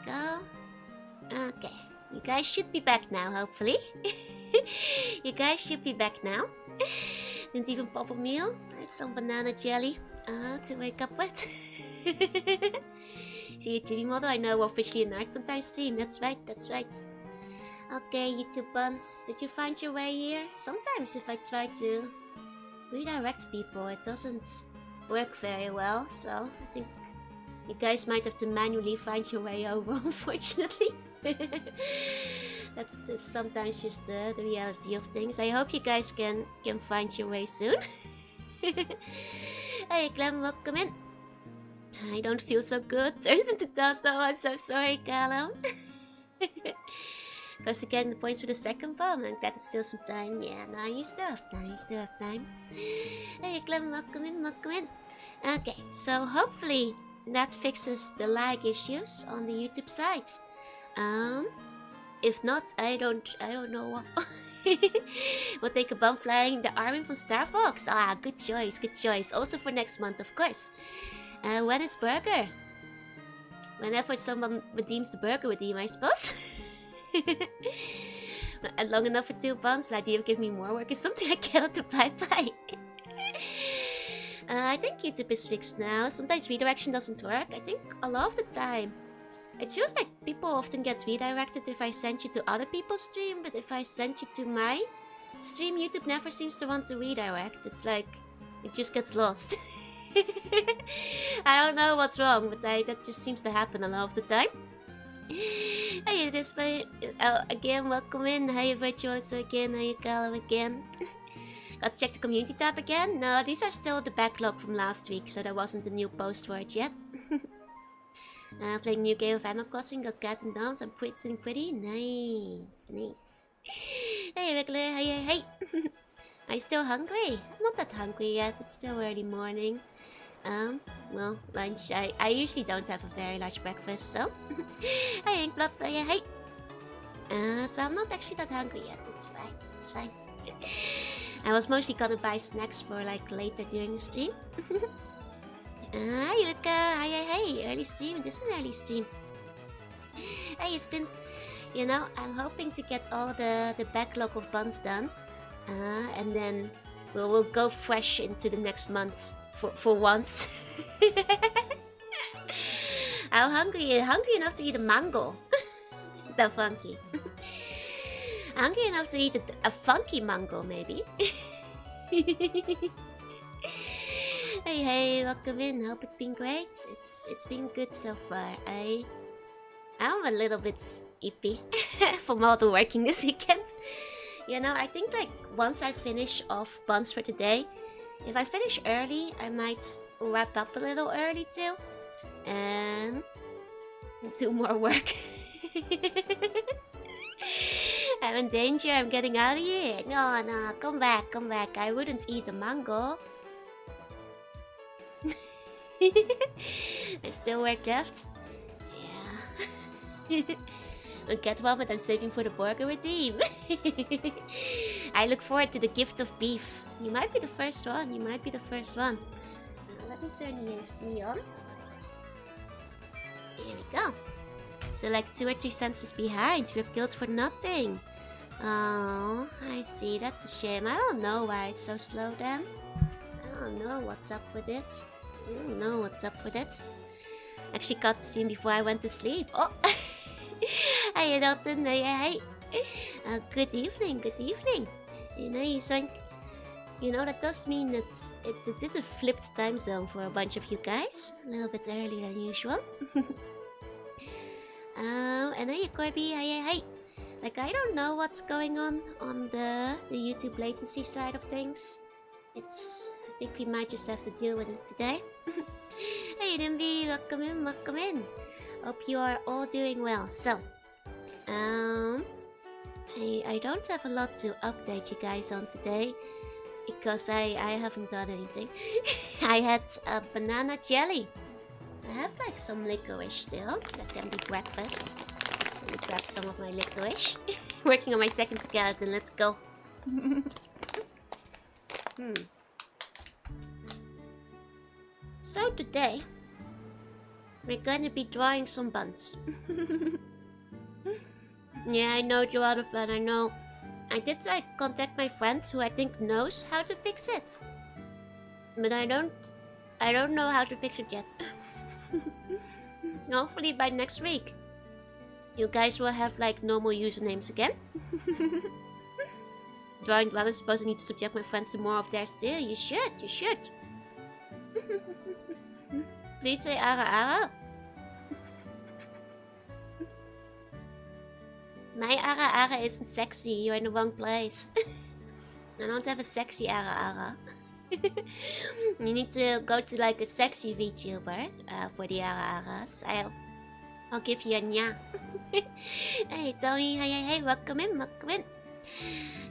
go. Okay, you guys should be back now, hopefully. You guys should be back now. Didn't even pop a meal. Like some banana jelly to wake up with. See your TV model? I know officially a night sometimes stream. That's right, that's right. Okay, YouTube buns, did you find your way here? Sometimes if I try to redirect people, it doesn't work very well. So I think you guys might have to manually find your way over, unfortunately. That's sometimes just the reality of things. I hope you guys can find your way soon. Hey Clem, welcome in. I don't feel so good. Turns into dust. Oh, I'm so sorry, Callum. Close again the points for the second bomb. I'm glad it's still some time. Yeah, no, you still have time. You still have time. Hey Clem, welcome in, welcome in. Okay, so hopefully that fixes the lag issues on the YouTube side. If not, I don't know what. We'll take a bomb flying the army from Star Fox. Ah, good choice, good choice. Also for next month, of course. When is burger? Whenever someone redeems the burger redeem, I suppose. Long enough for 2 bombs, but idea of give me more work is something I cannot abide by. I think YouTube is fixed now. Sometimes redirection doesn't work. I think a lot of the time. It feels like people often get redirected if I send you to other people's stream, but if I send you to my stream, YouTube never seems to want to redirect. It's like, it just gets lost. I don't know what's wrong, but that just seems to happen a lot of the time. Hey, this way, again, welcome in. Hey, Virtuoso again. Hey, Callum again. Got to check the community tab again. No, these are still the backlog from last week, so there wasn't a new post for it yet. Playing new game of Animal Crossing, got cat and dogs, I'm pretty nice, nice. Hey regular, hey. Are you still hungry? I'm not that hungry yet, it's still early morning. Well, lunch, I usually don't have a very large breakfast, so. Hey Inkblood, hey. So I'm not actually that hungry yet, it's fine, it's fine. I was mostly gonna buy snacks for like later during the stream. Hi Luca, hey, early stream, it is an early stream. Hey, it's been, you know, I'm hoping to get all the backlog of buns done. And then we'll go fresh into the next month for once. I'm hungry enough to eat a mango. The funky. Hungry enough to eat a funky mango, maybe. Hey, welcome in. Hope it's been great. It's been good so far. I'm a little bit ippy from all the working this weekend. You know, I think like once I finish off buns for today, if I finish early, I might wrap up a little early too, and do more work. I'm in danger. I'm getting out of here. No, come back. I wouldn't eat a mango. There's still work left. Yeah. I'll get one, but I'm saving for the burger redeem. I look forward to the gift of beef. You might be the first one. Let me turn the AC on. Here we go. So like 2 or 3 sentences behind. We're killed for nothing. Oh, I see. That's a shame. I don't know why it's so slow then. I don't know what's up with it. Actually got the stream before I went to sleep. Oh! Hey Dalton, hey. Good evening. You know, that does mean that it is a flipped time zone for a bunch of you guys. A little bit earlier than usual. And hey Corby, hey. Like, I don't know what's going on the YouTube latency side of things. I think we might just have to deal with it today. Hey Nimby, welcome in. Hope you are all doing well. So, I don't have a lot to update you guys on today because I haven't done anything. I had a banana jelly. I have like some licorice still. That can be breakfast. Let me grab some of my licorice. Working on my second skeleton. Let's go. So today, we're gonna be drawing some buns. Yeah, I know, Jonathan, I know. I did contact my friend who I think knows how to fix it. But I don't know how to fix it yet. Hopefully by next week. You guys will have like normal usernames again. Drawing well, I suppose I need to subject my friends to more of theirs too. You should. Please say ara ara. My ara ara isn't sexy, you're in the wrong place. I don't have a sexy ara ara. You need to go to like a sexy VTuber for the ara aras. I'll give you a nya. Hey Tommy, hey, welcome in.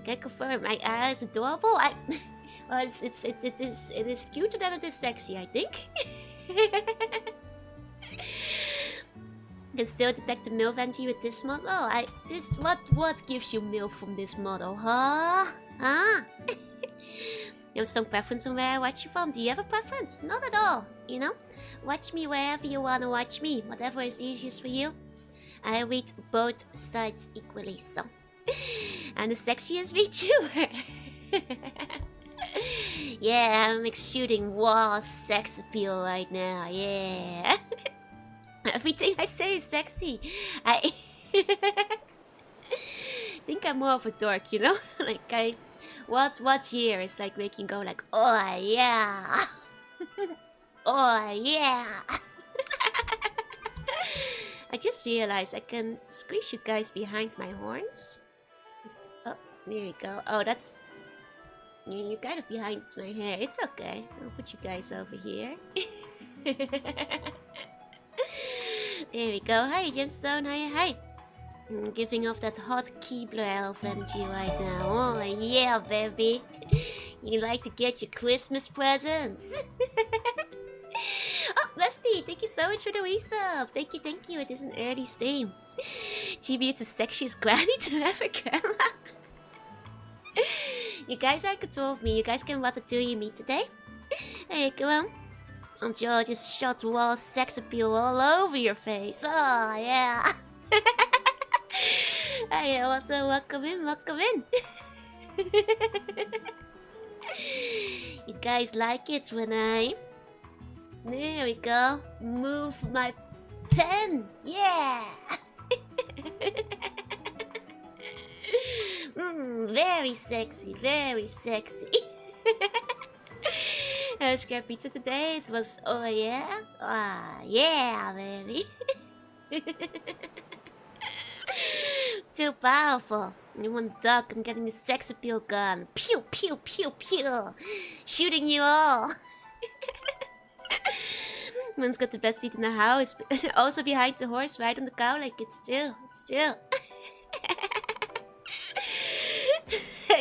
Can confirm my ara is adorable? Well, it is cuter than it is sexy, I think. Can still detect the MILF energy with this model. What gives you MILF from this model, huh? You have a strong preference on where I watch you from. Do you have a preference? Not at all, you know? Watch me wherever you wanna watch me. Whatever is easiest for you. I read both sides equally, so. I'm the sexiest VTuber. Yeah, I'm exuding raw sex appeal right now, yeah. Everything I say is sexy. I think I'm more of a dork, you know? Like what's here is like making go like, oh yeah. Oh yeah. I just realized I can squeeze you guys behind my horns. Oh, there we go. Oh, that's... You're kind of behind my hair. It's okay. I'll put you guys over here. There we go. Hi, Gemstone. Hi. I'm giving off that hot Keebler elf energy right now. Oh, yeah, baby. You like to get your Christmas presents. Oh, Lusty, thank you so much for the resub. Thank you. It is an early stream. GB is the sexiest granny to ever come out. You guys are in control of me. You guys can ratatouille me today. Hey, come on. I'm just shot raw sex appeal all over your face. Oh, yeah. Hey, welcome in. You guys like it when I... There we go. Move my pen. Yeah. Very sexy. Scrap pizza today. It was, oh yeah? Ah, yeah, baby. Too powerful. You want to duck, I'm getting the sex appeal gun. Pew, pew, pew, pew. Shooting you all. Man's got the best seat in the house. Also behind the horse, right on the cow, like it's still.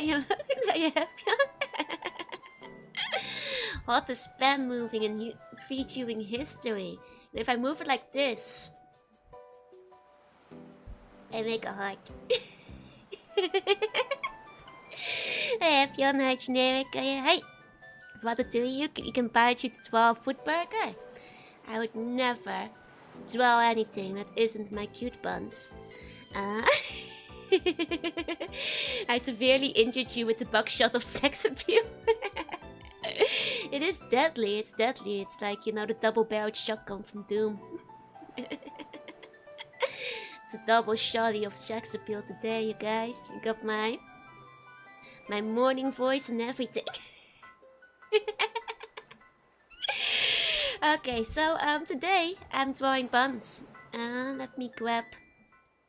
You looking like you have hottest pen moving in VTubing history. If I move it like this, I make a heart. Hey, Bjorn, hi, generic. Hey, Ratatouille, you can bite you to 12-foot burger. I would never draw anything that isn't my cute buns. I severely injured you with the buckshot of sex appeal. It is deadly, it's like, you know, the double-barreled shotgun from Doom. It's a double shotty of sex appeal today, you guys. You got my morning voice and everything. Okay, so today I'm drawing buns. Let me grab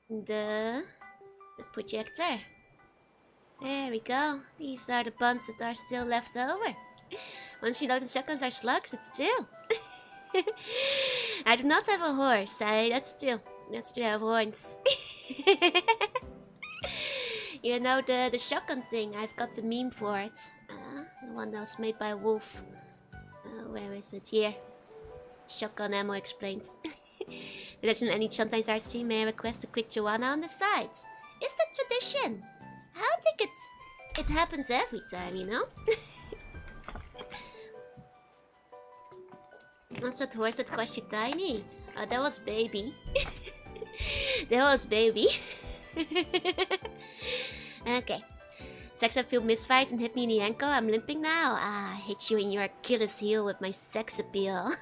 the projector. There we go. These are the buns that are still left over. Once you know the shotguns are slugs, it's true. I do not have a horse. That's true. Have horns. You know the shotgun thing. I've got the meme for it. The one that was made by a wolf. Where is it? Here. Shotgun ammo explained. Legend any sometimes our stream may request a quick Joanna on the side. Is that tradition? I think it happens every time, you know? What's that horse that crushed you tiny? That was baby. That was baby. Okay. Sex appeal misfired and hit me in the ankle. I'm limping now. I hit you in your Achilles heel with my sex appeal.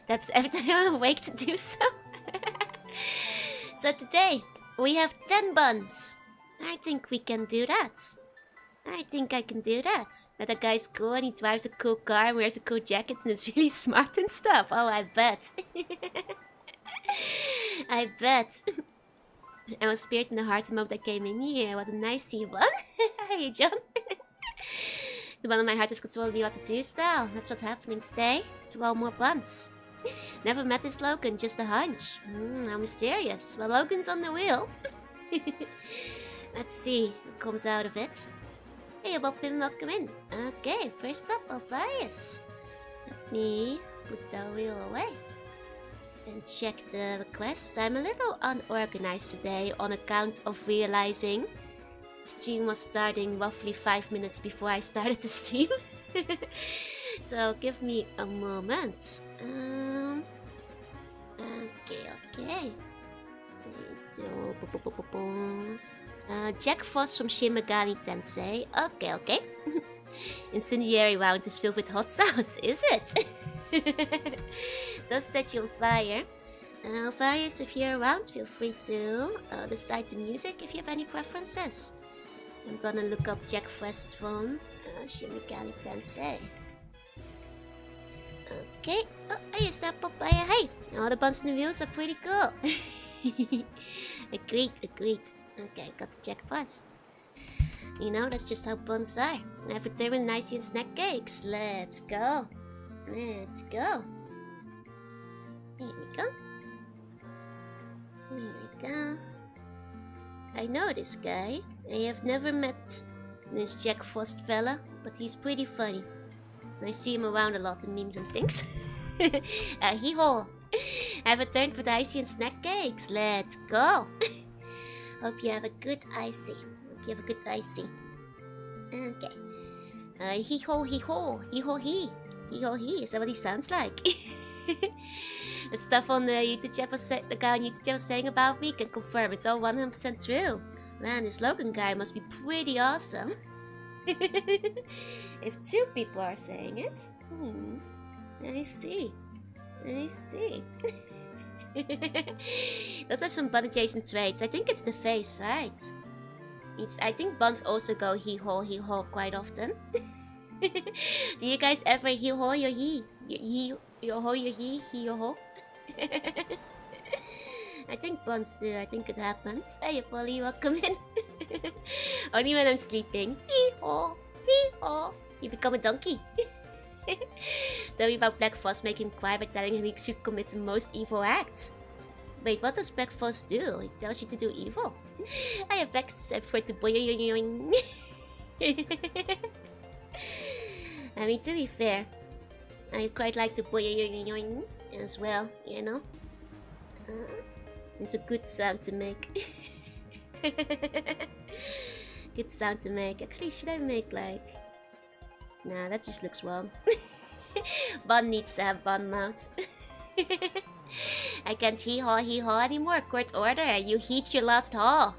That's every time I'm awake to do so. So today, we have 10 buns. I think we can do that. I think I can do that. That guy's cool and he drives a cool car and wears a cool jacket and is really smart and stuff. Oh, I bet. I bet. I was spirit in the heart the moment I came in here. What a nice one. Hey, John. The one in my heart is controlling me what to do style. That's what's happening today. To 12 more buns. Never met this Logan, just a hunch. How mysterious. Well, Logan's on the wheel. Let's see what comes out of it. Hey, Bobbin, welcome in. Okay, first up, Alvarius. Let me put the wheel away and check the requests. I'm a little unorganized today on account of realizing the stream was starting roughly 5 minutes before I started the stream. So give me a moment. Okay. So, Jack Frost from Shin Megami Tensei. Okay. Incendiary round is filled with hot sauce, is it? Does set you on fire. Alvarius, if you're around, feel free to decide the music if you have any preferences. I'm gonna look up Jack Frost from Shin Megami Tensei. Okay. Oh, hey, is that Papaya? Hey, all the buns and the wheels are pretty cool. Agreed. Okay, got the Jack Frost. You know, that's just how buns are. I have determined nicey and snack cakes. Let's go. Here we go. I know this guy. I have never met this Jack Frost fella, but he's pretty funny. I see him around a lot in memes and things. Hee-haw! I've returned for the icy and snack cakes. Let's go! Hope you have a good icy. Okay. Hee-haw, hee-haw. Hee-haw, hee. Hee-haw, hee. Is that what he sounds like? The stuff on the YouTube channel, the guy on YouTube channel saying about me can confirm it's all 100% true. Man, this Logan guy must be pretty awesome. If 2 people are saying it. I see. Those are some bun adjacent traits. I think it's the face, right? I think buns also go hee-haw quite often. Do you guys ever hee-haw your hee? Hee-haw your hee? Hee-haw? I think buns do. I think it happens. Hey, Polly, welcome in. Only when I'm sleeping. Hee-haw, hee-haw. You become a donkey. Tell me about Black Frost making him cry by telling him he should commit the most evil acts. Wait, what does Black Frost do? He tells you to do evil. I have except for the boing. I mean, to be fair, I quite like the boing as well, you know? It's a good sound to make. Good sound to make. Actually, should I make like... Nah, that just looks wrong. Bun needs to have bun mount. I can't hee-haw anymore. Court order. You heat your last haw.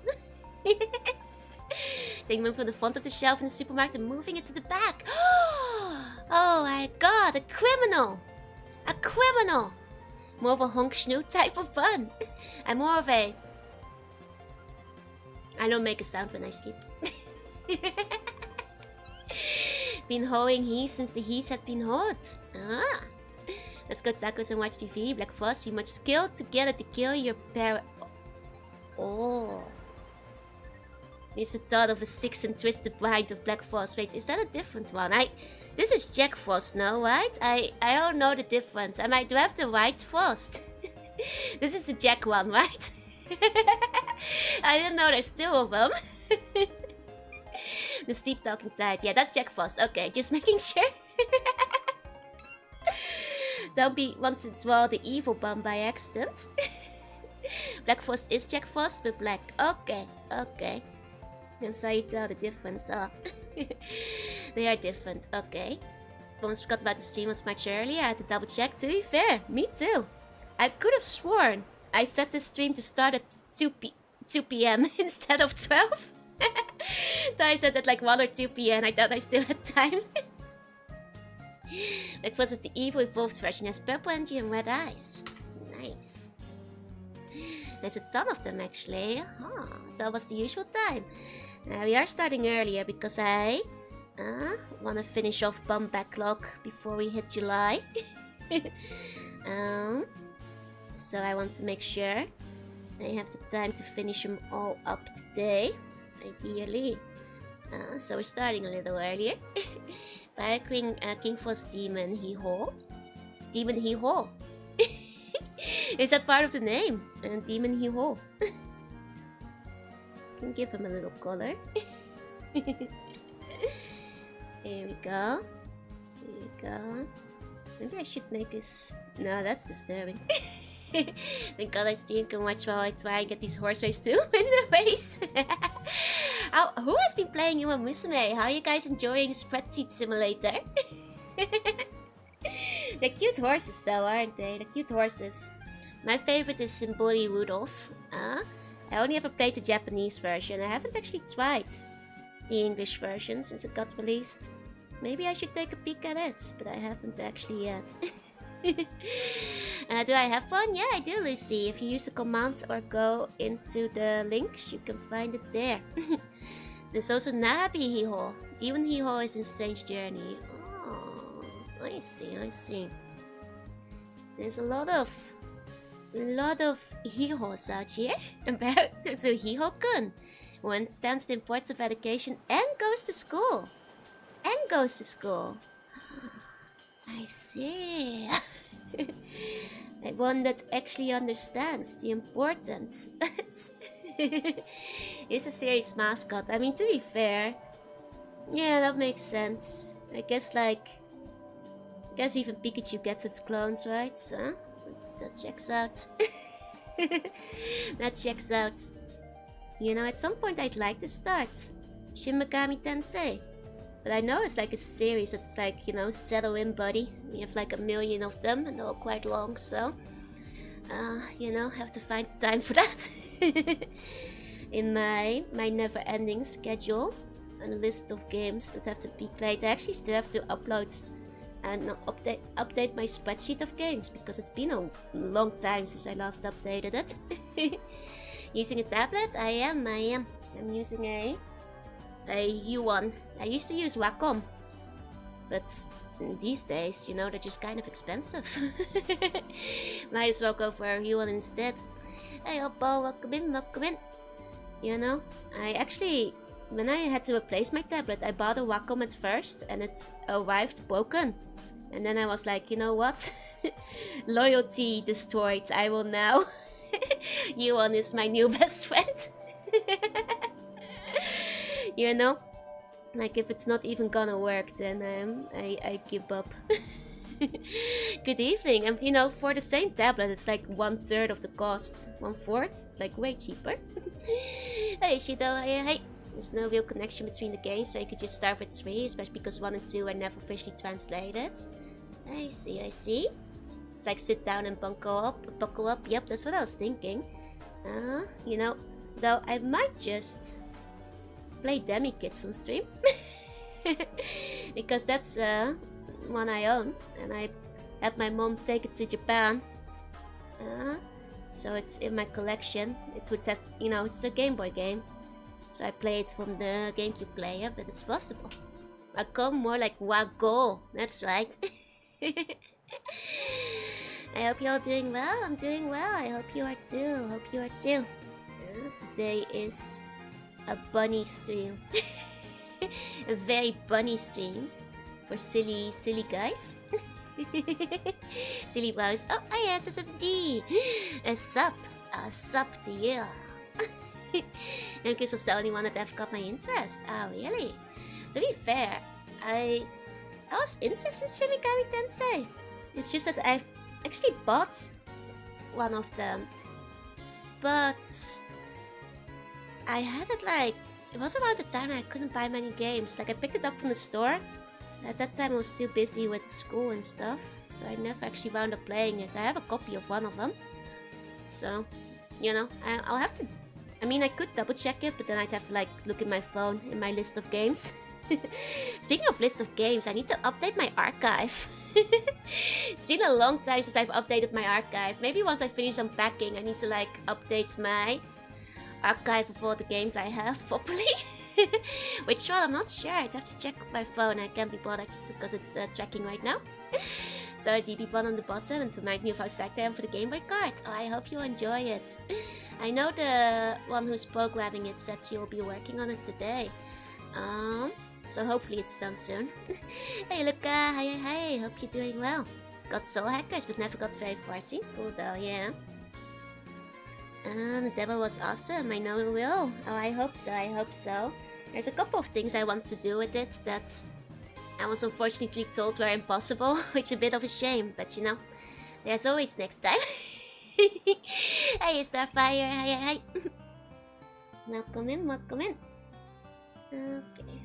Taking them from the front of the shelf in the supermarket and moving it to the back. Oh my god, a criminal! A criminal! More of a honk schnoot type of bun. I'm more of a... I don't make a sound when I sleep. Been hoeing he since the heat had been hot. Let's go tacos and watch TV. Black Frost, we must kill together to kill your parent. Oh. It's the thought of a 6 and twisted mind of Black Frost. Wait, is that a different one? This is Jack Frost, no, right? I don't know the difference. Do I have the white Frost? This is the Jack one, right? I didn't know there's 2 of them. The steep talking type. Yeah, that's Jack Frost. Okay, just making sure. Don't want to draw the evil bun by accident. Black Frost is Jack Frost, but black. Okay. That's how you tell the difference. Oh. They are different. Okay. almost forgot about the stream was much earlier. I had to double check. To be fair, me too. I could have sworn I set the stream to start at 2 p.m. instead of 12. I said that like 1 or 2 p.m. I thought I still had time. Breakfast is the evil evolved version. Has purple energy and red eyes. Nice. There's a ton of them actually. Huh, that was the usual time. We are starting earlier because I want to finish off bomb backlog before we hit July. So I want to make sure I have the time to finish them all up today, ideally. So we're starting a little earlier. By King Force Demon He-Ho. Demon He-Ho. Is that part of the name? Demon He-Ho. Can give him a little color. Here we go. Here we go. Maybe I should make this... No, that's disturbing. Thank God I still can watch while I try and get these horse race too in the face. Who has been playing You Musume? How are you guys enjoying Spreadsheet Simulator? They're cute horses though, aren't they? They're cute horses. My favorite is Symboli Rudolph. I only ever played the Japanese version. I haven't actually tried the English version since it got released. Maybe I should take a peek at it, but I haven't actually yet. Do I have fun? Yeah, I do, Lucy. If you use the command or go into the links, you can find it there. There's also Nabi Hiho. Demon Hiho is in Strange Journey. Oh, I see, I see. There's a lot of Hihos out here. About to Hiho-kun, who understands the importance of education and goes to school. I see. One that actually understands the importance. He's a serious mascot. I mean, to be fair, yeah, that makes sense. I guess even Pikachu gets its clones, right? So that checks out. That checks out. You know, at some point I'd like to start Shin Megami Tensei. But I know it's like a series that's like, you know, settle in, buddy. We have like 1 million of them and they're all quite long, so... you know, have to find the time for that. In my never-ending schedule. And a list of games that have to be played. I actually still have to upload and update my spreadsheet of games. Because it's been a long time since I last updated it. Using a tablet? I am. I'm using a B.U.N. I used to use Wacom, but these days, you know, they're just kind of expensive. Might as well go for a B.U.N. instead. Hey Oppo, welcome in. You know, I actually, when I had to replace my tablet, I bought a Wacom at first and it arrived broken. And then I was like, you know what? Loyalty destroyed, I will now. B.U.N. is my new best friend. You know, like if it's not even gonna work, then I give up. Good evening. And you know, for the same tablet, it's like 1/3 of the cost, 1/4. It's like way cheaper. Hey Shido, hey. There's no real connection between the games, so you could just start with 3, especially because 1 and 2 are never officially translated. I see. It's like sit down and buckle up. Yep, that's what I was thinking. You know, though I might just play Demi Kids on stream. Because that's one I own, and I had my mom take it to Japan. So it's in my collection. It would have, you know, it's a Game Boy game. So I play it from the GameCube player, but it's possible. Wacom, more like Wago. That's right. I hope you're all doing well. I'm doing well. I hope you are too. Today is a bunny stream. A very bunny stream for silly guys. Silly boys. Oh, yes, SFD. A sup to you. And Chris was the only one that ever got my interest. Oh, really? To be fair, I was interested in Shin Megami Tensei. It's just that I've actually bought one of them, but I had it like, it was around the time I couldn't buy many games. Like I picked it up from the store At that time I was too busy with school and stuff, so I never actually wound up playing it. I have a copy of one of them. So, you know, I'll have to... I mean, I could double check it, but then I'd have to like look in my phone, in my list of games. Speaking of list of games, I need to update my archive. It's been a long time since I've updated my archive. Maybe once I finish unpacking, I need to like update my archive of all the games I have properly. Which one? I'm not sure. I'd have to check my phone. I can't be bothered because it's tracking right now. So GB1 on the bottom, and to remind me of how psyched I am for the Game Boy card. Oh, I hope you enjoy it. I know the one who's programming it said she'll be working on it today. So hopefully it's done soon. Hey Luca, hi, hope you're doing well. Got Soul Hackers but never got very far. See? Cool though, yeah. The demo was awesome, I know it will. Oh, I hope so. There's a couple of things I want to do with it that I was unfortunately told were impossible, which is a bit of a shame, but you know, there's always next time. Hey Starfire, hi. Welcome in. Okay.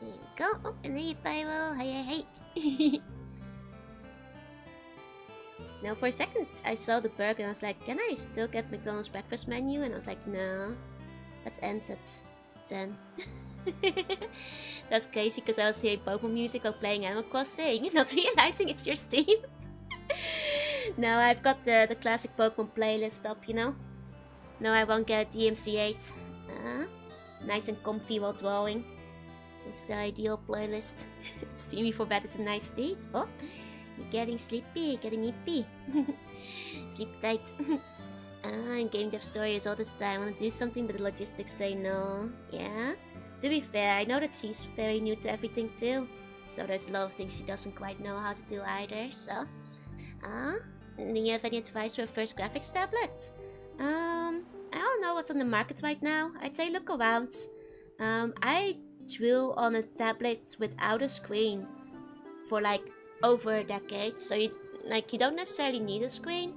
There you go. Oh, and there you Pyro. Hi. Now for a second I saw the burger and I was like, can I still get McDonald's breakfast menu? And I was like, no. That ends at 10. That's crazy because I was hearing Pokemon music while playing Animal Crossing, not realizing it's your Steam. No, I've got the classic Pokemon playlist up, you know. No, I won't get DMC8. Nice and comfy while drawing. It's the ideal playlist. See me for bed is a nice treat. Oh, you're getting sleepy, getting nippy. Sleep tight. And game dev story is all this time. I want to do something, but the logistics say no. Yeah. To be fair, I know that she's very new to everything too. So there's a lot of things she doesn't quite know how to do either. So, do you have any advice for a first graphics tablet? I don't know what's on the market right now. I'd say look around. I drew on a tablet without a screen for like over a decade, so you don't necessarily need a screen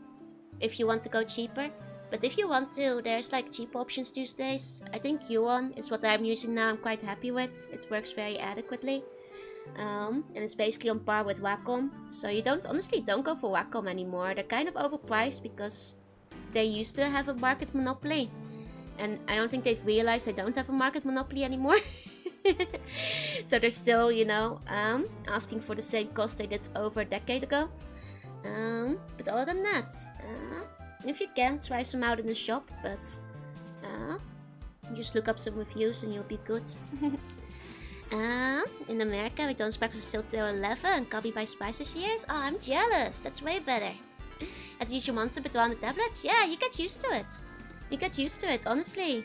if you want to go cheaper, but if you want to, there's like cheap options these days. I think B.U.N is what I'm using now. I'm quite happy with. It works very adequately, and it's basically on par with Wacom, so you honestly don't go for Wacom anymore. They're kind of overpriced because they used to have a market monopoly, and I don't think they've realized they don't have a market monopoly anymore. So they're still, you know, asking for the same cost they did over a decade ago. But other than that, if you can, try some out in the shop, but just look up some reviews and you'll be good. In America, McDonald's breakfast is still till 11, copied by Spices years. Oh, I'm jealous. That's way better. At least you want to, but on the tablet, yeah, you get used to it. Honestly.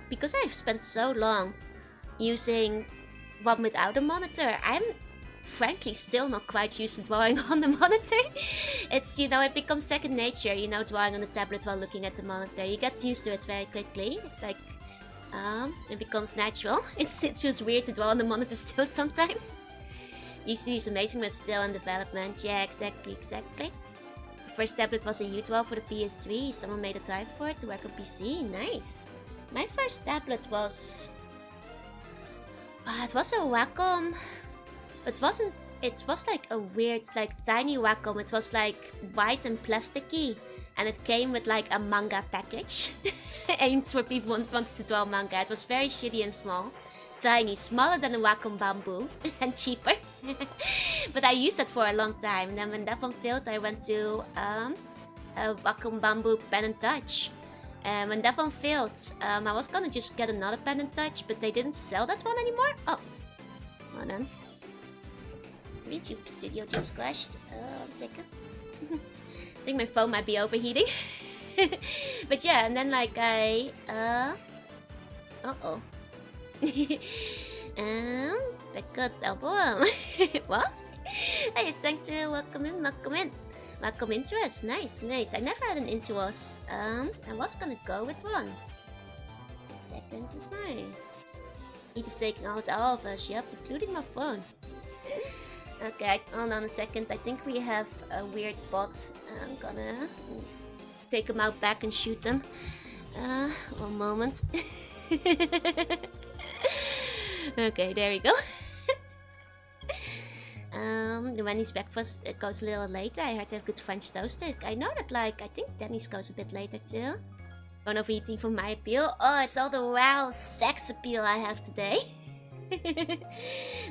Because I've spent so long using one without a monitor, I'm frankly still not quite used to drawing on the monitor. It's, you know, it becomes second nature, you know, drawing on the tablet while looking at the monitor. You get used to it very quickly. It's like, it becomes natural. It feels weird to draw on the monitor still sometimes. UCD is amazing, but still in development. Yeah, exactly. The first tablet was a U12 for the PS3. Someone made a drive for it to work on PC. Nice. My first tablet was... it was a Wacom, but it was like a weird, like tiny Wacom. It was like white and plasticky, and it came with like a manga package aimed for people who wanted to draw manga. It was very shitty and small, tiny, smaller than a Wacom Bamboo and cheaper. But I used that for a long time, and then when that one failed, I went to a Wacom Bamboo Pen and Touch. When that one failed, I was gonna just get another Pen and Touch, but they didn't sell that one anymore. Oh, hold on. YouTube Studio just crashed. 1 second. I think my phone might be overheating. But yeah, and then like I... Uh-oh. Records album. What? Hey, Sanctuary, welcome in. Welcome Interest, nice. I never had an Intuos. I was gonna go with one. Second is mine. It is taking out all of us, yep, including my phone. Okay, hold on a second. I think we have a weird bot. I'm gonna take him out back and shoot him. 1 moment. Okay, there we go. The Wendy's breakfast goes a little later. I heard they have good French toasted. I know that, like, I think Denny's goes a bit later too. Going overeating for my appeal. Oh, it's all the wow sex appeal I have today.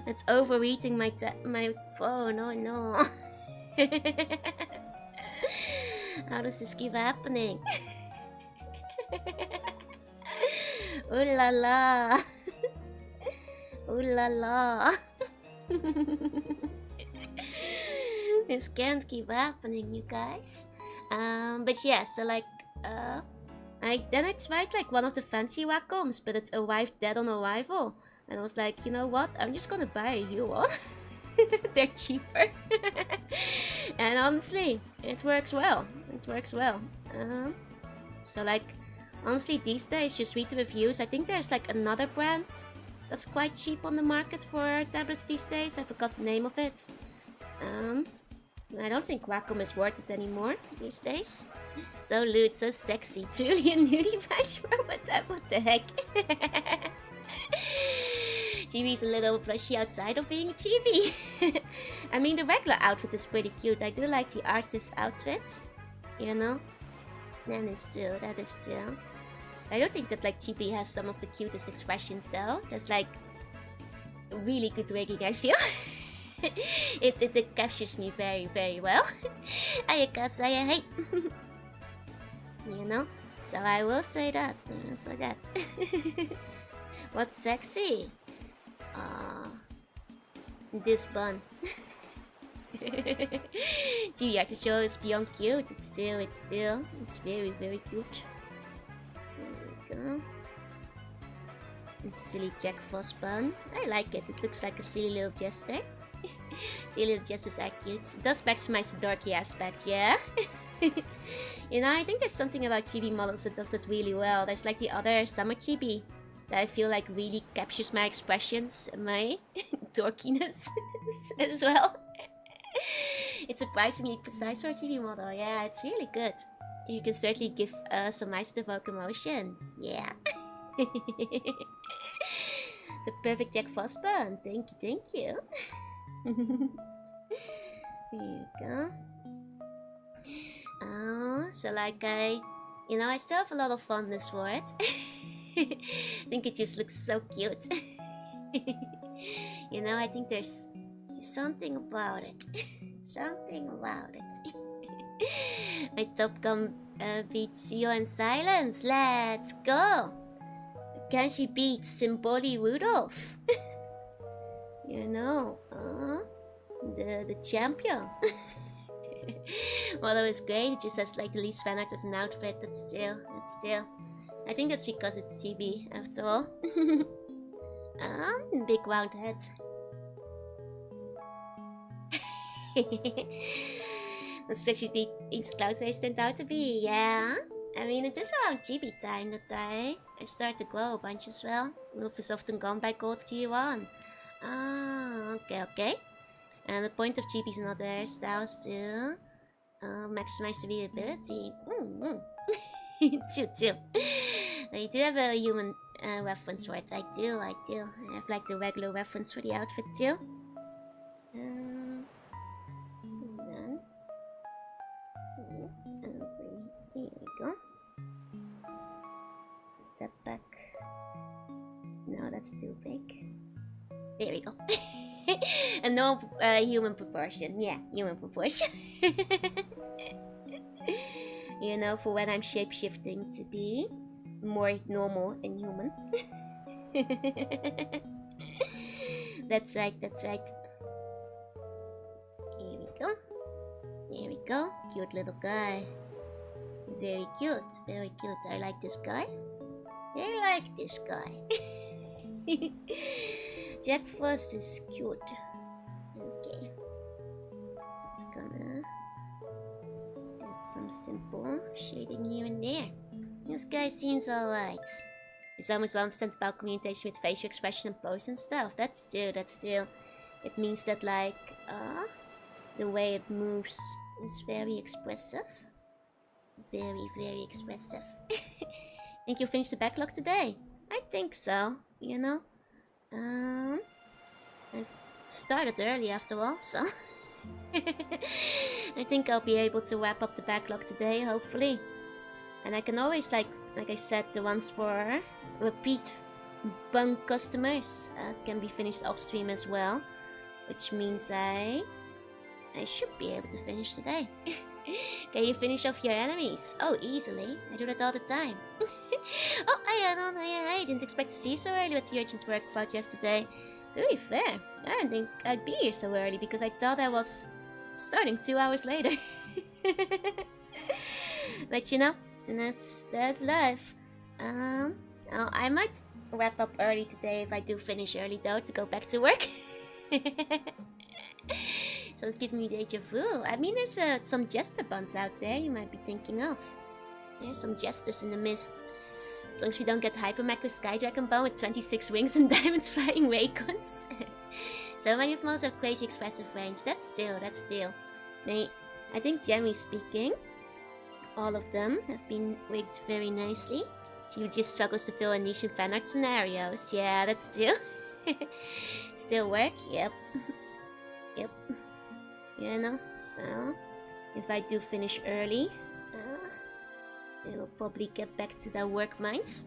That's overeating my phone. Oh no. How does this keep happening? Ooh la la. Ooh la la. This can't keep happening, you guys. But yeah, so like, I tried like one of the fancy Wacoms, but it arrived dead on arrival. And I was like, you know what? I'm just gonna buy a U.N. They're cheaper. And honestly, it works well. It works well. So like, honestly, these days, just read the reviews. I think there's like another brand that's quite cheap on the market for tablets these days. I forgot the name of it. I don't think Wacom is worth it anymore these days. So lewd, so sexy. Truly a nudie patch bro, what the heck? Chibi's a little plushy outside of being a chibi. I mean, the regular outfit is pretty cute. I do like the artist outfits, you know? That is true, that is true. I don't think that like Chibi has some of the cutest expressions though. That's like really good wigging, I feel. It captures me very, very well. Ayakasaya, hey. You know? So I will say that. So that. What's sexy? This bun. Gee, to show is beyond cute. It's very, very cute. There we go. A silly Jack Frost bun. I like it. It looks like a silly little jester. Silly little jesters are cute. It does maximize the dorky aspect, yeah? You know, I think there's something about chibi models that does that really well. There's like the other summer chibi that I feel like really captures my expressions and my dorkiness as well. It's surprisingly precise for a chibi model. Yeah, it's really good. You can certainly give some nice evoke emotion. Yeah. It's a perfect Jack Frost bun. Thank you, thank you. Here you go. So like I still have a lot of fondness for it. I think it just looks so cute. You know, I think there's something about it. Something about it. My Top Gun beats B.U.N Silence. Let's go. Can she beat Symboli Rudolph? You know, the champion. Although it's great, it just has like the least fan art as an outfit. But still. I think that's because it's chibi, after all. Big round head. The spreadsheet each cloud race turned out to be, yeah. I mean, it is around chibi time that I start to grow a bunch as well. Wolf is often gone by gold Q1. Okay. And the point of chibi is another hairstyles to maximize the readability. Chill. You do have a human reference for it. I do. I have like the regular reference for the outfit too. Here we go. Put that back. No, that's too big. There we go. And no human proportion. Yeah, human proportion. You know, for when I'm shape-shifting to be more normal and human. That's right. Here we go. Cute little guy. Very cute. I like this guy. Jack Frost is cute. Okay. It's gonna add some simple shading here and there. This guy seems alright. It's almost 1% about communication with facial expression and pose and stuff. That's true. It means that like the way it moves is very expressive. Very expressive. Think you finished the backlog today? I think so, you know. I've started early after all, so I think I'll be able to wrap up the backlog today, hopefully. And I can always, like I said, the ones for repeat B.U.N customers can be finished off stream as well, which means I should be able to finish today. Can you finish off your enemies? Oh, easily. I do that all the time. Oh, I didn't expect to see you so early with the urgent work about yesterday. To be fair, I didn't think I'd be here so early because I thought I was starting 2 hours later. But you know, that's life. I might wrap up early today if I do finish early though, to go back to work. So it's giving me deja vu. I mean, there's some jester buns out there you might be thinking of. There's some jesters in the mist. As long as we don't get Hypermech with Sky Dragon Bone with 26 wings and diamonds flying ray guns. So many of them also have crazy expressive range. That's still. I think generally speaking, all of them have been rigged very nicely. She just struggles to fill a niche in fanart scenarios. Yeah, that's still work. Yep. Yep. You know, so if I do finish early, I will probably get back to their work minds.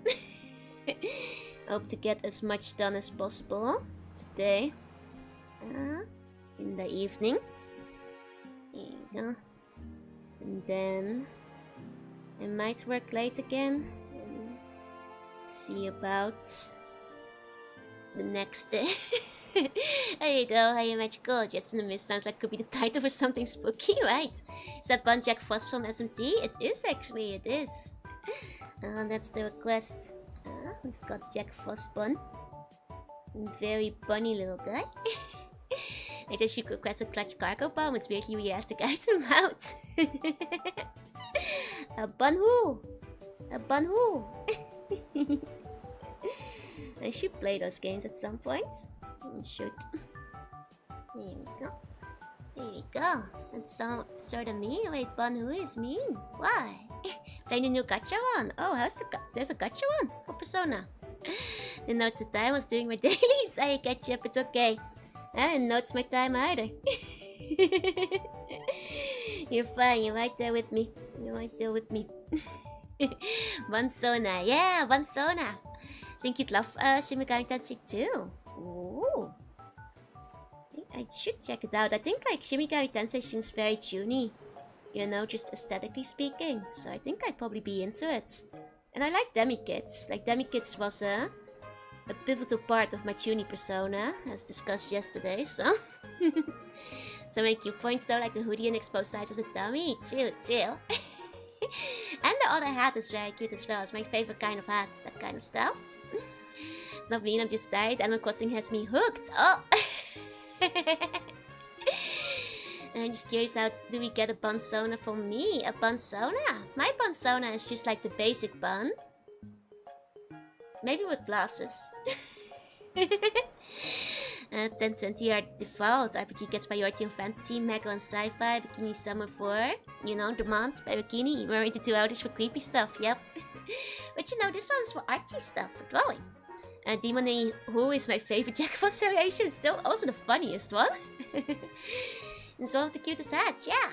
Hope to get as much done as possible today. In the evening. There you go. And then I might work late again and see about the next day. There you go, hey magical, just in the mist sounds like could be the title for something spooky, right? Is that Bun Jack Frost from SMT? It is actually, it is. That's the request. We've got Jack Frost Bun. Very bunny little guy. I just should request a clutch cargo bomb, it's weirdly we asked the guys him out. A bun who? A bun who? I should play those games at some point. Shoot. There we go. There we go. That's sort of mean. Wait, Bun, who is mean? Why? Playing the new gacha one. Oh, there's a gacha one? What persona? Didn't notice the time I was doing my dailies. I catch up, it's okay. I didn't notice my time either. You're fine, you're right there with me. You're right there with me. Bunsona, yeah, Bunsona. Think you'd love Shin Megami Tensei too. Ooh. I should check it out. I think like Shin Megami Tensei seems very tuney, you know, just aesthetically speaking. So I think I'd probably be into it. And I like Demi-Kids. Like Demi-Kids was a pivotal part of my tuny persona, as discussed yesterday, so... So many cute points though, like the hoodie and exposed sides of the dummy. Chill. And the other hat is very cute as well. It's my favorite kind of hats, that kind of style. It's not mean, I'm just tired. Animal Crossing has me hooked. Oh! I'm just curious, how do we get a Bunsona for me? A Bunsona? My Bunsona is just like the basic bun. Maybe with glasses. 1020 are default. RPG gets priority on fantasy, mega on sci-fi, bikini summer for, you know, demand by bikini. We're into 2 hours for creepy stuff, yep. But you know, this one's for artsy stuff, for drawing. Demon Who is my favorite Jack Frost variation, still also the funniest one. It's one of the cutest hats, yeah.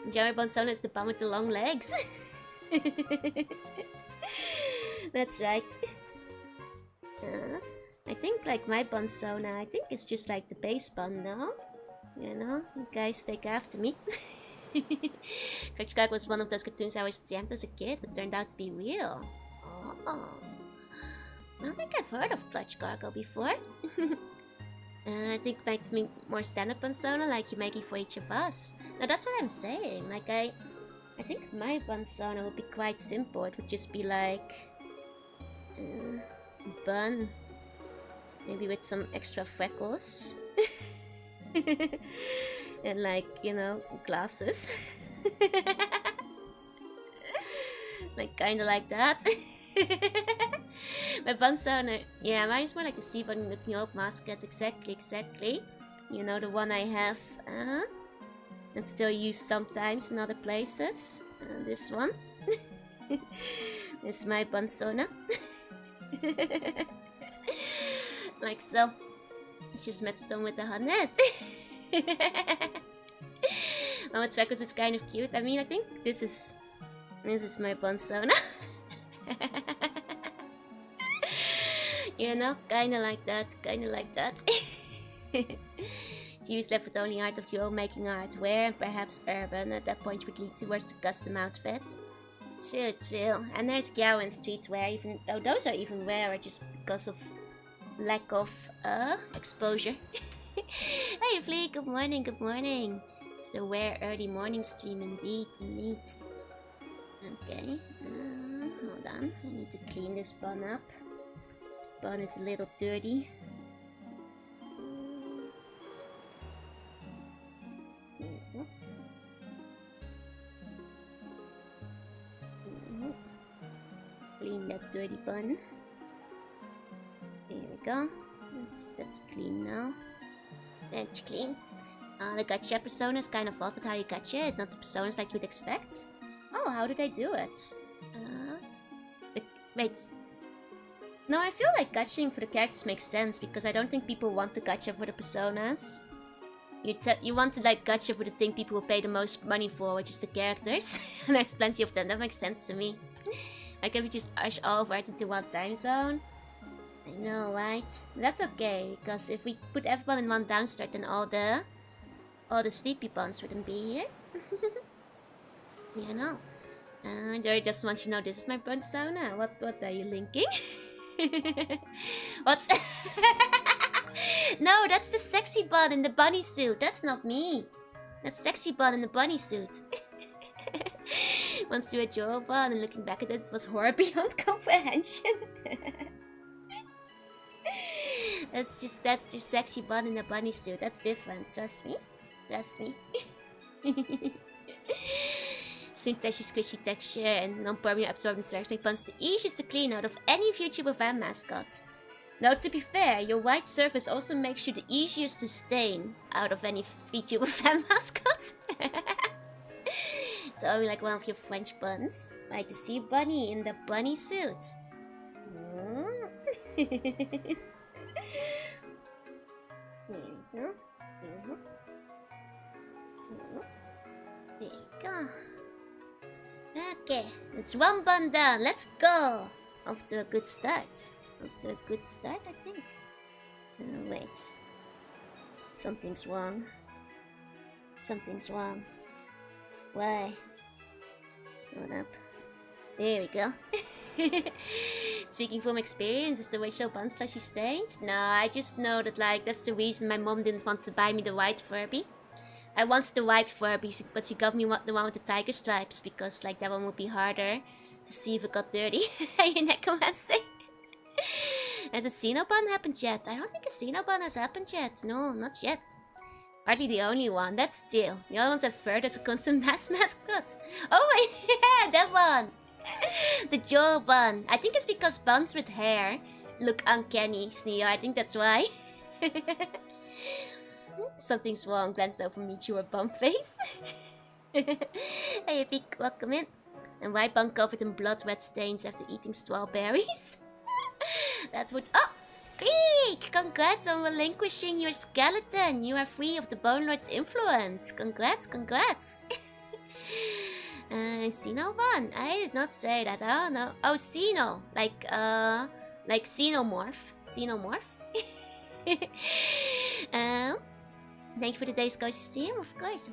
Jerry Bonsona is the bum with the long legs. That's right. I think like my Bonsona, I think it's just like the base bun now. You know, you guys take after me. Clutch Garg was one of those cartoons I always jammed as a kid, but turned out to be real. Oh. I don't think I've heard of Clutch Gargo before. I think like to make more stand-up Bonsona like you're making for each of us. No, that's what I'm saying. Like I think my Bonsona would be quite simple. It would just be like bun, maybe with some extra freckles, and like, you know, glasses. Like kinda like that. My Bonsona, yeah, mine is more like the sea bunny looking old mascot. Exactly. You know, the one I have and still use sometimes in other places. This one. This is my Bonsona. Like so. It's just Metrodon with a honnet. Mama Trackers is kind of cute. I mean, I think this is my Bonsona. You know, kinda like that. She was left with only art of Joe making art, where and perhaps urban at that point would lead towards the custom outfit. Chill. And there's Gao and streetwear, even though those are even rarer just because of lack of exposure. Hey Flea, good morning. It's the Wear early morning stream indeed. Okay, hold on, I need to clean this bun up. This bun is a little dirty. Clean that dirty bun. There we go. That's clean now. That's clean. The gacha persona is kind of off with how you gacha it, not the personas like you'd expect. Oh, how did I do it? Wait. No, I feel like gachaing for the characters makes sense because I don't think people want to gacha for the personas. You want to like gacha for the thing people will pay the most money for, which is the characters. And there's plenty of them. That makes sense to me. Like if we just rush all over into one time zone. I know, right? That's okay, because if we put everyone in one downstart, then all the sleepy buns wouldn't be here. You know. Jory just wants you to know this is my burnt sauna. What are you linking? What's No, that's the sexy bun in the bunny suit. That's not me. That's sexy bun in the bunny suit. Wants to a Joe bun and looking back at it was horror beyond comprehension. That's just sexy bun in a bunny suit. That's different. Trust me. Synthetic squishy texture and non-permeable absorbent wax make buns the easiest to clean out of any VTuber fan mascot. Now, to be fair, your white surface also makes you the easiest to stain out of any VTuber fan mascot. So only like one of your French buns. Like to see Bunny in the bunny suit. There you go. Okay, it's one bun down. Let's go. Off to a good start. I think. Wait. Something's wrong. Why? Hold up. There we go. Speaking from experience, is the way show buns fleshy stains? No, I just know that like that's the reason my mom didn't want to buy me the white Furby. I wanted the white Furby, but she got me the one with the tiger stripes because like that one would be harder to see if it got dirty. Hey, necromancer. Has a Xeno bun happened yet? I don't think a Xeno bun has happened yet. No, not yet. Hardly the only one. That's still. The other ones I've heard as a constant mascot. Oh my, yeah, that one. The Joe bun. I think it's because buns with hair look uncanny, Sneo. I think that's why. Something's wrong. Glance over me to your bum face. Hey, Peek, welcome in. And why bun covered in blood red stains after eating strawberries? That would. Oh! Peek! Congrats on relinquishing your skeleton. You are free of the Bone Lord's influence. Congrats. Xeno bun? I did not say that. I don't know. Oh, Xeno. Like Xenomorph. Thank you for today's Gashi stream. Of course.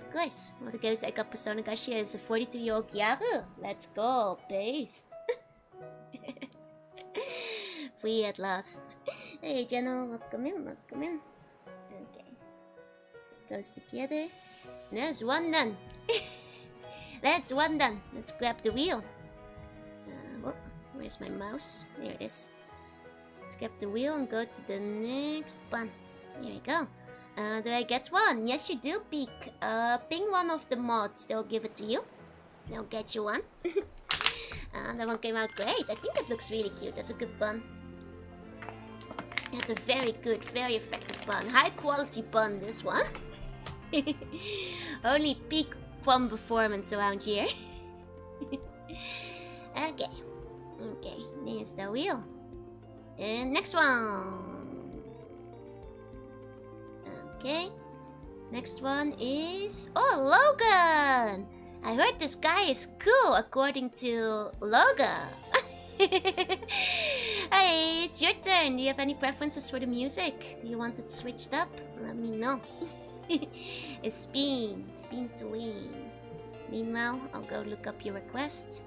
What it goes, I got Persona Gashi as a 42-year-old Yaru. Let's go, based. Free at last. Hey, Jenna, welcome in. Okay. Put those together. There's one done. Let's grab the wheel. Where's my mouse? There it is. Let's grab the wheel and go to the next one. Here we go. Do I get one? Yes, you do, Peek. Ping one of the mods. They'll give it to you. They'll get you one. That one came out great. I think it looks really cute. That's a good bun. It's a very good, very effective bun. High quality bun, this one. Only peak bun performance around here. Okay, there's the wheel. And next one. Okay. Next one is... Oh, Logan! I heard this guy is cool, according to Logan. Hey, it's your turn. Do you have any preferences for the music? Do you want it switched up? Let me know. It's Spin to win. Meanwhile, I'll go look up your request.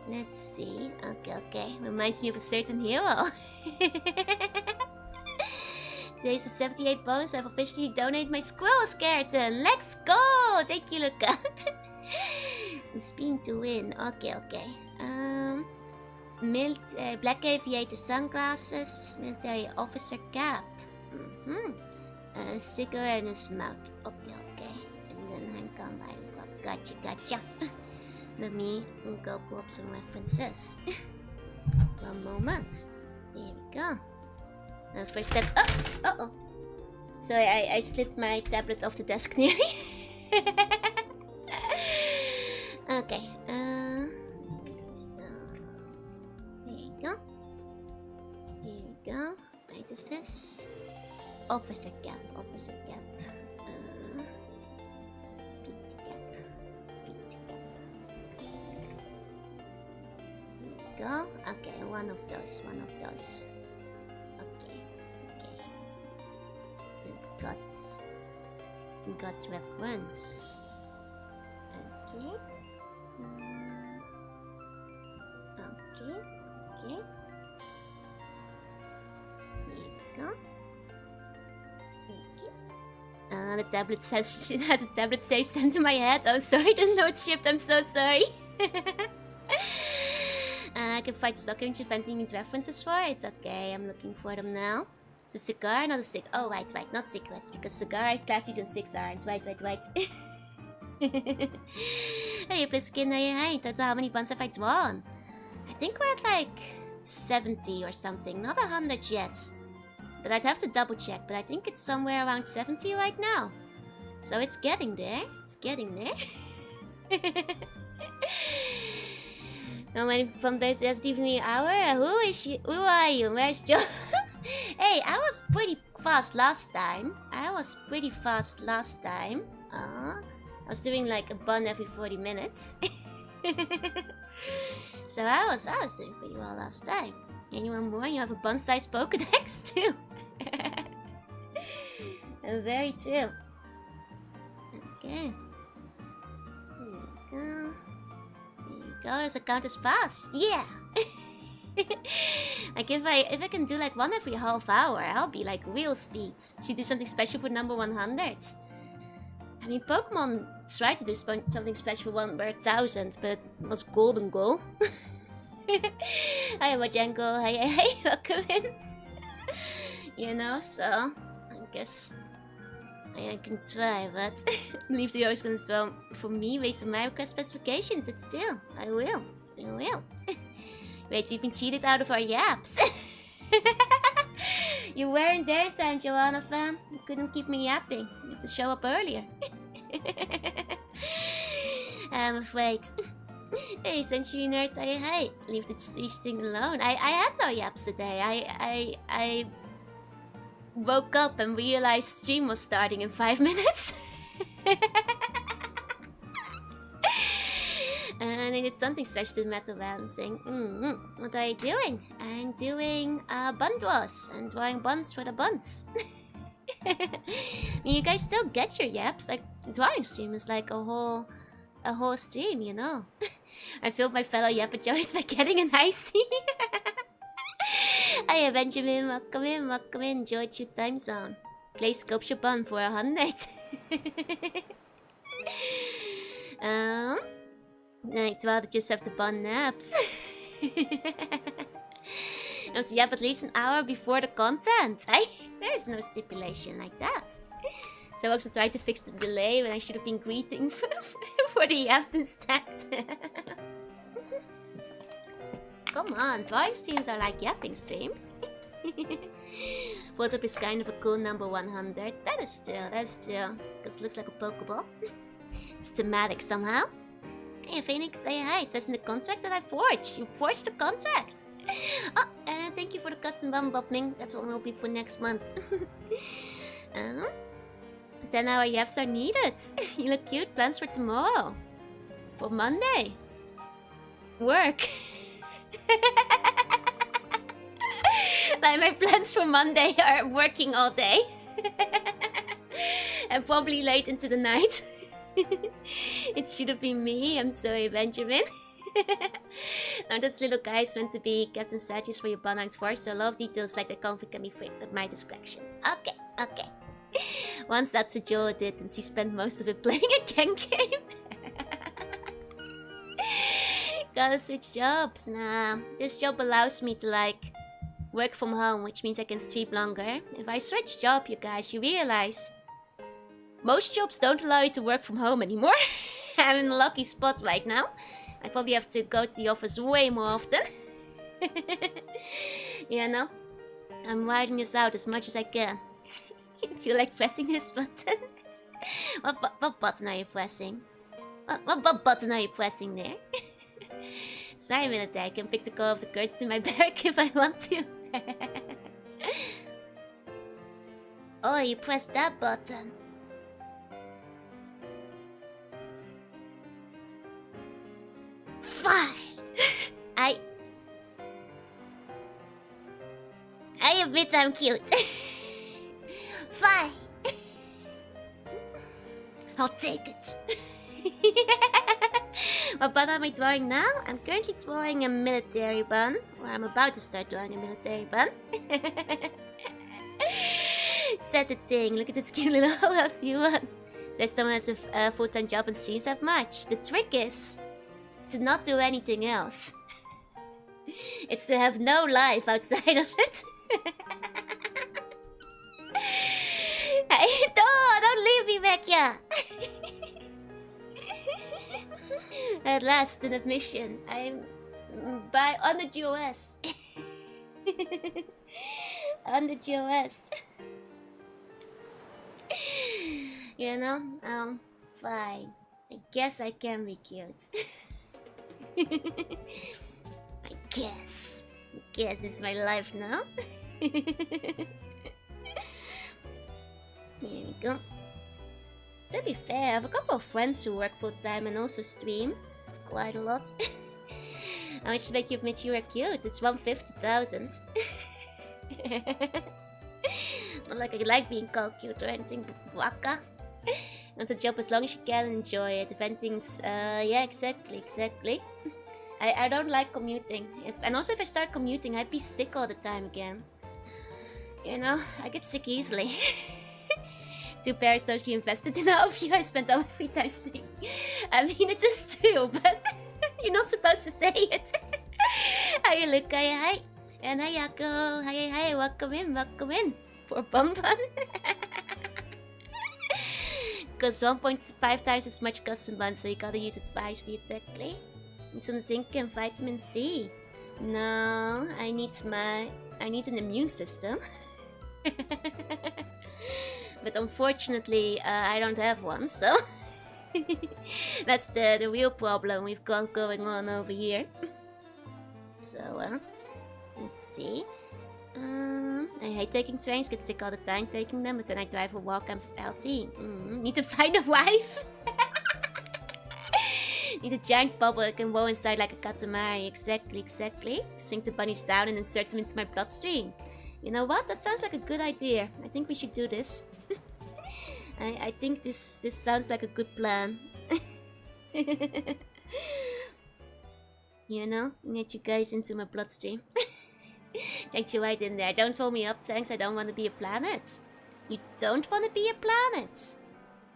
Let's see. Okay. Reminds me of a certain hero. Today's a 78 bonus. I've officially donated my squirrel skeleton. Let's go! Thank you, Luca. Spin to win. Okay. Black aviator sunglasses. Military officer cap. Cigarette in his mouth. Okay. And then hang on by the Gotcha. Let me go pull up some references. One moment. There we go. First step. Oh! Sorry, I slid my tablet off the desk nearly. Okay. There you go. Right, this is officer cap. Go. Okay, one of those. Okay. Got reference. Okay. Okay. Here you go. Okay. The tablet says it has a tablet save stand to my head. Oh, sorry, the note shipped. I'm so sorry. I can find documents if anything needs references for. It's okay, I'm looking for them now. It's a cigar, not a cig. Oh, right, not cigarettes, because cigar, classies, and cigs aren't. Right. Hey, Pliskin, hey, total, how many buns have I drawn? I think we're at like 70 or something, not 100 yet. But I'd have to double check, but I think it's somewhere around 70 right now. So it's getting there. No many from there's just even an hour. Who is she? Who are you? Where's Joe? Hey, I was pretty fast last time. I was doing like a bun every 40 minutes. So I was doing pretty well last time. Anyone more? You have a bun-sized Pokédex too. Very true. Okay. There you go. Does it count as fast? Yeah. Like if I can do like one every half hour, I'll be like real speed. Should do something special for number 100. I mean, Pokemon tried to do something special for 1,000, but it was golden goal. Hi, Wajango. Hey, welcome in. You know, so I guess I can try, but leave the always gonna throw for me based on my request specifications. It's still, I will. Wait, we've been cheated out of our yaps. You weren't there in time, Joanna fan. You couldn't keep me yapping. You have to show up earlier. I'm afraid. Hey, Senshi Nerd, hey. Leave this thing alone. I had no yaps today. I woke up and realized stream was starting in 5 minutes. And I did something special to metal balancing. What are you doing? I'm doing bun draws. I'm drawing buns for the buns. You guys still get your yaps. Like, drawing stream is like a whole stream, you know. I filled my fellow yapper jars by getting an icy. Hiya, Benjamin. Welcome in. Enjoy your time zone. Clay sculpture bun for 100. I'd rather just have the bun naps. I have to yap at least an hour before the content. There's no stipulation like that. So I also tried to fix the delay when I should have been greeting for the yaps instead. Come on, drawing streams are like yapping streams. Photop is kind of a cool number 100. That is true. Because it looks like a Pokeball. It's thematic somehow. Hey, Phoenix, say hi. It says in the contract that I forged. You forged the contract. Oh, and thank you for the custom bum bopping. That one will be for next month. 10-hour yaps are needed. You look cute. Plans for tomorrow. For Monday. Work. My plans for Monday are working all day. And probably late into the night. It should have been me. I'm sorry, Benjamin. Now that's little guys meant to be Captain Strategies for your Banhart Force, so a lot of details like the conflict can be framed at my discretion. Okay, okay. Once Atsujo did, and she spent most of it playing a Ken game. Gotta switch jobs. Nah, this job allows me to like work from home, which means I can stream longer. If I switch job, you guys, you realize most jobs don't allow you to work from home anymore. I'm in a lucky spot right now. I probably have to go to the office way more often. You know, I'm riding this out as much as I can. If you like pressing this button. What button are you pressing? What button are you pressing there? It's my military. I can pick the color of the curtains in my barrack if I want to. Oh, you pressed that button. Fine. I admit I'm cute. Fine. I'll take it. What bun am I drawing now? I'm currently drawing a military bun. Or I'm about to start drawing a military bun. Set the thing. Look at this cute little house you want. So someone has a full-time job and streams that much. The trick is to not do anything else. It's to have no life outside of it. Hey, don't leave me back here. At last, an admission. I'm by 100 US. 100 US. You know, fine. I guess I can be cute. I guess it's my life now. Here we go. To be fair, I have a couple of friends who work full time and also stream quite a lot. I wish to make you admit you are cute. It's 150,000. Not like I like being called cute or anything, but waka. Want the job as long as you can and enjoy it. If anything's, yeah, exactly. I don't like commuting. And also if I start commuting, I'd be sick all the time again. You know, I get sick easily. Two pairs socially invested in all of you. I spent all my free time sleeping. I mean, it is too, but you're not supposed to say it. Hi, look, hi. And hi, Yako. Hi, welcome in. Poor Bum Bun. Because 1.5 times as much custom bun, so you gotta use it wisely, exactly. Need some zinc and vitamin C. No, I need an immune system. But unfortunately, I don't have one, so that's the real problem we've got going on over here. So, let's see. I hate taking trains, get sick all the time taking them, but when I drive or walk, I'm healthy. Need to find a wife. Need a giant bubble I can roll inside like a katamari. Exactly. Swing the bunnies down and insert them into my bloodstream. You know what? That sounds like a good idea. I think we should do this. I think this sounds like a good plan. You know, get you guys into my bloodstream. Thanks you right in there. Don't hold me up, thanks. I don't want to be a planet. You don't want to be a planet.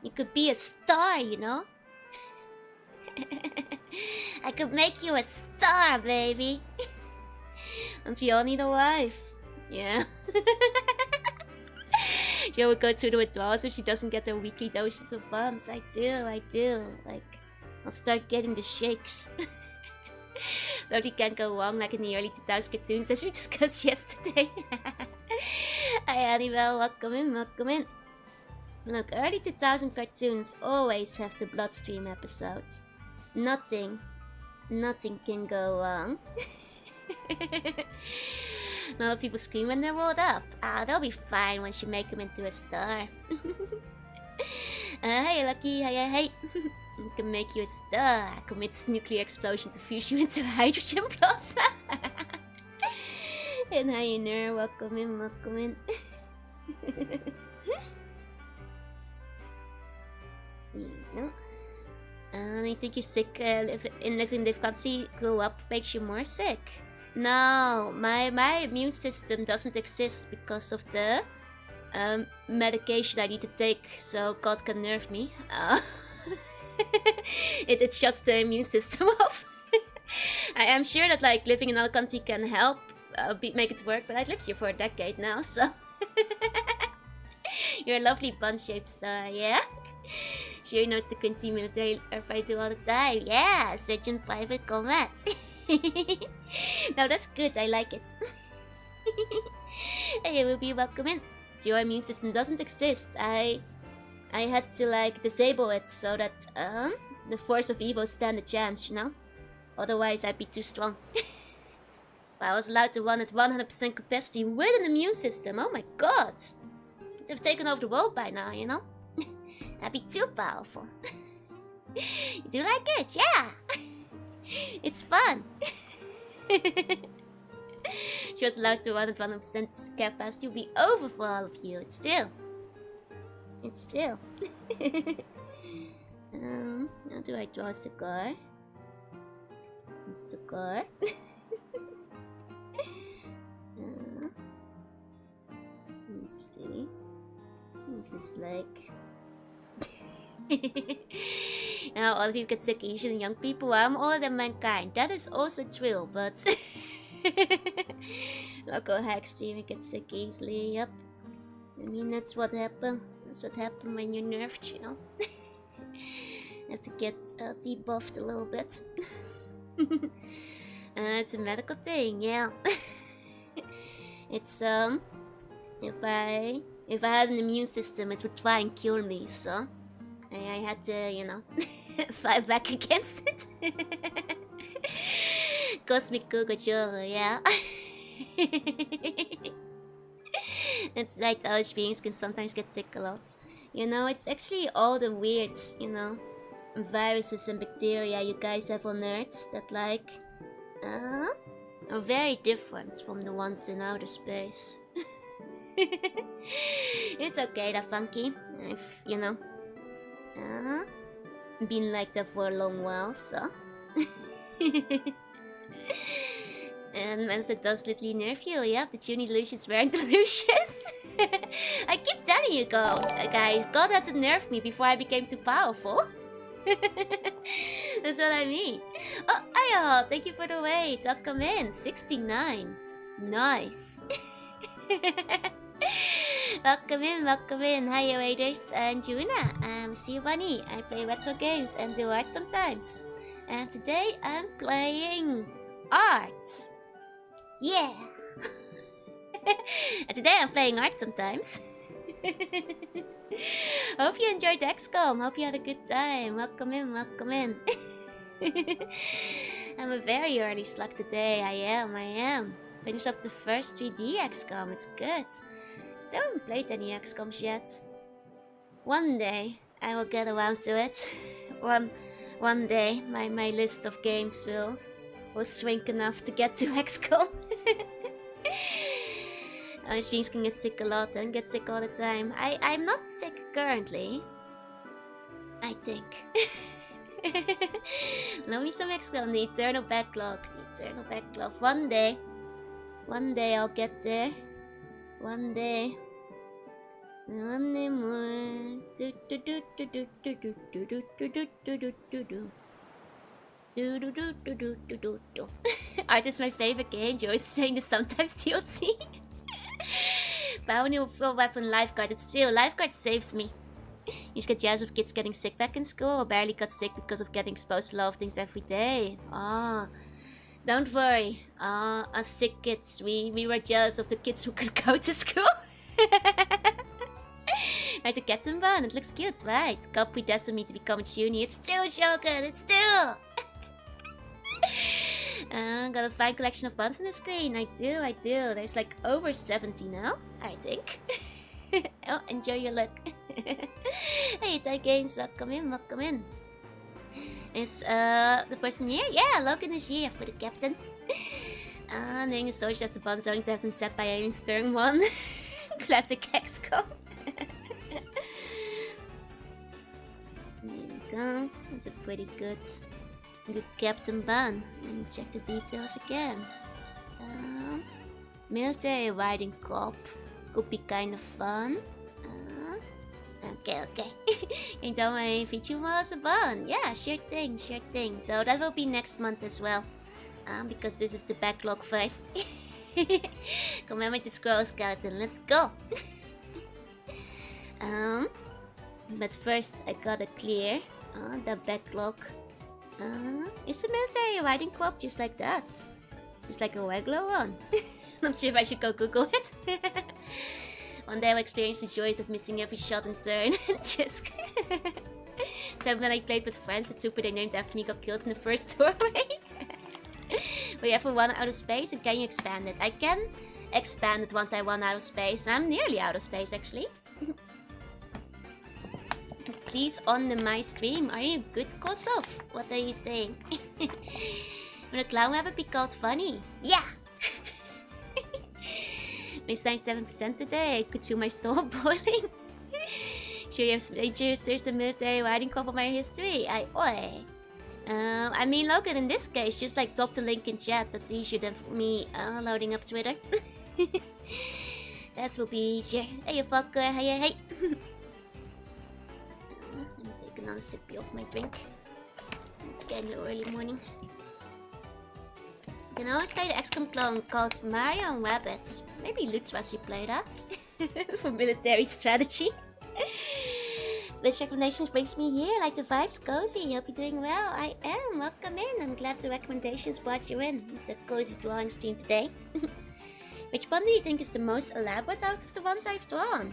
You could be a star, you know. I could make you a star, baby. And we all need a wife. Yeah. Joe would go to the withdrawals if she doesn't get her weekly doses of buns. I do. Like, I'll start getting the shakes. Totally can't go wrong like in the early 2000s cartoons as we discussed yesterday. Hi Annabelle, welcome in. Look, early 2000 cartoons always have the bloodstream episodes. Nothing can go wrong. A lot of people scream when they're rolled up. Ah, they'll be fine once you make them into a star. Hey, Lucky, hey. I can make you a star. I commit this nuclear explosion to fuse you into a hydrogen plasma. And hi, Ner, welcome in. And I think you're sick. Living difficulty grow up makes you more sick. No, my immune system doesn't exist because of the medication I need to take, so God can nerf me. It shuts the immune system off. I am sure that like living in another country can help make it work, but I've lived here for a decade now, so you're a lovely bun-shaped star, yeah. Sure, you know it's the Quincy military I do all the time. Yeah, Surgeon Private Combat. No, that's good. I like it. Hey, will be welcome in. Your immune system doesn't exist. I had to like disable it so that the force of evil stand a chance, you know. Otherwise, I'd be too strong. But I was allowed to run at 100% capacity with an immune system. Oh my god, they've taken over the world by now, you know. That'd be too powerful. You do like it, yeah. It's fun. She was allowed to run at 100% capacity. It'll be over for all of you. It's still. How do I draw a cigar? A cigar. Let's see. This is like. Now all of you get sick Asian and young people. I'm older than mankind. That is also true, but local hacks team get sick easily. Yep. I mean that's what happened. That's what happened when you're nerfed, you know. Have to get debuffed a little bit. It's a medical thing, yeah. It's if I had an immune system, it would try and kill me, so I had to, you know, fight back against it. Cosmic Coca-Cola, yeah. That's right, Irish beings can sometimes get sick a lot. You know, it's actually all the weird, you know, viruses and bacteria you guys have on Earth that, like, are very different from the ones in outer space. It's okay, they're funky. I've, you know, been like that for a long while, so. And once it does literally nerf you, yeah, the tuning delusions weren't delusions. I keep telling you, guys, God had to nerf me before I became too powerful. That's what I mean. Oh, Ayo, thank you for the wait. Welcome in. 69. Nice. Welcome in. Hi, Raiders and Juna. I'm C Bunny. I play retro games and do art sometimes. And today I'm playing art. Yeah. And today I'm playing art sometimes. Hope you enjoyed XCOM. Hope you had a good time. Welcome in. I'm a very early slug today. I am. Finished up the first 3D XCOM. It's good. Still haven't played any XCOMs yet. One day I will get around to it. One day my list of games will shrink enough to get to XCOM. Irish beings can get sick a lot and get sick all the time. I'm not sick currently, I think. Love me some XCOM, the eternal backlog. One day I'll get there. One day more. Art is my favorite game. Joyce is playing the sometimes DLC. Power new weapon lifeguard. It's true. Lifeguard saves me. You just get jealous of kids getting sick back in school, or barely got sick because of getting exposed to a lot of things every day. Don't worry. Us sick kids, we were jealous of the kids who could go to school. Like the cat and bun. It looks cute, right? God predestined me to become a tunie. It's still Shogun. It's still. Got a fine collection of buns on the screen. I do. There's like over 70 now, I think. Oh, enjoy your luck. Hey, Thai Games, welcome in. Is the person here? Yeah, Logan is here for the captain. Naming the storage of the buns only to have them set by aliens turn 1. Classic XCOM. There we go. That's a pretty good Captain Bun. Let me check the details again. Military riding cop. Could be kind of fun. Okay. Can you tell my feature models a bun? Yeah, sure thing. Though that will be next month as well. Because this is the backlog first. Commemorate the scroll skeleton, let's go! But first I gotta clear the backlog. Is the military riding co-op just like that? Just like a regular one? Not sure if I should go Google it. One day I'll experience the joys of missing every shot and turn. Just... So when I played with friends, the trooper they named after me got killed in the first doorway. We ever run out of space, and can you expand it? I can expand it once I run out of space. I'm nearly out of space, actually. Please on my stream. Are you good, Kosov? What are you saying? Will a clown ever be called funny? Yeah! It's 97% today. I could feel my soul boiling. Sure you have major there's a military riding cop of my history. I mean, Logan, in this case, just like drop the link in chat. That's easier than for me loading up Twitter. That will be easier. Hey, you fucker. Hey. Let me take another sippy of my drink. It's getting early morning. You can always play the XCOM clone called Mario and Rabbids. Maybe Lutra should play that. For military strategy. Which recommendations brings me here? Like the vibes, cozy. Hope you're doing well. I am. Welcome in. I'm glad the recommendations brought you in. It's a cozy drawing stream today. Which one do you think is the most elaborate out of the ones I've drawn?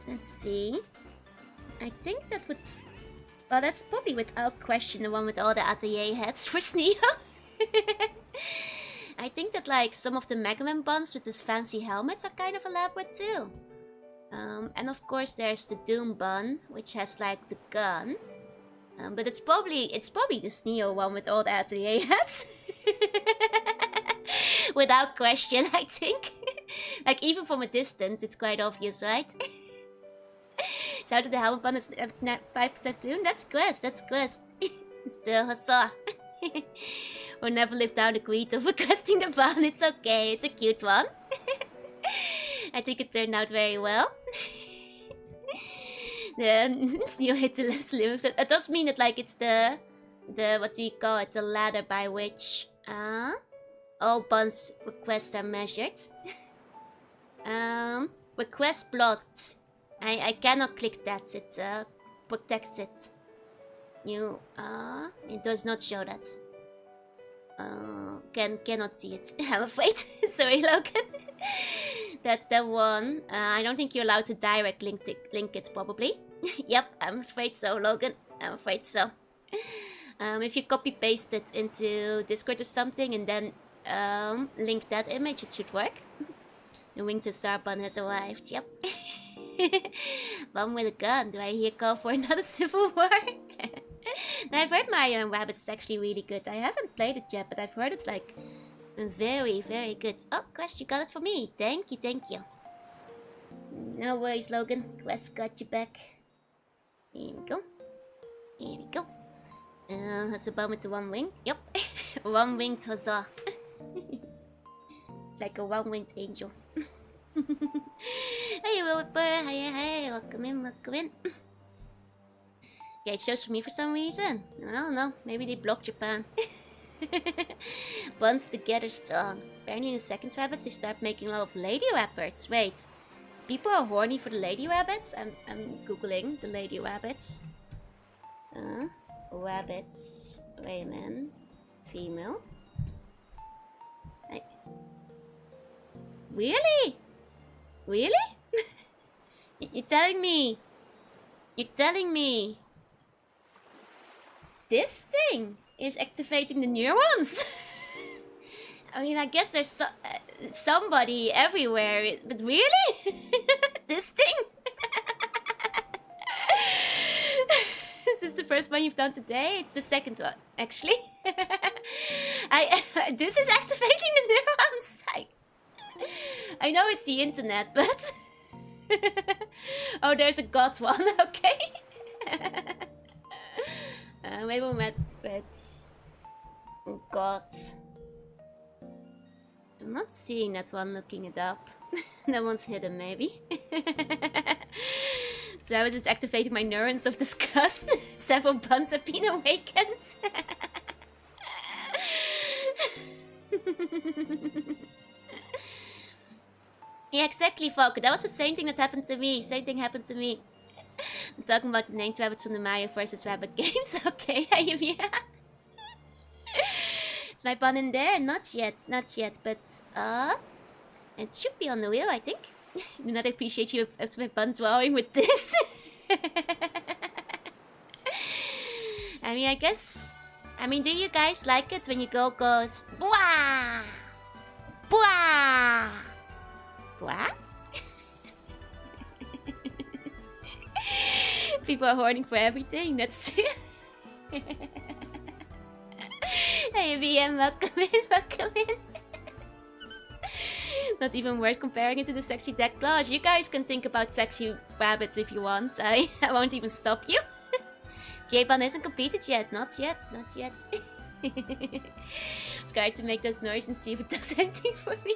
Let's see. I think that would... Well, that's probably without question the one with all the atelier heads for Sneo. I think that like some of the Mega Man buns with these fancy helmets are kind of elaborate too. And of course there's the Doom bun, which has like the gun. But it's probably the Sneo one with all the atelier hats. Without question, I think. Like even from a distance, it's quite obvious, right? Shout out to the helmet bun, it's 5% Doom. That's Quest. It's the Hussar. We'll never live down the greed of requesting the bun. It's okay, it's a cute one. I think it turned out very well. Then Sneo hit the less limited. It does mean that like it's the what do you call it? The ladder by which all buns requests are measured. Request blocked. I cannot click that. It protects it. It does not show that. Cannot see it. I'm afraid. Sorry, Logan. that one. I don't think you're allowed to direct link it probably. Yep, I'm afraid so, Logan. I'm afraid so. If you copy paste it into Discord or something and then link that image, it should work. The Winter Sarbun has arrived. Yep. Bum with a gun. Do I hear call for another civil war? Now, I've heard Mario and Rabbids is actually really good. I haven't played it yet, but I've heard it's like very, very good. Oh, Quest, you got it for me. Thank you. No worries, Logan. Quest got you back. Here we go. Has a bum with the one wing? Yep. One-winged huzzah. Like a one-winged angel. Hey, Wilbur. Hey. Welcome in. Yeah, it shows for me for some reason. I don't know. Maybe they blocked Japan. Buns together strong. Apparently in the second Rabbids they start making a lot of lady rabbits. Wait. People are horny for the lady rabbits? I'm googling the lady rabbits. Rabbits. Wait a minute. Female. Really? You're telling me this thing is activating the neurons? I mean, I guess there's somebody everywhere, but really? This thing? This is the first one you've done today? It's the second one, actually. This is activating the neurons. I know it's the internet, but... Oh, there's a god one, okay. Maybe we met with... Oh god. I'm not seeing that one, looking it up. That one's hidden, maybe. So I was just activating my neurons of disgust. Several buns have been awakened. Yeah, exactly, Falco. That was the same thing that happened to me. Same thing happened to me. I'm talking about the named rabbits from the Mario vs. Rabbit games. Okay, yeah. Is my pun in there? Not yet, but it should be on the wheel, I think. I do not appreciate you as my pun drawing with this. I mean, I guess... I mean, do you guys like it when your girl goes... Bwah! Bwah! Bwah? People are hoarding for everything, that's true. Hey, B.U.N, welcome in. Not even worth comparing it to the sexy deck claws. You guys can think about sexy rabbits if you want. I won't even stop you. J-Ban isn't completed yet. Not yet. Just trying to make those noises and see if it does anything for me.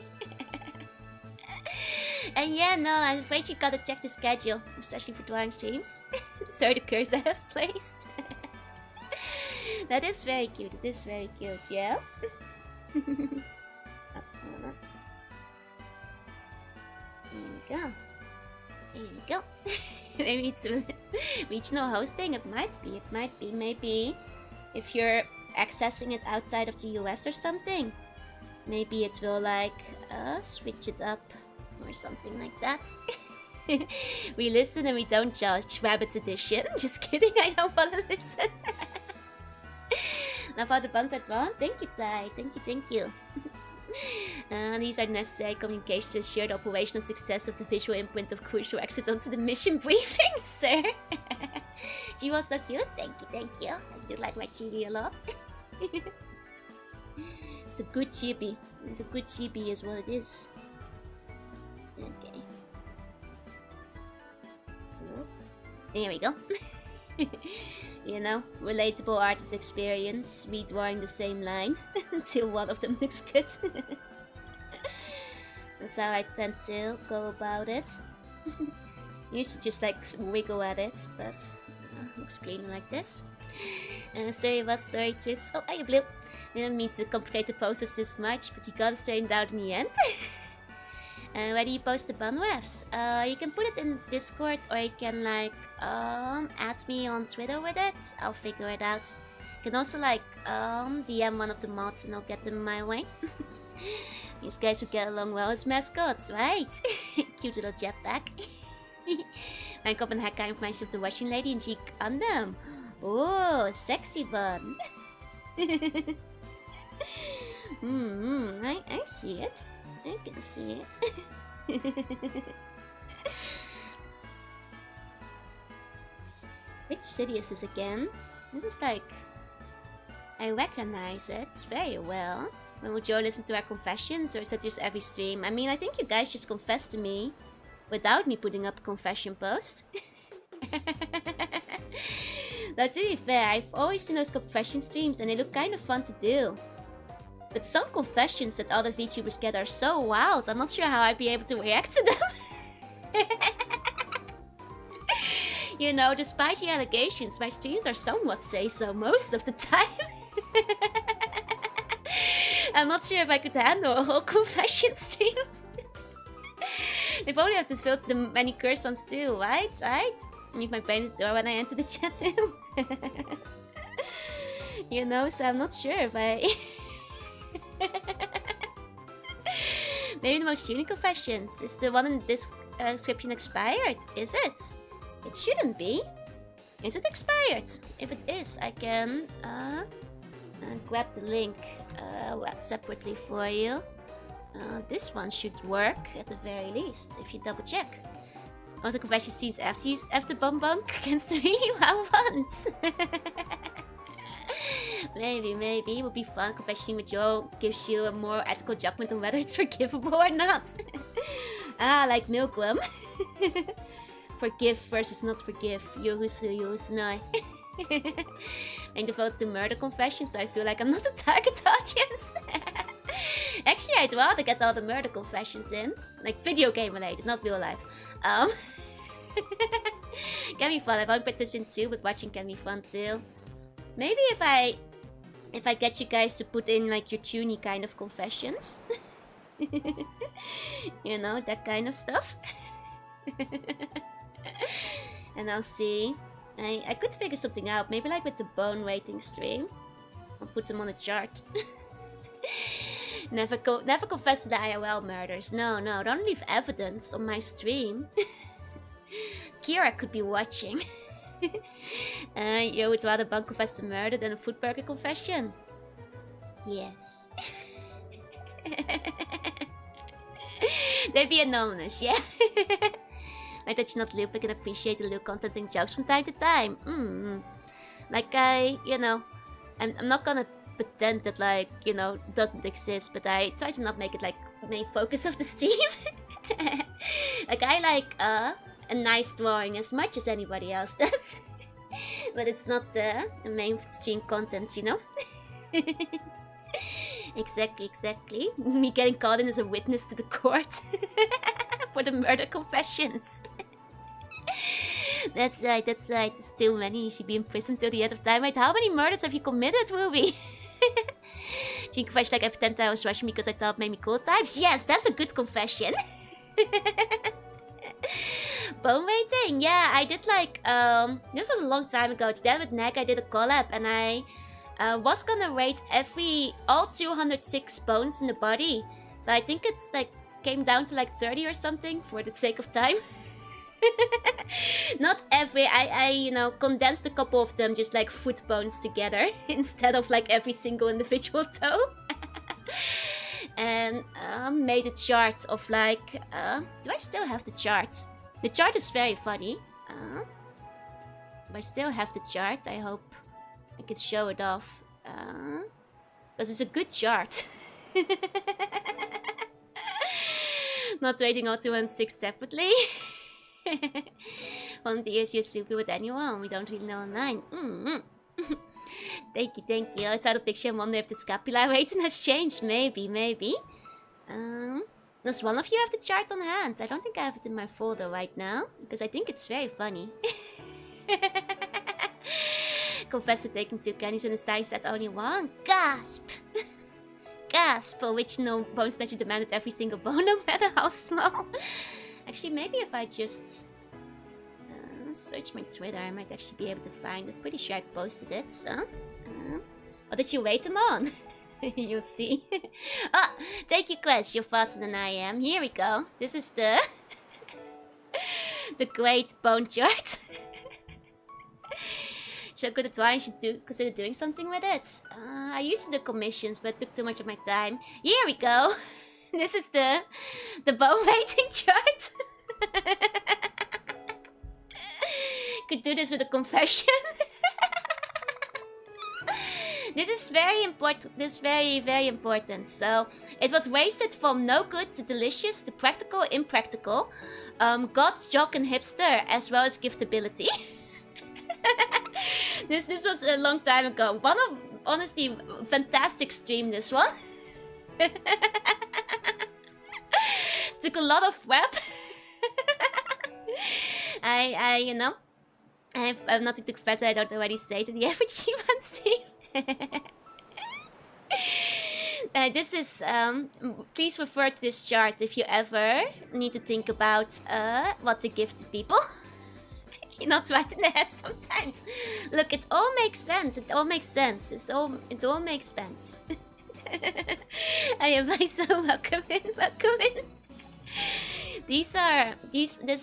And yeah, no, I'm afraid you gotta check the schedule. Especially for drawing streams. Sorry, the curse I have placed. That is very cute. Yeah? There you go. Maybe it's a regional hosting. It might be, maybe. If you're accessing it outside of the US or something. Maybe it will like switch it up or something like that. We listen and we don't judge. Rabbits edition. Just kidding, I don't want to listen. Love how the buns are drawn. Thank you, Tai. Thank you. These are necessary communications to ensure the operational success of the visual imprint of crucial access onto the mission briefing, sir. She was so cute. Thank you. I do like my chibi a lot. It's a good chibi. Is what it is. Okay. There we go. You know, relatable artist experience, redrawing the same line until one of them looks good. That's how I tend to go about it. Used to just like wiggle at it, but looks clean like this. Sorry tips. Oh, hey, Blue. Didn't mean to complicate the process this much, but you got it straightened out in the end. Where do you post the bun refs? You can put it in Discord, or you can like add me on Twitter with it. I'll figure it out. You can also like DM one of the mods and I'll get them my way. These guys would get along well as mascots, right? Cute little jetpack. Rank up and hack guy information of the Russian lady and cheek on them. Oh, sexy bun. I see it. I can see it. Which city is this again? This is like... I recognize it very well. When would you listen to our confessions, or is that just every stream? I mean, I think you guys just confess to me without me putting up a confession post. Now, to be fair, I've always seen those confession streams and they look kind of fun to do. But some confessions that other VTubers get are so wild, I'm not sure how I'd be able to react to them. You know, despite the allegations, my streams are somewhat say-so most of the time. I'm not sure if I could handle a whole confession stream. They probably have to filter the many cursed ones too, right? Leave my brain at the door when I enter the chat room. You know, so I'm not sure if I... Maybe the most unique confessions. Is the one in this description expired? Is it? It shouldn't be. Is it expired? If it is, I can grab the link separately for you. This one should work at the very least, if you double check. All the confession scenes after Bonbon against the really wild ones. Maybe it would be fun. Confession scene with Joe gives you a more ethical judgment on whether it's forgivable or not. Like Milkworm. Forgive versus not forgive. Yohusu, Yohusunai. I'm devoted to murder confessions, so I feel like I'm not the target audience. Actually, I'd rather get all the murder confessions in. Like video game related, not real life. Can be fun. I won't participate too, but watching can be fun too. Maybe if I get you guys to put in like your tuny kind of confessions. You know, that kind of stuff. And I'll see. I could figure something out. Maybe like with the bone rating stream. I'll put them on a chart. Never confess to the IRL murders. No, don't leave evidence on my stream. Kira could be watching. You would rather bunk confess to murder than a food burger confession? Yes. They'd be anonymous, yeah? Like that you're not loop, I can appreciate the little content and jokes from time to time. Like I'm not gonna pretend that like, it doesn't exist, but I try to not make it like main focus of the stream. Like I like a nice drawing as much as anybody else does. But it's not the mainstream content, you know? Exactly. Me getting called in as a witness to the court. For the murder confessions. That's right. There's still many. You should be in prison till the end of time. Wait, how many murders have you committed, Ruby? Do you confess like I pretend I was rushing because I thought it made me cool types? Yes, that's a good confession. Bone rating? Yeah, I did like, this was a long time ago. Today with Neg I did a collab and I was gonna rate all 206 bones in the body. But I think it's like, came down to like 30 or something for the sake of time. Not every, I condensed a couple of them just like foot bones together instead of like every single individual toe. And made a chart of like, do I still have the chart? The chart is very funny. I still have the chart. I hope I can show it off. Because it's a good chart. Not rating all 206 separately. One of the easiest to be with anyone. We don't really know online. Thank you. I saw the picture and wonder if the scapula rating has changed. Maybe. Does one of you have the chart on hand? I don't think I have it in my folder right now. Because I think it's very funny. Confessor taking 2 candies when the size said only 1. Gasp! Gasp! Original bone snatcher demanded every single bone, no matter how small. Actually, maybe if I just search my Twitter, I might actually be able to find it. Pretty sure I posted it, so... or did you wait them on? You'll see. Oh, thank you, Quest. You're faster than I am. Here we go. This is the... the great bone chart. So good at why I should consider doing something with it. I used to do commissions, but it took too much of my time. Here we go. This is the bone weighting chart. Could do this with a confession. This is very important. This is very, very important. So it was wasted from no good to delicious to practical, impractical. God, jock, and hipster, as well as giftability. This was a long time ago. Honestly, fantastic stream, this one. Took a lot of web. I have nothing to confess that I don't already say to the average C1 stream. This is, please refer to this chart if you ever need to think about what to give to people. You're not right in the head sometimes. Look, it all makes sense. It all makes sense. It all makes sense. I am myself. Welcome in. This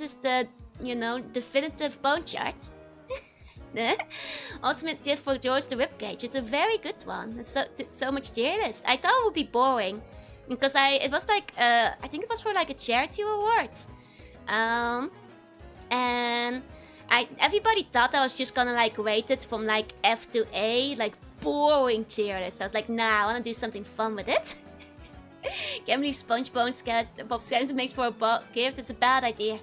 is the, definitive bone chart. Ultimate gift for George the Ribcage. It's a very good one. It's so much tier list. I thought it would be boring because it was like I think it was for like a charity award, and everybody thought I was just gonna like rate it from like F to A, like boring tier list. I was like, nah, I wanna do something fun with it. Can't believe Bob Skeleton makes for a gift. It's a bad idea.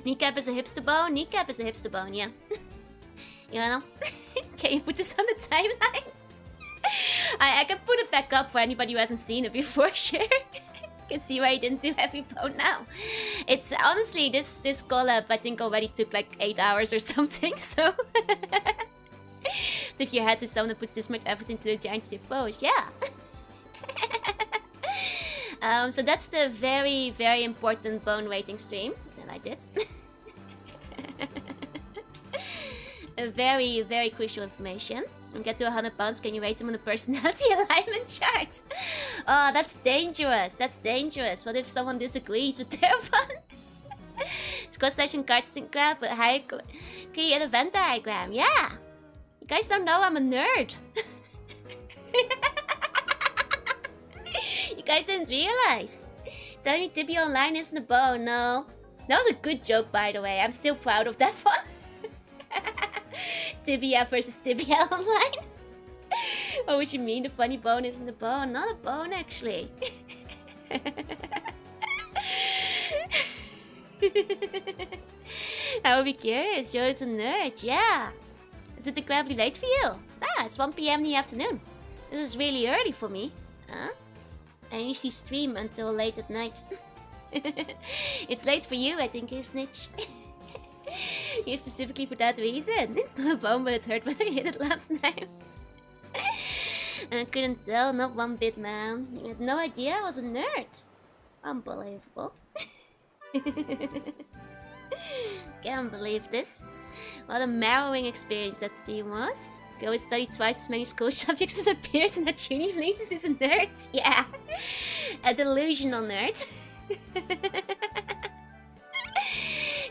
Kneecap is a hipster bone. Kneecap is a hipster bone, yeah. You know? Can you put this on the timeline? I can put it back up for anybody who hasn't seen it before, sure. You can see why I didn't do heavy bone now. It's honestly, this collab I think already took like 8 hours or something, so... Tip your hat to someone that puts this much effort into a giant pose, yeah. So that's the very, very important bone rating stream that I did. A very, very crucial information. When you get to 100 pounds, can you rate them on the personality alignment chart? Oh, that's dangerous. That's dangerous. What if someone disagrees with their one? It's cross-section card graph, but create an event diagram. Yeah. You guys don't know I'm a nerd. You guys didn't realize. Telling me Tibia Online isn't a bone, no. That was a good joke, by the way. I'm still proud of that one. Tibia versus Tibia Online. What would you mean the funny bone isn't a bone? Not a bone, actually. I would be curious. You're a nerd, yeah. Is it incredibly late for you? Ah, it's 1 PM in the afternoon. This is really early for me. Huh? I usually stream until late at night. It's late for you, I think, Snitch. Here specifically for that reason. It's not a bone, but it hurt when I hit it last time. And I couldn't tell, not one bit, man. You had no idea I was a nerd. Unbelievable. Can't believe this. What a marrowing experience that stream was. Go and study twice as many school subjects as appears and that uni believes is a nerd. Yeah. A delusional nerd.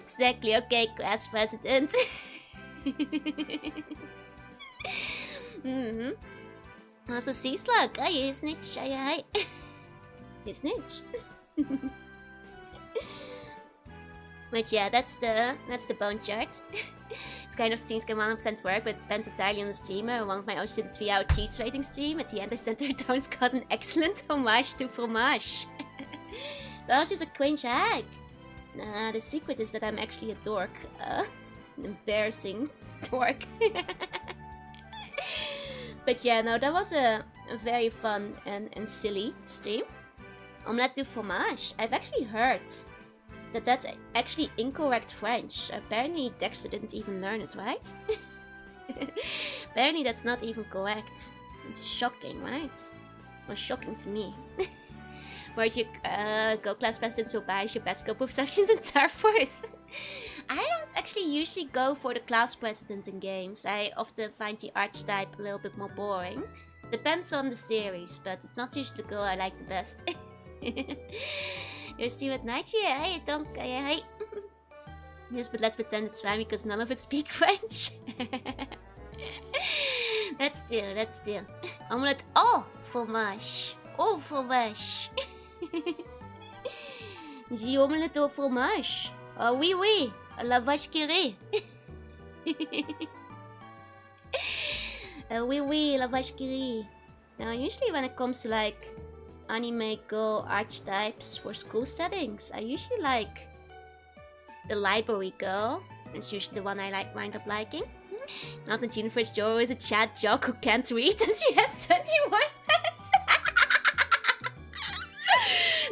Exactly, okay, class president. Also, Sea Slug. Hi, Snitch. Hi. Hey, Snitch. But yeah, that's the bone chart. This kind of streams can 100% work, but it depends entirely on the streamer. One of my others did a 3-hour cheese rating stream. At the end, I sent her down. It's got an excellent homage to fromage. That was just a cringe hack. Nah, the secret is that I'm actually a dork. An embarrassing dork. But yeah, no, that was a very fun and silly stream. Omelette du fromage. I've actually heard that that's actually incorrect French. Apparently Dexter didn't even learn it, right? Apparently that's not even correct. It's shocking, right? Well, shocking to me. Whereas your Go class presidents will buy your best scope perceptions and Star Force. I don't actually usually go for the class president in games. I often find the archetype a little bit more boring. Depends on the series, but it's not usually the girl I like the best. You're still at night? Yeah, I don't. Hey. Yes, but let's pretend it's fine because none of us speak French. Let's do. Omelette au fromage. Au fromage. The omelette au fromage. Oh, oui, oui. La vache qui rit. Oui, oui, la vache qui rit. Now, usually when it comes to like anime girl archetypes for school settings, I usually like the library girl. It's usually the one I wind up liking. Not that Jennifer's Joe is a chat jock who can't read and she has 21 words.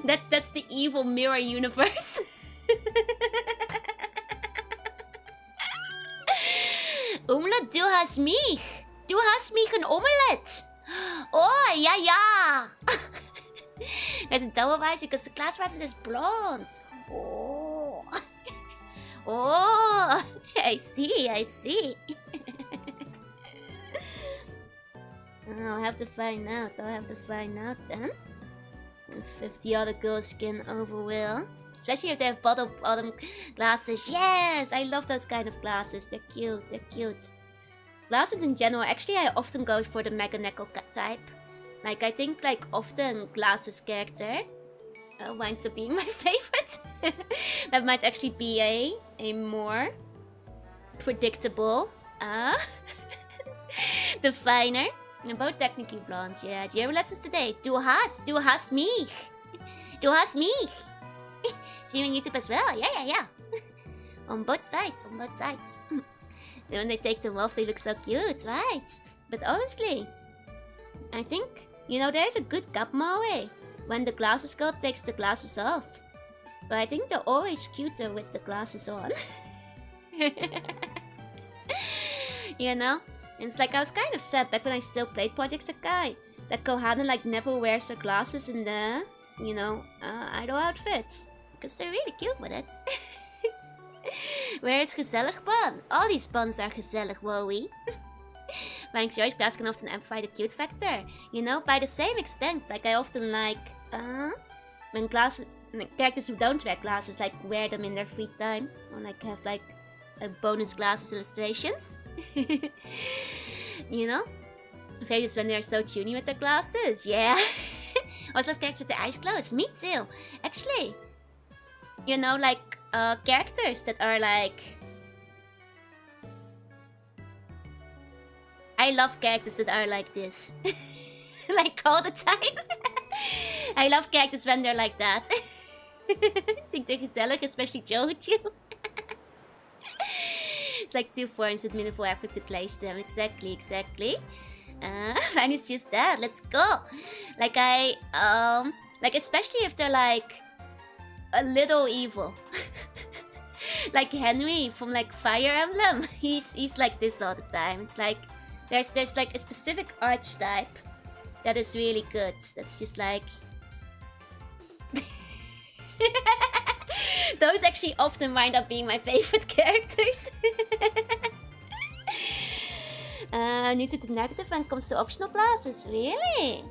That's the evil mirror universe. Omelette, du hast mich. Du hast mich een omelette. Oh, ja, ja. There's a double rise because the class president is blonde. Oh. Oh. I see. I'll have to find out then. If the other girls can overwhelm Especially if they have bottom glasses. Yes, I love those kind of glasses. They're cute. They're cute. Glasses in general, actually, I often go for the Mega Neko type. Like, I think, like, often glasses character winds up being my favorite. That might actually be a more predictable definer. And both technically blonde, yeah. Do you have lessons today? Du hast mich. Du hast mich. See you on YouTube as well, yeah. On both sides. And when they take them off, they look so cute, right? But honestly, I think, you know, there's a good Gapmo way when the glasses girl takes the glasses off. But I think they're always cuter with the glasses on. You know? And it's like I was kind of sad back when I still played Project Sakai that Kohana like never wears her glasses in the, you know, idol outfits. Because they're really cute with it. Where is gezellig bun? All these buns are gezellig, wowie. Thanks, George. Glass can often amplify the cute factor. You know, by the same extent, like I often like when characters who don't wear glasses like wear them in their free time, or like have like bonus glasses illustrations. You know, faces when they're so toony with their glasses. Yeah. I also love characters with their eyes closed. Me too. Actually, you know, like characters that are like. I love characters that are like this. Like all the time. I love characters when they're like that. I think they're gezellig, especially Joju. It's like 2 forms with minimal effort to place them. Exactly. And it's just that. Let's go. Like like especially if they're like a little evil. Like Henry from like Fire Emblem. He's like this all the time. It's like there's like a specific archetype that is really good. That's just like those actually often wind up being my favorite characters. New to the negative when it comes to optional classes, really?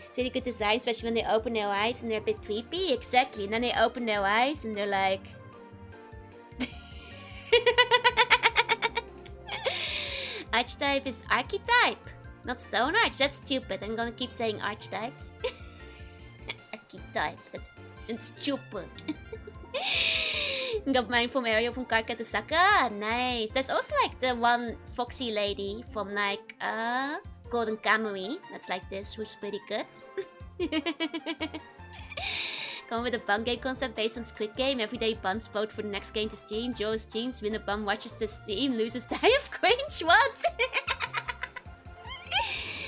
It's really good design, especially when they open their eyes and they're a bit creepy. Exactly, and then they open their eyes and they're like archetype is archetype, not stone arch. That's stupid. I'm gonna keep saying archetypes. Archetype, that's stupid. Got mine from Ariel from Karka to Saka. Nice. There's also like the one foxy lady from like Golden Kamuy. That's like this, which is pretty good. Come with a bun game concept based on Squid Game. Everyday buns vote for the next game to stream. Joe streams, win a bun, watches the stream, loses die of cringe. What?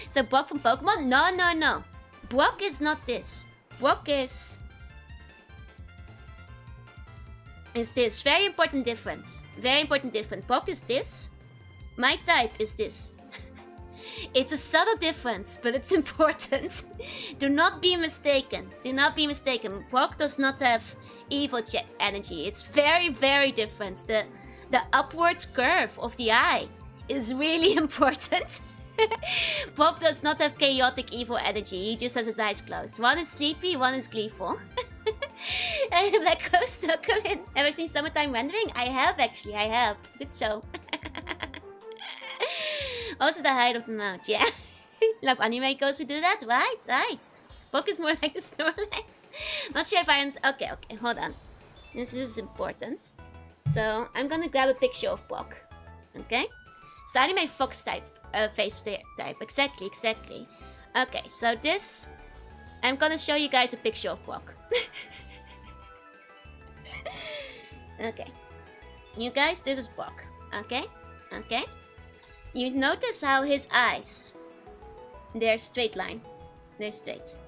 So Brock from Pokemon? No. Brock is not this. Brock is this. Very important difference. Brock is this. My type is this. It's a subtle difference, but it's important. Do not be mistaken. Brock does not have evil energy. It's very, very different. The upwards curve of the eye is really important. Brock does not have chaotic evil energy. He just has his eyes closed. One is sleepy, one is gleeful. And Black Ghost, welcome in. Ever seen Summertime Rendering? I have. Good show. Also the height of the mouth, yeah. Love anime goes we do that, right. Brock is more like the Snorlax. Not sure if I okay, hold on. This is important. So I'm gonna grab a picture of Brock. Okay? It's anime fox type, face type. Exactly. Okay, so this I'm gonna show you guys a picture of Brock. Okay. You guys, this is Brock. Okay? You notice how his eyes, they're straight line. They're straight.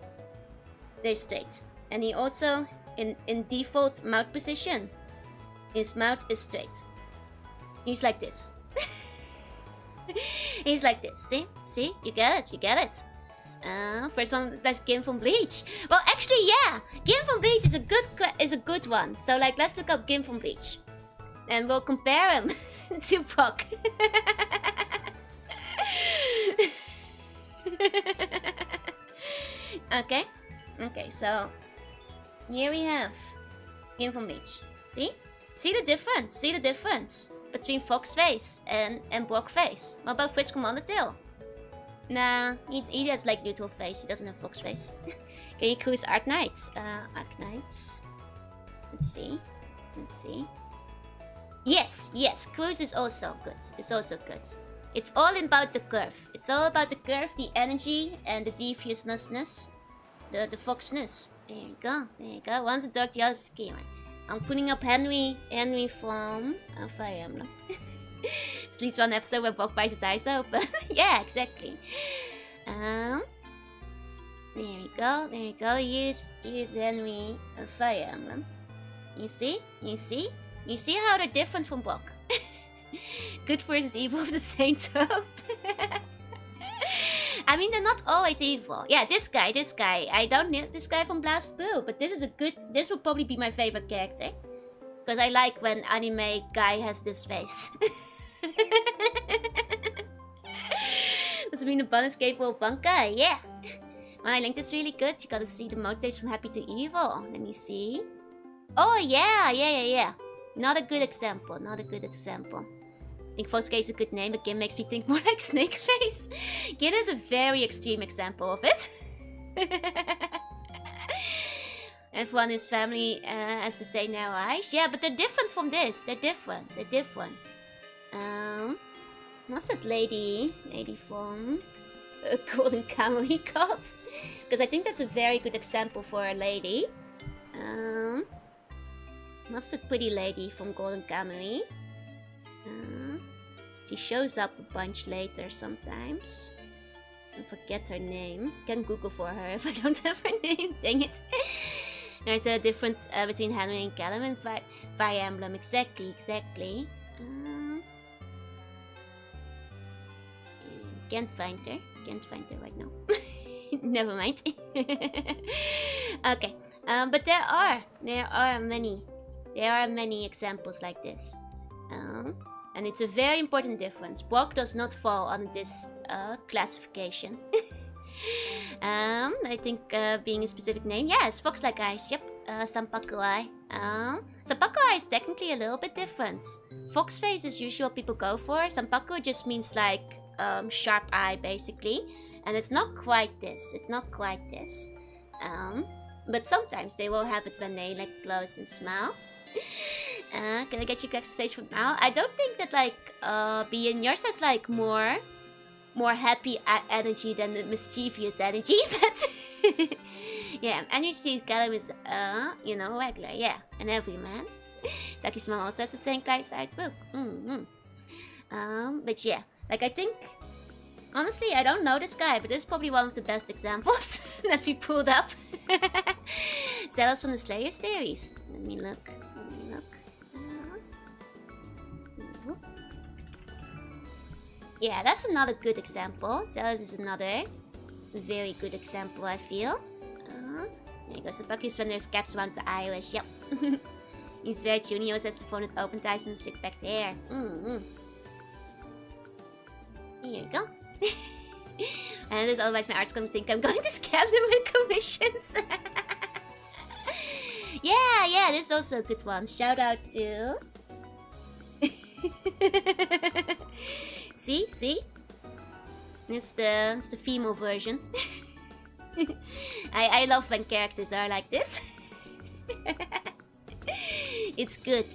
And he also, in default mouth position, his mouth is straight. He's like this. He's like this. See? You get it. First one, that's Gim from Bleach. Well, actually, yeah. Gim from Bleach is a good one. So, like, let's look up Gim from Bleach. And we'll compare him to Brock. Okay, so here we have Uniform leech. See? See the difference? See the difference between Fox face and Brock face? What about Frisk Commander Tail? Nah, he has like neutral face. He doesn't have Fox face. Can you cruise Arc Knights? Arc Knights. Let's see. Let's see. Yes, yes. Cruise is also good. It's also good. It's all about the curve. It's all about the curve, the energy, and the deviousness. The foxness. There you go. There you go. One's a dog, the other's a gamer. I'm putting up Henry from Fire Emblem. It's at least one episode where Brock buys his eyes open. Yeah, exactly. There you go. There you go. Here's Henry of Fire Emblem. You see? You see? You see how they're different from Brock? Good versus evil of the same trope. I mean, they're not always evil. Yeah, this guy. I don't know this guy from Blast Blue, but this is a good... This would probably be my favorite character. Because I like when anime guy has this face. Does it mean the bonus capable of one guy? Yeah. When I linked this really good, you gotta see the motives from happy to evil. Let me see. Oh, yeah. Not a good example. Not a good example. I think Fosuke is a good name, but Gin makes me think more like Snakeface. Gin is a very extreme example of it. Everyone in his family has to say now eyes. Yeah, but they're different from this. They're different. They're different. What's that lady from Golden Kamuy called? Because I think that's a very good example for a lady. What's the pretty lady from Golden Kamuy? She shows up a bunch later sometimes. I forget her name. Can Google for her if I don't have her name. Dang it. There's a difference between Henry and Callum and Fire Emblem. Exactly. Can't find her right now. Never mind. Okay. But there are many examples like this. And it's a very important difference. Brock does not fall under this classification. I think being a specific name. Yes, Fox-like eyes. Yep. Sanpaku eye. Sanpaku eye is technically a little bit different. Fox face is usually what people go for. Sanpaku just means like sharp eye, basically. And it's not quite this. But sometimes they will have it when they like close and smile. Can I get you back to stage for now? I don't think that like B.U.N. yours has like more happy energy than the mischievous energy, but yeah, energy Callum is regular, yeah, and everyman. Saki's mom also has the same size book. But yeah, like I think honestly I don't know this guy, but this is probably one of the best examples that we pulled up. Zealous from the Slayer series. Let me look. Yeah, that's another good example. Zealous is another very good example, I feel. There you go. Sanpaku is when there's caps around the iris. Yep. He's very tuney. He always has the phone with open ties and stick back there. Here you go. And as otherwise my art's gonna think I'm going to scam them with commissions. Yeah, this is also a good one. Shout out to... See? It's the female version. I love when characters are like this. It's good.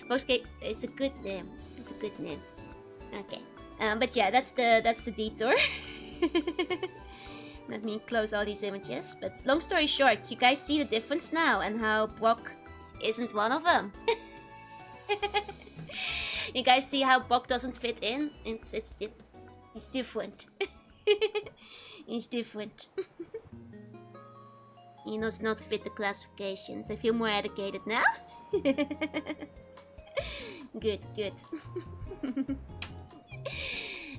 Foxcake is a good name. Okay. But yeah, that's the detour. Let me close all these images. But long story short, you guys see the difference now and how Brock isn't one of them. You guys see how Brock doesn't fit in? It's different. He's different. He does not fit the classifications. I feel more educated now. Good.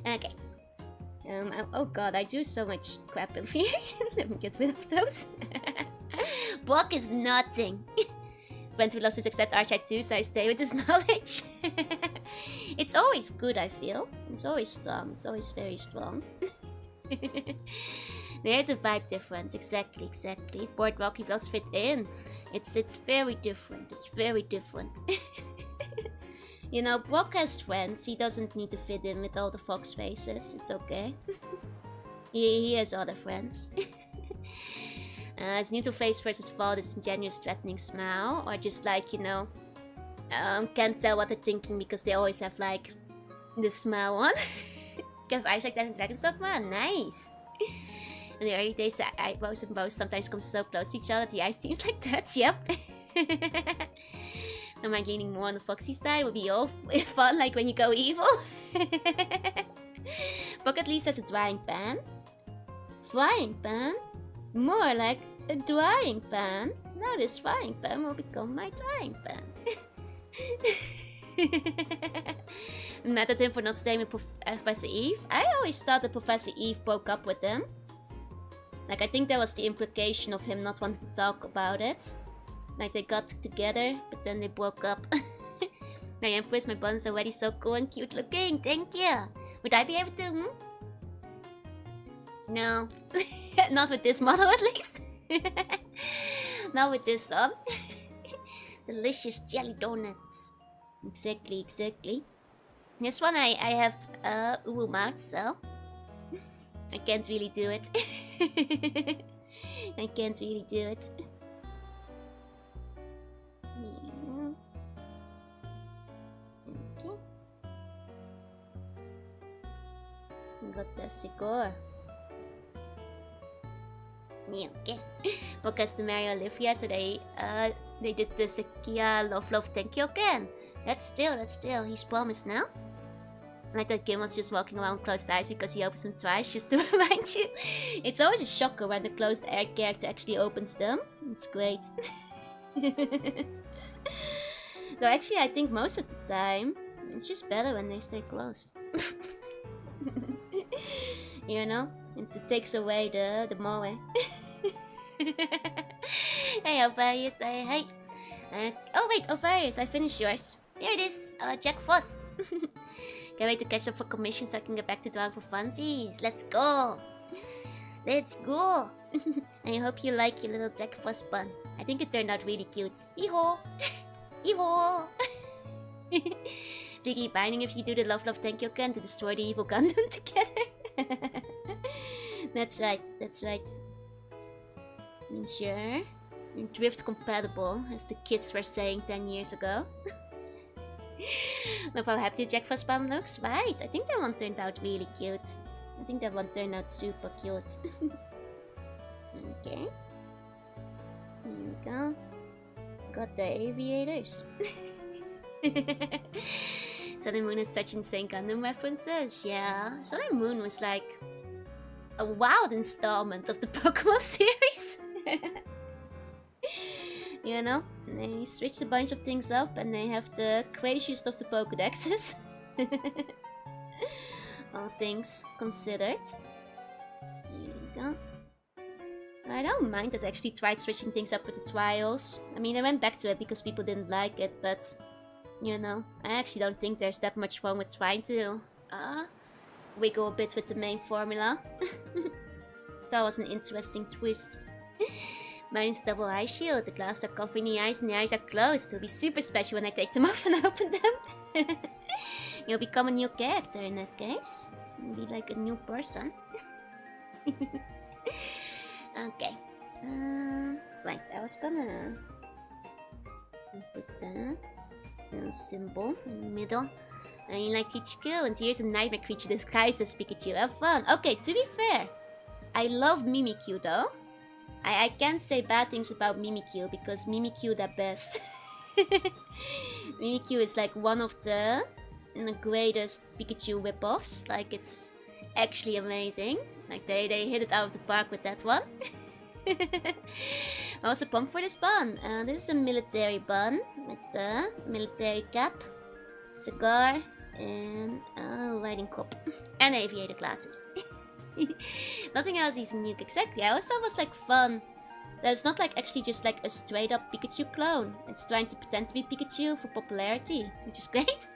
Okay. Oh god, I do so much crap in here. Let me get rid of those. Brock is nothing. Venture loves his accept Archite too, so I stay with his knowledge. It's always good, I feel. It's always strong. It's always very strong. There's a vibe difference. Exactly. Boardwalk, he does fit in. It's very different. It's very different. You know, Brock has friends. He doesn't need to fit in with all the fox faces. It's okay. He has other friends. His neutral face versus Fall, this ingenuous, threatening smile. Or just like, you know, can't tell what they're thinking because they always have like the smile on. Have eyes like that in Dragon's man. Nice. In the early days, the eyebrows and bows sometimes come so close to each other that the eyes seems like that. Yep. I mind leaning more on the foxy side would be all fun, like when you go evil. Buck at least has a drying pan. Frying pan? More like a drying pan. Now this frying pan will become my drying pan. I'm mad at him for not staying with Professor Eve. I always thought that Professor Eve broke up with him. Like, I think that was the implication of him not wanting to talk about it. Like, they got together, but then they broke up. My Empress, my bun's already so cool and cute looking. Thank you. Would I be able to? No. Not with this model, at least. Not with this one. Delicious jelly donuts. Exactly. This one I have uwu mouth, so I can't really do it. I can't really do it. Okay. Got the cigar. Yeah, okay. Because to marry Olivia, so they did the Sekia love thank you again. That's still, he's promised now. Like that Kim was just walking around with closed eyes because he opens them twice, just to remind you. It's always a shocker when the closed air character actually opens them. It's great. Though actually I think most of the time, it's just better when they stay closed. You know? It takes away the moe. Hey Alvarius, hey. Oh wait, Alvarius, I finished yours. There it is, Jack Frost. Can't wait to catch up for commission so I can get back to drawing for funsies. Let's go! Let's go! I hope you like your little Jack Frost bun. I think it turned out really cute. Hee-haw! Hee-haw! Secretly binding if you do the love thank you again to destroy the evil Gundam together. That's right. Sure. Drift compatible, as the kids were saying 10 years ago. Look how happy Jack Frost bun looks. Right, I think that one turned out really cute. I think that one turned out super cute. Okay. Here we go. Got the aviators. Sun and Moon is such insane Gundam references. Yeah, Sun and Moon was like a wild installment of the Pokemon series. You know, they switched a bunch of things up and they have the craziest of the Pokédexes. All things considered. Here we go. I don't mind that I actually tried switching things up with the trials. I mean, I went back to it because people didn't like it, but you know, I actually don't think there's that much wrong with trying to wiggle a bit with the main formula. That was an interesting twist. Mine's double eye shield. The glasses are covering the eyes and the eyes are closed. It'll be super special when I take them off and open them. You'll become a new character in that case. You'll be like a new person. Okay. Right, I was gonna put that little symbol in the middle. And you like Ichigo, and here's a nightmare creature disguised as Pikachu. Have fun. Okay, to be fair, I love Mimikyu though. I can't say bad things about Mimikyu because Mimikyu the best. Mimikyu is like one of the greatest Pikachu whip-offs. Like, it's actually amazing. Like, they hit it out of the park with that one. I'm also pumped for this bun. This is a military bun with a military cap, cigar, and a riding crop. And aviator glasses. Nothing else is unique, exactly. I always thought it was like fun that it's not like actually just like a straight up Pikachu clone. It's trying to pretend to be Pikachu for popularity, which is great.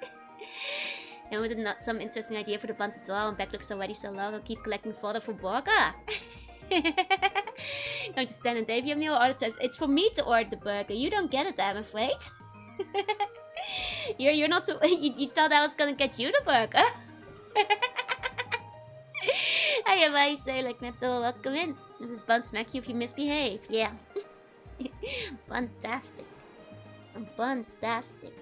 And with some interesting idea for the bun to draw, and back looks already so long, I'll keep collecting fodder for Borga. Going to send a debut meal or it's for me to order the burger. You don't get it, I'm afraid. you're not. You thought I was gonna get you the burger. Hiya, bye, say like metal. Welcome in. This is Bun smack you if you misbehave. Yeah. Fantastic. Fantastic.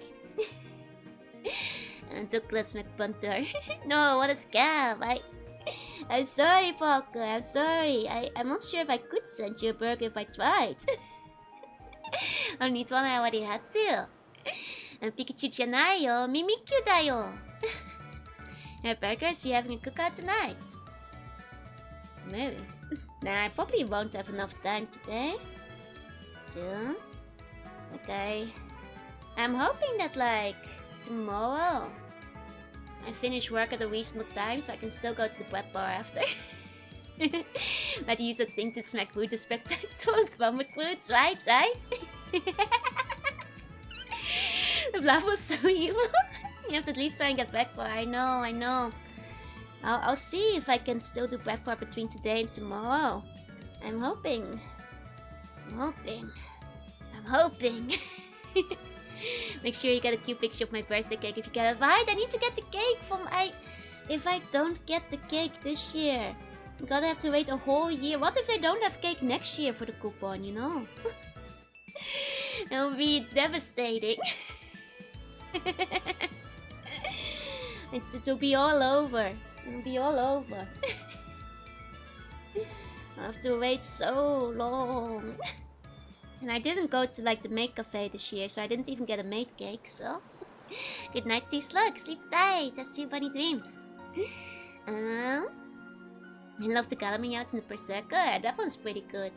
And Douglas McBunter. No, what a scam. I'm sorry, Parker. I'm sorry. I'm not sure if I could send you a burger if I tried. I need one. I already had to. And Pikachu Janayo, Mimikyu dayo. Our burgers, we having a cookout tonight. Maybe. Nah, I probably won't have enough time today. So, okay. I'm hoping that like tomorrow I finish work at a reasonable time so I can still go to the bread bar after. Might use a thing to smack food to spread one with foods, right? The bluff was so evil. You have to at least try and get bread bar. I know. I'll see if I can still do bread bar between today and tomorrow. I'm hoping. Make sure you get a cute picture of my birthday cake if you get it. Right, I need to get the cake from if I don't get the cake this year, I'm gonna have to wait a whole year. What if they don't have cake next year for the coupon, you know? It'll be devastating. It'll be all over. I'll have to wait so long. And I didn't go to like the maid cafe this year, so I didn't even get a maid cake, so... Good night, sea slug. Sleep tight. Have sea bunny dreams. I love the calaming out in the Berserker. That one's pretty good.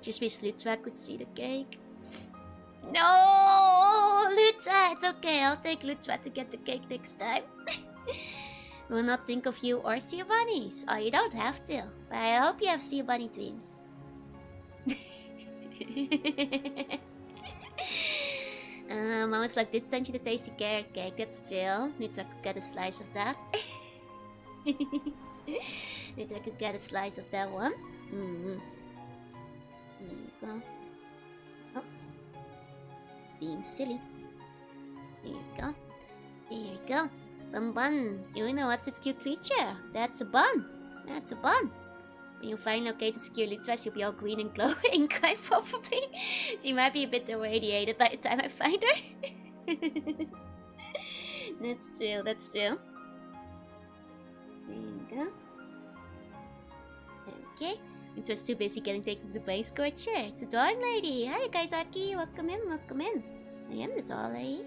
Just wish Lutra could see the cake. No! Lutra! It's okay. I'll take Lutra to get the cake next time. Will not think of you or sea bunnies. Oh, you don't have to. But I hope you have sea bunny dreams. I was like, did send you the tasty carrot cake. That's chill. Need I could get a slice of that. Need I could get a slice of that one. Here you go. Oh. Being silly. Here you go. Bun. You know what's this cute creature? That's a bun. When you finally locate the secure Litras, you'll be all green and glowing, quite probably. She might be a bit irradiated by the time I find her. That's true. There you go. Okay. Litra's too busy getting taken to the brain scorcher. It's a drawing lady. Hi, Kaizaki. Welcome in. I am the doll lady.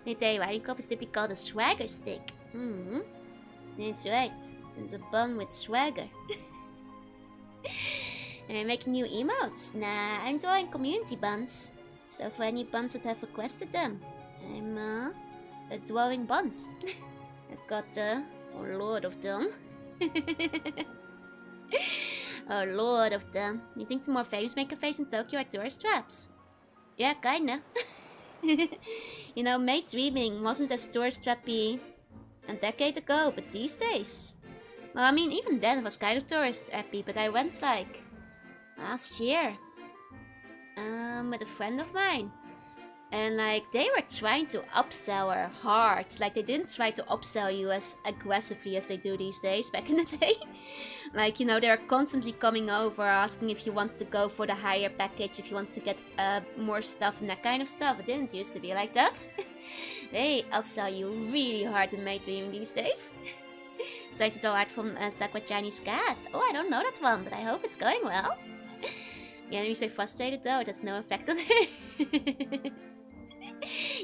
Military riding crop is typically called a swagger stick. That's right. It's a bun with swagger. And I'm making new emotes. Nah, I'm drawing community buns. So for any buns that have requested them, I'm drawing buns. I've got a lot of them. A lot of them. You think the more famous make cafes in Tokyo are tourist traps? Yeah, kinda. You know, Maid Dreaming wasn't as tourist trappy a decade ago, but these days... Well, I mean, even then it was kind of tourist trappy, but I went like... last year. With a friend of mine. And like, they were trying to upsell her hard. Like, they didn't try to upsell you as aggressively as they do these days back in the day. Like, you know, they were constantly coming over, asking if you want to go for the higher package, if you want to get more stuff and that kind of stuff. It didn't used to be like that. They upsell you really hard in Maid Dreaming these days. Sorry to throw out from Sakura Chinese Cat. Oh, I don't know that one, but I hope it's going well. Yeah, you're so frustrated though, it has no effect on her.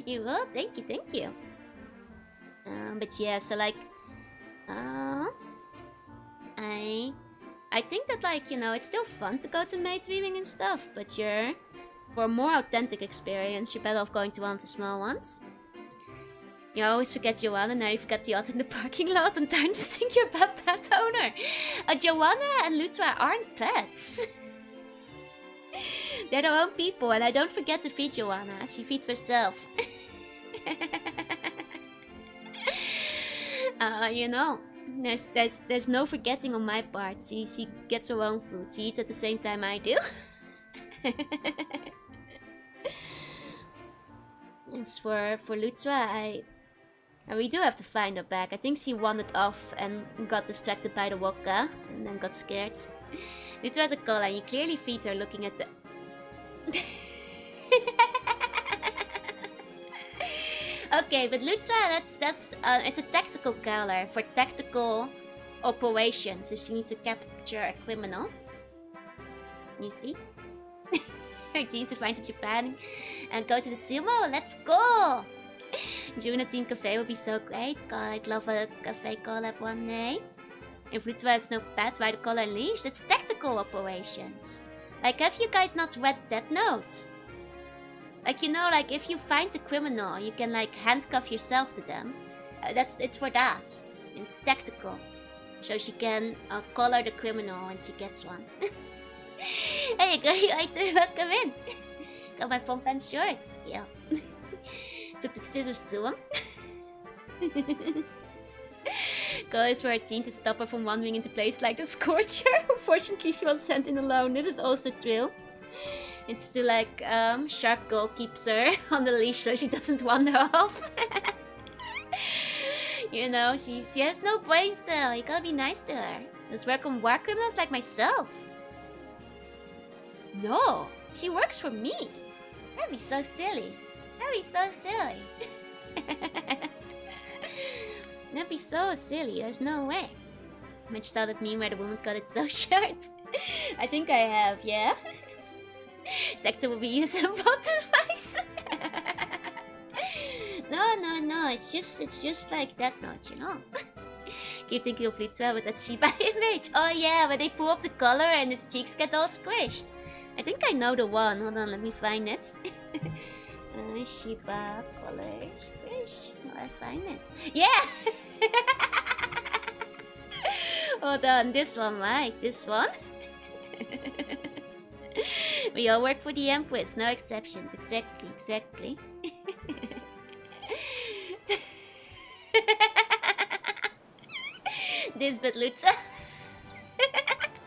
You will? Thank you. But yeah, so like... I think that like, you know, it's still fun to go to Maid Dreaming and stuff, but for a more authentic experience, you're better off going to one of the small ones. You always forget Joanna, now you forget the other in the parking lot, and don't just think you're a bad pet owner. Joanna and Lutra aren't pets. They're their own people, and I don't forget to feed Joanna. She feeds herself. You know. There's no forgetting on my part. She gets her own food. She eats at the same time I do. As for Lutra, we do have to find her back. I think she wandered off and got distracted by the Wokka and then got scared. Lutra has a collar and you clearly feed her looking at the... Okay, but Lutra, it's a tactical collar for tactical operations if she needs to capture a criminal. You see? Her teams to find to Japan and go to the sumo. Let's go! June at Team Cafe would be so great. God, I'd love a cafe collab one day. If Lutra has no pet, why the collar leash? It's tactical operations. Like, have you guys not read Death Note? Like, you know, like, if you find the criminal, you can, like, handcuff yourself to them. It's for that. It's tactical. So she can collar the criminal when she gets one. Hey, welcome in. Got my pump and shorts. Yeah. Took the scissors to him. Goes for her team to stop her from wandering into places like the Scorcher. Unfortunately, she was sent in alone. This is also true. It's still like, Shark Girl keeps her on the leash so she doesn't wander off. You know, she has no brain cell. You gotta be nice to her. Does work on war criminals like myself? No, she works for me. That'd be so silly. That'd be so silly. That'd be so silly. There's no way. Mitch saw that meme where the woman cut it so short. I think I have, yeah. Tactor will be used as a bot device. No. It's just like that note, you know. Keep thinking of Lutra with that Shiba image. Oh yeah, where they pull up the collar and its cheeks get all squished. I think I know the one. Hold on, let me find it. Shiba collar squish. Oh, I find it. Yeah. Hold on, this one, right? This one. We all work for the Empress, no exceptions. Exactly. This but Lutra.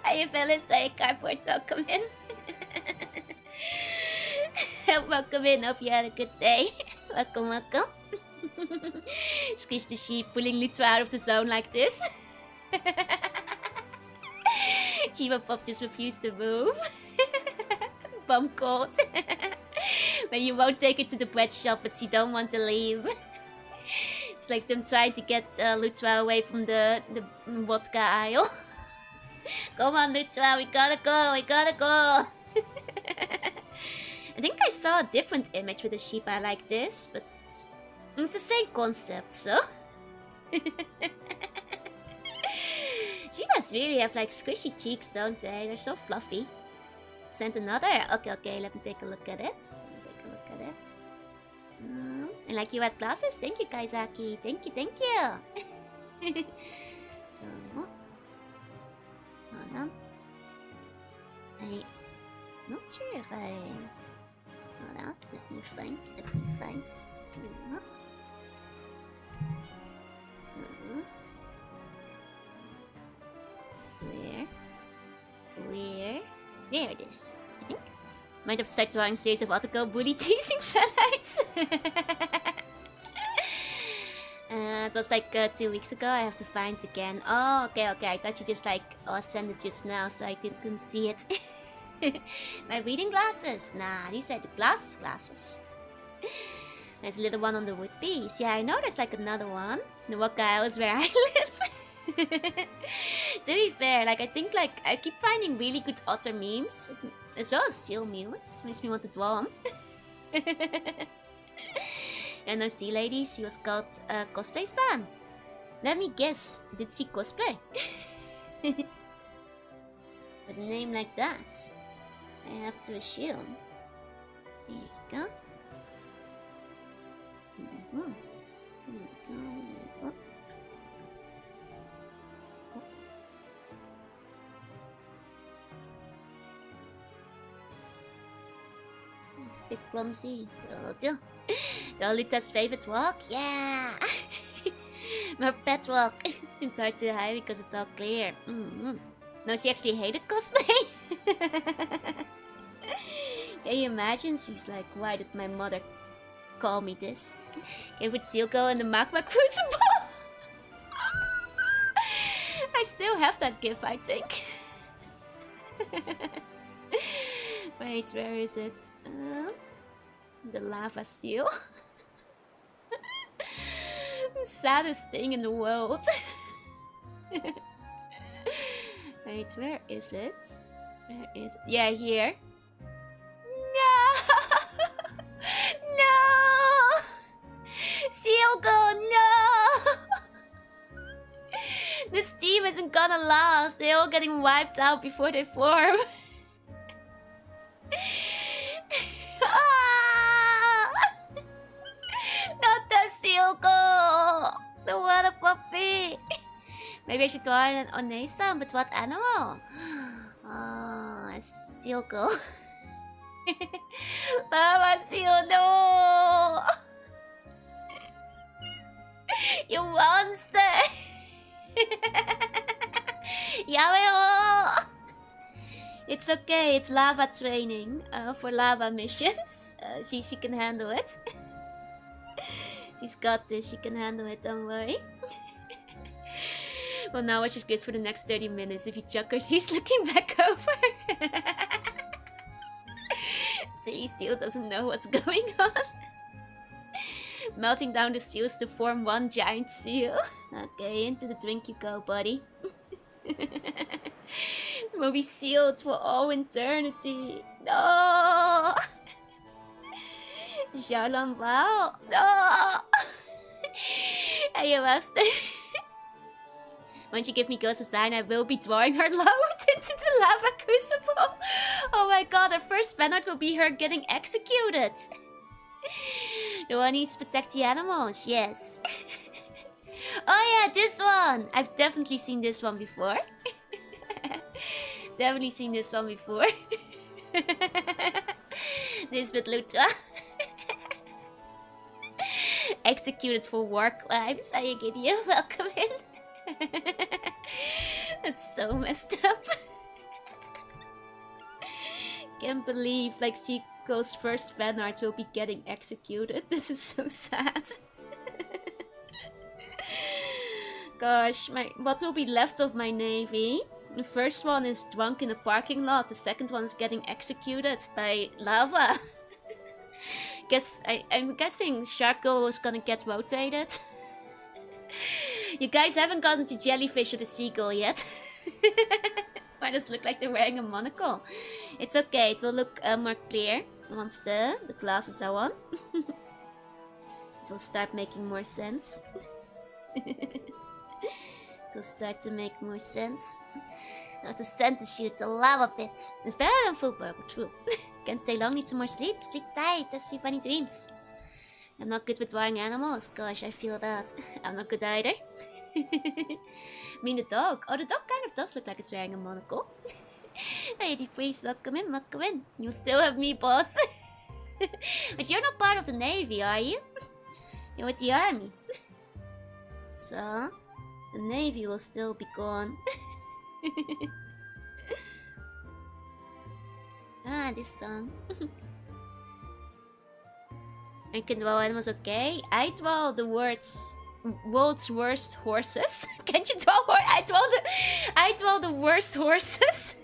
Hey fellas, say cardboard, welcome in. Welcome in, hope you had a good day. Welcome. Squish the sheep, pulling Lutra out of the zone like this. Chiba Pop just refused to move. Bum cold. But you won't take it to the bread shop, but she don't want to leave. It's like them trying to get Lutra away from the vodka aisle. Come on, Lutra, we gotta go. I think I saw a different image with a Shiba like this, but it's the same concept, so. Shibas really have like squishy cheeks, don't they? They're so fluffy. Sent another. Okay, let me take a look at it. I like you at glasses. Thank you, Kaizaki. Thank you. Hold on. I'm not sure if I... Hold on. Let me find. Where? There it is, I think. Might have started drawing series of article bully teasing fanarts. It was like 2 weeks ago. I have to find it again. Oh, okay. I thought you just like sent it just now, so I couldn't see it. My reading glasses? Nah, these are the glasses. There's a little one on the wood piece. Yeah, I know there's like another one. The Wokka house where I live. To be fair, like I think like I keep finding really good otter memes, as well as seal memes. Makes me want to draw them. And no sea lady, she was called Cosplay-san. Let me guess, did she cosplay? With a name like that, I have to assume. There you go. It's a bit clumsy, but it'll do. Luta's favorite walk? Yeah! More pet walk. It's hard to hide because it's all clear. No, she actually hated cosplay. Can you imagine? She's like, why did my mother call me this? Okay, with Silco and the Magma Crucible. I still have that gift, I think. Wait, where is it? The lava seal. The saddest thing in the world. Wait, where is it? Where is it? Yeah, here. No! No! Silco, no! This team isn't gonna last. They're all getting wiped out before they form. Not the Silco! The water puppy! Maybe I should try an Onesa, but what animal? Silco. Mama Seal, no! You monster! Yameo! It's okay, it's lava training for lava missions. She can handle it. She's got this, she can handle it, don't worry. Well, now watch is good for the next 30 minutes. If you chuck her, she's looking back over. See, Seal doesn't know what's going on. Melting down the seals to form one giant seal. Okay, into the drink you go, buddy. We'll be sealed for all eternity. No! Xiaolong Bao. No! Hey, Master. Once you give me Ghost a sign, I will be drawing her lowered into the lava crucible. Oh my god, our first fan art will be her getting executed. The one needs to protect the animals, yes. Oh yeah, this one! I've definitely seen this one before. Definitely seen this one before. This with Lutra. Executed for war crimes. Ayagidia, welcome in. That's so messed up. Can't believe like Chico's first fan art will be getting executed. This is so sad. Gosh, what will be left of my navy? The first one is drunk in a parking lot. The second one is getting executed by lava. I'm guessing Shark Girl is gonna get rotated. You guys haven't gotten to Jellyfish or the Seagull yet. Why does it look like they're wearing a monocle? It's okay, it will look more clear once the glasses are on. It will start making more sense. It will start to make more sense. Now to send to shoot the lava pit. It's better than full burger, true. Can't stay long, need some more sleep. Sleep tight, that's your funny dreams. I'm not good with drawing animals. Gosh, I feel that. I'm not good either. I mean the dog. Oh, the dog kind of does look like it's wearing a monocle. Hey, the priest, welcome in, welcome in. You still have me, boss. But you're not part of the navy, are you? You're with the army. So, the navy will still be gone. Ah, this song. I can draw animals, okay? I draw the world's worst horses. Can't you draw I draw the worst horses.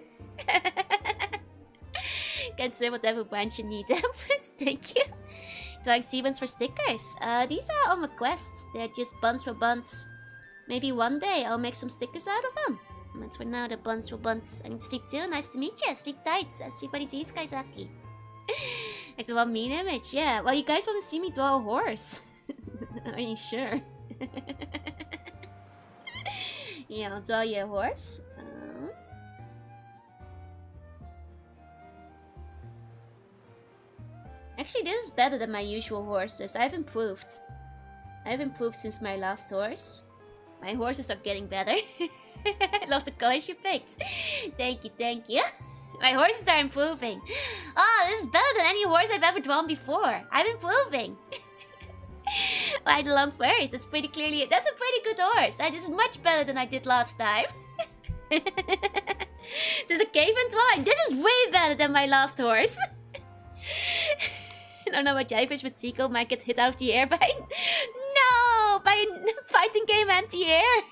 Can say whatever branch you need. Thank you. Drawing seabunds for stickers. These are all my quests. They're just buns for buns. Maybe one day I'll make some stickers out of them. But for now, they're buns for buns. I need to sleep too. Nice to meet you. Sleep tight. See you, G Skyzaki. Like the one mean image, yeah. Well, you guys want to see me draw a horse? Are you sure? Yeah, I'll draw you a horse. Actually, this is better than my usual horses. I've improved. I've improved since my last horse. My horses are getting better. I love the colors you picked. Thank you, thank you. My horses are improving. Oh, this is better than any horse I've ever drawn before. I'm improving. Ride along first. That's pretty clearly. That's a pretty good horse. That is much better than I did last time. So the cave and twine. This is way better than my last horse. I don't know wat jij vindt met Zico, maar ik get hit out the air by... No! By een fighting game anti-air.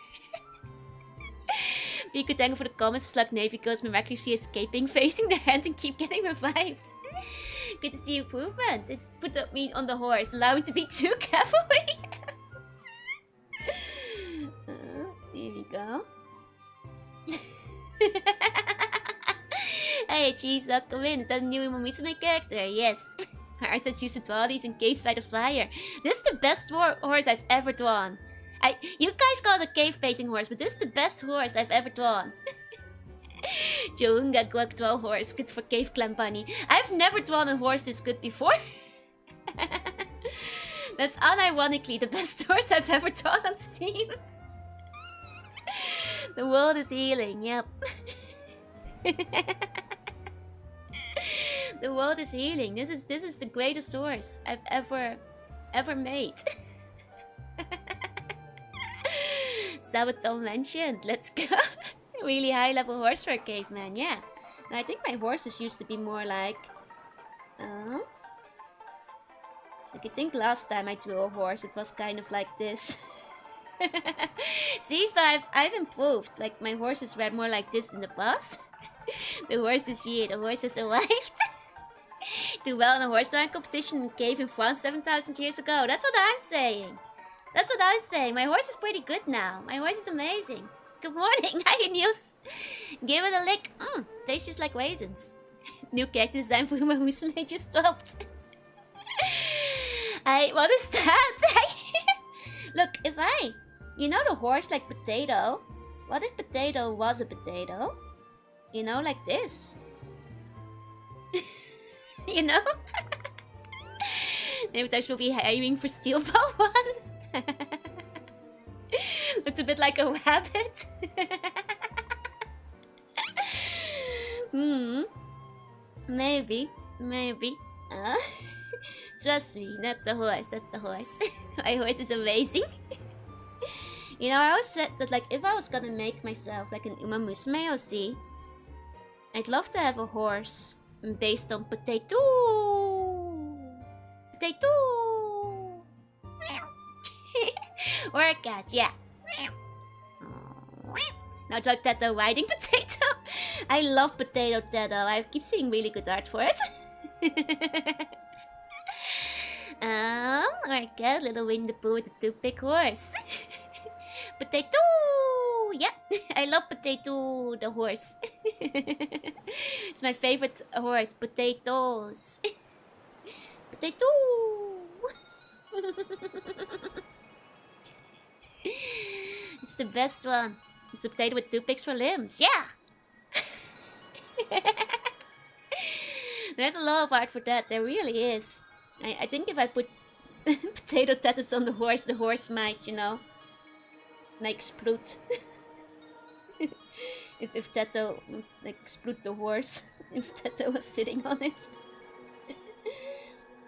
You could thank for the comments, Slug Navy goes miraculously escaping, facing their hand and keep getting revived. Good to see improvement. It's put me on the horse, allowing to be 2 cavalry. Here we go. Hey, Cheese, come in. Is that a new Musume character? Yes. I said used to draw these in case by the fire. This is the best horse I've ever drawn. You guys call it a cave painting horse, but this is the best horse I've ever drawn. Jounga Guak draw horse, good for cave clan bunny. I've never drawn a horse this good before. That's unironically the best horse I've ever drawn on Steam. The world is healing, yep. The world is healing. This is the greatest horse I've ever made. Sabaton mentioned. Let's go. Really high level horse for a caveman, yeah. And I think my horses used to be more like I think last time I drew a horse it was kind of like this. See, so I've improved. Like my horses were more like this in the past. The horse is here, the horse has arrived. Do well in a horse drawing competition in cave in France 7,000 years ago. That's what I'm saying. That's what I'm saying. My horse is pretty good now. My horse is amazing. Good morning. Hi, Niels. Give it a lick. Tastes just like raisins. New character design for Uma Musume just dropped. Hey, what is that? Look, if you know the horse like potato? What if potato was a potato? You know, like this. You know? Maybe I should be hiring for Steel Ball 1. Looks a bit like a rabbit. Maybe. Trust me, that's a horse. My horse is amazing. You know, I always said that like if I was gonna make myself like an Uma Musume OC, I'd love to have a horse based on potato. Or a cat, yeah. Now try Tato riding potato. I love potato Tato. I keep seeing really good art for it. Or a cat, little Winnie the Pooh with a toothpick horse. Potato! Yeah, I love Potato the horse. It's my favorite horse, potatoes. Potato! It's the best one. It's a potato with toothpicks for limbs. Yeah! There's a lot of art for that. There really is. I think if I put potato tattoos on the horse might, you know, like explode. if Tato like explode the horse, if Tato was sitting on it.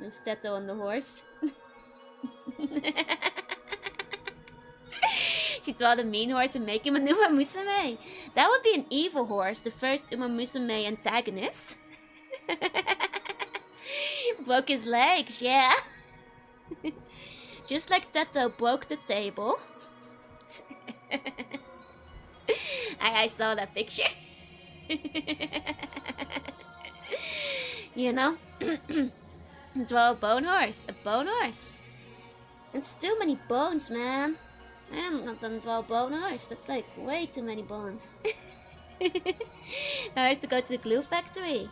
It's Tato on the horse. She draw the mean horse and make him an Uma Musume. That would be an evil horse, the first Uma Musume antagonist. Broke his legs, yeah. Just like Tato broke the table. I saw that picture. You know? Draw a bone horse. A bone horse. It's too many bones, man. I'm not gonna draw a bone horse. That's like way too many bones. Now I have to go to the glue factory.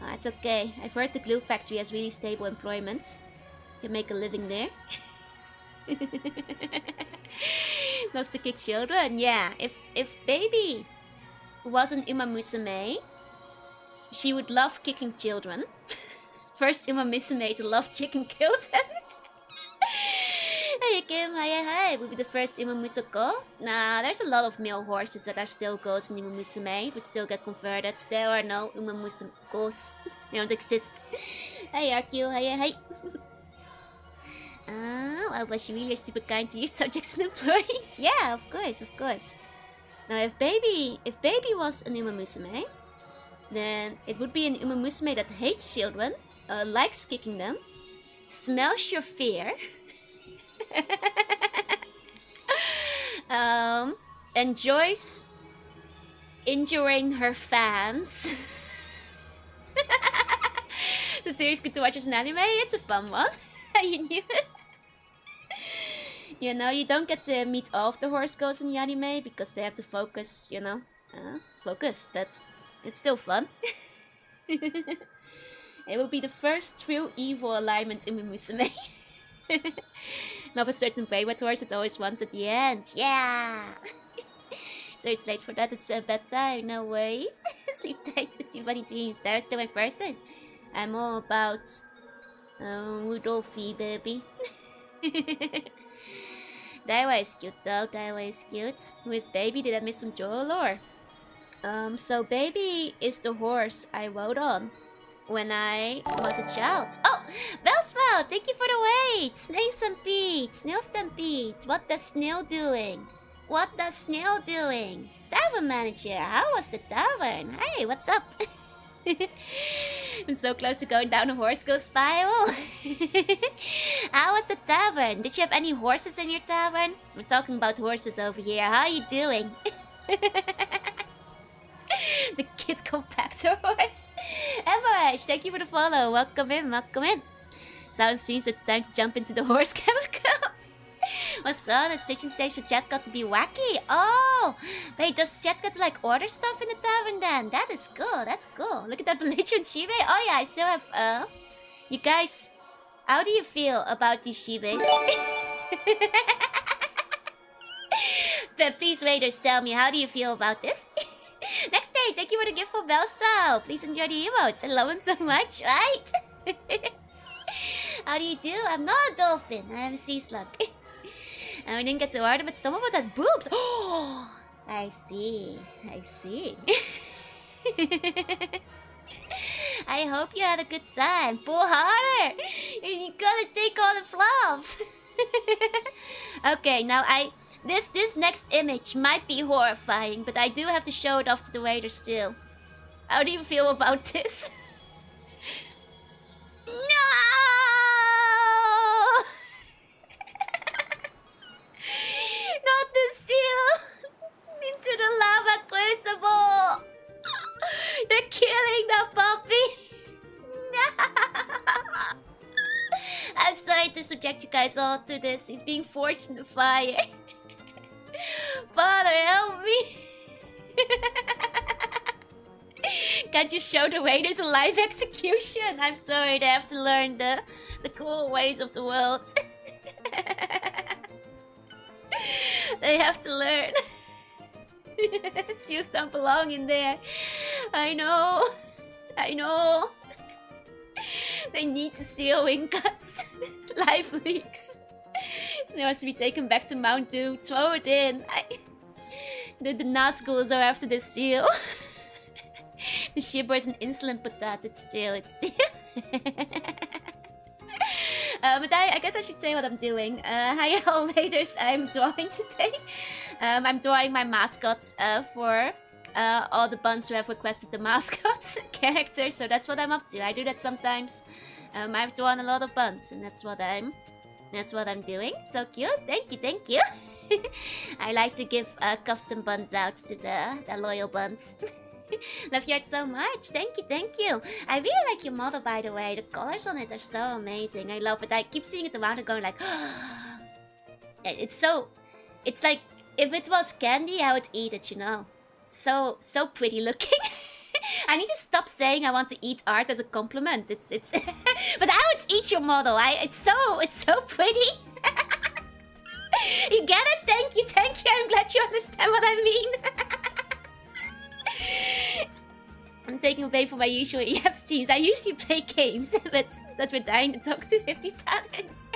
Oh, it's okay. I've heard the glue factory has really stable employment. You can make a living there. Loves to kick children. Yeah, if baby wasn't Uma Musume, she would love kicking children. First Uma Musume to love chicken children. Hey Kim, hi. Will be the first Uma Musoko. Nah, there's a lot of male horses that are still girls in Uma Musume, but still get converted. There are no Uma Musukos. They don't exist. Hey RQ, hi. Well, but she really is super kind to your subjects and employees. Yeah, of course, of course. Now, if baby was an Umamusume, then it would be an Umamusume that hates children, likes kicking them, smells your fear, enjoys injuring her fans. The series good to watch as an anime. It's a fun one. You knew it. You know, you don't get to meet all of the horse girls in the anime because they have to focus, you know. Focus, but it's still fun. It will be the first true evil alignment in Musume. Not a certain favorite horse that always wants at the end. Yeah! So it's late for that, it's bedtime, no worries. Sleep tight, see funny dreams. There's still my person. I'm all about Rudolphy, baby. That was cute though, that was cute. Who is Baby? Did I miss some Joel lore? So Baby is the horse I rode on when I was a child. Oh! Bellsprout, thank you for the wait! Snail Stampede, Snail Stampede. What does Snail doing? What does Snail doing? Tavern manager, how was the tavern? Hey, what's up? I'm so close to going down a horse ghost spiral. How was the tavern? Did you have any horses in your tavern? We're talking about horses over here. How are you doing? The kid compactor horse. Emmerich, thank you for the follow. Welcome in, welcome in. Sounds seems it's time to jump into the horse chemical. What's up? It's switching today, so chat got to be wacky. Oh! Wait, does chat got to like order stuff in the tavern then? That is cool, that's cool. Look at that belligerent Shibe. Oh yeah, I still have, you guys, how do you feel about these Shibes? But please, Raiders, tell me, how do you feel about this? Next day, thank you for the gift for Bellstyle. Please enjoy the emotes. I love them so much, right? How do you do? I'm not a dolphin. I am a sea slug. And we didn't get to order, but some of it has boobs. Oh, I see. I see. I hope you had a good time. Pull harder. You gotta take all the fluff. Okay, now this next image might be horrifying, but I do have to show it off to the waiters still. How do you feel about this? No! Not the seal! Into the lava crucible! They're killing the puppy! No! I'm sorry to subject you guys all to this. He's being forged in the fire. Father, help me! Can't you show the waiters a live execution? I'm sorry, they have to learn the cool ways of the world. They have to learn. Seals don't belong in there. I know. I know. They need to seal wing cuts. Life leaks. Snow has to be taken back to Mount Doom. Throw it in. The Nazguls are after the seal. The Shibor is an insolent potat. It's still. But I guess I should say what I'm doing. Hi all raiders, I'm drawing today. I'm drawing my mascots for all the buns who have requested the mascots character. So that's what I'm up to. I do that sometimes. I've drawn a lot of buns, and that's what I'm doing. So cute. Thank you, thank you. I like to give cuffs and buns out to the loyal buns. Love your art so much. Thank you, thank you. I really like your model, by the way. The colors on it are so amazing. I love it. I keep seeing it around and going like, it's like, if it was candy, I would eat it, you know. So pretty looking. I need to stop saying I want to eat art as a compliment. It's but I would eat your model. It's so pretty. You get it? Thank you, thank you. I'm glad you understand what I mean. I'm taking away from my usual EF streams. I usually play games, but that we're dying to talk to hippie parents.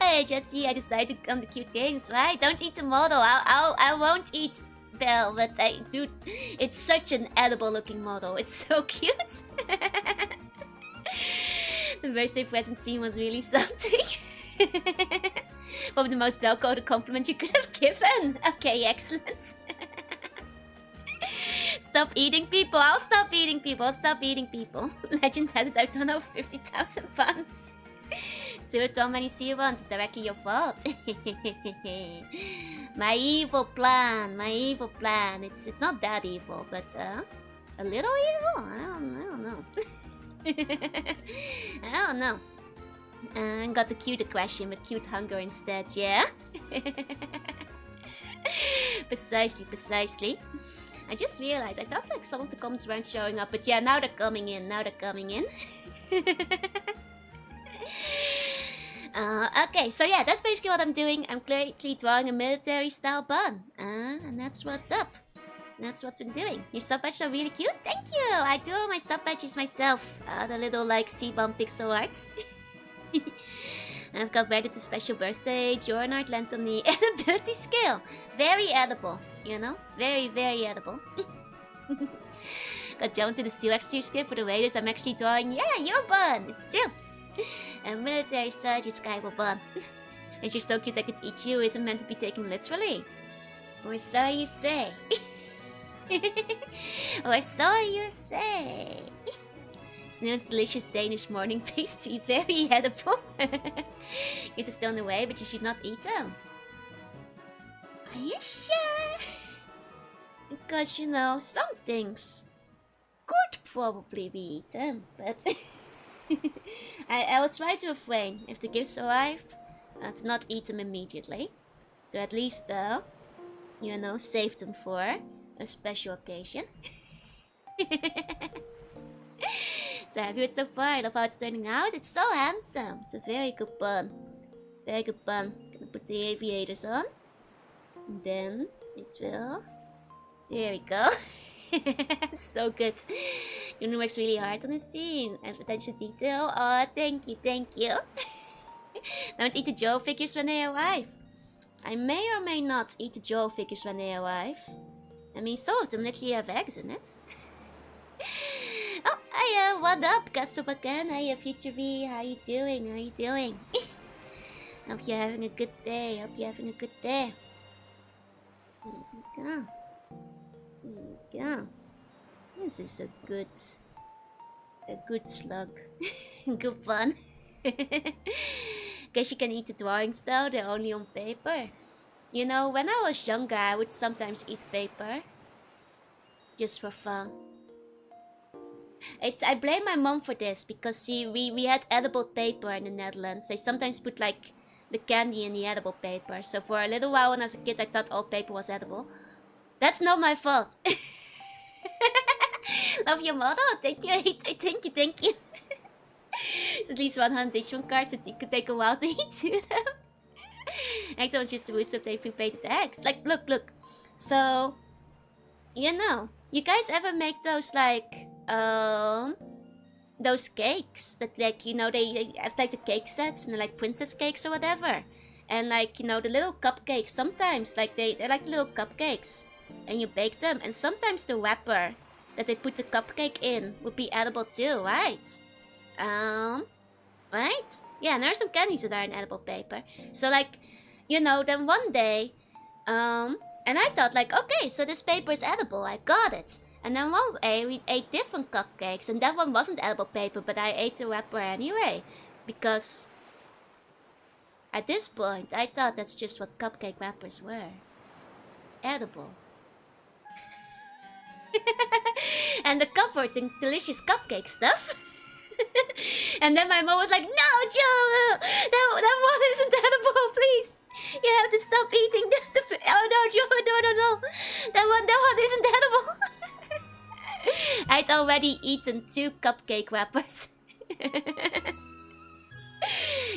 Hey Jesse, I decided to come to cute games, right? Don't eat the model. I won't eat Belle, but I do. It's such an edible looking model. It's so cute. The birthday present scene was really something. Probably the most well-coded compliment you could have given. Okay, excellent. Stop eating people. I'll stop eating people. I'll stop eating people. Legend has it I've done over 50,000 puns. So too many C1s. It's directly your fault. My evil plan. My evil plan. It's not that evil, but a little evil? I don't know. I don't know. Got the cute aggression, but cute hunger instead, yeah? Precisely. I just realized, I thought like some of the comments weren't showing up, but yeah, now they're coming in, okay, so yeah, that's basically what I'm doing. I'm clearly drawing a military-style bun. And that's what's up. That's what I'm doing. Your sub badges are really cute. Thank you! I do all my sub badges myself. The little like C-bomb pixel arts. I've got ready to special birthday journal art lent on the edibility scale. Very edible, you know? Very, very edible. Got jumped to the Seal exterior script for the waiters. I'm actually drawing, yeah, your bun! It's too! A military sergeant Skyball bun. And you're so cute I could eat you isn't meant to be taken literally. Or so you say. Or so you say. Snoo's delicious Danish morning pastry, very edible. Yours are still in the way, but you should not eat them. Are you sure? Because, you know, some things could probably be eaten, but I will try to refrain, if the gifts arrive, to not eat them immediately. To at least, you know, save them for a special occasion. So happy with so far. I love how it's turning out. It's so handsome. It's a very good bun. Very good bun. Gonna put the aviators on. And then it will. There we go. So good. Yun works really hard on his team. And attention to detail. Oh, thank you, thank you. Don't eat the Joe figures when they arrive. I may or may not eat the Joe figures when they arrive. I mean, some of them literally have eggs in it. Oh, hiya, what up, Gastrobacan? Hiya, Future V, how you doing? How you doing? Hope you're having a good day. Hope you're having a good day. There we go. There we go. This is a good slug. Good fun. Guess you can eat the drawings though, they're only on paper. You know, when I was younger, I would sometimes eat paper. Just for fun. I blame my mom for this because see, we had edible paper in the Netherlands. They sometimes put like the candy in the edible paper. So for a little while when I was a kid, I thought all paper was edible. That's not my fault. Love your motto. Thank you. Thank you. It's at least 100 Digimon cards. It could take a while to eat to them. I thought it was just a waste of they prepaid the eggs. Like, look. So, you know, you guys ever make those like those cakes that like, you know, they have like the cake sets and they're like princess cakes or whatever, and like, you know, the little cupcakes sometimes like they're like the little cupcakes and you bake them, and sometimes the wrapper that they put the cupcake in would be edible too, right? Right? Yeah, and there are some candies that are in edible paper. So like, you know, then one day and I thought like, okay, so this paper is edible, I got it. And then one day we ate different cupcakes, and that one wasn't edible paper, but I ate the wrapper anyway. Because at this point, I thought that's just what cupcake wrappers were. Edible. And the cupboard, the delicious cupcake stuff. And then my mom was like, no, Joe, that one isn't edible, please. You have to stop eating the oh no, Joe, no. That one isn't edible. I'd already eaten 2 cupcake wrappers.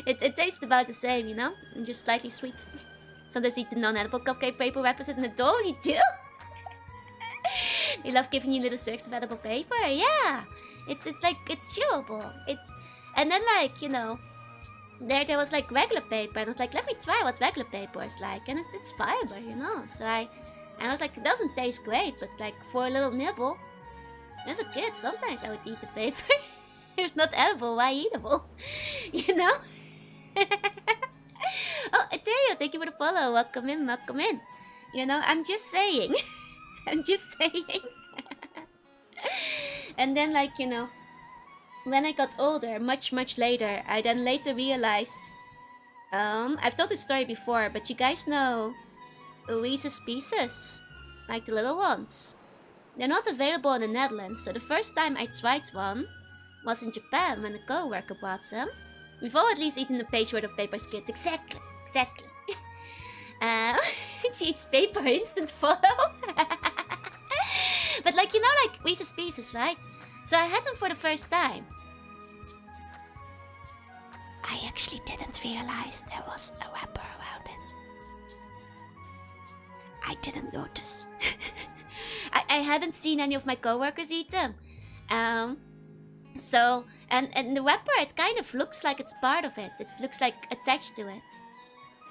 It tastes about the same, you know? And just slightly sweet. Sometimes eat the non-edible cupcake paper wrappers as an adult, you do? They love giving you little circs of edible paper, yeah! It's like, it's chewable. And then like, you know, there was like regular paper, and I was like, let me try what regular paper is like, and it's fiber, you know? So I was like, it doesn't taste great, but like for a little nibble. As a kid, sometimes I would eat the paper. If not edible, why eatable? You know? Ethereal, thank you for the follow. Welcome in, welcome in. You know, I'm just saying. I'm just saying. And then, like, you know, when I got older, much later, I then later realized, I've told this story before, but you guys know Reese's Pieces, like the little ones. They're not available in the Netherlands, so the first time I tried one was in Japan when a co-worker bought some. We've all at least eaten a page worth of paper skids. Exactly. She eats paper, instant follow. But like, you know, like Reese's Pieces, right? So I had them for the first time. I actually didn't realize there was a wrapper around it. I didn't notice. I hadn't seen any of my coworkers eat them. So, and the wrapper, it kind of looks like it's part of it. It looks like attached to it.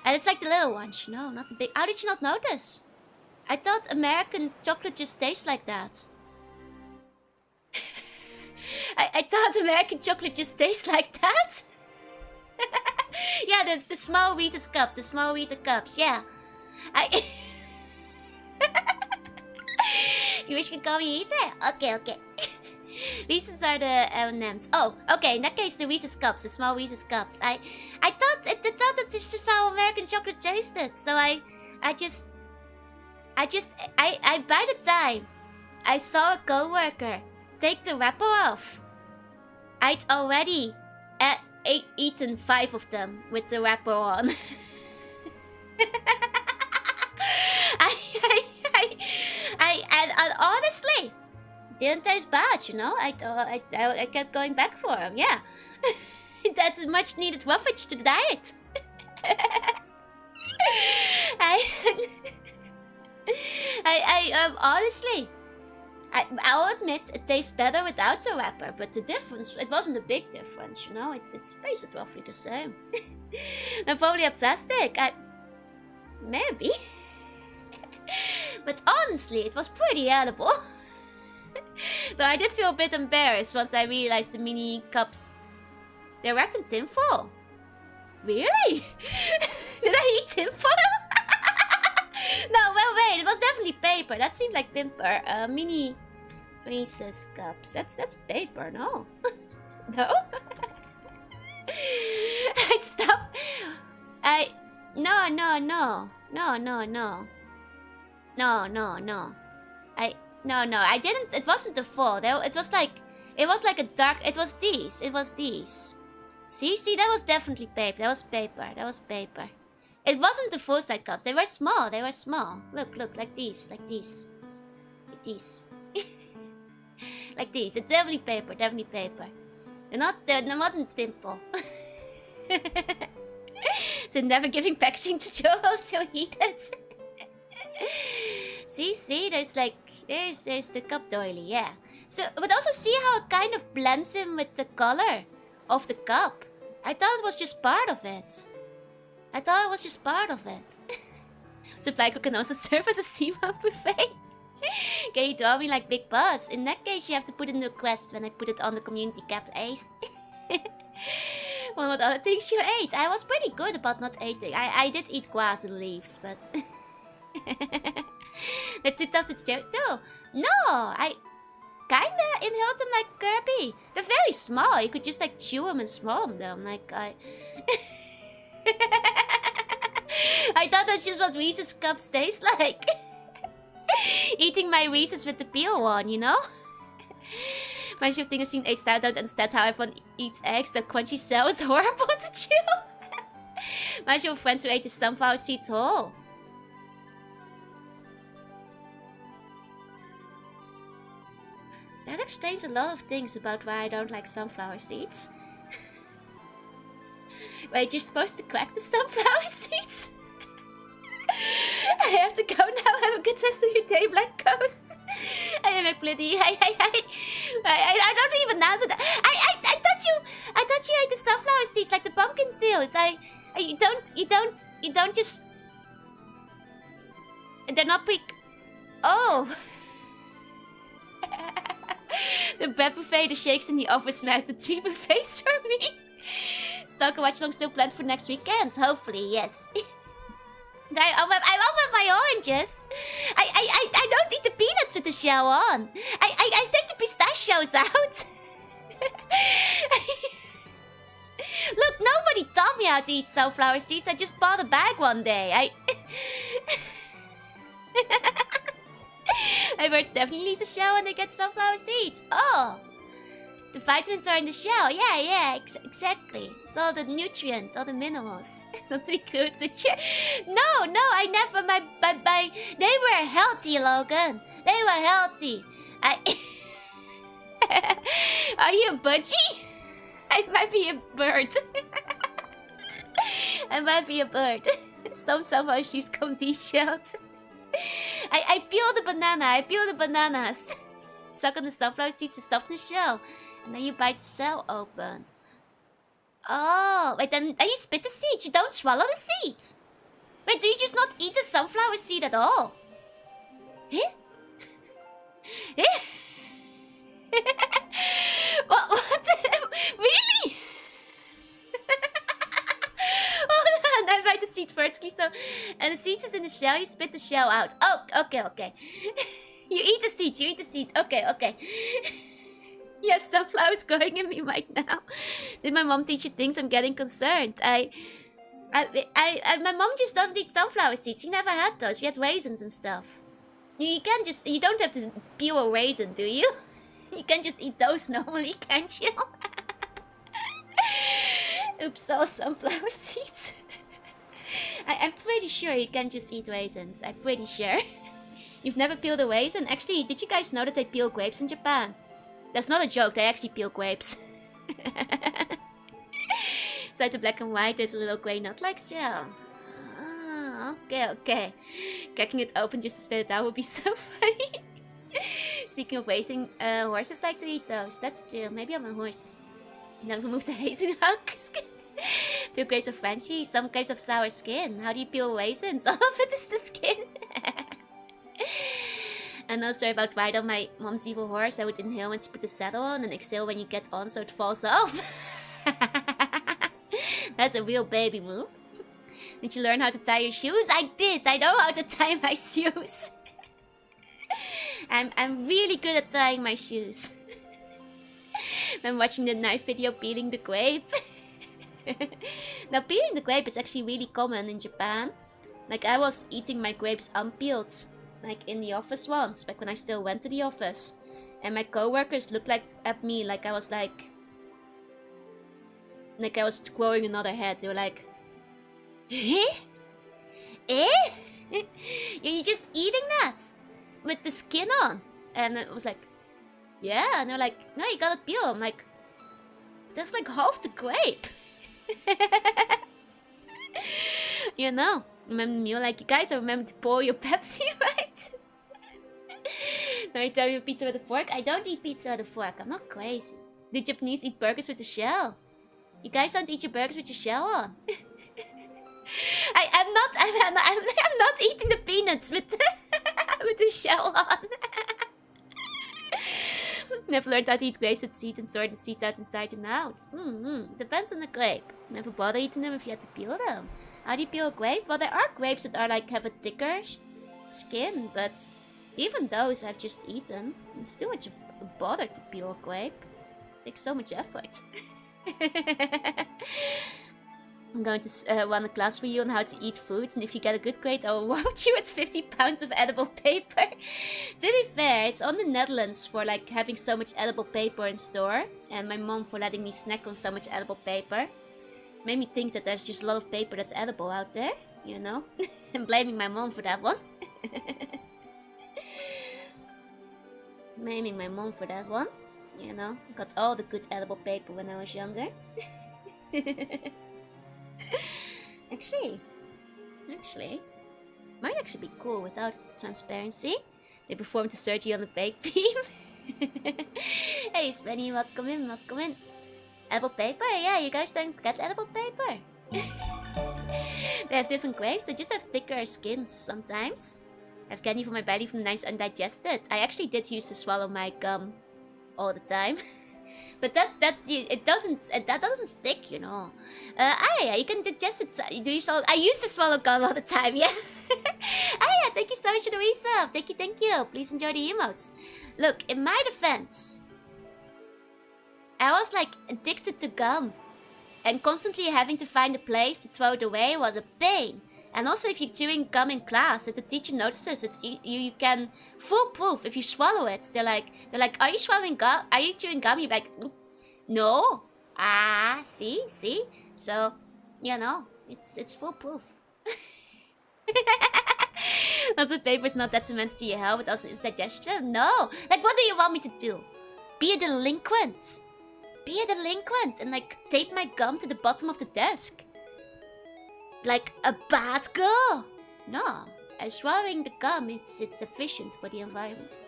And it's like the little ones, you know, not the big. How did you not notice? I thought American chocolate just tastes like that. I thought American chocolate just tastes like that. Yeah, that's the small Reese's cups. The small Reese's cups. Yeah. You wish you could call me Eater? Okay. Reese's are the M&Ms. Oh, okay. In that case, the Reese's cups, the small Reese's cups. I thought that this is just how American chocolate tasted. So I by the time I saw a coworker take the wrapper off, I'd already eaten 5 of them with the wrapper on. And honestly, didn't taste bad, you know. I kept going back for them. Yeah, that's a much needed roughage to the diet. Honestly, I'll admit it tastes better without the wrapper, but the difference, it wasn't a big difference, you know. It's basically roughly the same. And probably a plastic. Maybe. But honestly, it was pretty edible. Though I did feel a bit embarrassed once I realized the mini cups, they were wrapped in tinfoil. Really? Did I eat tinfoil? No, well, wait, it was definitely paper. That seemed like paper. Mini Reese's cups. That's paper, no? No? I'd stop. No. I didn't. It wasn't the full. It was like a dark. It was these. See, that was definitely paper. That was paper. It wasn't the full size cups. They were small. Look, like these. Like these. Like these. It's definitely paper. They're wasn't simple. So never giving packaging to Joel, she'll eat it. See, there's the cup doily, yeah. So, but also see how it kind of blends in with the color of the cup. I thought it was just part of it. Supply cook can also serve as a C1 buffet. Can you draw me like Big Boss? In that case, you have to put in the request when I put it on the community cap, Ace. Well, what other things you ate? I was pretty good about not eating. I did eat grass and leaves, but... They're too tough to chew too. No, I kinda inhaled them like Kirby. They're very small. You could just like chew them and swallow them. Like I thought that's just what Reese's cups taste like. Eating my Reese's with the peel on, you know? My shift thing I've seen aged out, don't understand how everyone eats eggs. The crunchy cell is horrible to chew. My show friends who ate the sunflower seeds whole. That explains a lot of things about why I don't like sunflower seeds. Wait, you're supposed to crack the sunflower seeds? I have to go now. Have a good rest of your day, Black Coast. I am a bloody. I don't even answer that. I thought you ate the sunflower seeds like the pumpkin seeds. You don't just. They're not Oh. The bread buffet, the shakes in the oven smacked the 3 buffets for me. Stalker watch long still planned for next weekend. Hopefully, yes. I open my oranges. I don't eat the peanuts with the shell on. I take the pistachios out. Look, nobody taught me how to eat sunflower seeds. I just bought a bag one day. My birds definitely leave the shell when they get sunflower seeds. Oh, the vitamins are in the shell. Yeah, exactly. It's all the nutrients, all the minerals. Not to be good with you. No, I never. They were healthy, Logan. They were healthy. Are you a budgie? I might be a bird. I might be a bird. Somehow she's come deshelled. I peel the banana. I peel the bananas. Suck on the sunflower seeds to soften the shell. And then you bite the shell open. Oh, wait, then you spit the seed. You don't swallow the seed. Wait, do you just not eat the sunflower seed at all? Eh? Eh? What? Really? Oh, I bite the seed vertically, so... And the seed is in the shell, you spit the shell out. Oh, okay. You eat the seed, Okay. Yes, sunflower's going in me right now. Did my mom teach you things? I'm getting concerned. My mom just doesn't eat sunflower seeds. We never had those. We had raisins and stuff. You don't have to peel a raisin, do you? You can just eat those normally, can't you? Oops, all sunflower seeds. I'm pretty sure you can just eat raisins. I'm pretty sure. You've never peeled a raisin? Actually, did you guys know that they peel grapes in Japan? That's not a joke, they actually peel grapes. Inside the black and white, there's a little grey nut-like shell. Oh, okay. Cracking it open just to spit it out would be so funny. Speaking of raising, horses like to eat those. That's true. Maybe I'm a horse. Now remove the raisin hug. Peel grapes of Frenchy. Some grapes have sour skin. How do you peel raisins? All of it is the skin. And also about ride on my mom's evil horse. I would inhale when she put the saddle on and exhale when you get on so it falls off. That's a real baby move. Did you learn how to tie your shoes? I did! I know how to tie my shoes. I'm really good at tying my shoes. I'm watching the knife video peeling the grape. Now peeling the grape is actually really common in Japan. Like I was eating my grapes unpeeled. Like in the office once, back when I still went to the office. And my co-workers looked at me like I was like I was growing another head. They were like, eh? You're just eating that? With the skin on? And it was like, yeah. And they're like, no, you gotta peel. I'm like, that's like half the grape. You know? Remember me like, you guys remember to pour your Pepsi, right? Now you tell me pizza with a fork? I don't eat pizza with a fork. I'm not crazy. The Japanese eat burgers with the shell. You guys don't eat your burgers with your shell on. I'm not eating the peanuts with the, with the shell on. Never learned how to eat grapes with seeds and sort the seeds out inside and out. Depends on the grape. Never bother eating them if you had to peel them. How do you peel a grape? Well, there are grapes that are like have a thicker skin, but even those I've just eaten. It's too much of a bother to peel a grape. It takes so much effort. I'm going to run a class for you on how to eat food, and if you get a good grade, I will reward you with 50 pounds of edible paper. To be fair, it's on the Netherlands for like having so much edible paper in store, and my mom for letting me snack on so much edible paper. Made me think that there's just a lot of paper that's edible out there, you know? I'm blaming my mom for that one. Blaming my mom for that one, you know? Got all the good edible paper when I was younger. Actually, might actually be cool without the transparency. They performed the surgery on the bake beam. Hey Spenny, welcome in. Edible paper? Yeah, you guys don't get edible paper. They have different grapes, they just have thicker skins sometimes. I have candy for my belly from the nice undigested. I actually did used to swallow my gum all the time. But it doesn't stick, you know. Arya, you can digest it. Do you swallow? I used to swallow gum all the time. Yeah. Arya, thank you so much for the resub. Thank you. Please enjoy the emotes. Look, in my defense, I was like addicted to gum, and constantly having to find a place to throw it away was a pain. And also, if you're chewing gum in class, if the teacher notices, you can foolproof. If you swallow it, they're like, are you swallowing gum? Are you chewing gum? You're like, no. Ah, see. So, you know, it's foolproof. Also, paper's not detrimental to your health, but also it's digestion. No, like, what do you want me to do? Be a delinquent? Be a delinquent and like tape my gum to the bottom of the desk? Like a bad girl? No, swallowing the gum, it's efficient for the environment.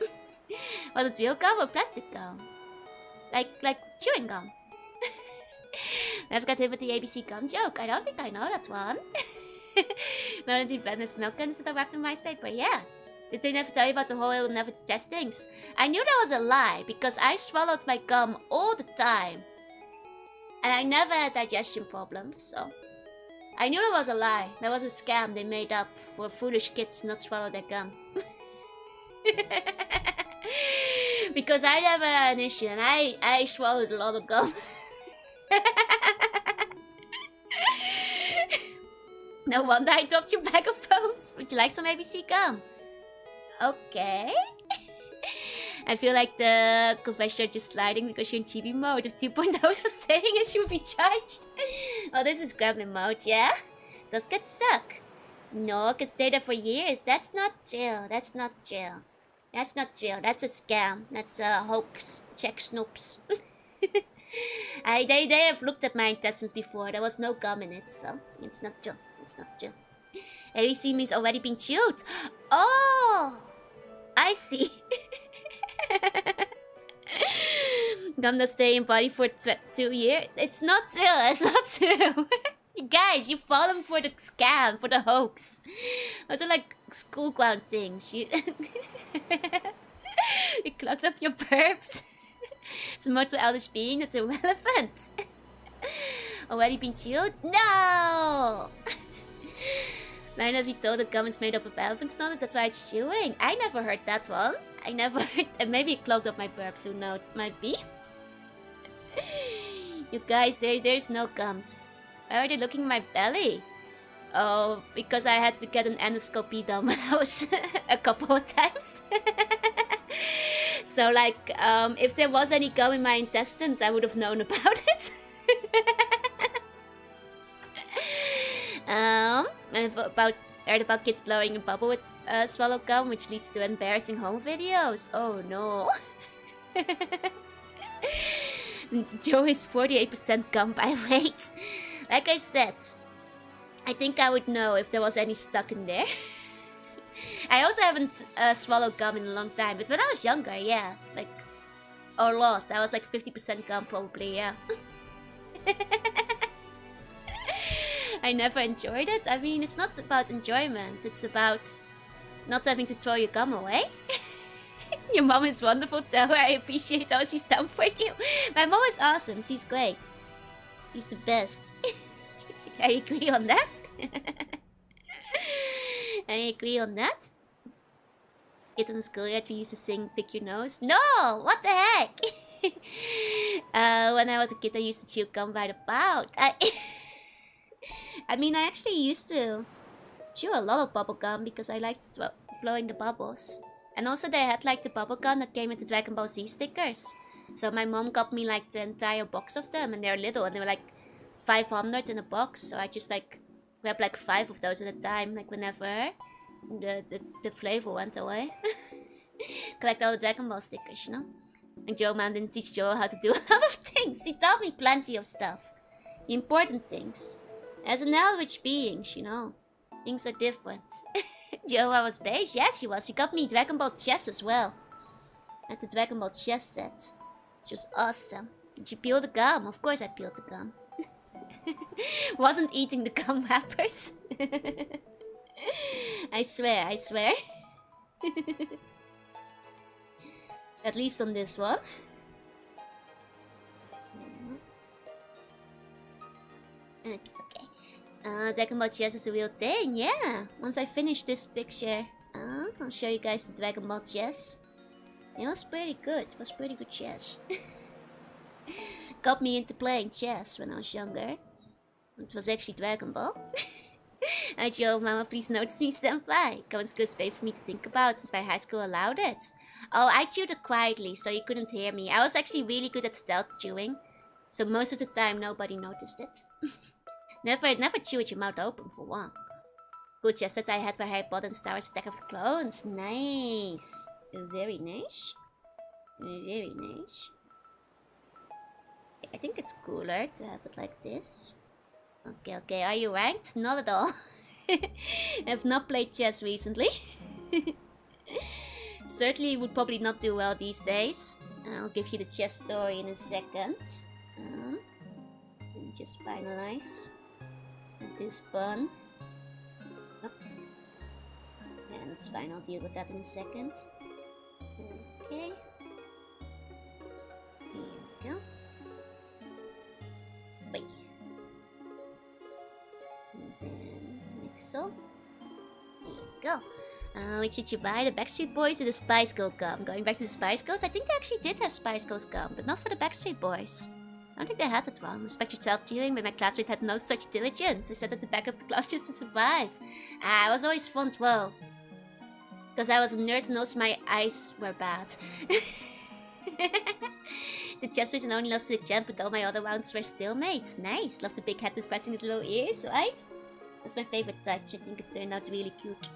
Was it real gum or plastic gum? Like chewing gum. Never got hit with the ABC gum joke. I don't think I know that one. Melody blenders milk guns that are wrapped in rice paper. Yeah. Did they never tell you about the whole it'll never test things? I knew that was a lie because I swallowed my gum all the time. And I never had digestion problems, so... I knew that was a lie. That was a scam they made up for foolish kids to not swallow their gum. Because I never had an issue and I swallowed a lot of gum. No wonder I dropped your bag of poems. Would you like some ABC gum? Okay. I feel like the confession are just sliding because you're in TV mode. If 2.0 was saying it, she would be charged. Oh, this is gremlin mode, yeah? Does get stuck. No, it can stay there for years. That's not chill. That's not chill. That's not chill. That's a scam. That's a hoax. Check Snoops. They have looked at my intestines before. There was no gum in it, so it's not chill. It's not chill. ABC means already been chewed. Oh! I see. Gum that stay in body for 2 years. It's not true. It's not true. Guys, you've fallen for the scam, for the hoax. Those are like school ground things. You clogged up your burps. It's more to eldritch being. That's irrelevant. Already been chewed? No. Might not be told that gum is made up of elephant snot, that's why it's chewing. I never heard that one. I never heard. Maybe it clogged up my burps, who knows? Might be. You guys, there's no gums. Why are they looking at my belly? Oh, because I had to get an endoscopy done when I was a couple of times. So, like, if there was any gum in my intestines, I would have known about it. And heard about kids blowing a bubble with swallow gum, which leads to embarrassing home videos. Oh no. Joe is 48% gum by weight. Like I said, I think I would know if there was any stuck in there. I also haven't swallowed gum in a long time, but when I was younger, yeah, like a lot. I was like 50% gum probably, yeah. I never enjoyed it. I mean, it's not about enjoyment. It's about not having to throw your gum away. Your mom is wonderful. Tell her I appreciate all she's done for you. My mom is awesome. She's great. She's the best. I agree on that. I agree on that. Kid in the schoolyard, we used to sing Pick Your Nose. No! What the heck? When I was a kid, I used to chew gum by the pound. I mean, I actually used to chew a lot of bubble gum because I liked blowing the bubbles. And also they had like the bubble gum that came with the Dragon Ball Z stickers. So my mom got me like the entire box of them, and they're little and they were like 500 in a box. So I just like grab like 5 of those at a time, like whenever the flavor went away. Collect all the Dragon Ball stickers, you know? And Joe Man didn't teach Joe how to do a lot of things. He taught me plenty of stuff. The important things. As an eldritch beings, you know, things are different. Joa was beige? Yes, she was. She got me Dragon Ball chess as well. At the Dragon Ball chess set. Which was awesome. Did you peel the gum? Of course I peeled the gum. Wasn't eating the gum wrappers. I swear, I swear. At least on this one. Okay. Dragon Ball chess is a real thing, yeah. Once I finish this picture, I'll show you guys the Dragon Ball chess. It was pretty good. It was pretty good chess. Got me into playing chess when I was younger. It was actually Dragon Ball. Yo, mama, please notice me, senpai. Comments good space for me to think about since my high school allowed it. Oh, I chewed it quietly, so you couldn't hear me. I was actually really good at stealth chewing, so most of the time nobody noticed it. Never chew with your mouth open, for one. Good chess sets I had for Harry Potter and Star Wars Attack of the Clones. Nice. Very nice. Very nice. I think it's cooler to have it like this. Okay, are you ranked? Not at all. I have not played chess recently. Certainly would probably not do well these days. I'll give you the chess story in a second. Let me just finalize this bun. Oh. Yeah, that's fine, I'll deal with that in a second. Okay. Here we go. Wait. And then like so. Here we go. Which should you buy? The Backstreet Boys or the Spice Girl gum? Going back to the Spice Girls, I think they actually did have Spice Girls gum, but not for the Backstreet Boys. I don't think they had that one. Respect yourself cheering, but my classmate had no such diligence. I sat at the back of the class just to survive. I was always fun, well. Because I was a nerd and also my eyes were bad. The chess person only lost to the champ, but all my other rounds were stalemates. Nice. Love the big hat that's pressing his little ears, right? That's my favorite touch. I think it turned out really cute.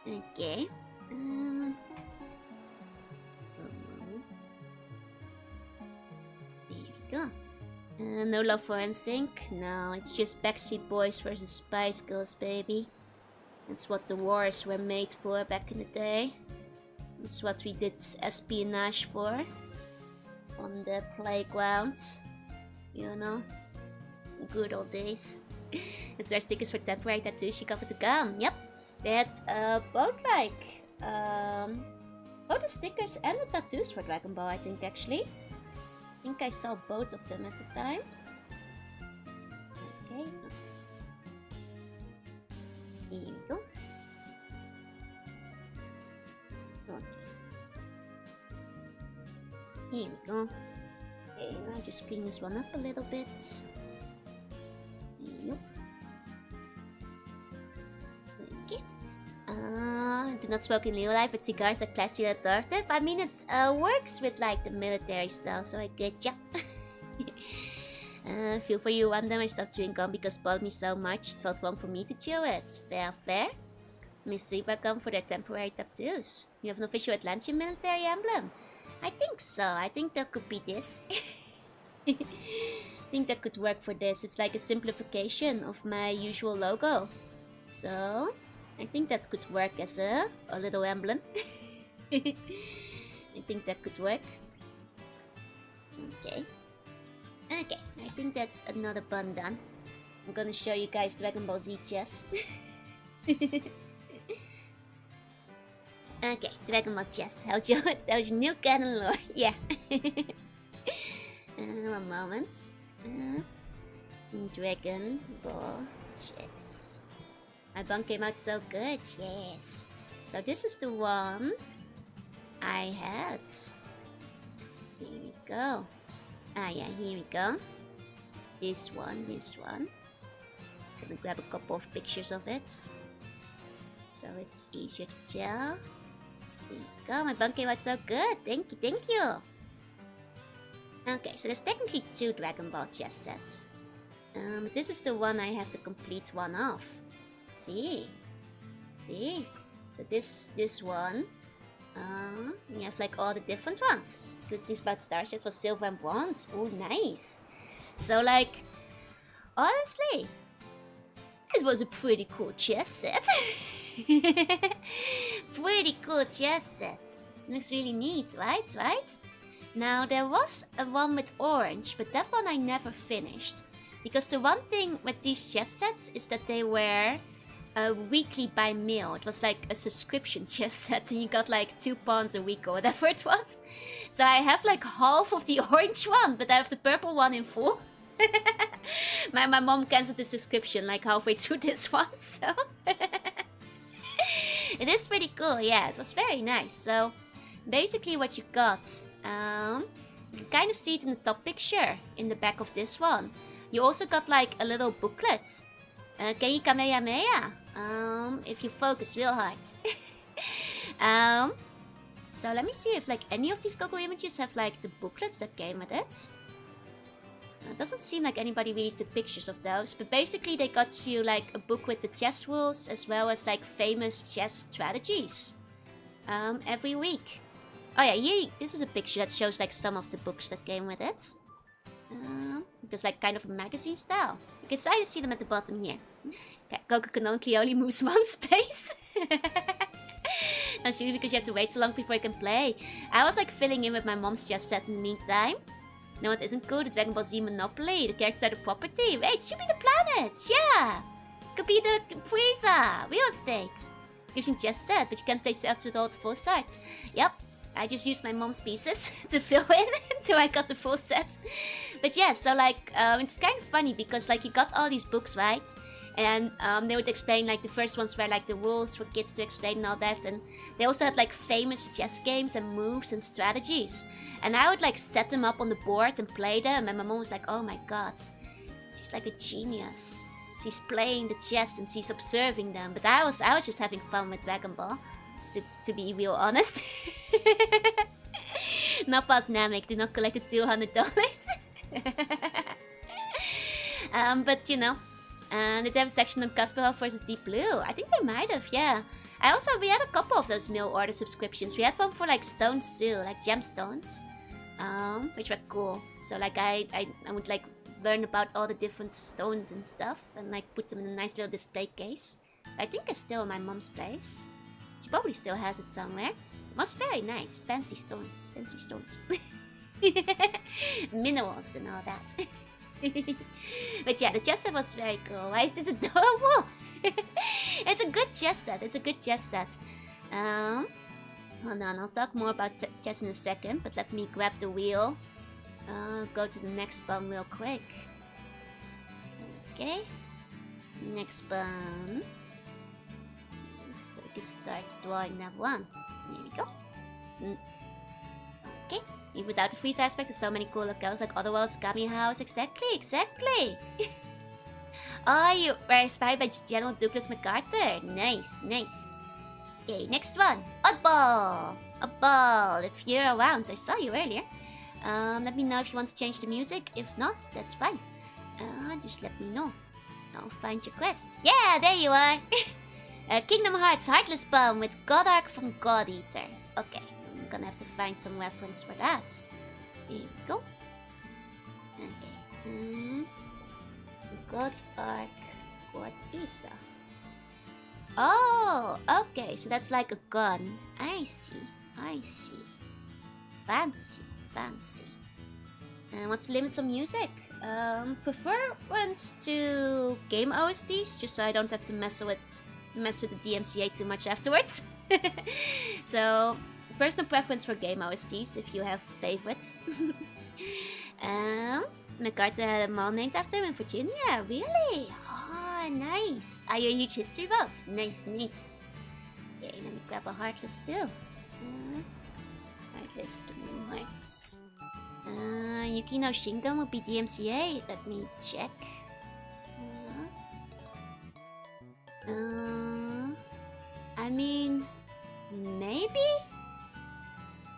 Okay. There we go. No love for NSYNC. No, it's just Backstreet Boys versus Spice Girls, baby. That's what the wars were made for back in the day. That's what we did espionage for. On the playground. You know. Good old days. Is there stickers for temporary tattoos? She covered the gum. Yep. They had both both the stickers and the tattoos for Dragon Ball, I think, actually. I think I saw both of them at the time. Okay. Here we go. Okay. Here we go. Okay, now just clean this one up a little bit. Yep. Okay. Do not smoke in real life, but cigars are classy and attractive. I mean, it works with like the military style, so I get ya. Feel for you, one time I stopped chewing gum because it bothered me so much. It felt wrong for me to chew it. Fair. Miss Zebra gum for their temporary tattoos. You have an official Atlantean military emblem. I think so. I think that could be this. I think that could work for this. It's like a simplification of my usual logo. So, I think that could work as a little emblem. I think that could work. Okay. Okay, I think that's another bun done. I'm gonna show you guys Dragon Ball Z chess. Okay, Dragon Ball chess. How's your new canon lore? Yeah. One moment. Dragon Ball chess. My bun came out so good, yes. So this is the one I had. Here we go. Ah yeah, here we go. This one. Gonna grab a couple of pictures of it, so it's easier to tell. There you go, my bun came out so good. Thank you. Okay, so there's technically 2 Dragon Ball chess sets. This is the one I have the complete one of. See? So this one, you have like all the different ones. Good things about Star Chess was silver and bronze. Oh, nice. So like, honestly, it was a pretty cool chess set. Pretty cool chess set. Looks really neat, right? Now there was a one with orange, but that one I never finished. Because the one thing with these chess sets is that they were weekly by mail. It was like a subscription chess set and you got like 2 pawns a week or whatever it was. So I have like half of the orange one, but I have the purple one in full. my mom cancelled the subscription like halfway through this one, so it is pretty cool. Yeah, it was very nice. So basically what you got, you can kind of see it in the top picture in the back of this one. You also got like a little booklet. Can you Kamehameha? If you focus real hard. So let me see if like any of these Google images have like the booklets that came with it. It doesn't seem like anybody really took pictures of those, but basically they got you like a book with the chess rules as well as like famous chess strategies every week. Oh yeah, here, this is a picture that shows like some of the books that came with it. There's like kind of a magazine style. You can kind of see them at the bottom here. Coco canonically only moves one space. That's usually because you have to wait so long before you can play. I was like filling in with my mom's chess set in the meantime. No, it isn't cool. The Dragon Ball Z Monopoly. The characters are the property. Wait, it should be the planets. Yeah. Could be the Frieza. Real estate. Description just said, but you can't play sets with all the full set. Yep. I just used my mom's pieces to fill in until I got the full set. But yeah, so like, it's kind of funny because like you got all these books, right? And they would explain like the first ones were like the rules for kids to explain and all that. And they also had like famous chess games and moves and strategies. And I would like set them up on the board and play them. And my mom was like, oh my god, she's like a genius. She's playing the chess and she's observing them. But I was just having fun with Dragon Ball, to be real honest. Not past Namek, did not collect the $200. But you know, did they have a section on Kasparov versus Deep Blue? I think they might have, yeah. We had a couple of those mail order subscriptions. We had one for like stones too, like gemstones, which were cool. So like I would like learn about all the different stones and stuff and like put them in a nice little display case. I think it's still in my mom's place. She probably still has it somewhere. It was very nice. Fancy stones. Fancy stones. Minerals and all that. But yeah, the chess set was very cool. Why is this adorable? It's a good chess set. It's a good chess set. Hold on, I'll talk more about chess in a second, but let me grab the wheel. Go to the next button real quick. Okay. Next button. So we can start drawing that one. Here we go. Okay. Even without the freeze aspect, there's so many cool locales like Otherworld's Kami House. Exactly. Oh, you were inspired by General Douglas MacArthur. Nice. Okay, next one. Oddball. Oddball. If you're around, I saw you earlier. Let me know if you want to change the music. If not, that's fine. Just let me know. I'll find your quest. Yeah, there you are. Kingdom Hearts Heartless Bomb with Godark from God Eater. Okay, I'm gonna have to find some reference for that. Here we go. Okay. Godark God Eater. Oh, okay, so that's like a gun. I see. Fancy. And what's the limits on music? Preference to game OSTs, just so I don't have to mess with the DMCA too much afterwards. So, personal preference for game OSTs, if you have favorites. MacArthur had a mall named after him in Virginia. Really? Oh, nice. Are you a huge history buff? Nice. Okay, let me grab a Heartless too. Heartless, Kingdom Hearts. Yukino Shingon would be DMCA. Let me check. I mean, maybe?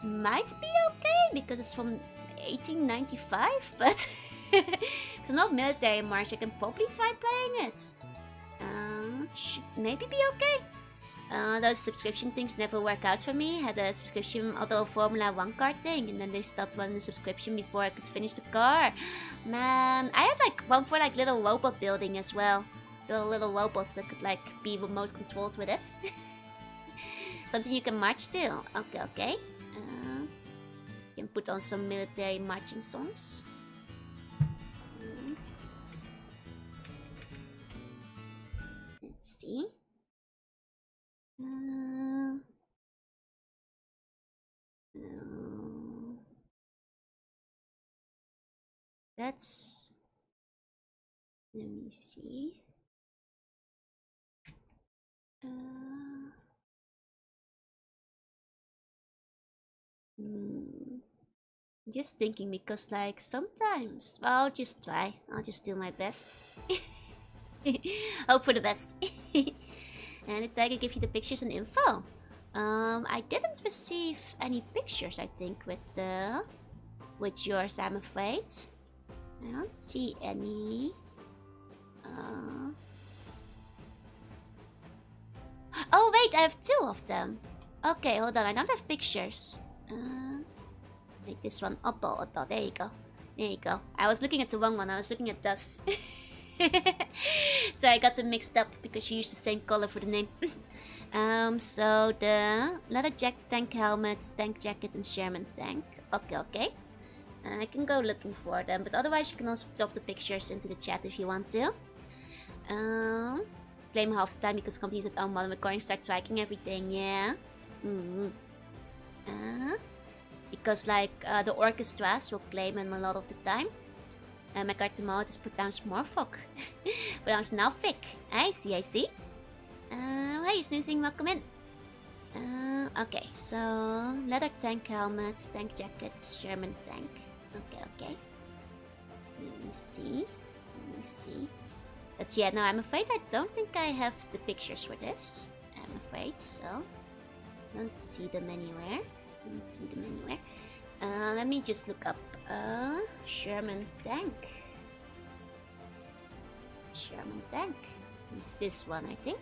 Might be okay because it's from 1895, but it's not military march. I can probably try playing it. Should maybe be okay. Those subscription things never work out for me. Had a subscription, although Formula 1 car thing, and then they stopped running the subscription before I could finish the car. Man, I had like one for like little robot building as well. Little robots that could like be remote controlled with it. Something you can march to. Okay. You can put on some military marching songs. Let's see. That's Let me see. Just thinking because like sometimes, well, I'll just try. I'll just do my best. Hope for the best. And did I give you the pictures and info? I didn't receive any pictures, I think, with yours, I'm afraid. I don't see any. Oh wait, I have two of them. Okay, hold on, I don't have pictures. Like this one. Oppo, Oppo, there you go. There you go. I was looking at the wrong one, I was looking at Dust. So I got them mixed up because she used the same color for the name. So the leather tank helmet, tank jacket, and Sherman tank. Okay, okay. I can go looking for them, but otherwise you can also drop the pictures into the chat if you want to. Claim half the time because companies that own modern recording start tracking everything, yeah. Because like the orchestras will claim them a lot of the time. My card tomorrow is put down Smurfok. But I'm now thick. I see, I see. Hey, snoozing, welcome in. Okay, so leather tank helmet, tank jacket, Sherman tank. Okay, okay. Let me see. Let me see. But yeah, no, I'm afraid I don't think I have the pictures for this. I'm afraid, so. Don't see them anywhere. Don't see them anywhere. Let me just look up Sherman tank. Sherman tank. It's this one, I think.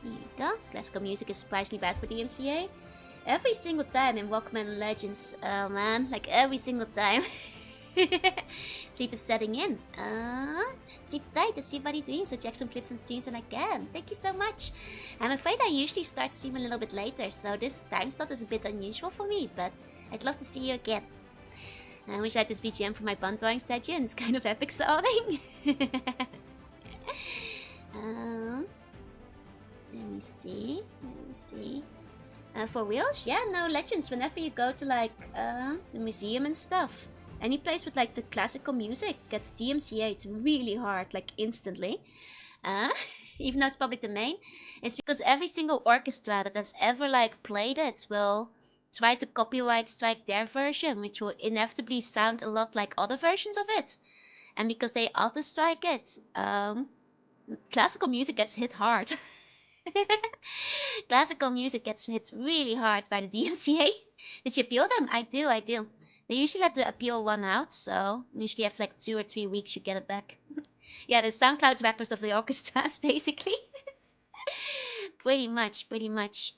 Here you go. Classical music is surprisingly bad for DMCA. Every single time in Walkman Legends, man, like every single time. Sleep is setting in. Sleep tight to see buddy doing, so check some clips and streams when I can. Thank you so much. I'm afraid I usually start streaming a little bit later, so this time slot is a bit unusual for me, but I'd love to see you again. I wish I had this BGM for my bond drawing session. It's kind of epic sounding. Let me see. Let me see. For reals? Yeah, no, Legends. Whenever you go to like the museum and stuff, any place with like the classical music gets DMCA'd really hard, like instantly. Even though it's public domain, it's because every single orchestra that has ever like played it will try to copyright strike their version, which will inevitably sound a lot like other versions of it. And because they auto strike it, classical music gets hit hard. Classical music gets hit really hard by the DMCA. Did you appeal them? I do, I do. They usually let the appeal one out, so usually after like 2 or 3 weeks you get it back. Yeah, the SoundCloud rappers of the orchestras, basically. Pretty much, pretty much.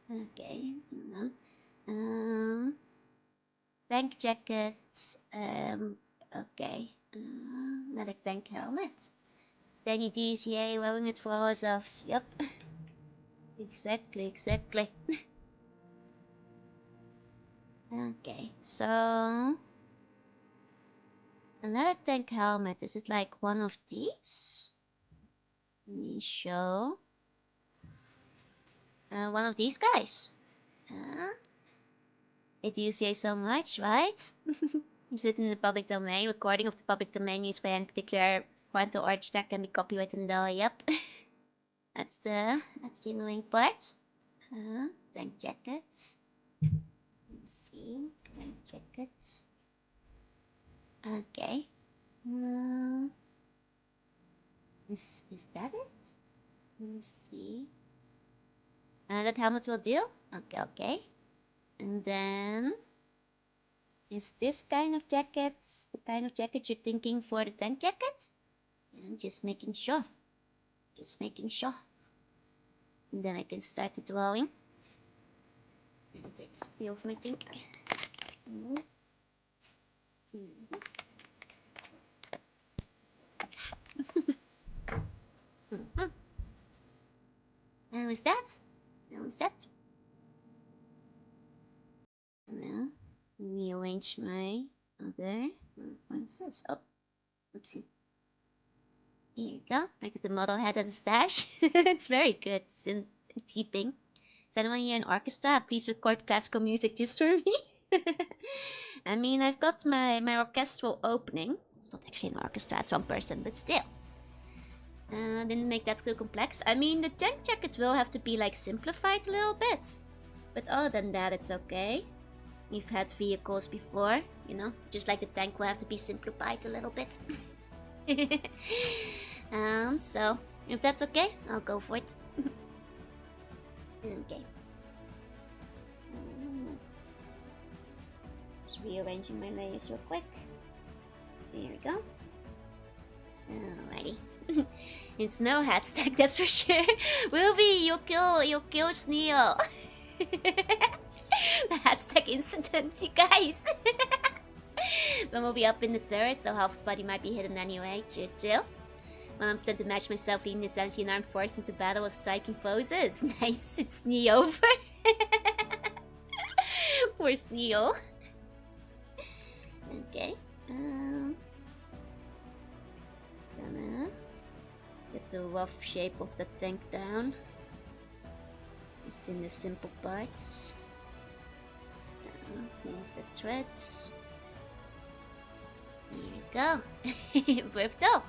Okay. Tank jackets. Okay. Another tank helmet. Danny DCA wearing it for ourselves. Yep. Exactly, exactly. Okay, so another tank helmet. Is it like one of these? Let me show. One of these guys. They do say so much, right? It's within the public domain. Recording of the public domain used by any particular quantum arch that can be copyrighted in the yep. That's the annoying part. Tank jackets. Let's see. Tank jackets. Okay. Is that it? Let me see. That helmet will do? Okay, okay. And then is this kind of jacket the kind of jacket you're thinking for the tank jackets? Yeah, just making sure. Just making sure. And then I can start the drawing. Takes the off my thing. How is that? How is that? Now, rearrange my other references. Oh, oopsie. Here you go. Like the model head as a stash. It's very good. It's in keeping. Is anyone here in orchestra? Please record classical music just for me. I mean, I've got my orchestral opening, It's not actually an orchestra, it's one person, but still. Didn't make that too complex. I mean, the tank jacket will have to be like simplified a little bit. But other than that, it's okay. We've had vehicles before, you know, just like the tank will have to be simplified a little bit. So if that's okay, I'll go for it. Okay. Just rearranging my layers real quick. There we go. Alrighty. It's no hat stack, that's for sure. Will be, you'll kill Sneo. The hat stack incident, you guys. Then we'll be up in the turret, so half the body might be hidden anyway. Chill. When I'm sent to match myself leading the Atlantean armed force into battle while striking poses. Nice, it's Sneo over. Poor Sneo. Okay. Gonna get the rough shape of the tank down. Just in the simple parts. Here's the threads. Here we go. Birth dog.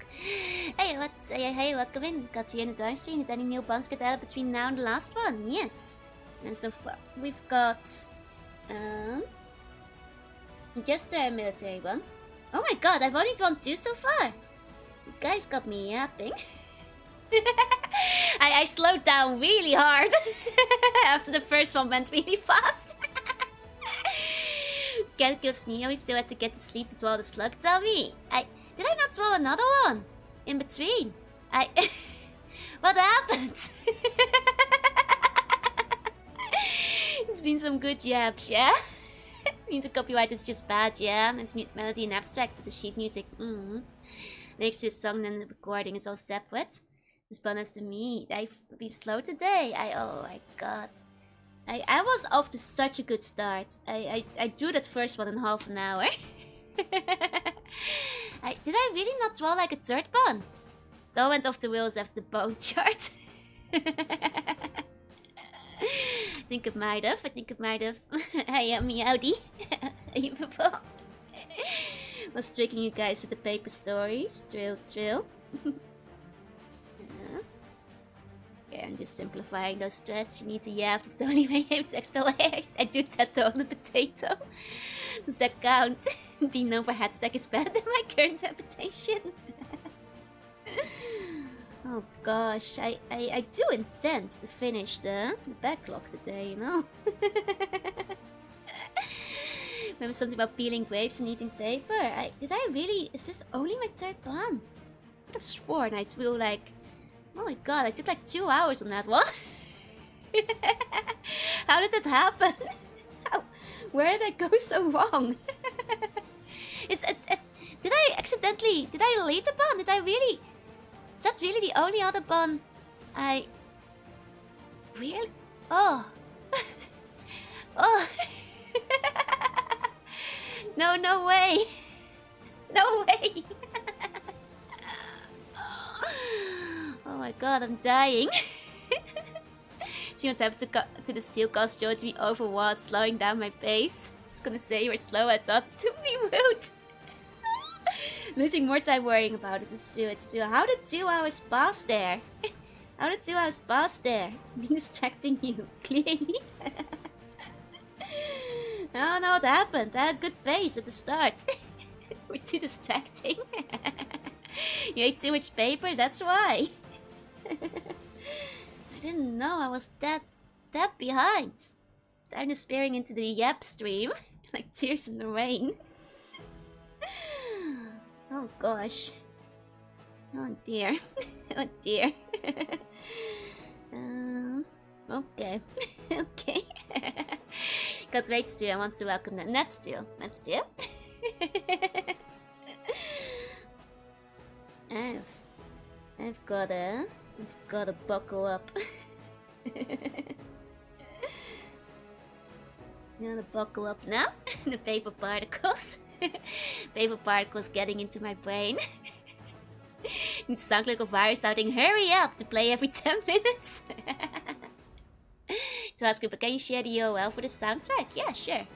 Hey, hey, welcome in. Got you in the dark stream. Did any new bonds get added between now and the last one? Yes. And so far, we've got just a military one. Oh my god, I've only done 2 so far. You guys got me yapping. I slowed down really hard after the first one went really fast. Can't kill Sneo, he still has to get to sleep to draw the slug dummy. Did I not draw another one? In between? What happened? It's been some good yaps, yeah? Means the copyright is just bad, yeah? It's melody and abstract, but the sheet music, Next to the song and the recording is all separate. This bonus to me. I've been slow today. Oh my god. I was off to such a good start. I drew that first one in half an hour. Did I really not draw like a third bone? It all went off the wheels after the bone chart. I think it might have. Hey, Meowdy. Hey, people. Was tricking you guys with the paper stories. Trill. Okay, I'm just simplifying those threads. You need to yap. That's the only way I'm able to expel hairs. I do that on a potato. Does that count? Being known for hat stack is better than my current reputation. Oh gosh, I do intend to finish the backlog today, you know. Remember something about peeling grapes and eating paper? Did I really? Is this only my third one? I would have sworn I drew like... Oh my god, I took like 2 hours on that one. How did that happen? Where did I go so wrong? Did I accidentally... Did I delete the bun? Did I really... Is that really the only other bun I... Really? Oh. Oh. No way. No way. Oh my god, I'm dying. She won't have to cut to the seal cast Joe to be overwrought, slowing down my pace. I was gonna say you were slow, I thought to be rude. Losing more time worrying about it. It's true. How did 2 hours pass there? How did 2 hours pass there? Been distracting you, clearly. I don't know what happened. I had good pace at the start. We're too distracting. You ate too much paper, that's why. I didn't know I was that behind. I'm just staring into the yap stream. Like tears in the rain. Oh gosh. Oh dear. Oh dear. Okay. Okay. Got right to do. I want to welcome them. Let's do. I've gotta buckle up. Gotta buckle up now. The paper particles. Paper particles getting into my brain. It sounds like a virus shouting, "Hurry up!" to play every 10 minutes. To ask people, can you share the URL for the soundtrack? Yeah, sure.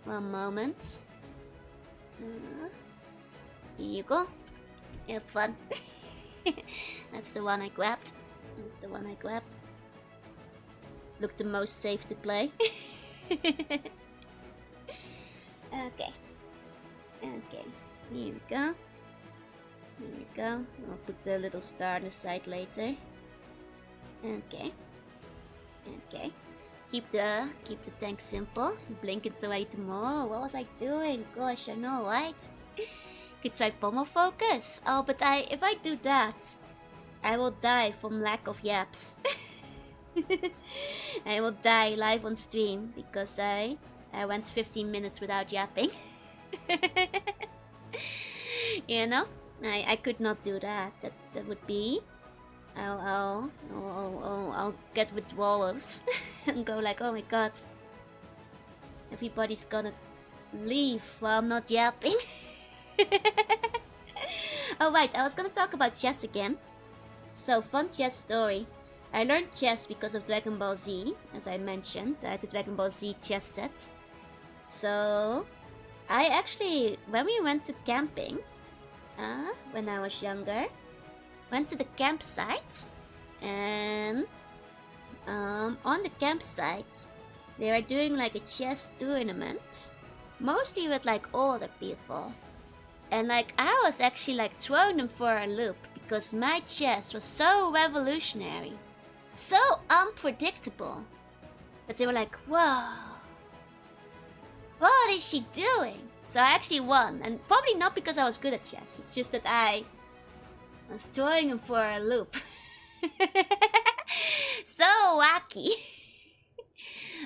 One moment. Here you go. Have fun. That's the one I grabbed. That's the one I grabbed. Looked the most safe to play. Okay. Okay. Here we go. Here we go. I'll put the little star on the side later. Okay. Okay. Keep the tank simple. Blink it away tomorrow. What was I doing? Gosh, I know, right? Could try pommel focus. Oh, but if I do that, I will die from lack of yaps. I will die live on stream because I went 15 minutes without yapping. You know, I could not do that. That would be. I'll get withdrawals and go like, oh my god, everybody's gonna leave while I'm not yapping. Oh right, I was gonna talk about chess again. So, fun chess story. I learned chess because of Dragon Ball Z, as I mentioned. I had the Dragon Ball Z chess set. So, I actually, when we went to camping, when I was younger, went to the campsite, and on the campsite, they were doing like a chess tournament, mostly with like older people. And like, I was actually like throwing them for a loop because my chess was so revolutionary, so unpredictable, that they were like, whoa, what is she doing? So I actually won, and probably not because I was good at chess, it's just that I was throwing them for a loop. So wacky.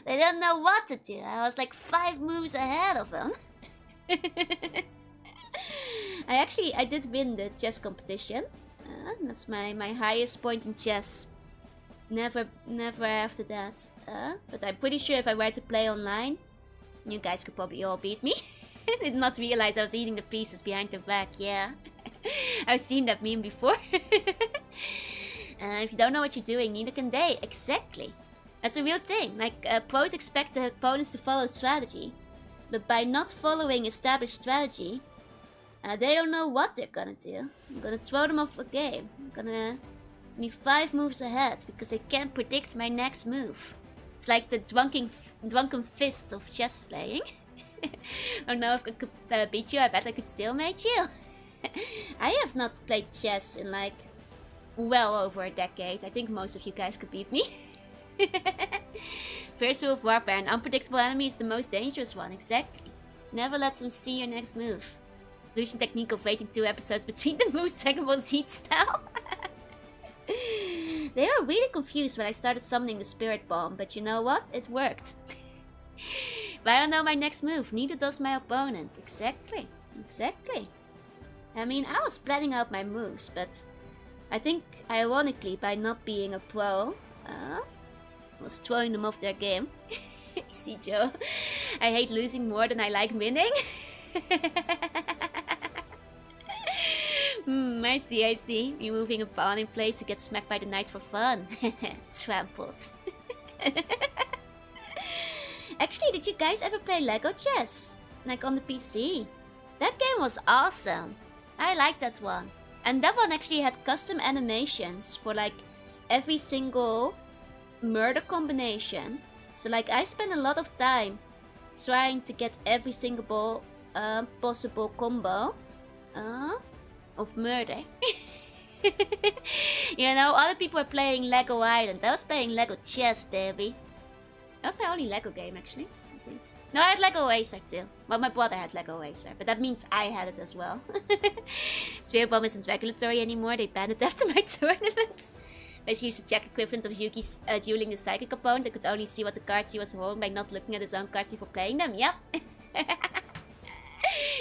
They don't know what to do. I was like 5 moves ahead of them. I did win the chess competition. That's my highest point in chess. Never after that. But I'm pretty sure if I were to play online, you guys could probably all beat me. Did not realize I was eating the pieces behind the back. Yeah, I've seen that meme before. If you don't know what you're doing, neither can they. Exactly. That's a real thing. Like, pros expect their opponents to follow strategy, but by not following established strategy, they don't know what they're gonna do. I'm gonna throw them off the game. I'm gonna be 5 moves ahead because they can't predict my next move. It's like the drunken fist of chess playing. Oh no, if I could beat you, I bet I could still make you. I have not played chess in like well over a decade. I think most of you guys could beat me. First rule of warfare: an unpredictable enemy is the most dangerous one. Exactly. Never let them see your next move. Illusion technique of waiting 2 episodes between the moves, Dragon Ball Z style. They were really confused when I started summoning the Spirit Bomb, but you know what? It worked. But I don't know my next move, neither does my opponent. Exactly. Exactly. I mean, I was planning out my moves, but I think, ironically, by not being a pro, I was throwing them off their game. See, Joe, I hate losing more than I like winning. I see. You're moving a pawn in place to get smacked by the knight for fun. Trampled. Actually, did you guys ever play Lego chess? Like on the PC? That game was awesome. I liked that one. And that one actually had custom animations for like every single murder combination. So like I spent a lot of time trying to get every single possible combo of murder. You know, other people were playing Lego Island. I was playing Lego Chess, baby. That was my only Lego game, actually, I think. No, I had Lego Racer too. Well, my brother had Lego Racer, but that means I had it as well. Spirit Bomb isn't regulatory anymore. They banned it after my tournament. Basically used the Jack equivalent of Yuki's dueling the psychic opponent that could only see what the cards he was holding by not looking at his own cards before playing them. Yep.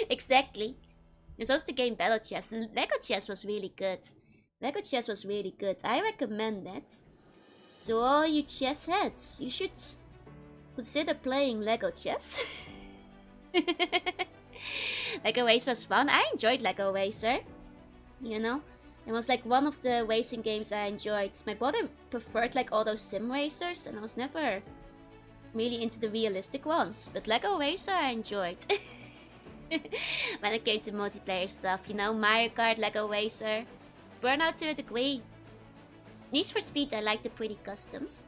Exactly. There's also the game Battle Chess, and Lego Chess was really good. Lego Chess was really good. I recommend it to all you chess heads. You should consider playing Lego Chess. Lego Racer was fun. I enjoyed Lego Racer. You know, it was like one of the racing games I enjoyed. My brother preferred like all those sim racers, and I was never really into the realistic ones. But Lego Racer I enjoyed. When it came to multiplayer stuff, you know, Mario Kart, Lego Racer, Burnout to a degree. Need for Speed, I like the pretty customs.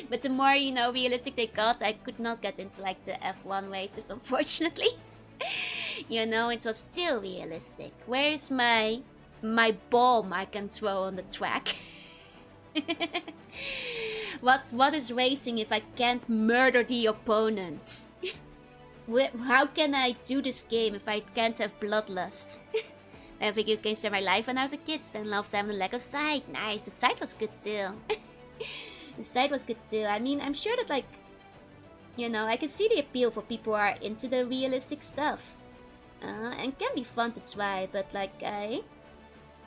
But the more, you know, realistic they got, I could not get into like the F1 races, unfortunately. You know, it was still realistic. Where's my bomb I can throw on the track? What is racing if I can't murder the opponent? How can I do this game if I can't have bloodlust? I have video games for my life when I was a kid. Spent a lot of time on the Lego side. Nice, the side was good too. The side was good too. I mean, I'm sure that like, you know, I can see the appeal for people who are into the realistic stuff. And can be fun to try, but like I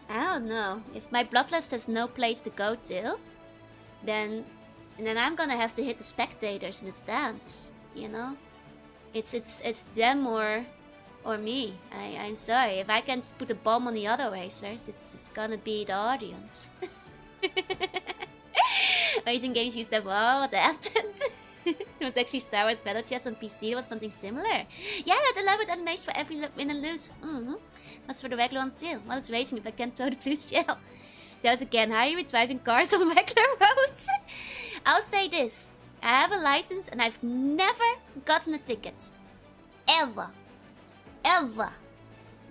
don't know. If my bloodlust has no place to go to, then I'm gonna have to hit the spectators in the stands, you know? It's them or me. I'm sorry. If I can't put a bomb on the other racers, it's gonna be the audience. Racing games used to have, oh, what happened? It was actually Star Wars Battle Chess on PC. It was something similar. Yeah, the elaborate animation for every win and lose. That's for the regular one too. What is racing if I can't throw the blue shell? Those again, how are you with driving cars on regular roads? I'll say this. I have a license and I've never gotten a ticket. Ever. Ever.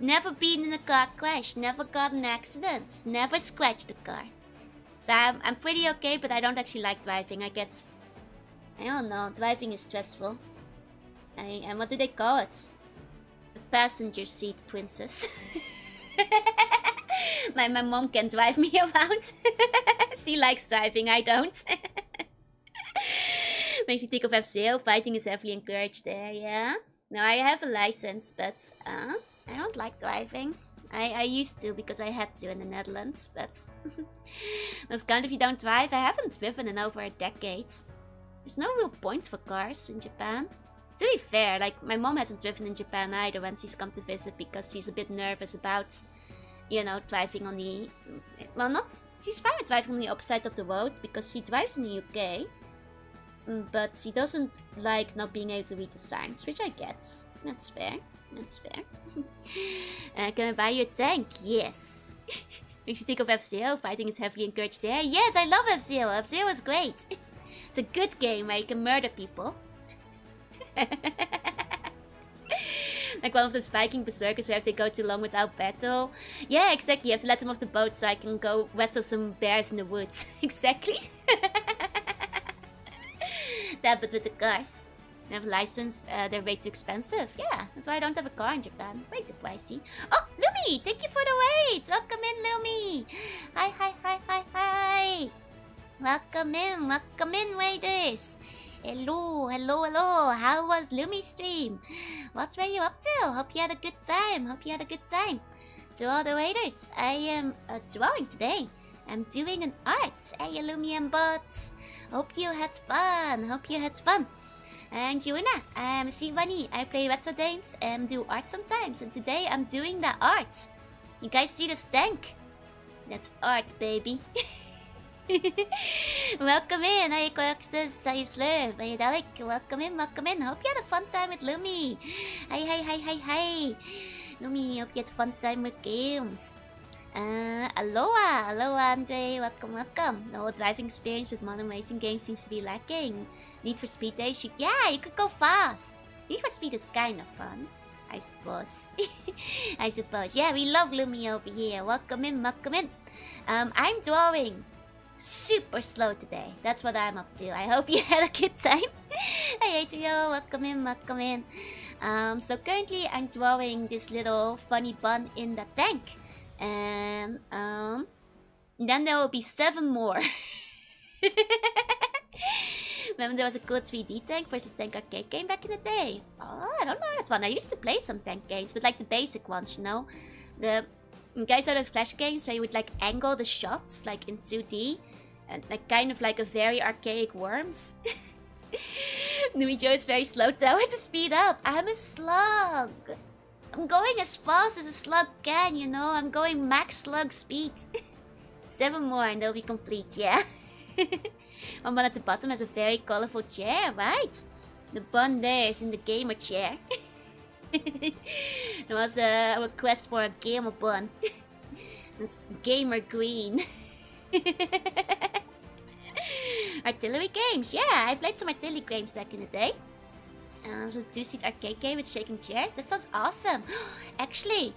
Never been in a car crash. Never got an accident. Never scratched a car. So I'm pretty okay, but I don't actually like driving. I don't know. Driving is stressful. And what do they call it? The passenger seat princess. My mom can drive me around. She likes driving, I don't. Makes me think of F-Zero. Fighting is heavily encouraged there, yeah? No, I have a license, but I don't like driving. I used to because I had to in the Netherlands, but that's kind of if you don't drive. I haven't driven in over a decade. There's no real point for cars in Japan. To be fair, like my mom hasn't driven in Japan either when she's come to visit because she's a bit nervous about, you know, driving on the... Well, she's fine with driving on the opposite side of the road because she drives in the UK. But she doesn't like not being able to read the signs, which I get. That's fair. That's fair. Can I buy your tank? Yes. Makes you think of F-Zero. Fighting is heavily encouraged there. Yes, I love F-Zero. F-Zero is great. It's a good game where you can murder people. Like one of those Viking berserkers where if they go too long without battle. Yeah, exactly. You have to let them off the boat so I can go wrestle some bears in the woods. Exactly. That, but with the cars. I have a license, they're way too expensive. Yeah, that's why I don't have a car in Japan. Way too pricey. Oh, Lumi! Thank you for the wait! Welcome in, Lumi! Hi, hi, hi, hi, hi! Welcome in, waiters! Hello, hello, hello! How was Lumi's stream? What were you up to? Hope you had a good time. To all the waiters, I am drawing today. I'm doing an art. Hey, Lumi and bots! Hope you had fun. And Yuna, I'm Sivani. I play retro games and do art sometimes. And today I'm doing that art. You guys see this tank? That's art, baby. Welcome in. Hi, Corxus. Hi, Slurv. Hi, Dalek. Welcome in. Hope you had a fun time with Lumi. Hi. Lumi, hope you had a fun time with games. Aloha, Andre. Welcome. No driving experience with modern racing games seems to be lacking. Need for Speed Days, yeah, you could go fast. Need for Speed is kind of fun, I suppose. Yeah, we love Lumi over here. Welcome in. I'm drawing super slow today. That's what I'm up to. I hope you had a good time. Hey, Adrio, welcome in. So currently I'm drawing this little funny bun in the tank. And then there will be 7 more. Remember there was a cool 3D tank versus tank arcade game back in the day? Oh, I don't know that one. I used to play some tank games, but like the basic ones, you know? You guys know those flash games where you would like angle the shots like in 2D? And like kind of like a very archaic Worms? Nuijo is very slow tower to speed up. I'm a slug. I'm going as fast as a slug can, you know? I'm going max slug speed. 7 more and they'll be complete, yeah? One bun at the bottom has a very colorful chair, right? The bun there is in the gamer chair. There was a request for a game of B.U.N. It's Gamer Green. Artillery games, yeah, I played some artillery games back in the day. It was a 2-seat arcade game with shaking chairs. That sounds awesome. Actually,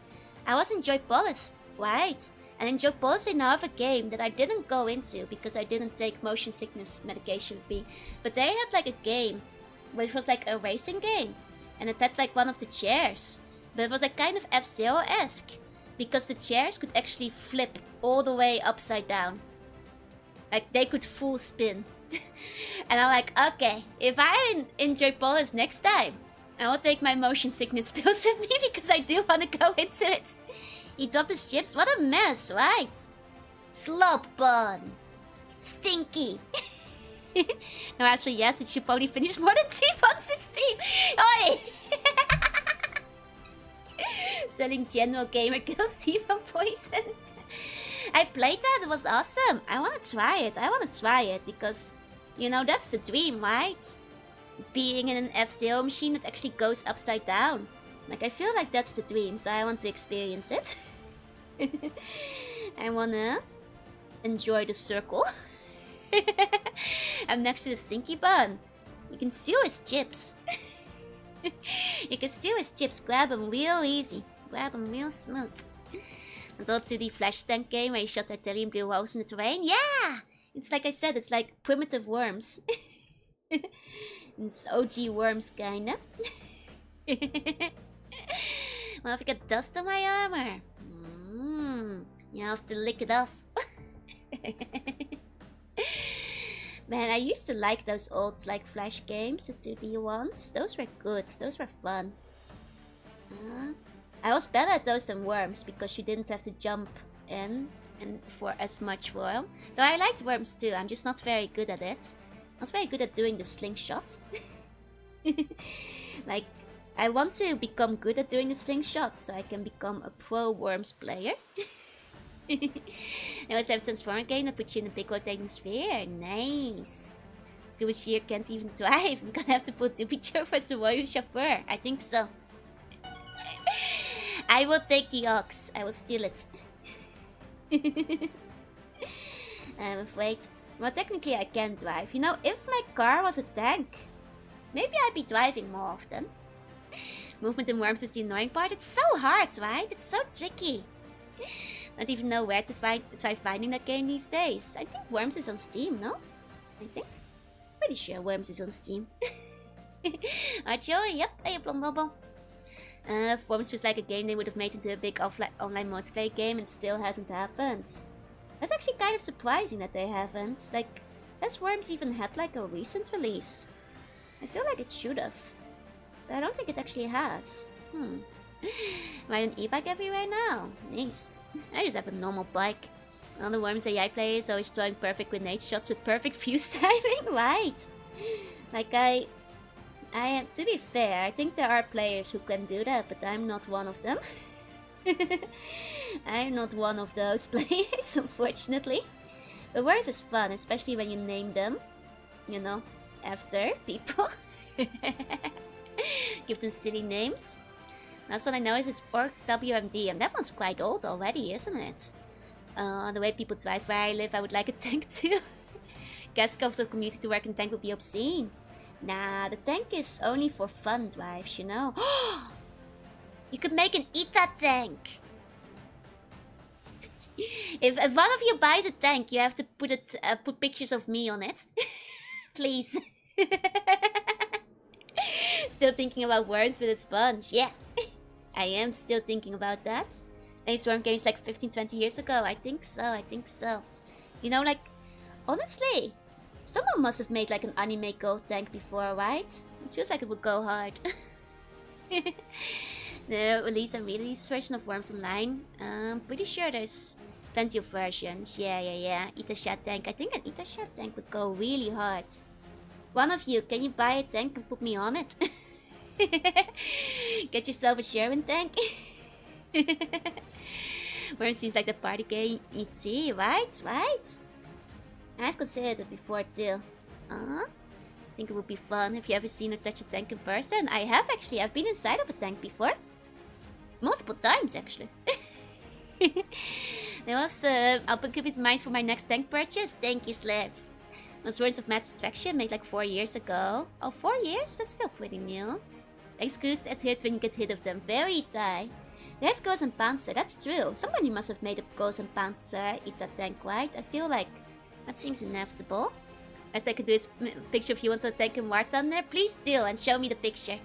I was in Joypolis, right? And in Joypolis they now have a game that I didn't go into because I didn't take motion sickness medication with me. But they had like a game, which was like a racing game. And it had like one of the chairs. But it was like kind of F-Zero-esque. Because the chairs could actually flip all the way upside down. Like they could full spin. And I'm like, okay, if I enjoy Polis next time, I will take my motion sickness pills with me because I do want to go into it. He dropped his chips. What a mess, right? Slop bun. Stinky. No, as for yes, it should probably finish more than 3 months in Steam. Oi! Selling general gamer kills even poison. I played that, it was awesome. I want to try it. Because, you know, that's the dream, right? Being in an F-Zero machine that actually goes upside down. Like, I feel like that's the dream, so I want to experience it. I wanna enjoy the circle. I'm next to the stinky bun. You can steal his chips. You can steal his chips, grab them real easy. Grab them real smooth. Until 2D flash tank game where you shot artillery and blew holes in the terrain. Yeah! It's like I said, it's like primitive worms. It's OG worms, kinda. Well, if I get dust on my armor. You have to lick it off. Man, I used to like those old like flash games, the 2D ones. Those were good, those were fun. I was better at those than worms because you didn't have to jump in and for as much for them. Though I liked worms too, I'm just not very good at it. Not very good at doing the slingshot. Like, I want to become good at doing the slingshot so I can become a pro worms player. I also have a Transformer game that puts you in a big rotating sphere. Nice. Doobie here can't even drive. I'm gonna have to put Doobie as the warrior chauffeur. I think so. I will take the ox. I will steal it. I'm afraid. Well, technically I can drive. You know, if my car was a tank, maybe I'd be driving more often. Movement in worms is the annoying part. It's so hard, right? It's so tricky. Not even know where to try finding that game these days. I think Worms is on Steam, no? I think. Pretty sure Worms is on Steam. Archo, yep, hey, Plumbobo. Worms was like a game they would have made into a big online multiplayer game and still hasn't happened. That's actually kind of surprising that they haven't. Like, has Worms even had like a recent release? I feel like it should have. But I don't think it actually has. Ride an e-bike everywhere now. Nice. I just have a normal bike. All the Worms AI players always throwing perfect grenade shots with perfect fuse timing. Right. Like to be fair, I think there are players who can do that, but I'm not one of them. I'm not one of those players, unfortunately. But Worms is fun, especially when you name them, you know, after people. Give them silly names. Last one I know is it's Orc WMD, and that one's quite old already, isn't it? The way people drive where I live, I would like a tank too. Gas scopes of community to work in tank would be obscene. Nah, the tank is only for fun drives, you know. You could make an ETA tank! If one of you buys a tank, you have to put pictures of me on it. Please. Still thinking about Worms with its bunch, yeah. I am still thinking about that. I used to work games like 15-20 years ago. I think so. You know, like, honestly, someone must have made like an anime gold tank before, right? It feels like it would go hard. The release and re-release version of Worms Online. Pretty sure there's plenty of versions. Yeah. Itasha tank. I think an Itasha tank would go really hard. One of you, can you buy a tank and put me on it? Get yourself a Sherman tank. Worms seems like the party game you see, right? I've considered it before too. think it would be fun. Have you ever seen or touched a tank in person? I have actually. I've been inside of a tank before. Multiple times actually. There was, I'll keep it in mind for my next tank purchase. Thank you, Slab. It was Words of Mass Distraction made like 4 years ago. Oh, 4 years? That's still pretty new. Excuse at hit when you get hit of them. Very tight. There's Ghost and Panzer, that's true. Somebody must have made a Ghost and Panzer eat that tank, right? I feel like that seems inevitable. As I could do is a picture if you want to tank in War Thunder. Please do, and show me the picture.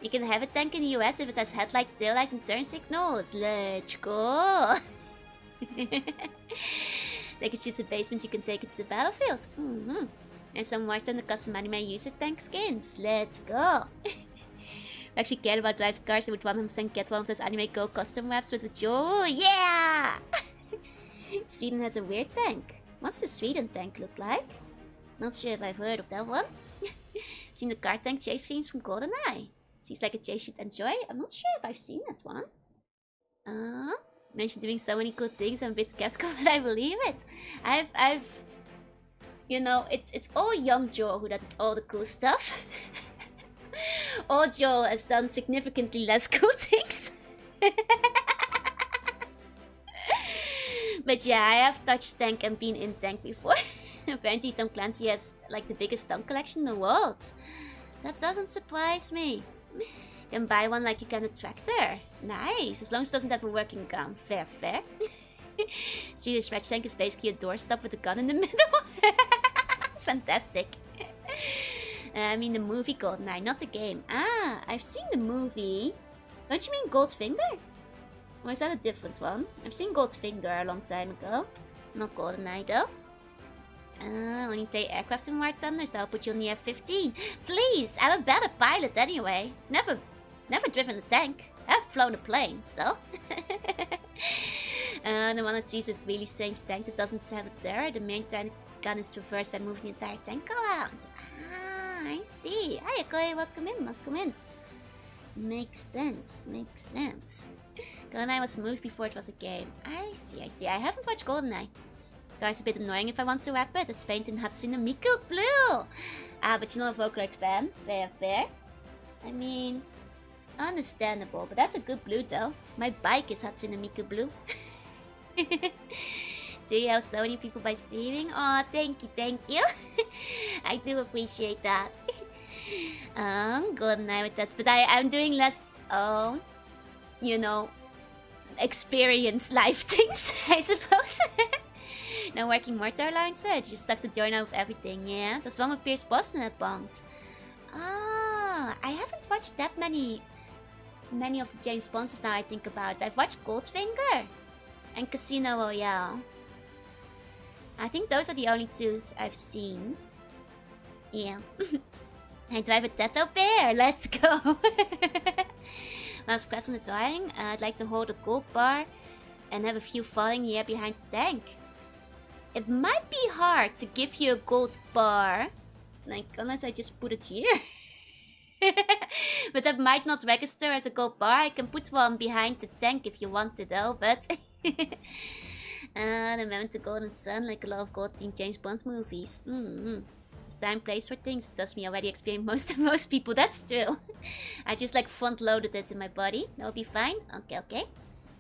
You can have a tank in the US if it has headlights, taillights, and turn signals. Let's go! They could choose a basement, you can take it to the battlefield. And some War Thunder custom anime uses tank skins. Let's go! I actually cared about driving cars, I would 100% get one of those anime Go custom maps with Joe. Yeah! Sweden has a weird tank. What's the Sweden tank look like? Not sure if I've heard of that one. Seen the car tank chase screens from GoldenEye. Seems like a chase you'd enjoy. I'm not sure if I've seen that one. Mentioned doing so many cool things. I'm a bit skeptical, but I believe it. I've, you know, it's all young Joe who did all the cool stuff. Old Joe has done significantly less cool things. But yeah, I have touched tank and been in tank before. Apparently Tom Clancy has like the biggest tank collection in the world. That doesn't surprise me. You can buy one like you can a tractor. Nice, as long as it doesn't have a working gun. Fair, fair. Swedish stretch tank is basically a doorstop with a gun in the middle. Fantastic. I mean the movie GoldenEye, not the game. Ah, I've seen the movie. Don't you mean Goldfinger? Or is that a different one? I've seen Goldfinger a long time ago. Not GoldenEye though. When you play aircraft in War Thunder, so I'll put you on the F-15. Please, I'm a better pilot anyway. Never driven a tank. I've flown a plane, so. The one that sees a really strange tank that doesn't have a turret. The main gun is traversed by moving the entire tank around. Ah, I see. Hi, Akoi, welcome in, welcome in. Makes sense, makes sense. GoldenEye was a movie before it was a game. I see, I see. I haven't watched GoldenEye. Car's a bit annoying if I want to wrap it. It's painted in Hatsune Miku blue. Ah, but you're not a Vocaloid fan. Fair, fair. I mean, understandable. But that's a good blue though. My bike is Hatsune Miku blue. Do you help so many people by streaming? Oh, thank you, thank you. I do appreciate that. GoldenEye with that. But I'm doing less, you know, experience life things, I suppose. No working mortar launcher, just stuck the joint out of everything, yeah? There's one with Pierce Brosnan at Bond. Ah, I haven't watched that many of the James Bonds now I think about it. I've watched Goldfinger and Casino Royale. I think those are the only two I've seen. Yeah. I drive a Tato Bear, let's go! Last class on the drawing, I'd like to hold a gold bar and have a few falling here behind the tank. It might be hard to give you a gold bar, like, unless I just put it here. But that might not register as a gold bar. I can put one behind the tank if you want to though, but... The moment to Golden Sun, like a lot of gold themed James Bond movies. It's time place for things. It does me already experience most people, that's true. I just like front loaded it in my body. That'll be fine. Okay, okay.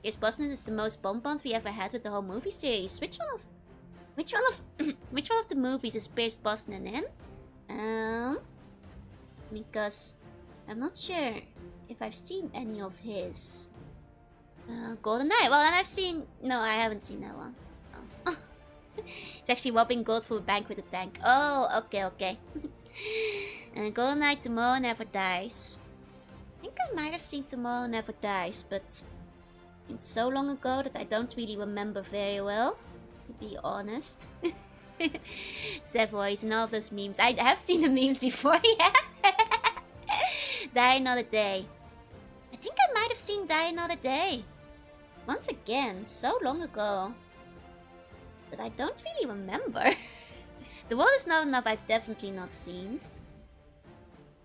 Pierce Brosnan is the most Bond we ever had with the whole movie series. Which one of the movies is Pierce Brosnan in? Because I'm not sure if I've seen any of his. GoldenEye. Well, then I've seen. No, I haven't seen that one. Oh. It's actually robbing gold from a bank with a tank. Oh, okay, okay. And GoldenEye Tomorrow Never Dies. I think I might have seen Tomorrow Never Dies, but it's so long ago that I don't really remember very well. To be honest. Savoys and all those memes. I have seen the memes before, yeah. Die Another Day. I think I might have seen Die Another Day. Once again, so long ago. But I don't really remember. The World Is Not Enough I've definitely not seen.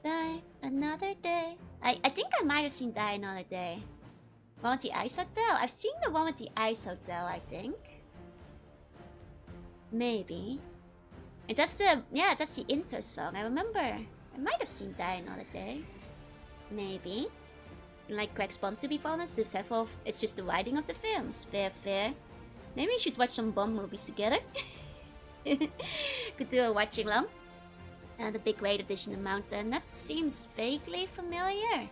Die Another Day. I think I might have seen Die Another Day. One with the Ice Hotel? I've seen the one with the Ice Hotel, I think. Maybe. And that's the intro song. I remember. I might have seen Die Another Day. Maybe. Like Craig's Bond, to be honest, it's just the writing of the films. Fair. Maybe we should watch some Bond movies together. Could do a watching along. The Big Raid Edition of Mountain. That seems vaguely familiar.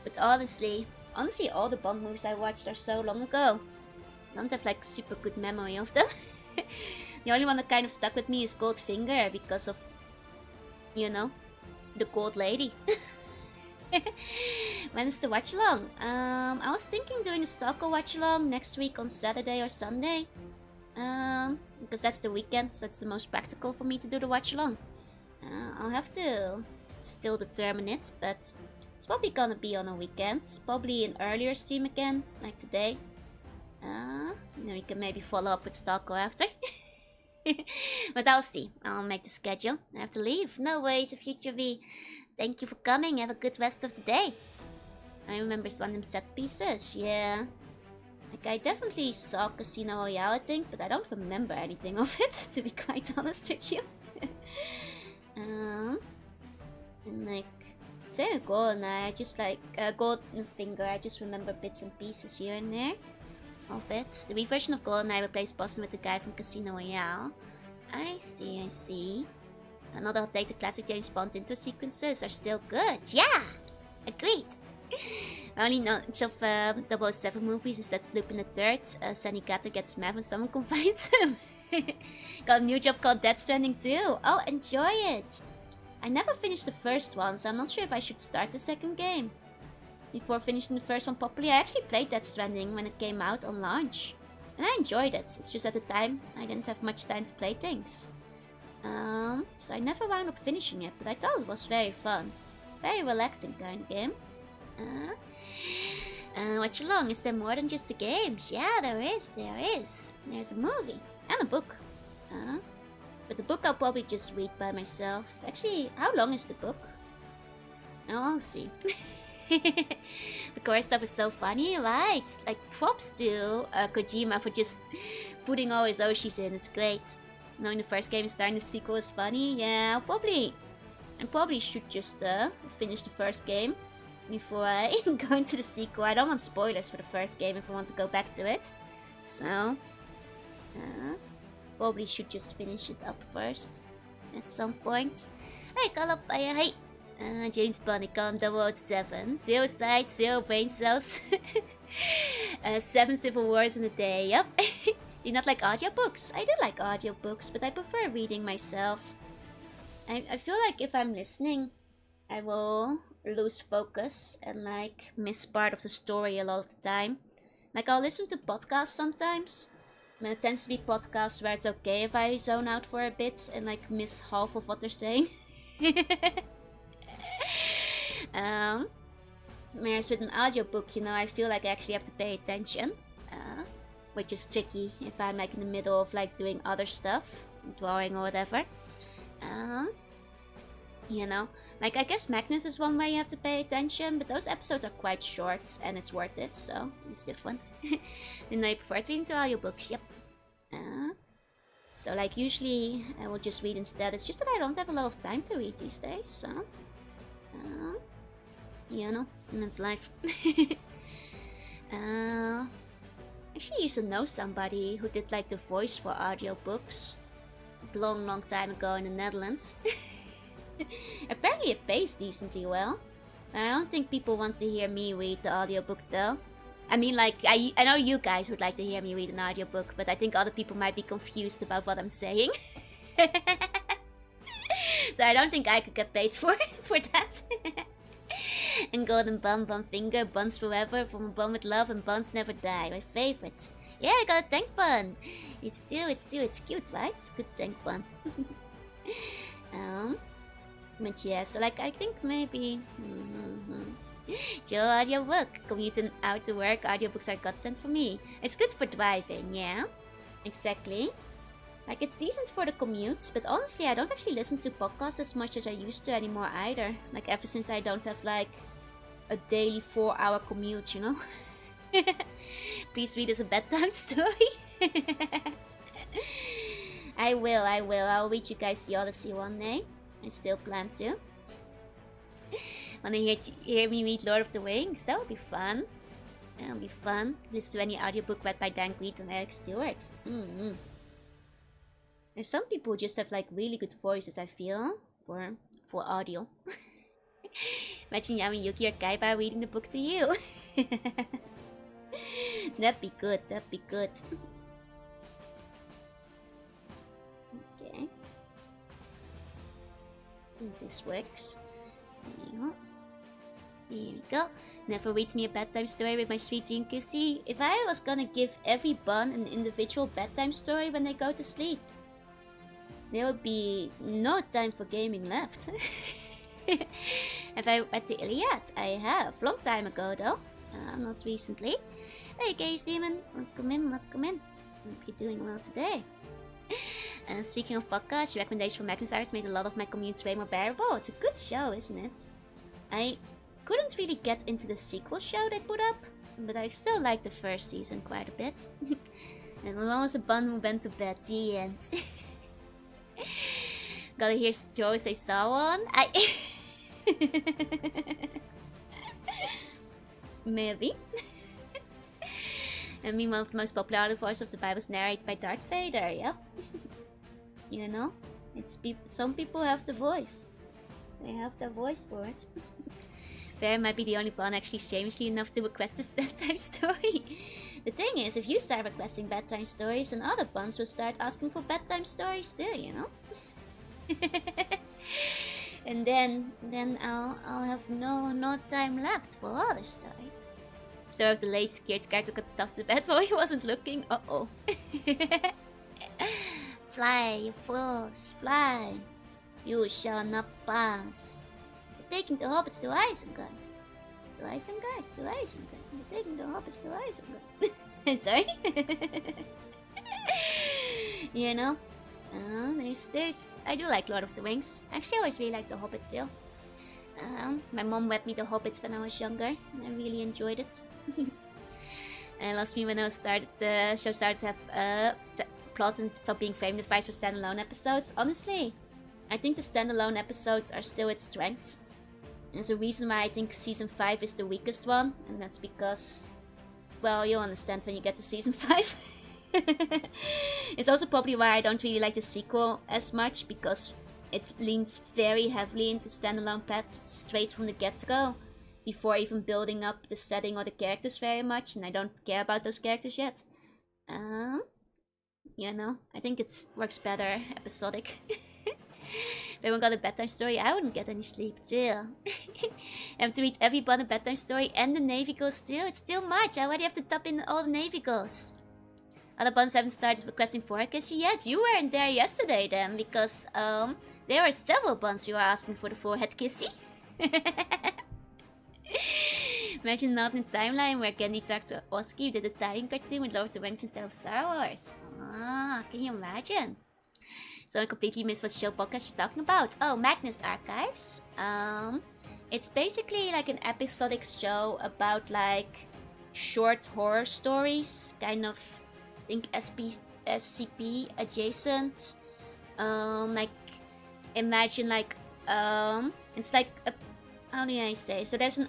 But honestly, all the Bond movies I watched are so long ago. I don't have like super good memory of them. The only one that kind of stuck with me is Goldfinger because of, you know, the Gold Lady. When is the watch along? I was thinking doing a Stalker watch along next week on Saturday or Sunday. Because that's the weekend, so it's the most practical for me to do the watch along. I'll have to still determine it, but it's probably gonna be on a weekend. Probably an earlier stream again, like today. We can maybe follow up with Stalker after. But I'll see. I'll make the schedule. I have to leave. No worries, Future V. Thank you for coming. Have a good rest of the day. I remember one of them set pieces. Yeah. Like, I definitely saw Casino Royale, I think, but I don't remember anything of it, to be quite honest with you. And like, same Golden I just like, Golden Finger, I just remember bits and pieces here and there of it. The reversion of GoldenEye replaced Boston with the guy from Casino Royale. I see. Another update, the classic James Bond intro sequences are still good. Yeah! Agreed! Only knowledge of 007 movies is that Lupin the Third, Sanigata gets mad when someone confides him. Got a new job called Death Stranding too. Oh, enjoy it! I never finished the first one, so I'm not sure if I should start the second game. Before finishing the first one properly, I actually played Death Stranding when it came out on launch. And I enjoyed it. It's just at the time, I didn't have much time to play things. So I never wound up finishing it, but I thought it was very fun. Very relaxing kind of game. Watch along, is there more than just the games? Yeah, there is. There's a movie and a book. But the book I'll probably just read by myself. Actually, how long is the book? Oh, I'll see. The core stuff is so funny, right? Like, props to Kojima for just putting all his Oshis in. It's great. Knowing the first game and starting the sequel is funny. Yeah, I probably should just finish the first game before I go into the sequel. I don't want spoilers for the first game if I want to go back to it. So, probably should just finish it up first at some point. Hey, call up, hey. James Bond, Icon 007. 0 sight, 0 brain cells. 7 civil wars in a day, yep. Do you not like audiobooks? I do like audiobooks, but I prefer reading myself. I feel like if I'm listening, I will lose focus and like miss part of the story a lot of the time. Like, I'll listen to podcasts sometimes. I mean, it tends to be podcasts where it's okay if I zone out for a bit and like miss half of what they're saying. Whereas with an audiobook, you know, I feel like I actually have to pay attention, which is tricky if I'm like in the middle of like doing other stuff, drawing or whatever. You know, like I guess Magnus is one where you have to pay attention, but those episodes are quite short and it's worth it, so it's different. And I prefer reading to audiobooks, yep. So like usually I will just read instead. It's just that I don't have a lot of time to read these days, so you know, and it's life. Actually used to know somebody who did like the voice for audiobooks a long time ago in the Netherlands. Apparently it pays decently well. I don't think people want to hear me read the audiobook though. I mean, like, I know you guys would like to hear me read an audiobook, but I think other people might be confused about what I'm saying. So I don't think I could get paid for that. And Golden Bun, Bun Finger, Buns Forever, From a Bun with Love, and Buns Never Die, my favorite. Yeah, I got a tank bun. It's cute, right? It's a good tank bun. But yeah, so like, I think maybe... Joe, audiobook. Commuting out to work, audiobooks are godsend for me. It's good for driving, yeah? Exactly. Like, it's decent for the commutes, but honestly, I don't actually listen to podcasts as much as I used to anymore either. Like, ever since I don't have, like, a daily 4-hour commute, you know? Please read as a bedtime story. I will. I'll read you guys the Odyssey one day. I still plan to. Wanna hear me read Lord of the Rings? That would be fun. That would be fun. Listen to any audiobook read by Dan Reed and Eric Stewart. There's some people who just have like really good voices, I feel, for audio. Imagine Yami Yuki or Kaiba reading the book to you. That'd be good, that'd be good. Okay. This works. Here we go. Never reads me a bedtime story with my sweet dream kissy. If I was gonna give every B.U.N an individual bedtime story when they go to sleep, there would be no time for gaming left. Have I read the Iliad? I have. Long time ago though. Not recently. Hey Gaze Demon, welcome in, welcome in. Hope you're doing well today. And speaking of podcasts, your recommendation for Magnus Arts made a lot of my commutes way more bearable. It's a good show, isn't it? I couldn't really get into the sequel show they put up, but I still liked the first season quite a bit. And as long as a bun who went to bed, the end. Gotta hear Joe say saw one. Maybe. And meanwhile, the most popular voice of the Bible is narrated by Darth Vader, yep. You know, some people have the voice. They have the voice for it. Bear might be the only one actually strangely enough to request a bedtime story. The thing is, if you start requesting bedtime stories, then other buns will start asking for bedtime stories too, you know? And then I'll have no time left for other stories. Story of the lazy security guard who got stuffed to bed while he wasn't looking. Uh-oh. Fly, you fools, fly. You shall not pass. We're taking the hobbits to Isengard. To Isengard? To Isengard. We're taking the hobbits to Isengard. Sorry? You know? There's... I do like Lord of the Rings. Actually, I always really liked The Hobbit too. My mom read me The Hobbit when I was younger, and I really enjoyed it. And it lost me when the show started to have plot and stop being frame device for standalone episodes. Honestly, I think the standalone episodes are still its strength. There's a reason why I think Season 5 is the weakest one, and that's because, well, you'll understand when you get to Season 5. It's also probably why I don't really like the sequel as much, because it leans very heavily into standalone plots straight from the get-go, before even building up the setting or the characters very much, and I don't care about those characters yet. You know, I think it works better episodic. If everyone got a bedtime story, I wouldn't get any sleep too. I have to read every B.U.N bedtime story and the Navy Girls too. It's too much. I already have to top in all the Navy Girls. Other B.U.Ns haven't started requesting forehead yet. You weren't there yesterday then, because there are several B.U.Ns who are asking for the forehead kissy. Imagine an alternate timeline where Candy talked to Oski did a tie-in cartoon with Lord of the Rings instead of Star Wars. Ah, can you imagine? So I completely missed what show podcast you're talking about. Oh, Magnus Archives. It's basically like an episodic show about like short horror stories, kind of, I think SCP adjacent. Like imagine like it's like a, how do I say? So there's an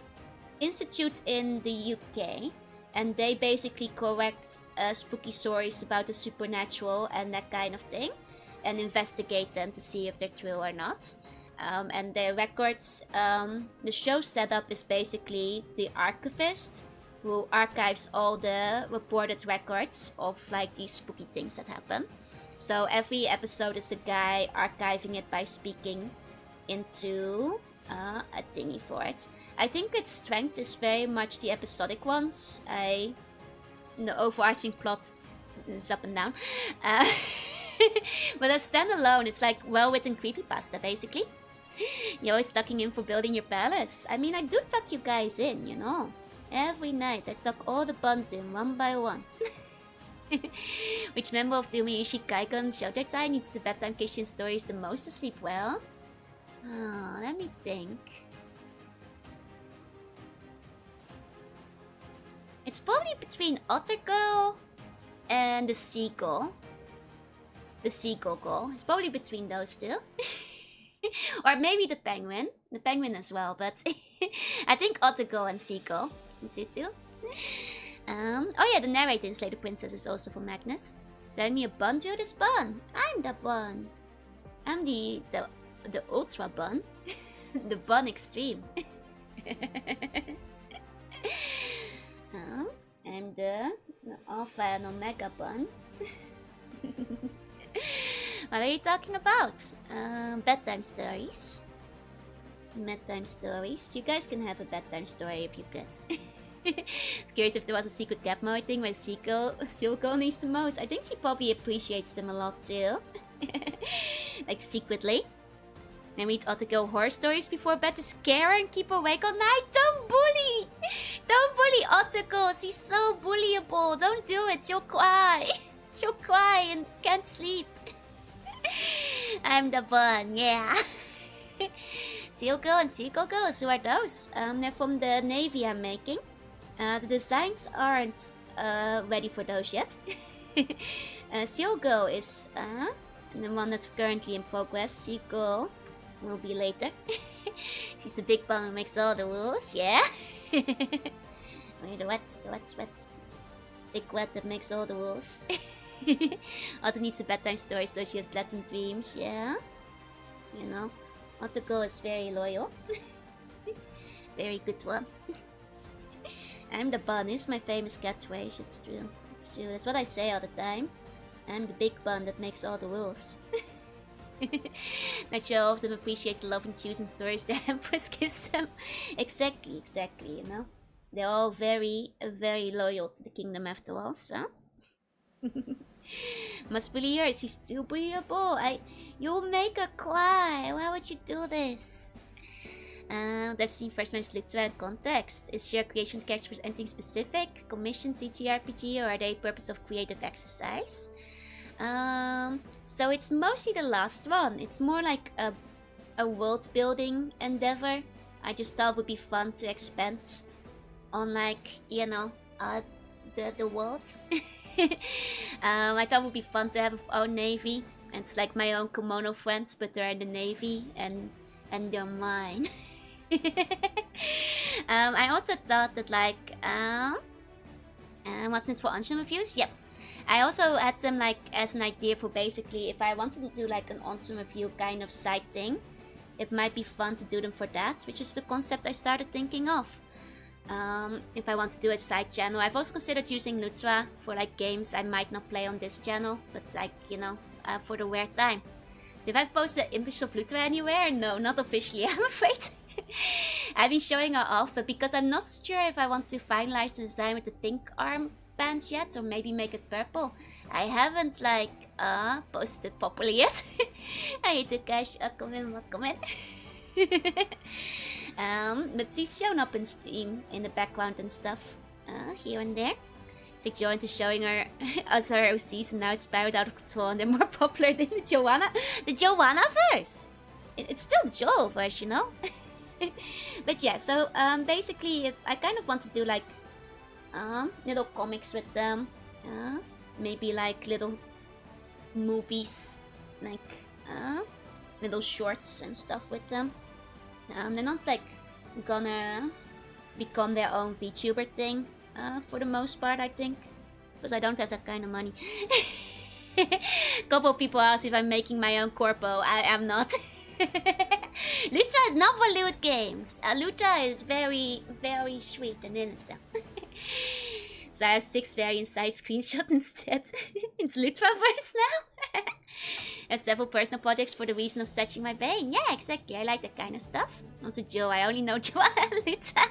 institute in the UK, and they basically collect spooky stories about the supernatural and that kind of thing, and investigate them to see if they're true or not. And their records, the show setup is basically the archivist who archives all the reported records of like these spooky things that happen. So every episode is the guy archiving it by speaking into a thingy for it. I think its strength is very much the episodic ones. The overarching plot is up and down. But as standalone, it's like well-written creepypasta, basically. You're always tucking in for building your palace. I mean, I do tuck you guys in, you know. Every night, I tuck all the buns in, one by one. Which member of the Umayushi Kaikon Shelter Tai needs the bedtime Kishin stories the most to sleep well? Oh, let me think. It's probably between Otter Girl and the Seagull. the seagull. It's probably between those two. Or maybe the penguin. The penguin as well, but I think Ottergull and seagull. Tutu. Oh yeah, the narrator in Slay the Princess is also from Magnus. Tell me a bun through this bun. I'm the bun. I'm the ultra bun. The bun extreme. I'm the alpha and omega bun. What are you talking about? Bedtime stories. Bedtime stories. You guys can have a bedtime story if you could. Curious if there was a secret gap mode thing where Silco needs the most. I think she probably appreciates them a lot too. Like secretly. And read Ottergull horror stories before bed to scare her and keep her awake all night. Don't bully! Don't bully Ottergull. She's so bullyable. Don't do it. She'll cry. She'll cry and can't sleep. I'm the bun, yeah. Silco and Seagull Girls, who are those? They're from the Navy I'm making. The designs aren't ready for those yet. Silco is the one that's currently in progress. Seagull will be later. She's the big bun who makes all the rules, yeah? Wait, the what's big wet that makes all the rules. Otto needs a bedtime story so she has pleasant dreams, yeah? You know, Ottergull is very loyal. Very good one. I'm the bun is my famous catchphrase, it's true. It's true, that's what I say all the time. I'm the big bun that makes all the rules. Not sure all of them appreciate the love and choosing stories the Empress gives them. Exactly, you know. They're all very, very loyal to the kingdom after all, so. Must bully her, she's too bullyable. You'll make her cry. Why would you do this? That's the first mentioned Lutra in context. Is your creation characters anything specific? Commission, TTRPG, or are they purpose of creative exercise? So it's mostly the last one. It's more like a world building endeavor. I just thought it would be fun to expand on, like, you know, the world. I thought it would be fun to have our own navy. And it's like my own kimono friends, but they're in the navy and they're mine. I also thought that, like, what's it for Anshin reviews? Yep. I also had them, like, as an idea for basically if I wanted to do like an Anshin review kind of side thing, it might be fun to do them for that, which is the concept I started thinking of. If I want to do a side channel. I've also considered using Lutra for like games I might not play on this channel, but like, you know, for the weird time. Did I post the image of Lutra anywhere? No, not officially, I'm afraid. I've been showing her off, but because I'm not sure if I want to finalize the design with the pink armbands yet, or maybe make it purple, I haven't like posted properly yet. I need to cash. Welcome in. But she's shown up in stream in the background and stuff, here and there. Took joy into showing her us her OCs, and now it's spiraled out of control and they're more popular than the Joanna verse. It's still Joe verse, you know. But yeah, so basically, if I kind of want to do like little comics with them, maybe like little movies, like little shorts and stuff with them. They're not like gonna become their own VTuber thing for the most part, I think, because I don't have that kind of money. Couple of people ask if I'm making my own corpo. I am not. Lutra is not for loot games. Lutra is very, very sweet and innocent. So I have 6 variant size screenshots instead. It's Lutraverse now. I have several personal projects for the reason of stretching my brain. Yeah, exactly. I like that kind of stuff. Also Joe, I only know Joanna and Lutra.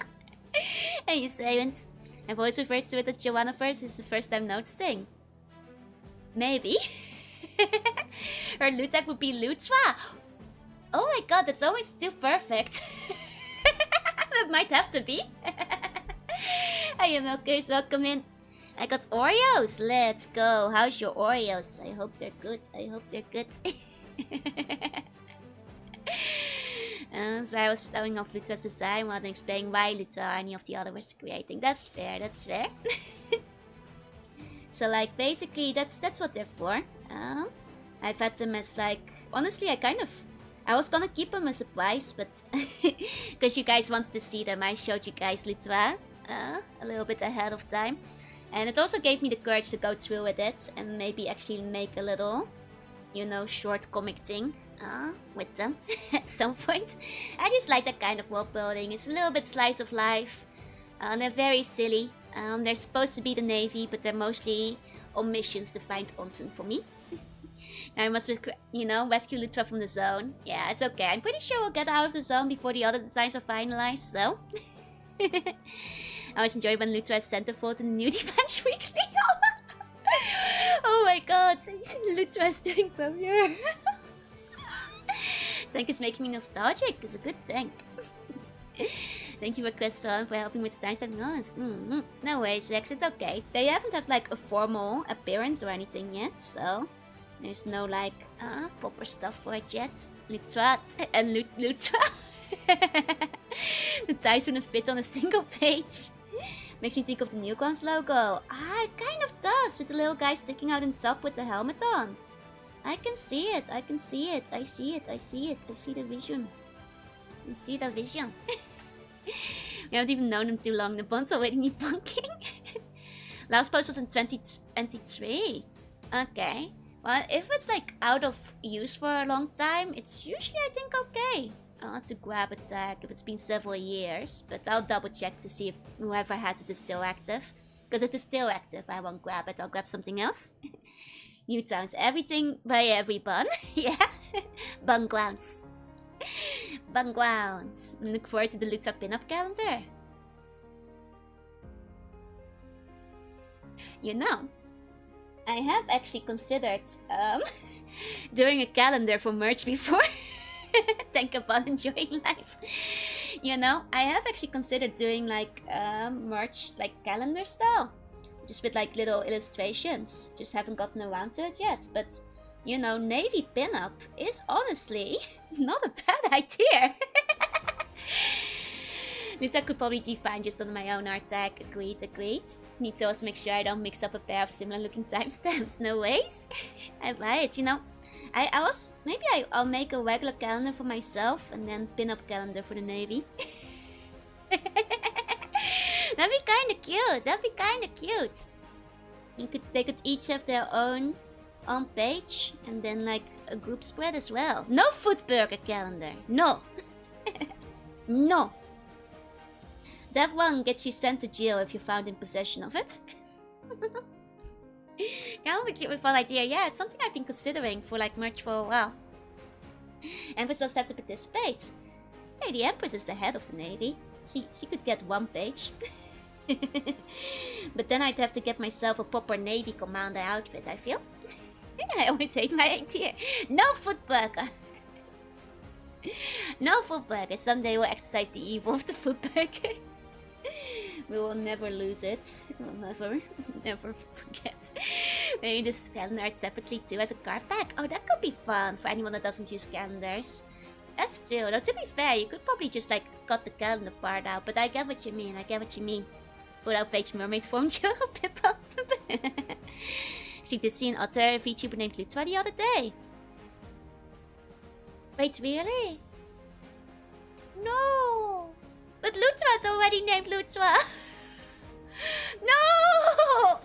And you Savant. I've always referred to it as Joannaverse. This is the first time noticing. Maybe. Her loot tag would be Lutra. Oh my god, that's always too perfect. That might have to be. Hey, milkers, welcome in. I got Oreos. Let's go. How's your Oreos? I hope they're good. So I was showing off Lutra's design rather than explaining why Lutra or any of the other was creating. That's fair. So like basically that's what they're for. I've had them as like, honestly, I was gonna keep them as a surprise, but because you guys wanted to see them, I showed you guys Lutois a little bit ahead of time. And it also gave me the courage to go through with it and maybe actually make a little, you know, short comic thing with them at some point. I just like that kind of world building. It's a little bit slice of life. They're very silly. They're supposed to be the Navy, but they're mostly on missions to find onsen for me. I must, you know, rescue Lutois from the zone. Yeah, it's okay. I'm pretty sure we'll get out of the zone before the other designs are finalized, so... I always enjoy when Lutois is centerfold in the new Defense Weekly. Oh my god, Lutois is doing premier. Tank is making me nostalgic. It's a good tank. Thank you, Crystal, for helping with the timestamp noise. No worries, Rex, it's okay. They haven't had like a formal appearance or anything yet, so there's no like proper stuff for it yet. Lutois and Lutois. The ties wouldn't fit on a single page. Makes me think of the Newgrounds logo. It kind of does, with the little guy sticking out on top with the helmet on. I can see it, I can see it, I see it, I see it, I see the vision. You see the vision. We haven't even known him too long, the bond's already need bunking. Last post was in 2023. Okay. Well, if it's like out of use for a long time, it's usually, I think, okay. To grab a tag if it's been several years, but I'll double check to see if whoever has it is still active. Because if it's still active, I won't grab it, I'll grab something else. New towns, everything by every bun. Yeah. Bun grounds. Bun grounds. Look forward to the Lutois pinup calendar. You know, I have actually considered doing a calendar for merch before. Think about enjoying life. You know, I have actually considered doing like merch, like calendar style, just with like little illustrations. Just haven't gotten around to it yet. But you know, Navy pinup is honestly not a bad idea. Lutois could probably define just on my own art tag. Agreed, agreed. Need to also make sure I don't mix up a pair of similar looking timestamps. No ways. I buy it, you know. I'll make a regular calendar for myself and then pin-up calendar for the Navy. That'd be kind of cute. That'd be kind of cute. They could each have their own page and then like a group spread as well. No food burger calendar. No. No. That one gets you sent to jail if you're found in possession of it. Kind of a cute, fun idea. Yeah, it's something I've been considering for like merch for a while. Empress does have to participate. Hey, the Empress is the head of the Navy. She could get one page. But then I'd have to get myself a proper Navy commander outfit, I feel. I always hate my idea. No food burger. No food burger. Someday we'll exercise the evil of the food burger. We will never lose it. We'll never forget. Maybe this calendar art separately too as a card pack. Oh, that could be fun for anyone that doesn't use calendars. That's true. Now, to be fair, you could probably just like cut the calendar part out. But I get what you mean. I get what you mean. Put out page mermaid form, Joe. Pippa. She did see an other VTuber named Lutois the other day. Wait, really? No! But Lutois is already named Lutois. No!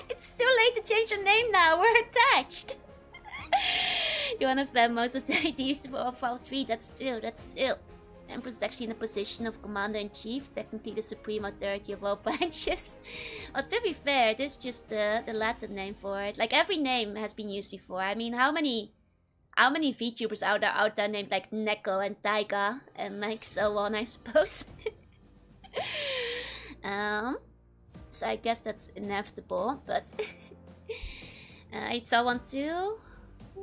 It's too late to change your name now. We're attached. You wanna fan most of the ideas for Fall 3. That's true, that's true. Empress is actually in a position of Commander-in-Chief, technically the supreme authority of all branches. Well, to be fair, this is just the Latin name for it. Like, every name has been used before. I mean, how many VTubers out there named like Neko and Taiga and like so on, I suppose. So I guess that's inevitable, but I saw one too.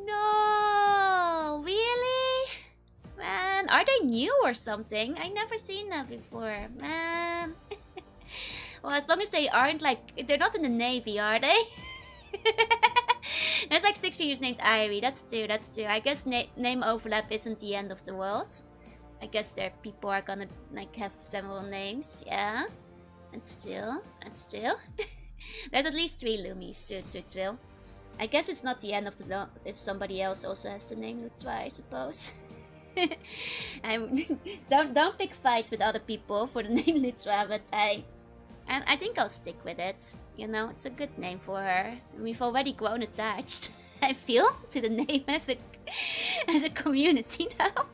No, really? Man, are they new or something? I never seen that before, man. Well, as long as they aren't like, they're not in the Navy, are they? There's like 6 figures named Irie. That's true, that's true. I guess name overlap isn't the end of the world. I guess people are gonna like have several names, yeah. And still. There's at least 3 Loomies to drill. I guess it's not the end of the world if somebody else also has the name Lutra, I suppose. Don't pick fights with other people for the name Lutra, but I think I'll stick with it. You know, it's a good name for her. We've already grown attached, I feel, to the name as a community now.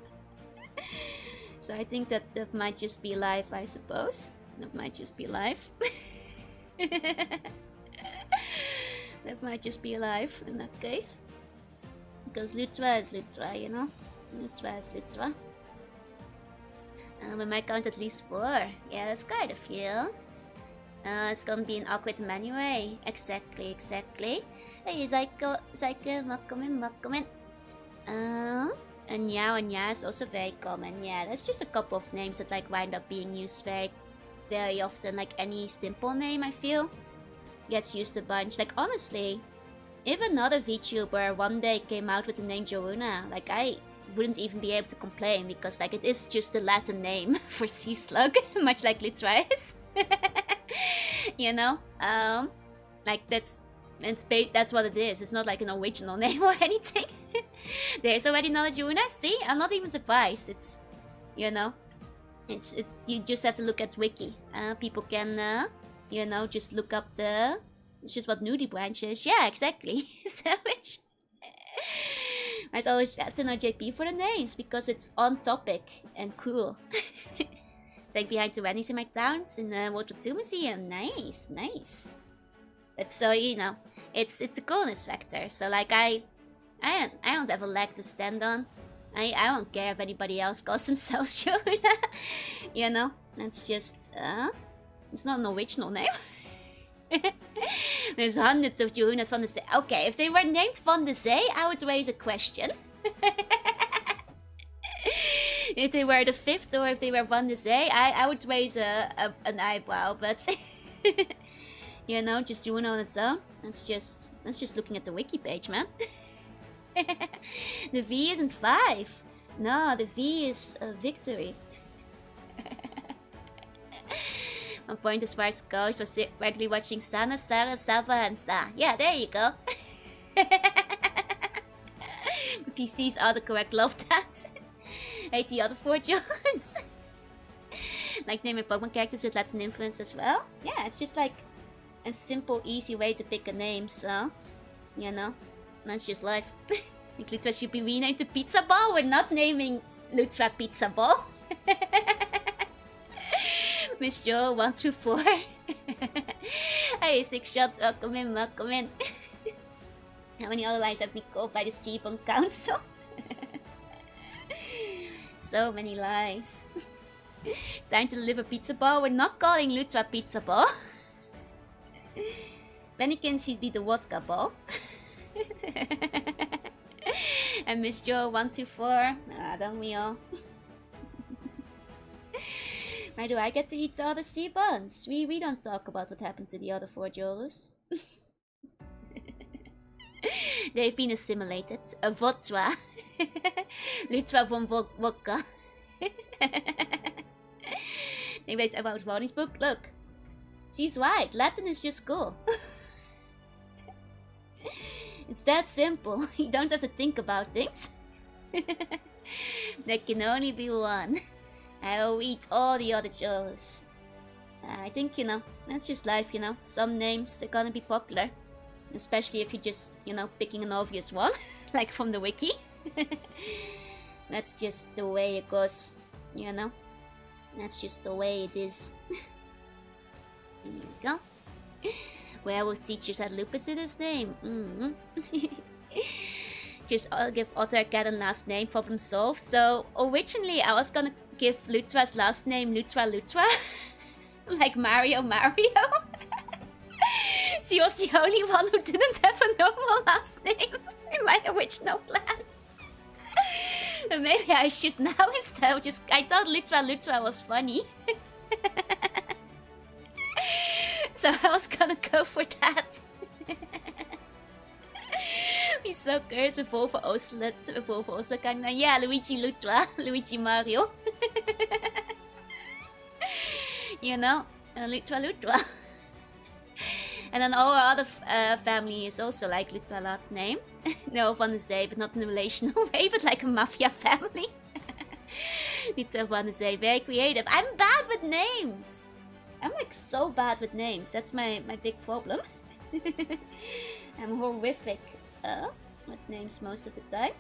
So I think that might just be life, I suppose. That might just be life. That might just be life in that case. Because Lutra is Lutra, you know? Lutra is Lutra. We might count at least 4. Yeah, that's quite a few. It's gonna be an awkward anyway. Exactly. Hey, Zyko, welcome in. And Nya is also very common. Yeah, that's just a couple of names that like wind up being used very often. Like any simple name, I feel, gets used a bunch. Like honestly, if another VTuber one day came out with the name Joruna, like I wouldn't even be able to complain because like it is just a Latin name for sea slug, much like Lutra is. You know, like that's what it is. It's not like an original name or anything. There's already another Joruna. See, I'm not even surprised. It's, you know, it's you just have to look at Wiki. People can you know, just look up it's just what nudie branch is. Yeah, exactly. Savage. I always have to know JP for the names because it's on topic and cool. Like behind the Wendy's in my towns in the World War II Museum. Nice. But so, you know, it's the coolness factor. So like I don't have a leg to stand on. I don't care if anybody else calls themselves Joruna. You know, that's just it's not an original name. There's hundreds of Jorunas Van de Zee. Okay, if they were named Van de Zee, I would raise a question. If they were the 5th or if they were Van de Zee, I would raise an eyebrow, but you know, just Joruna on its own. That's just looking at the wiki page, man. The V isn't 5. No, the V is victory. One point as far as goes was regularly watching Sana, Sarah, Sava, and Sa. Yeah, there you go. PC's autocorrect, love that. Hate the other 4 Jones. Like naming Pokemon characters with Latin influence as well. Yeah, it's just like a simple, easy way to pick a name, so, you know, that's just life. Like Lutra should be renamed to Pizza Ball. We're not naming Lutra Pizza Ball. Miss Joe 1 through 4. Hey, 6 shots. Welcome in. How many other lives have been called by the C-Bone Council? So many lives. Time to deliver Pizza Ball. We're not calling Lutra Pizza Ball. Bennikin should be the Vodka Ball. And Miss Joe 1 through 4. Don't we all? Why do I get to eat the other sea buns? We don't talk about what happened to the other 4 Joelus. They've been assimilated. A Votra. Lutra von Vodka. Maybe it's about Ronnie's book. Look. She's right. Latin is just cool. It's that simple. You don't have to think about things. There can only be one. I'll eat all the other Joes. I think, you know, that's just life, you know. Some names are gonna be popular. Especially if you're just, you know, picking an obvious one. Like from the wiki. That's just the way it goes, you know. That's just the way it is. Here we go. Werewolf teachers had lupus in his name. Just give Otter a cat and last name, problem solved. So originally I was gonna give Lutra's last name Lutra. Like Mario. She was the only one who didn't have a normal last name in my original plan. But maybe I should now instead of just... I thought Lutra was funny. So I was gonna go for that. He's so cursed with Volvo Oslet. Yeah, Luigi Lutra. Luigi Mario. You know, Lutra. And then our other family is also like Lutra last name. No, Van Zee, but not in a relational way, but like a mafia family. Lutra Van Zee, very creative. I'm bad with names. I'm like so bad with names. That's my big problem. I'm horrific with names most of the time.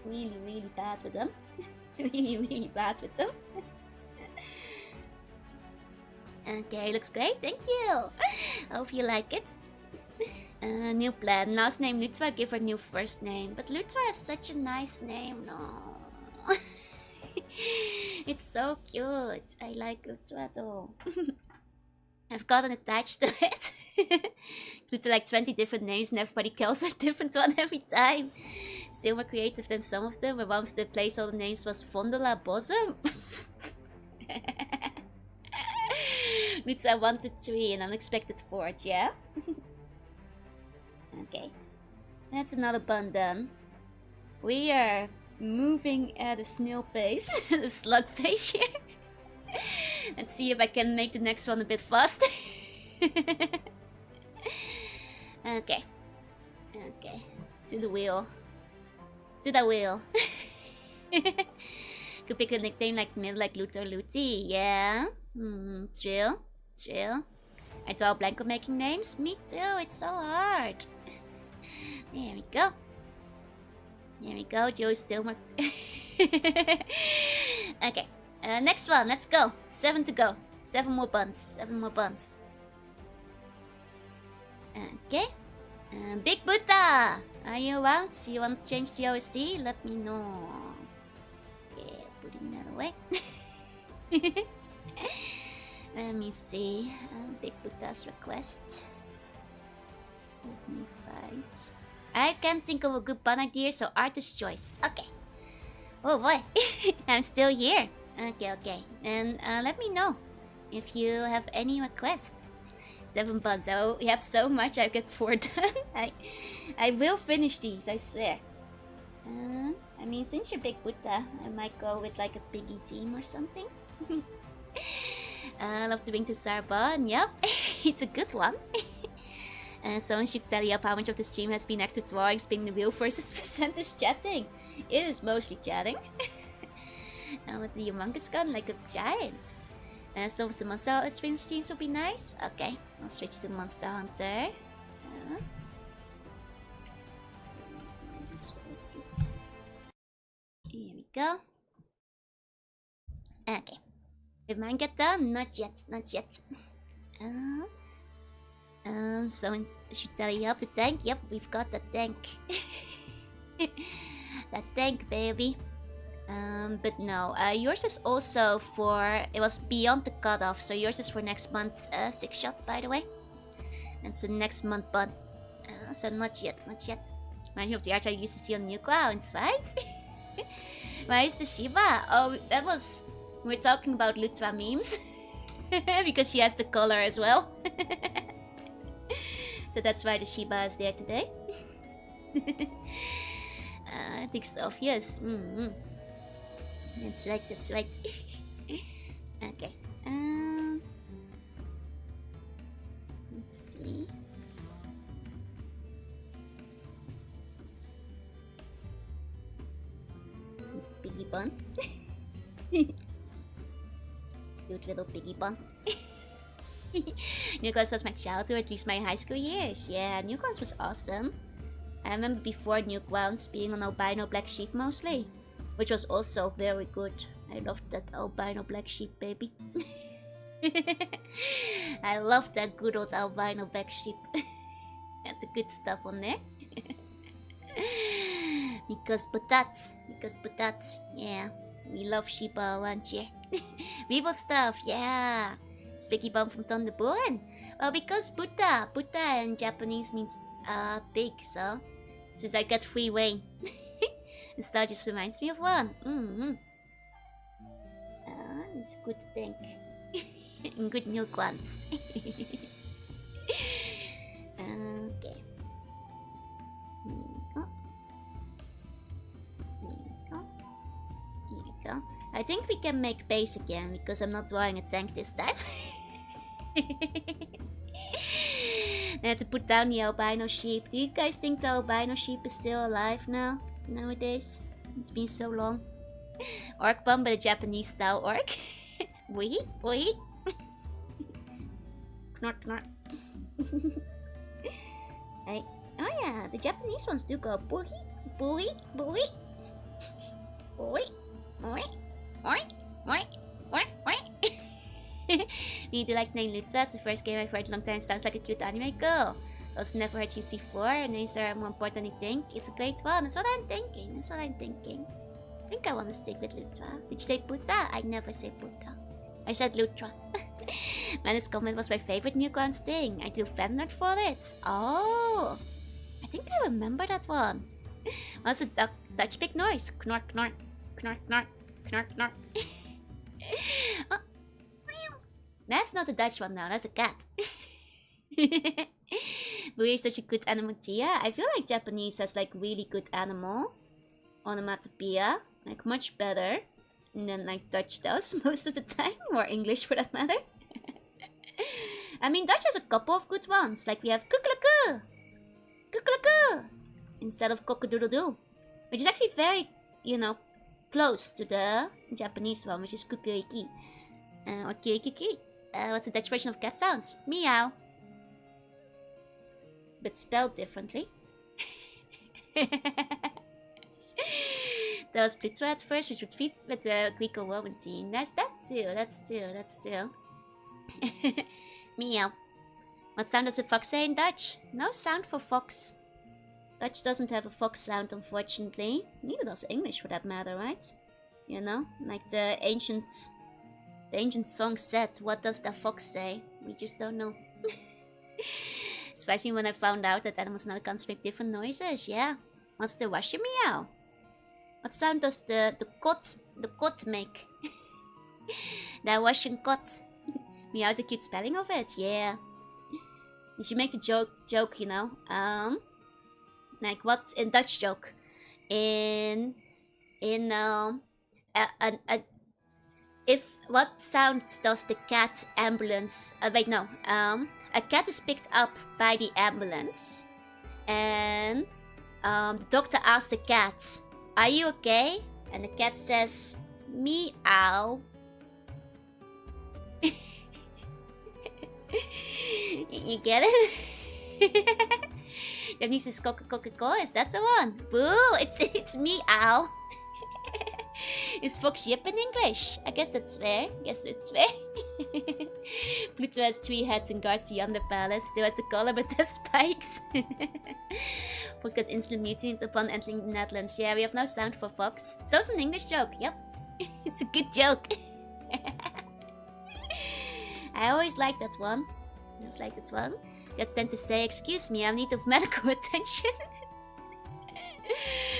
Really, really bad with them. Really, really bad with them. Okay, looks great, thank you. Hope you like it. New plan, last name Lutra, give her new first name. But Lutra is such a nice name, no. It's so cute. I like Lutra though. I've gotten attached to it. Lutra like 20 different names and everybody calls her a different one every time. Still more creative than some of them, but one of the placeholder names was Vondola Bosom. Lutra 1 to 3, an unexpected port, yeah? Okay. That's another bun done. We are moving at a snail pace, a slug pace here. Let's see if I can make the next one a bit faster. Okay. Okay. To the wheel. To the wheel. Could pick a nickname like Mill, like Luto Luti, yeah? True. True. I draw blank on making names? Me too, it's so hard. There we go. There we go, Joe's still more... Okay. Next one, let's go. 7 to go. 7 more buns. 7 more buns. Okay. Big Buddha! Are you around? You want to change the OST? Let me know. Yeah, putting that away. Let me see. Big Buddha's request. Let me find. I can't think of a good bun idea, so artist's choice. Okay. Oh boy, I'm still here. Okay, okay. And let me know if you have any requests. 7 buns. Oh, we have so much. I've got 4 done. I will finish these, I swear. I mean, since you're Big Buddha, I might go with like a piggy team or something. I love to bring to Sarba, and yep, it's a good one. Someone should tally up how much of the stream has been active drawing, spinning the wheel versus percentage chatting. It is mostly chatting. And with the humongous gun, like a giant. Some of the Monster stream streams would be nice. Okay, I'll switch to Monster Hunter. Here we go. Okay. Did mine get done? Not yet, not yet. Someone should tally up the tank. Yep, we've got the tank. That tank, baby. But no, yours is also for, it was beyond the cutoff, so yours is for next month 6 shots, by the way. It's the next month, but so not yet, not yet. Remind me of the art I used to see on Newgrounds, right? Why is the Shiba? Oh, that was, we're talking about Lutra memes. Because she has the color as well. So that's why the Shiba is there today. I think it's obvious. That's right, that's right. Okay. Let's see. Piggy bun. Cute little piggy bun. Newgrounds was my childhood, at least my high school years. Yeah, Newgrounds was awesome. I remember before Newgrounds being on albino black sheep mostly, which was also very good. I loved that albino black sheep, baby. I loved that good old albino black sheep. Had the good stuff on there. Because butats, yeah. We love sheep around here. Weevil stuff, yeah. Spiky Bomb from Thunderborn. Well, because Buddha in Japanese means pig, so since I got free reign. The star just reminds me of one. It's a good thing. And good new ones. Okay. Here we go. I think we can make base again because I'm not drawing a tank this time. I had to put down the albino sheep. Do you guys think the albino sheep is still alive now? Nowadays? It's been so long. Orc bomb, but a Japanese style orc. Boy, boy. Knort, knort. Hey. Oh yeah, the Japanese ones do go boy, boy, boy. Boy, boy, boy, boy, boy, boy. Really like name Lutra. It's the first game I've heard in a long time. Sounds like a cute anime girl. Also never heard names before. Names are more important than you think. It's a great one. That's what I'm thinking. That's what I'm thinking. I think I want to stick with Lutra. Did you say Puta? I never say Puta. I said Lutra. Manus comment was my favorite Newgrounds thing. I do fan art for it. Oh, I think I remember that one. Also, Dutch big noise. Knort, knort, knort, knort, knort, knort. Oh. That's not a Dutch one now, that's a cat. We're such a good onomatopoeia. I feel like Japanese has like really good animal onomatopoeia. Like much better than like Dutch does most of the time. Or English for that matter. I mean, Dutch has a couple of good ones. Like we have kukulaka, kukulaka, instead of cock-a-doodle-doo. Which is actually very, you know, close to the Japanese one, which is kukuriki. Or kirikiki. What's the Dutch version of cat sounds? Meow. But spelled differently. That was Pluto at first, which would fit with the Greco-Roman team. That's that too, that's too. Meow. What sound does a fox say in Dutch? No sound for fox. Dutch doesn't have a fox sound, unfortunately. Neither does English for that matter, right? You know, like the ancient song said, what does the fox say? We just don't know. Especially when I found out that animals now can't make different noises, yeah. What's the washer meow? What sound does the cot make? The washing cot. Meow is a cute spelling of it, yeah. You should make the joke, you know. Like what in Dutch joke? If what sound does the cat ambulance? Wait, no. A cat is picked up by the ambulance, and the doctor asks the cat, "Are you okay?" And the cat says, "Meow." You get it? Japanese is Coca-Cola. Is that the one? Boo! It's meow. Is fox yip in English? I guess that's fair. Pluto has 3 heads and guards the under palace. So has a collar but has spikes. Fox got instant mutinied upon entering the Netherlands. Yeah, we have no sound for fox. So it's an English joke. Yep. It's a good joke. I always like that one. Cats tend to say, "Excuse me, I need of medical attention."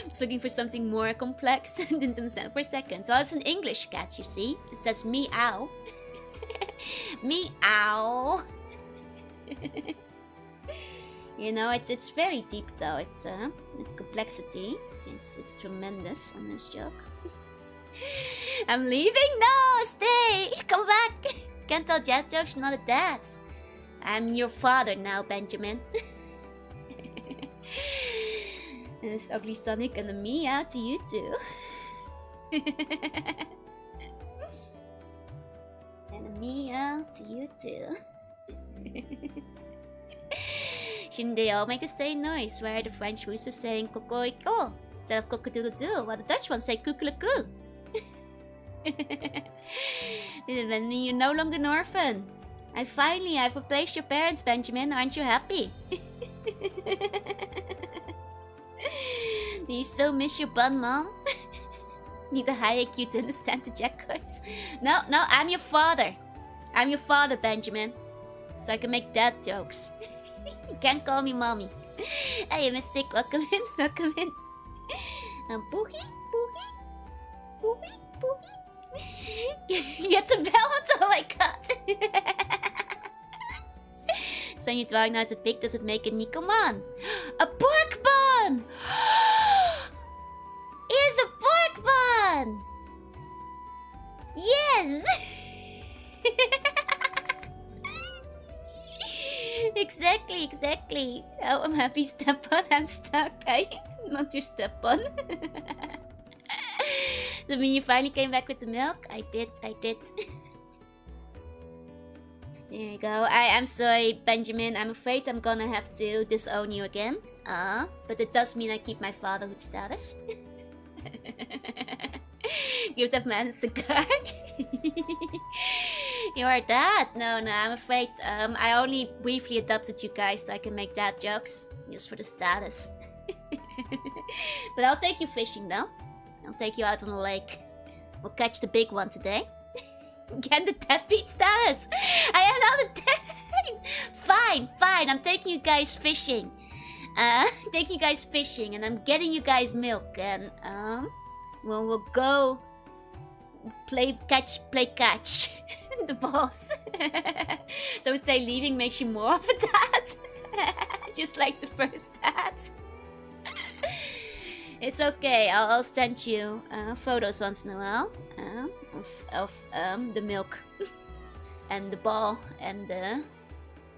I was looking for something more complex and didn't understand for a second. Well, it's an English cat, you see. It says meow. Meow. You know, it's very deep though. It's the complexity. It's tremendous on this joke. I'm leaving? No, stay. Come back. Can't tell jet jokes, not a dad. I'm your father now, Benjamin. And it's Ugly Sonic and a meow to you too. And a meow to you too. Shouldn't they all make the same noise? Why are the French roosters saying cocorico instead of cock-a-doodle-doo, while the Dutch ones say cuckoo-cuckoo? Then you're no longer an orphan. I've replaced your parents, Benjamin. Aren't you happy? Do you still miss your bun, Mom? Need a high IQ to understand the jackals. No, I'm your father. I'm your father, Benjamin. So I can make dad jokes. You can't call me Mommy. Hey, Mystic, welcome in. Boogie. You have to balance, oh my god. So when you dwelling now as a pig, does it make a Nikoman? A pork bun! Is a pork bun! Yes! Exactly. Oh, I'm happy, step on. I'm stuck. Not your step on. The minute you finally came back with the milk? I did. There you go. I am sorry, Benjamin. I'm afraid I'm gonna have to disown you again. But it does mean I keep my fatherhood status. Give that man a cigar. You are dad? No, I'm afraid I only briefly adopted you guys so I can make dad jokes. Just for the status. But I'll take you fishing though. I'll take you out on the lake. We'll catch the big one today. Get the deadbeat status. I am now the dead. Fine. I'm taking you guys fishing. Taking you guys fishing, and I'm getting you guys milk, and we'll go play catch. The balls. So I would say leaving makes you more of a dad. Just like the first dad. It's okay. I'll send you photos once in a while of the milk and the ball and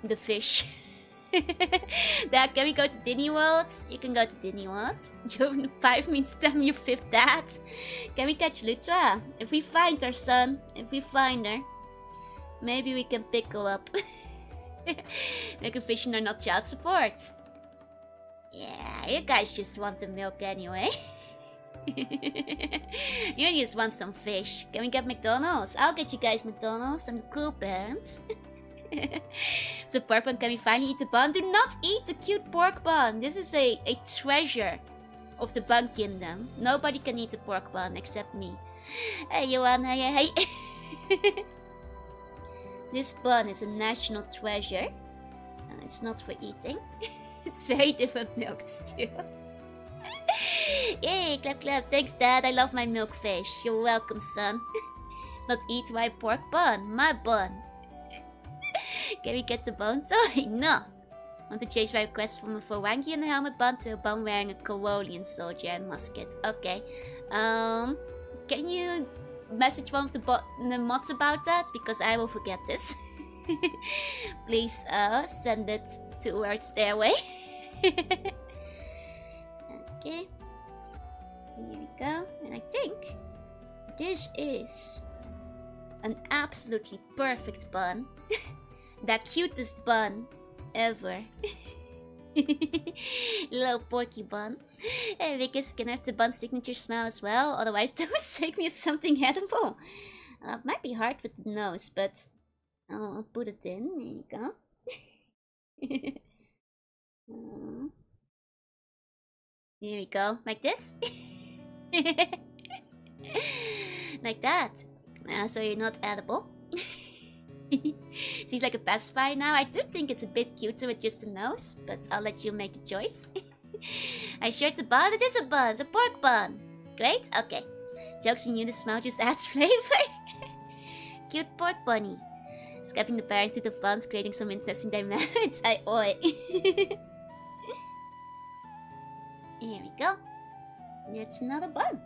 the fish. Dad, can we go to Disney World? You can go to Disney World. Joe 5 means to tell me your 5th dad. Can we catch Lutra? If we find her, son, maybe we can pick her up. Make a fishing or not child support. Yeah, you guys just want the milk anyway. You just want some fish. Can we get McDonald's? I'll get you guys McDonald's. I'm the cool parent. So pork bun, can we finally eat the bun? Do not eat the cute pork bun. This is a treasure of the bun kingdom. Nobody can eat the pork bun except me. Hey, Johan, hey. This bun is a national treasure. It's not for eating. It's very different milk too. Yay, clap. Thanks, Dad. I love my milk fish. You're welcome, son. Not eat my pork bun. My bun. Can we get the bone toy? No. Want to change my request from a Ferengi and a helmet bun to a bun wearing a Kerolian soldier and musket. Okay. Can you message one of the mods about that? Because I will forget this. Please send it towards their way. Okay. Here we go. And I think this is an absolutely perfect bun. The cutest bun ever. Little porky bun. Hey, Vickers, can I have the bun signature smell as well? Otherwise, that would take me as something edible. It might be hard with the nose, but I'll put it in. There you go. Here we go. Like this? Like that. So you're not edible. Seems like a pacifier now. I do think it's a bit cuter with just a nose, but I'll let you make the choice. I shared the bun. It is a bun. It's a pork bun. Great? Okay. Jokes on you, the smell just adds flavor. Cute pork bunny. Scrapping the parent to the buns, creating some interesting dynamics. Oi. Here we go. It's another bun.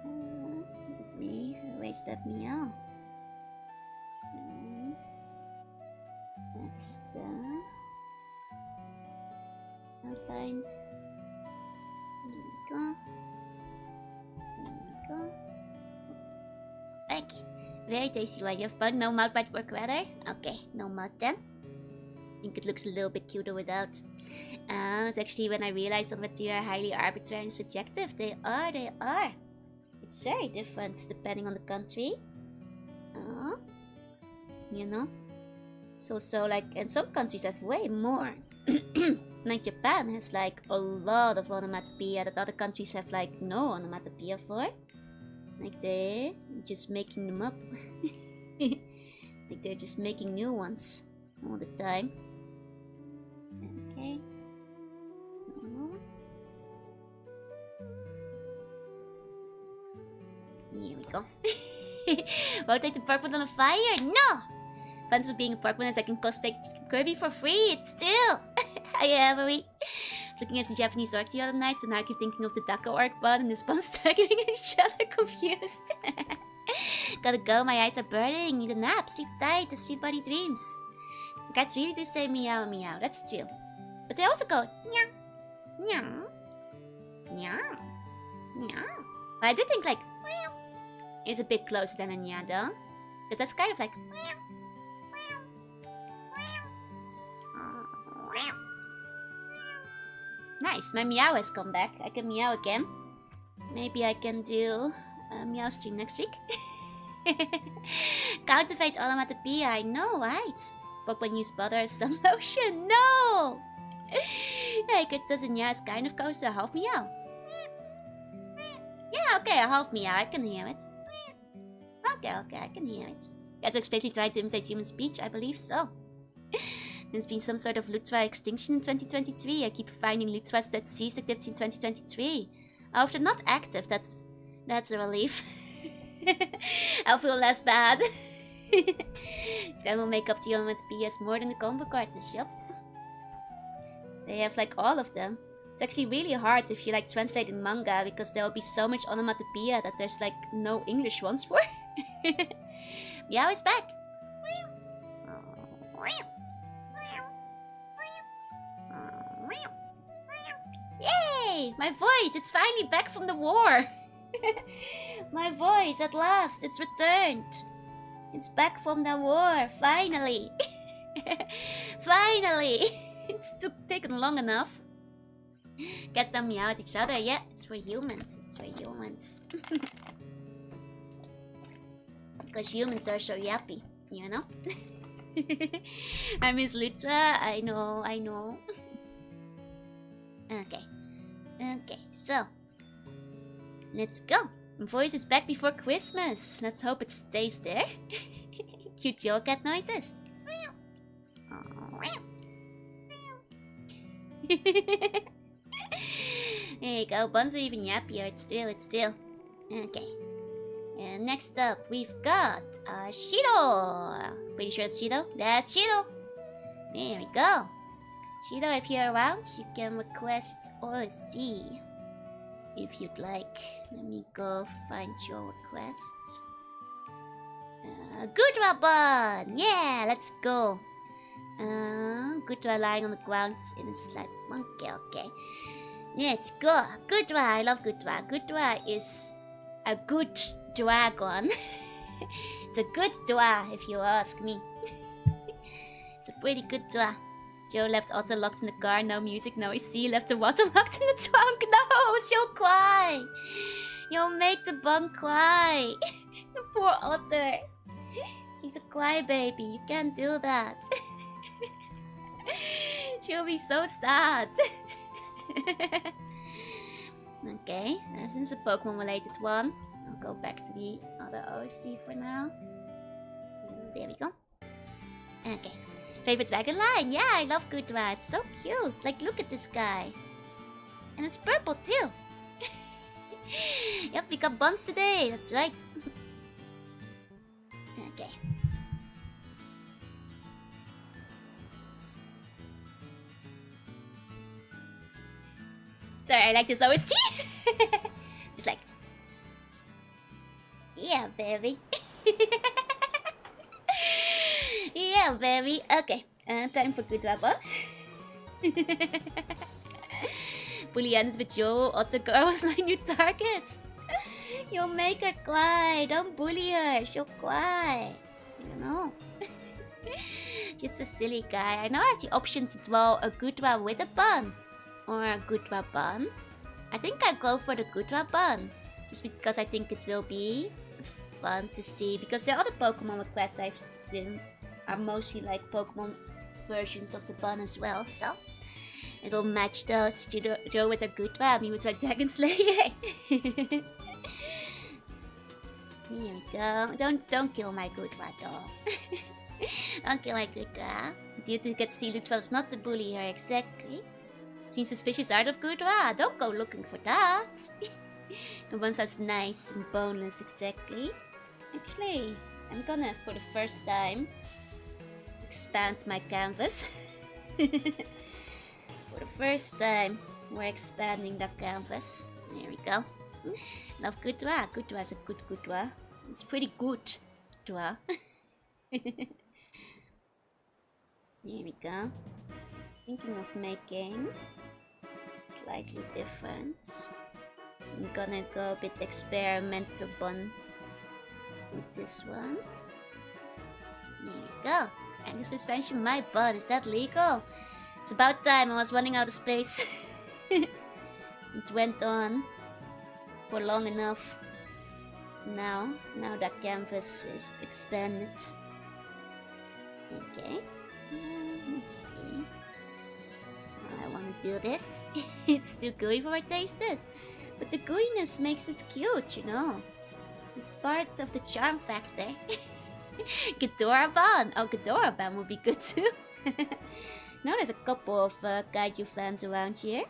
Let me erase that meow. That's the outline. There we go. Okay. Very tasty one. You have fun? No mouth bite work rather? Okay, no mouth then. I think it looks a little bit cuter without. It's actually when I realized some material are highly arbitrary and subjective. They are. It's very different depending on the country. You know? So like, and some countries have way more. Like Japan has like a lot of onomatopoeia that other countries have like no onomatopoeia for. Like they're just making them up. Like they're just making new ones all the time. Okay. Here we go. Rotate the pork bun on fire? No! Fans of being a pork bun as I can cosplay Kirby for free. It's still. Hi, Avery. I was looking at the Japanese orc the other night, so now I keep thinking of the Daka orc bun and this bun staggering at each other, confused. Gotta go, my eyes are burning. Need a nap. Sleep tight. Sleep bunny dreams. cats really do say meow meow, that's true. But they also go meow, meow, meow, meow. But I do think like meow is a bit closer than a meow though. Because that's kind of like meow, meow, meow. Nice, my meow has come back. I can meow again. Maybe I can do a meow stream next week. Counterfeit onomatopoeia, I know, right? Pokemon use butter as sun lotion. No! Hey, it doesn't meow, it's kind of close to a half meow. Yeah, okay, a half meow, I can hear it. Okay, I can hear it. Cats are especially trying to imitate human speech, I believe so. There's been some sort of Lutra extinction in 2023. I keep finding Lutras that cease activity in 2023. After not active, that's a relief. I'll feel less bad. Then we'll make up the onomatopoeias more than the combo cartridge, yep. They have like all of them. It's actually really hard if you like translate in manga because there will be so much onomatopoeia that there's like no English ones for. Meow is back. Yay! My voice! It's finally back from the war! My voice, at last! It's returned! It's back from the war! Finally! Finally! It's taken long enough. Cats don't meow at each other. Yeah, it's for humans. It's for humans. Because humans are so yappy, you know? I miss Lutra. I know. Okay, so let's go. My voice is back before Christmas. Let's hope it stays there. Cute your cat noises. There you go. Buns are even yappier. It's still. Okay. And next up, we've got Shido. Pretty sure it's Shido. That's Shido. There we go. Shido, if you're around, you can request OSD. If you'd like. Let me go find your requests. Gudra bun! Yeah, let's go. Gudra lying on the ground in a slight monkey. Okay. Let's go. Gudra, I love Gudra. Gudra is a good dragon. It's a good dwa, if you ask me. It's a pretty good dwa. Joe left Otto locked in the car, no music, no AC, left the water locked in the trunk. No, she'll cry. You'll make the bun cry. Poor Otter. She's a crybaby. You can't do that. She'll be so sad. Okay, since a Pokemon related one, I'll go back to the other OST for now. There we go. Okay. Favorite dragon line? Yeah, I love Gudra. It's so cute. Like, look at this guy. And it's purple too. Yep, we got buns today. That's right. Okay. Sorry, I like this OST. Just like, yeah, baby. Yeah, baby. Okay, time for Gudra bun. Bully ended with Joe. Otto girl was my new target. You'll make her cry. Don't bully her. She'll cry. You know. Just a silly guy. I know I have the option to draw a Gudra with a bun. Or a Gudra bun. I think I'll go for the Gudra bun. Just because I think it will be fun to see. Because the other Pokemon requests I've done are mostly like Pokemon versions of the bun as well. So it'll match those. Joe with a Gudra, me with my Dragon Slayer. Here we go. Don't kill my Gudra doll. Don't kill my Gudra. Due to get Sea Lutros not to bully her exactly. Seen suspicious art of Gudra? Don't go looking for that. The one sounds nice and boneless exactly. Actually, I'm gonna for the first time expand my canvas. For the first time, we're expanding the canvas. There we go. Love Gudra. Gudra is a good Gudra. It's pretty good Gudra. Here we go. Thinking of making slightly different. I'm gonna go a bit experimental bun with this one. Here we go. Angle suspension, my butt. Is that legal? It's about time. I was running out of space. It went on for long enough. Now that canvas is expanded. Okay. Let's see. I want to do this. It's too gooey for my tastes. But the gooiness makes it cute, you know. It's part of the charm factor. Ghidorah-ban! Oh, Ghidorah-ban would be good too. Now there's a couple of kaiju fans around here.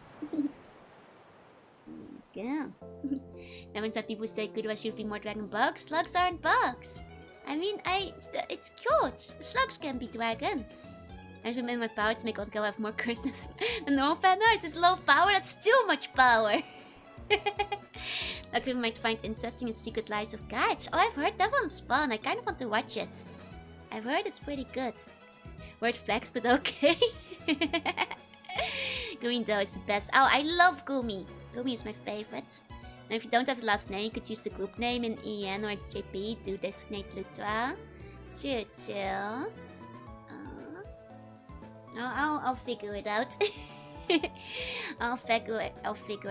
Yeah. Now when some people say Ghidorah should be more dragon bugs, slugs aren't bugs. I mean, it's cute. Slugs can be dragons. I remember my power to make Otto have more curses than normal fan arts. It's low power, that's too much power. Like we might find interesting in Secret Lives of Cats. Oh, I've heard that one's fun. I kind of want to watch it. I've heard it's pretty good. Word flex, but okay. Gumi though is the best. Oh, I love Gumi. Gumi is my favorite. Now if you don't have the last name, you could use the group name in EN or JP to designate Lutra. Chill. I'll figure it out. I'll figure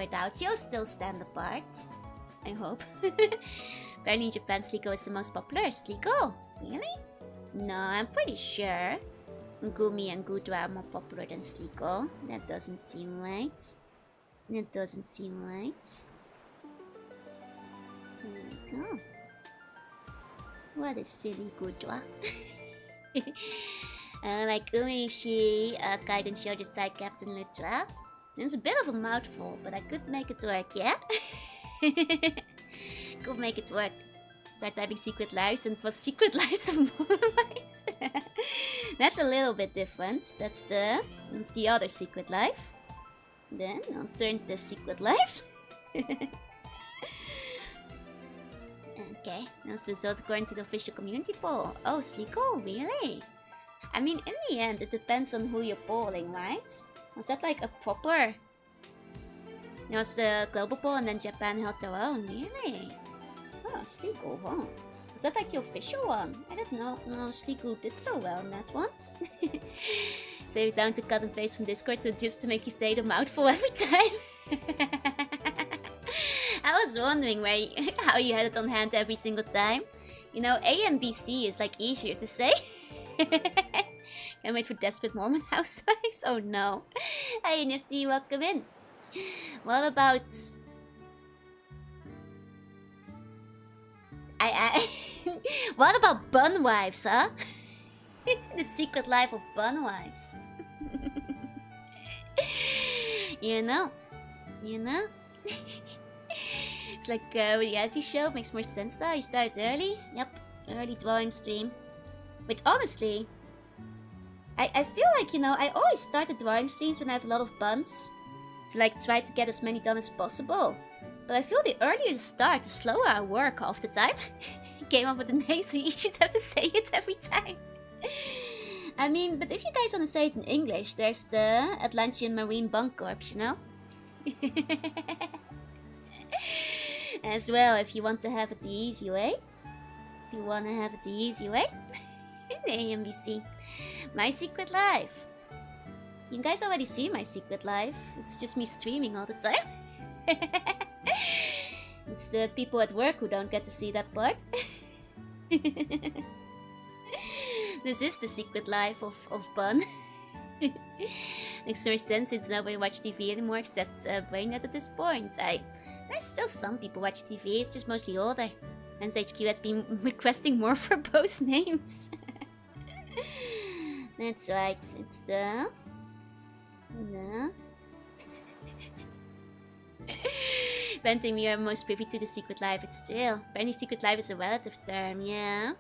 it out. You'll still stand apart. I hope. Apparently in Japan, Sliko is the most popular. Sliko? Really? No, I'm pretty sure. Gumi and Gudra are more popular than Sliko. That doesn't seem right. That doesn't seem right. There we go. What is silly Gudra? Like Umishi, Kaigen showed your type Captain Lutra. It was a bit of a mouthful, but I could make it work, yeah? Could make it work. Start typing Secret Lives and it was Secret Lives of Moonlights. That's a little bit different. That's the other Secret Life. Then alternative Secret Life. Okay, that's the result according to the official community poll. Oh, Sliko, really? I mean, in the end, it depends on who you're polling, right? Was that like a proper... There was the global poll and then Japan held their own, really? Oh, Sliko, wow. Was that like the official one? I don't know. No, Sliko did so well in that one. Save it down to cut and paste from Discord just to make you say the mouthful every time. I was wondering how you had it on hand every single time. You know, A and BC is like easier to say. Can't wait for Desperate Mormon Housewives. Oh no. Hey Nifty, welcome in. What about... What about Bun Wives, huh? The Secret Life of Bun Wives. You know? It's like a reality show, makes more sense now. You started early? Yep, early drawing stream. But honestly, I feel like, you know, I always start the drawing streams when I have a lot of buns. To like try to get as many done as possible. But I feel the earlier you start, the slower I work half the time. Came up with a name, so you should have to say it every time. I mean, but if you guys want to say it in English, there's the Atlantean Marine Bun Corps, you know? As well, if you want to have it the easy way. The AMBC. My Secret Life. You guys already see my Secret Life. It's just me streaming all the time. It's the people at work who don't get to see that part. This is the Secret Life of Bun. Makes more sense since nobody watch TV anymore except Brainnet at this point. There's still some people watch TV, it's just mostly older. Hence HQ has been requesting more for both names. That's right, it's the... Venting me are most privy to the Secret Life, it's still. Apparently Secret Life is a relative term, yeah.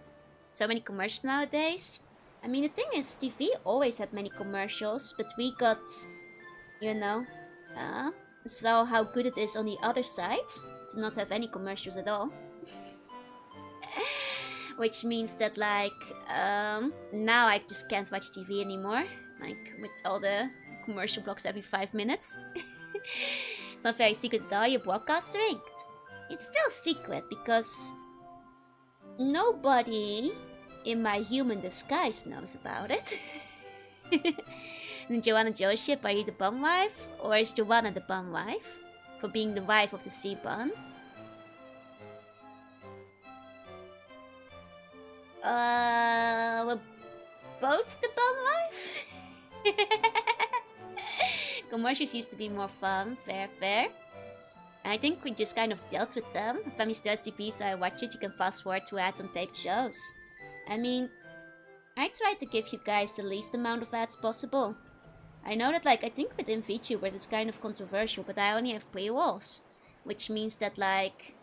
So many commercials nowadays. I mean, the thing is, TV always had many commercials, but we got, you know, saw how good it is on the other side to not have any commercials at all. which means that like now I just can't watch TV anymore, like with all the commercial blocks every 5 minutes. It's not very secret at all. You're broadcasting. It's still secret because nobody in my human disguise knows about it. And Joanna Joship, are you the bum wife? Or is Joanna the bum wife? For being the wife of the sea bun? We're both the bum wife? Commercials used to be more fun, fair. I think we just kind of dealt with them. If I'm still STP, so I watch it, you can fast forward to ads on taped shows. I mean, I try to give you guys the least amount of ads possible. I know that, like, I think within VTubers it's kind of controversial, but I only have pre-rolls. Which means that, like,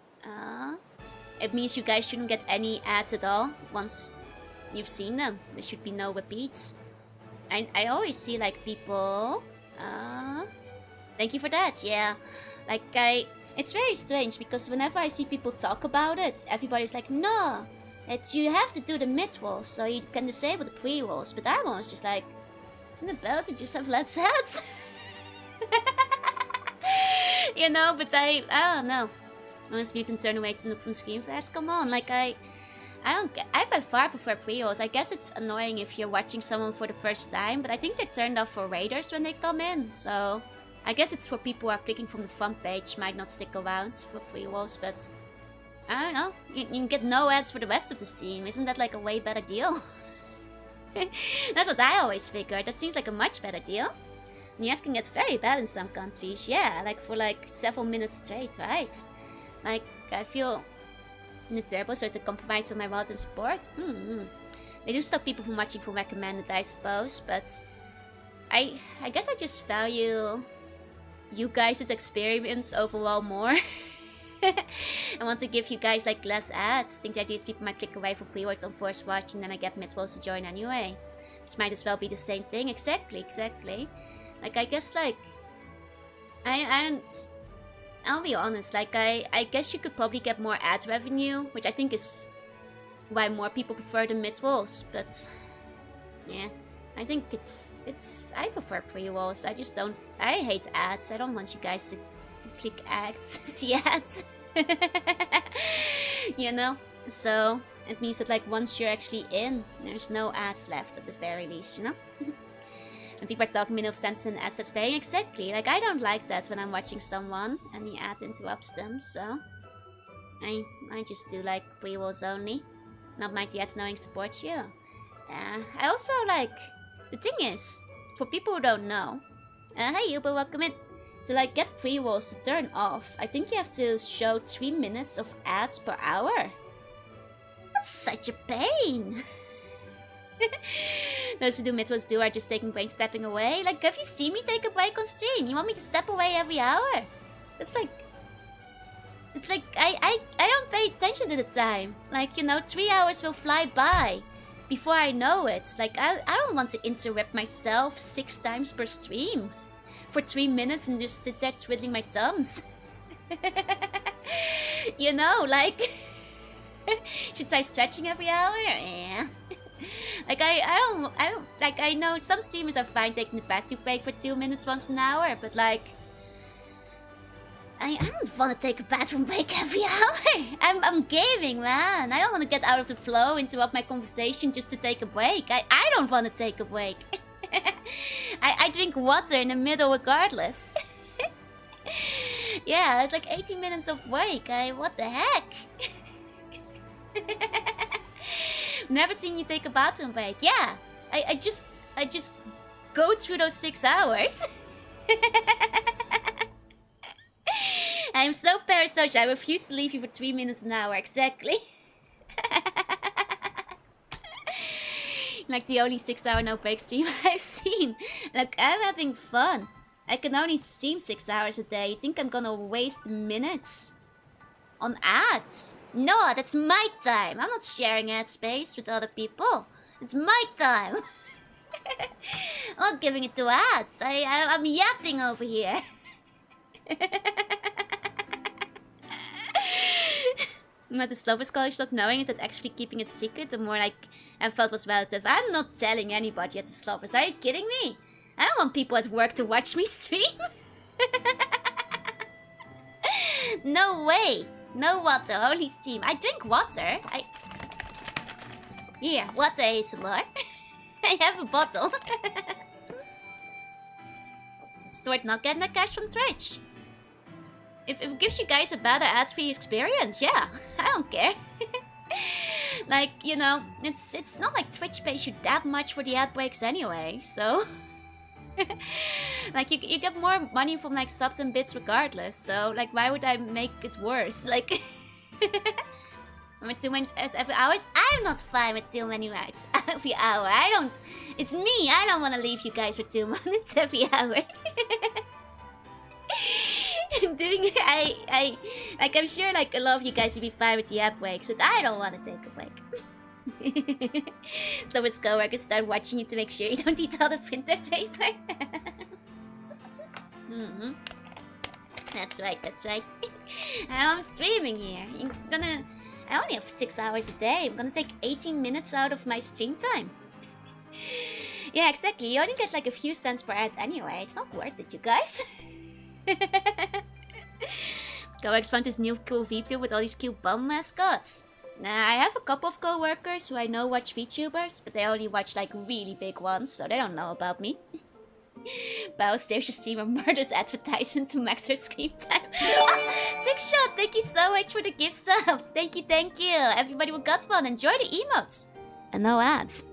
it means you guys shouldn't get any ads at all once you've seen them. There should be no repeats. I always see, like, people... thank you for that, yeah. Like, it's very strange because whenever I see people talk about it, everybody's like, no, you have to do the mid-rolls so you can disable the pre-rolls. But I'm always just like, isn't it better to just have less ads? You know, but I don't know. Honest mutant turn away to look from screen for ads, come on, like I by far prefer pre-rolls. I guess it's annoying if you're watching someone for the first time, but I think they turned off for raiders when they come in, so I guess it's for people who are clicking from the front page, might not stick around for pre-rolls, but I don't know. You can get no ads for the rest of the stream. Isn't that like a way better deal? That's what I always figured. That seems like a much better deal. And yes, can get very bad in some countries. Yeah, like for like several minutes straight, right? Like, I feel in the turbo, so it's a compromise on my route and sport. They do stop people from watching for recommended, I suppose, but I guess I just value you guys' experience overall more. I want to give you guys like less ads. I think the idea is people might click away from pre-works on first watch and then I get mid-rolls to join anyway. Which might as well be the same thing. Exactly. Like, I guess like... I'll be honest, like I guess you could probably get more ad revenue, which I think is why more people prefer the mid-rolls, but yeah. I think I prefer pre-rolls. I just don't, I hate ads. I don't want you guys to click ads, see ads. You know? So, it means that like once you're actually in, there's no ads left at the very least, you know? And people are talking middle of sentence and ads that's paying, exactly. Like I don't like that when I'm watching someone and the ad interrupts them, so I just do like pre-rolls only. Not mind the ads knowing supports you. I also like, the thing is, for people who don't know, hey Uber, welcome in. To like get pre-rolls to turn off, I think you have to show 3 minutes of ads per hour. That's such a pain. Those who do mid-rolls are just taking breaks, stepping away. Like, have you seen me take a break on stream? You want me to step away every hour? It's like I don't pay attention to the time. Like, you know, 3 hours will fly by before I know it. Like, I don't want to interrupt myself 6 times per stream for 3 minutes and just sit there twiddling my thumbs. You know, like, should I stretching every hour? Yeah. Like, I don't, like, I know some streamers are fine taking the bathroom break for 2 minutes once an hour, but like, I don't want to take a bathroom break every hour. I'm gaming, man. I don't want to get out of the flow, interrupt my conversation just to take a break. I don't want to take a break. I drink water in the middle regardless. Yeah, it's like 18 minutes of break. What the heck? Never seen you take a bathroom break. Yeah, I just go through those 6 hours. I'm so parasocial. I refuse to leave you for 3 minutes an hour. Exactly. Like the only 6 hour no break stream I've seen. Like, I'm having fun. I can only stream 6 hours a day. You think I'm gonna waste minutes on ads? No, that's my time. I'm not sharing ad space with other people. It's my time. I'm not giving it to ads. I'm yapping over here. What the Slovers College not knowing is that actually keeping it secret, the more like I felt was relative. I'm not telling anybody at the Slovers. Are you kidding me? I don't want people at work to watch me stream. No way. No water, only steam. I drink water. Here, water ASMR. I have a bottle. Start not getting that cash from Twitch. If it gives you guys a better ad-free experience, yeah, I don't care. Like, you know, it's not like Twitch pays you that much for the ad breaks anyway, so... Like, you get more money from, like, subs and bits regardless, so, like, why would I make it worse? Like... I'm at 2 minutes every hour. I'm not fine with 2 many rides every hour. It's me. I don't want to leave you guys for 2 minutes every hour. I'm sure like a lot of you guys would be fine with the app breaks, but I don't want to take a break. So his coworkers start watching you to make sure you don't eat all the printer paper. That's right. I'm streaming here. I only have 6 hours a day. I'm gonna take 18 minutes out of my stream time. Yeah, exactly. You only get like a few cents per ad anyway. It's not worth it, you guys. Coworkers found this new cool VTuber with all these cute bum mascots. I have a couple of coworkers who I know watch VTubers, but they only watch like really big ones, so they don't know about me. Bao stares your streamer murders advertisement to max her screen time. Six Shot, thank you so much for the gift subs. Thank you. Everybody who got one, enjoy the emotes. And no ads.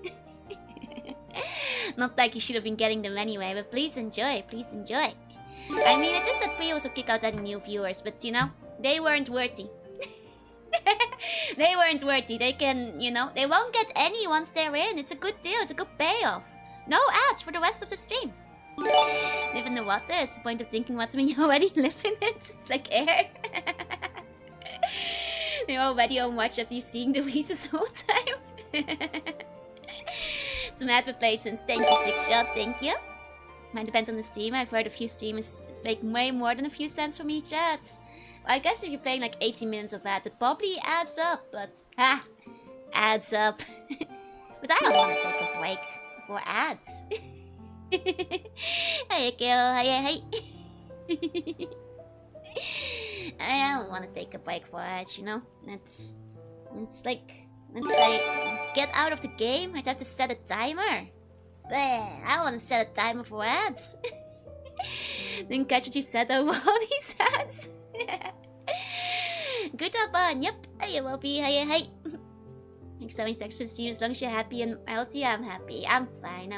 Not like you should have been getting them anyway, but please enjoy. I mean, it is that pre-rolls will kick out any new viewers, but you know, they weren't worthy. They weren't worthy. They can, you know, they won't get any once they're in. It's a good deal. It's a good payoff. No ads for the rest of the stream. Live in the water? It's the point of drinking water when you already live in it. It's like air. You're already on watch after you seeing the weasels the whole time. Some ad replacements. Thank you, Six Shot. Thank you. Might depend on the stream. I've heard a few streamers make way more than a few cents from each ads. Well, I guess if you're playing like 18 minutes of ads, it probably adds up, but adds up. But I don't want to take a break for ads. Hey, girl. Hey. I don't want to take a break for ads, you know? It's like, let's say, get out of the game. I'd have to set a timer. I don't want to set a timer for ads. Didn't catch what you said over all these ads. Good job, on. Yep. Hey, will be. Hey. Like having sex with you, as long as you're happy and healthy, I'm happy. I'm fine.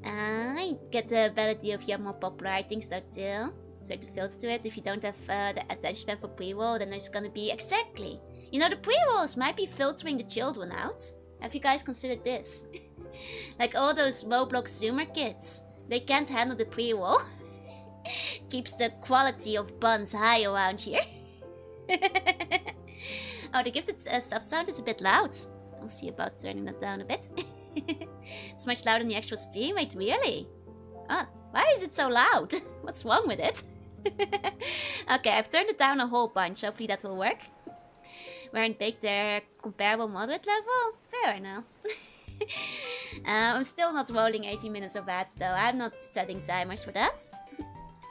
I get a better deal if you're more popular. I think so too. So to filter to it, if you don't have the attention span for pre-roll, then there's gonna be exactly. You know, the pre-rolls might be filtering the children out. Have you guys considered this? Like all those Roblox Zoomer kids, they can't handle the pre-roll. Keeps the quality of buns high around here. Oh, the gifted sub sound is a bit loud. I'll see about turning that down a bit. It's much louder than the actual stream rate, really? Oh, why is it so loud? What's wrong with it? Okay, I've turned it down a whole bunch. Hopefully that will work. Weren't baked their comparable moderate level? Fair enough. I'm still not rolling 18 minutes of ads though. I'm not setting timers for that.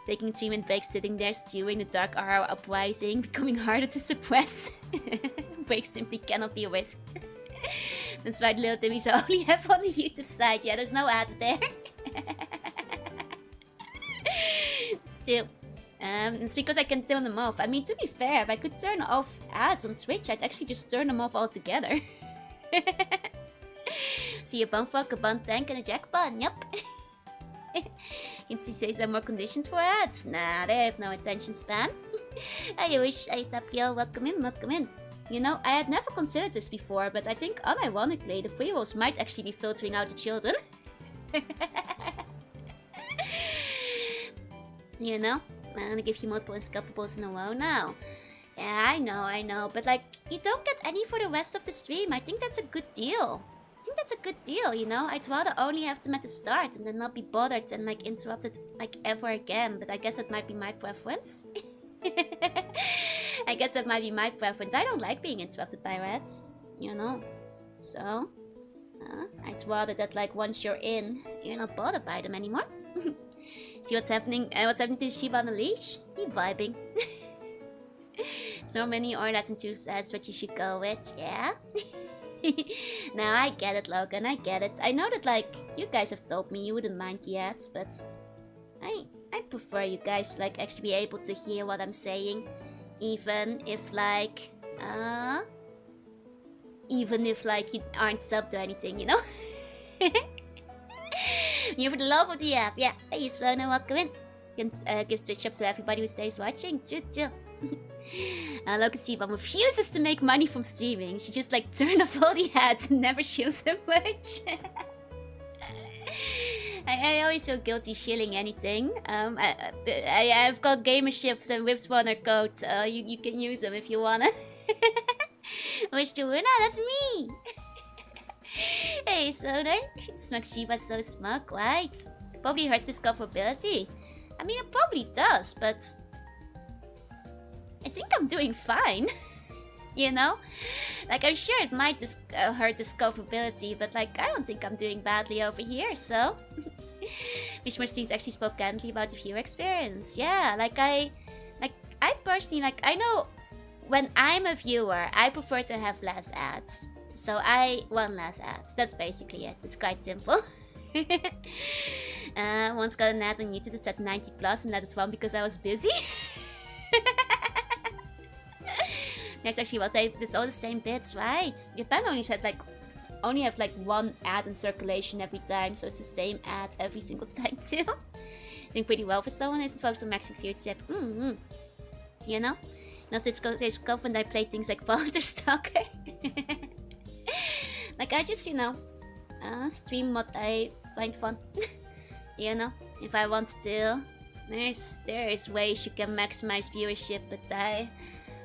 Taking a 3-minute break, sitting there, stewing the dark aura uprising, becoming harder to suppress. Breaks simply cannot be risked. That's why the little Timmy's only have on the YouTube side. Yeah, there's no ads there. Still. It's because I can turn them off. I mean, to be fair, if I could turn off ads on Twitch, I'd actually just turn them off altogether. See a bumfuck, a bun tank, and a jack bun. Yep. Insty says I'm more conditioned for ads. Nah, they have no attention span. I wish I Tapio, welcome in. You know, I had never considered this before, but I think unironically the pre-rolls might actually be filtering out the children. You know? I'm gonna give you multiple escapables in a row now. Yeah, I know, but like, you don't get any for the rest of the stream. I think that's a good deal. You know? I'd rather only have them at the start and then not be bothered and like interrupted like ever again, but I guess that might be my preference. I guess that might be my preference. I don't like being interrupted by rats, you know. So, I'd rather that like once you're in, you're not bothered by them anymore. See what's happening? What's happening to Shiba on the leash? He vibing. So many or less than 2 sets what you should go with, yeah? No, I get it, Logan, I get it. I know that like you guys have told me you wouldn't mind the ads, but I prefer you guys like actually be able to hear what I'm saying. Even if like you aren't subbed or anything, you know? You're for the love of the app, yeah. Hey, Sona, welcome in. You can give Twitch subs to everybody who stays watching. Chill. Logan Steve refuses to make money from streaming. She just like turned off all the ads and never shows them much. I always feel guilty shilling anything. I've got gamerships and Whipswanner code. You can use them if you wanna. Wish to win? No, that's me. Hey, Sonar. Smug Shiba's so smug, right? Probably hurts discoverability. I mean, it probably does, but I think I'm doing fine. You know? Like, I'm sure it might hurt discoverability, but like, I don't think I'm doing badly over here, so... Wish more streams actually spoke candidly about the viewer experience. Yeah, I personally, like, I know when I'm a viewer, I prefer to have less ads. So I want less ads. That's basically it. It's quite simple. Once got an ad on YouTube that said 90 plus and let it run because I was busy. That's actually what it's all the same bits, right? Japan only says like, only have like 1 ad in circulation every time, so it's the same ad every single time too. Doing pretty well for someone who isn't focused on maxing viewership. You know? And also it's go when I play things like Father Stalker. Like I just, you know, stream what I find fun. You know? If I want to. There's ways you can maximize viewership, but I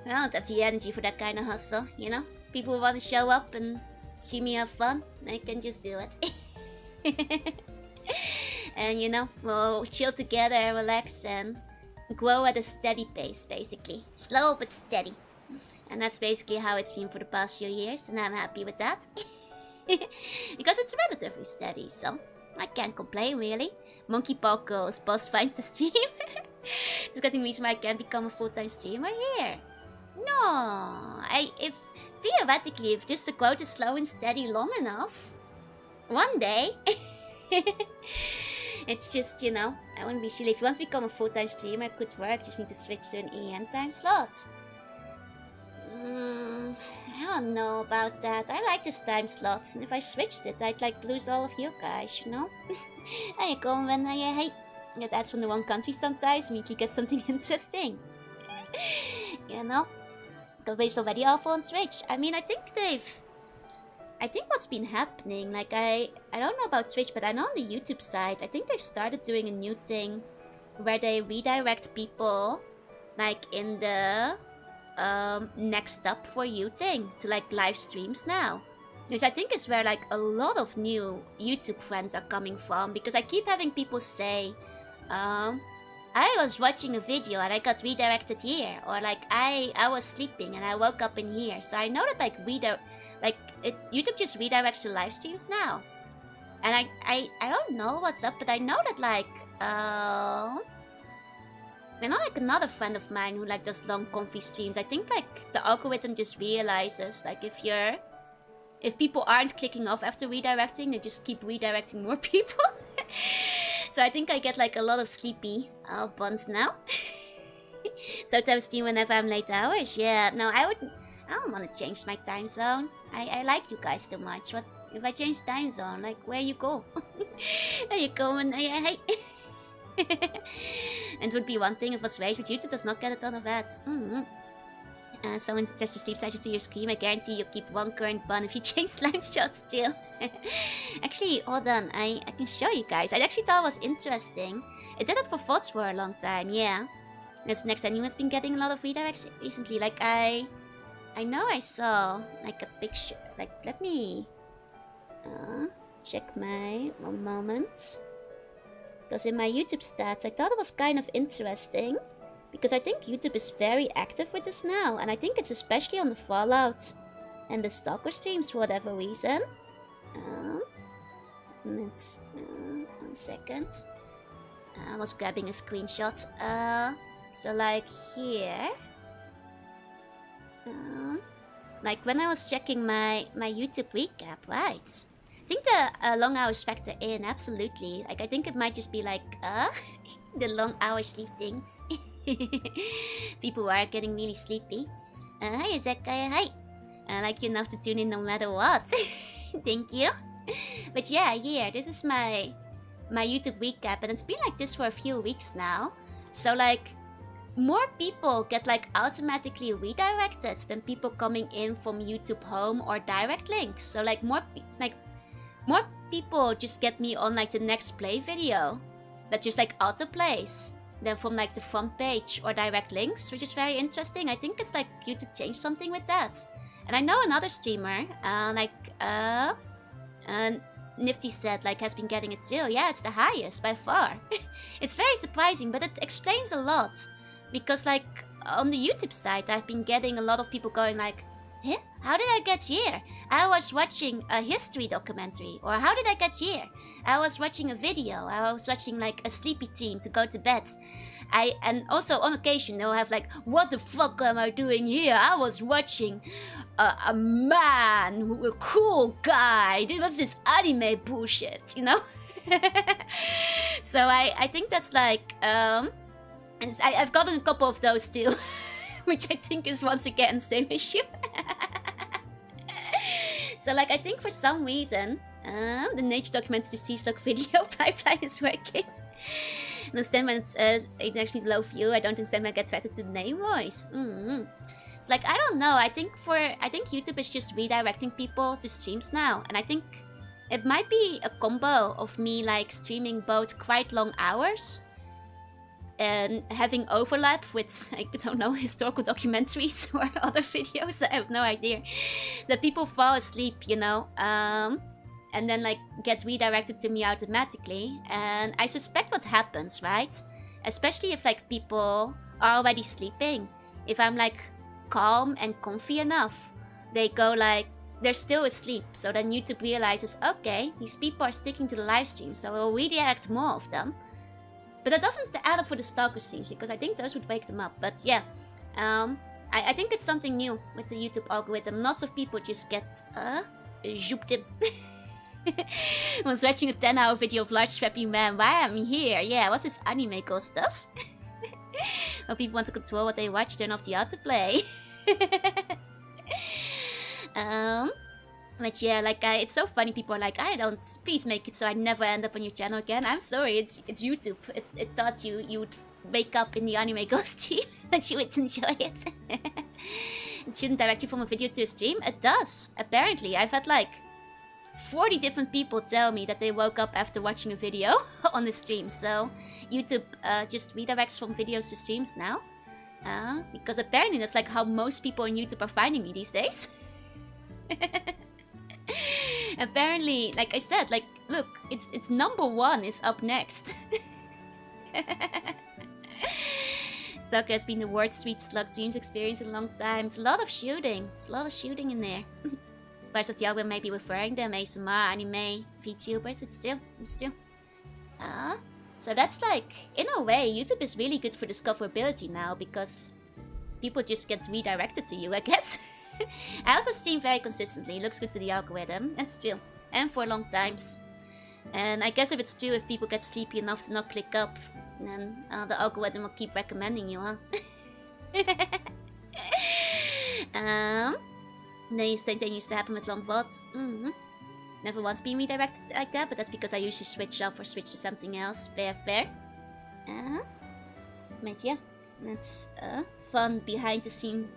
don't have the energy for that kind of hustle, you know? People who want to show up and see me have fun, I can just do it. And you know, we'll chill together and relax and grow at a steady pace, basically. Slow but steady. And that's basically how it's been for the past few years, and I'm happy with that. Because it's relatively steady, so I can't complain really. Monkey Paw goes, boss finds the stream. Just getting reason why I can't become a full-time streamer here. No, if theoretically, if just the growth is slow and steady long enough, one day, it's just, you know, I wouldn't be silly. If you want to become a full-time streamer, it could work. Just need to switch to an EN time slot. I don't know about that. I like this time slots, and if I switched it, I'd like lose all of you guys, you know? There you go, when I get ads from the wrong country sometimes, immediately get something interesting. You know? It's already awful on Twitch. I mean, I think what's been happening, like I don't know about Twitch, but I know on the YouTube side, I think they've started doing a new thing where they redirect people like in the next up for you thing to like live streams now. Which I think is where like a lot of new YouTube friends are coming from, because I keep having people say, I was watching a video and I got redirected here, or like I was sleeping and I woke up in here. So I know that like YouTube just redirects to live streams now. And I don't know what's up, but I know that like I know like another friend of mine who like does long comfy streams. I think like the algorithm just realizes like if people aren't clicking off after redirecting, they just keep redirecting more people. So I think I get like a lot of sleepy buns now. Sometimes stream whenever I'm late hours. Yeah, no, I don't want to change my time zone. I like you guys too much. What if I change time zone? Like where you go? There you go, and hey. And it would be one thing if it was raised, but YouTube does not get a ton of ads. Someone suggests a sleep session to your screen. I guarantee you'll keep one current bun if you change slime shots too. Actually, hold on, I can show you guys. I actually thought it was interesting. It did it for VODs for a long time, yeah. This next anime has been getting a lot of redirects recently. Like I know I saw like a picture. Like let me check my one moment. Because in my YouTube stats, I thought it was kind of interesting. Because I think YouTube is very active with this now, and I think it's especially on the Fallout and the Stalker streams for whatever reason. Let's 1 second. I was grabbing a screenshot. So like here, like when I was checking my YouTube recap, right? I think the long hours factor in, absolutely. Like I think it might just be like the long hour sleep things. People are getting really sleepy. Hi Zekai, hi. I like you enough to tune in no matter what. Thank you. But yeah, here, this is my YouTube recap, and it's been like this for a few weeks now. So like, more people get like automatically redirected than people coming in from YouTube Home or direct links. So like more people just get me on like the next play video that just like auto plays than from like the front page or direct links, which is very interesting. I think it's like YouTube changed something with that. And I know another streamer, Nifty said, like, has been getting it too. Yeah, it's the highest by far. It's very surprising, but it explains a lot. Because, like, on the YouTube side, I've been getting a lot of people going like, huh? How did I get here? I was watching a history documentary. Or how did I get here? I was watching a video. I was watching, like, a sleepy team to go to bed. And also on occasion they'll have like, what the fuck am I doing here? I was watching a man, a cool guy. What's this anime bullshit, you know? So I think that's like, I've gotten a couple of those too, which I think is once again the same issue. So like, I think for some reason, the nature documents to C-Slug video pipeline is working. I understand when it makes me low view. I don't understand when I get threatened to name voice. It's like, I don't know. I think YouTube is just redirecting people to streams now, and I think it might be a combo of me like streaming both quite long hours and having overlap with, I don't know, historical documentaries or other videos. I have no idea. That people fall asleep, you know. And then like get redirected to me automatically, and I suspect what happens, right? Especially if like people are already sleeping. If I'm like calm and comfy enough, they go like, they're still asleep. So then YouTube realizes, okay, these people are sticking to the live stream, so we'll redirect more of them. But that doesn't add up for the Stalker streams, because I think those would wake them up. But yeah, I think it's something new with the YouTube algorithm. Lots of people just get zooped in. I was watching a 10-hour video of large strappy man. Why am I here? Yeah, what's this anime girl stuff? Well, people want to control what they watch, turn off the autoplay. But yeah, like, it's so funny. People are like, please make it so I never end up on your channel again. I'm sorry, it's YouTube. It thought you would wake up in the anime ghost team, that you would enjoy it. It shouldn't direct you from a video to a stream. It does, apparently. I've had like 40 different people tell me that they woke up after watching a video on the stream. So YouTube just redirects from videos to streams now. Because apparently that's like how most people on YouTube are finding me these days. Apparently, like I said, like, look, it's #1 is up next. Stalker has been the worst sweet slug dreams experience in a long time. It's a lot of shooting. It's a lot of shooting in there. Parts of the album may be referring them ASMR, anime, VTubers. It's still. So that's like, in a way, YouTube is really good for discoverability now, because people just get redirected to you, I guess. I also stream very consistently. It looks good to the algorithm. It's true. And for long times. And I guess if it's true, if people get sleepy enough to not click up, then the algorithm will keep recommending you, huh? The same thing used to happen with long VODs. Never once been redirected like that, but that's because I usually switch off or switch to something else. Fair. But yeah, that's fun behind the scene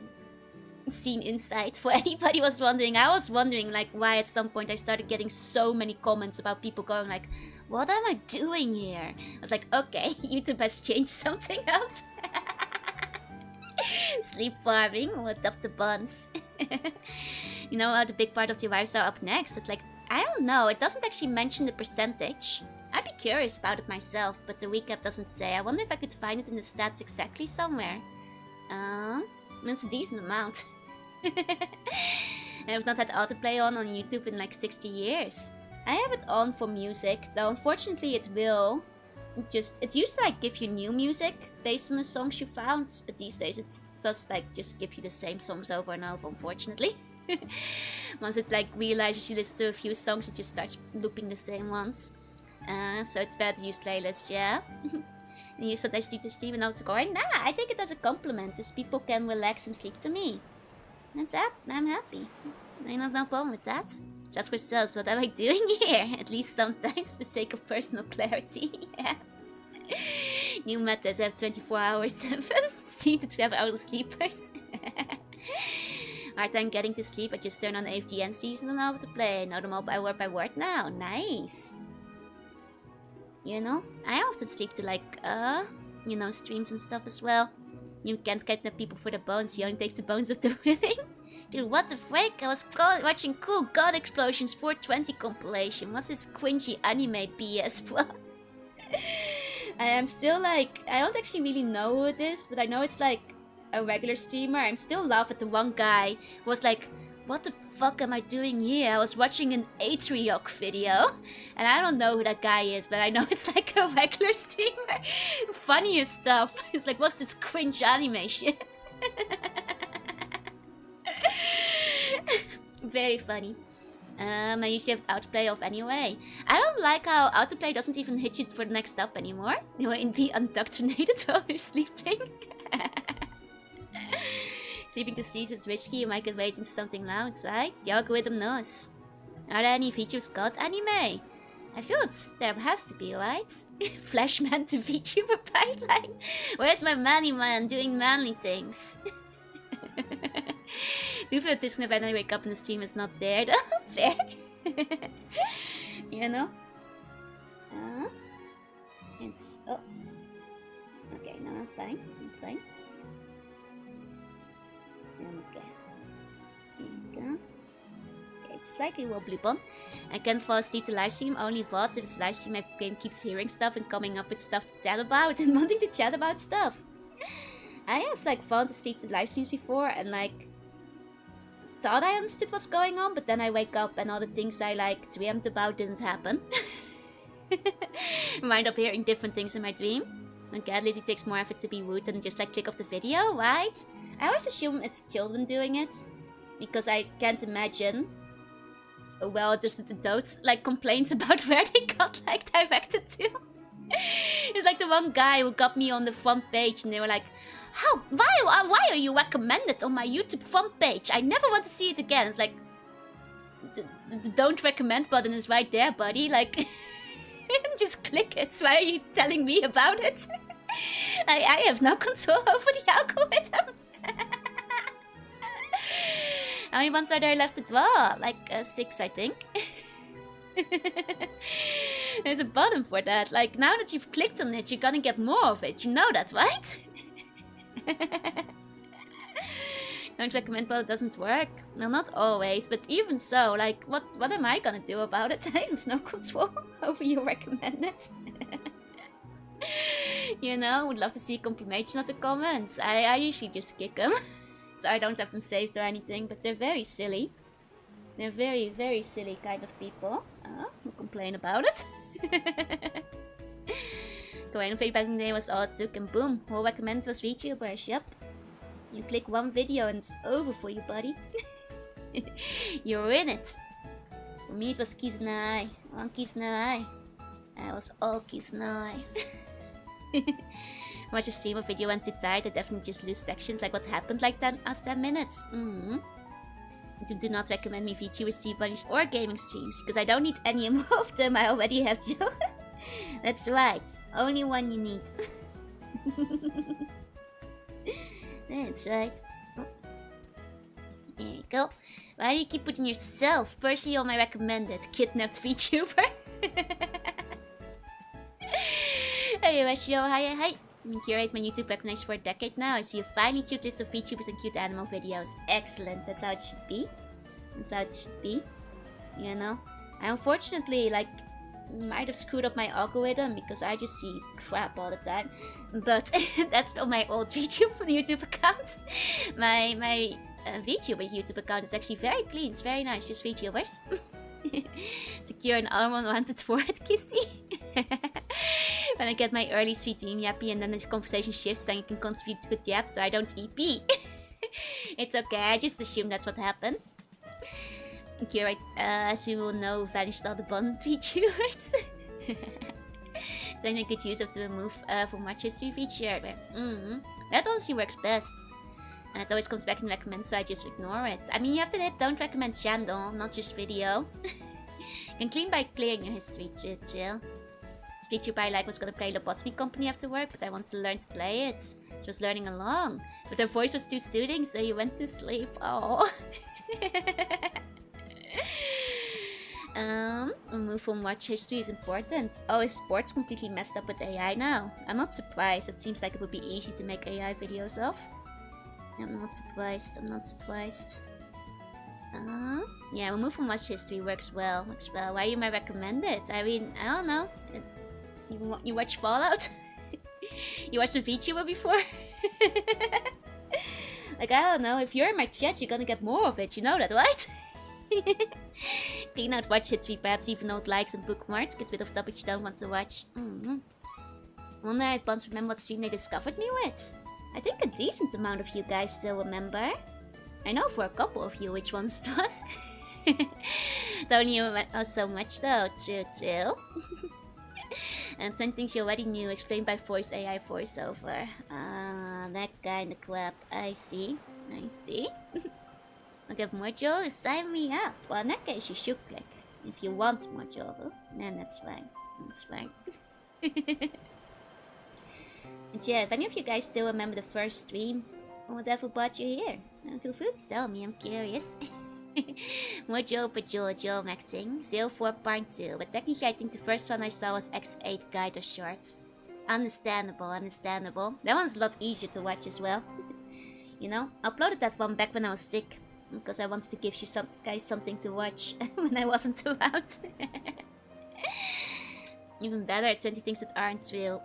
insight for anybody was wondering. I was wondering like why at some point I started getting so many comments about people going like, what am I doing here? I was like, okay, YouTube has changed something up. Sleep farming or adopt the buns. You know how the big part of the wives are up next? It's like, I don't know, it doesn't actually mention the percentage. I'd be curious about it myself, but the recap doesn't say. I wonder if I could find it in the stats exactly somewhere. It's a decent amount. I have not had autoplay on YouTube in like 60 years. I have it on for music, though unfortunately it will it used to like give you new music based on the songs you found, but these days it does like just give you the same songs over and over, unfortunately. Once it like realizes you listen to a few songs, it just starts looping the same ones. So it's better to use playlists, yeah. And you sometimes sleep to stream and also going, nah, I take it as a compliment, as people can relax and sleep to me. That's that, I'm happy. I have no problem with that. Just for sales, what am I doing here? At least sometimes, for the sake of personal clarity, yeah. New metas have 24 hours 7, seem to 12 hour sleepers. Hard time getting to sleep, I just turn on AFGN season and over to play. Know them all by word now, nice. You know, I often sleep to like, you know, streams and stuff as well. You can't kidnap people for the bones, he only takes the bones of the willing. Dude, what the frick? I was watching Cool God Explosions 420 compilation. What's this cringy anime BS, bro? I am still like, I don't actually really know who it is, but I know it's like a regular streamer. I'm still laugh at the one guy who was like, what the fuck am I doing here? I was watching an Atriok video. And I don't know who that guy is, but I know it's like a regular streamer. Funniest stuff. He was like, what's this cringe anime shit? Very funny. I usually have autoplay off anyway. I don't like how autoplay doesn't even hit you for the next up anymore. You know, and be indoctrinated while you're sleeping. Sleeping to seas is risky, you might get weight into something loud, right? The algorithm knows. Are there any features called anime? I feel there has to be, right? Flashman to VTuber pipeline. Where's my manly man doing manly things? Do feel disconnect when I wake up and the stream is not there though. Fair. You know? It's... oh. Okay, no, I'm fine. I'm fine. Okay. Here we go. Okay, it's slightly wobbly bump. I can't fall asleep to live stream, only thoughts if it's live stream my game keeps hearing stuff and coming up with stuff to chat about and wanting to chat about stuff. I have like fallen asleep to live streams before and like thought I understood what's going on, but then I wake up and all the things I like dreamt about didn't happen. I wind up hearing different things in my dream. And it literally takes more effort to be rude than just like click off the video, right? I always assume it's children doing it, because I can't imagine, well, just the adults like complaints about where they got like directed to. It's like the one guy who got me on the front page and they were like, why are you recommended on my YouTube front page? I never want to see it again. It's like, the don't recommend button is right there, buddy. Like, just click it. Why are you telling me about it? I have no control over the algorithm. How many ones are there left to draw? Like 6, I think. There's a button for that. Like, now that you've clicked on it, you're gonna get more of it. You know that, right? Don't recommend button doesn't work. Well, not always, but even so, like, what am I gonna do about it? I have no control over your recommended. You know, would love to see a confirmation of the comments. I usually just kick them. So I don't have them saved or anything, but they're very silly. They're very, very silly kind of people. Who complain about it. Going way back in the day was all it took and boom, whole recommended was VTubers, yep. You click one video and it's over for you, buddy. You're in it. For me it was Kizunai. One Kizunai. I was all Kizunai. Watch a stream or video and too tired, I definitely just lose sections like what happened like 10 minutes. Do not recommend me VTubers, sea bunnies or gaming streams because I don't need any more of them, I already have Joe. That's right, only one you need. That's right. There you go. Why do you keep putting yourself personally on my recommended kidnapped VTuber? Hey Rashio, hi. I've been curating my YouTube recommendation for a decade now. I see a finely cute list of VTubers and cute animal videos. Excellent, that's how it should be. That's how it should be. You know? I unfortunately, like, might have screwed up my algorithm because I just see crap all the time. But that's still my old YouTube account. My VTuber YouTube account is actually very clean. It's very nice. Just VTubers. Secure and unwanted forward kissy. When I get my early sweet dream yappy and then the conversation shifts, then you can contribute to the yap so I don't EP. It's okay, I just assume that's what happened. Okay, right, as you will know, vanished all the bond VTubers. So I make good use of the remove from watch history feature. That honestly works best. And it always comes back and recommends, so I just ignore it. I mean, you have to hit don't recommend channel, not just video. You can clean by clearing your history, chill. This VTuber I like was gonna play Lobotomy Company after work, but I wanted to learn to play it. So I was learning along. But her voice was too soothing, so he went to sleep. Oh. Remove from watch history is important. Oh, is sports completely messed up with AI now? I'm not surprised. It seems like it would be easy to make AI videos of. I'm not surprised. Yeah, remove from watch history works well. Why you might recommend it? I mean, I don't know. You watch Fallout? You watched a VTuber before? Like, I don't know. If you're in my chat, you're gonna get more of it. You know that, right? Clean out watch history, perhaps even note likes and bookmarks. Get rid of topics you don't want to watch. One night, I once remember what stream they discovered me with. I think a decent amount of you guys still remember. I know for a couple of you which ones it was. Don't you so much though, true. And 10 things you already knew, explained by voice AI voiceover. That kind of crap. I see. I'll get more Joe, sign me up. Well, in that case you should click. If you want more Joe, then that's fine. And yeah, if any of you guys still remember the first stream, whatever brought you here, feel free to tell me, I'm curious. Mojo Pajojo Maxing, 04 Part 2, but technically I think the first one I saw was X8 Guide or Shorts. Understandable. That one's a lot easier to watch as well. You know, I uploaded that one back when I was sick, because I wanted to give you guys something to watch when I wasn't around. Even better, 20 things that aren't real.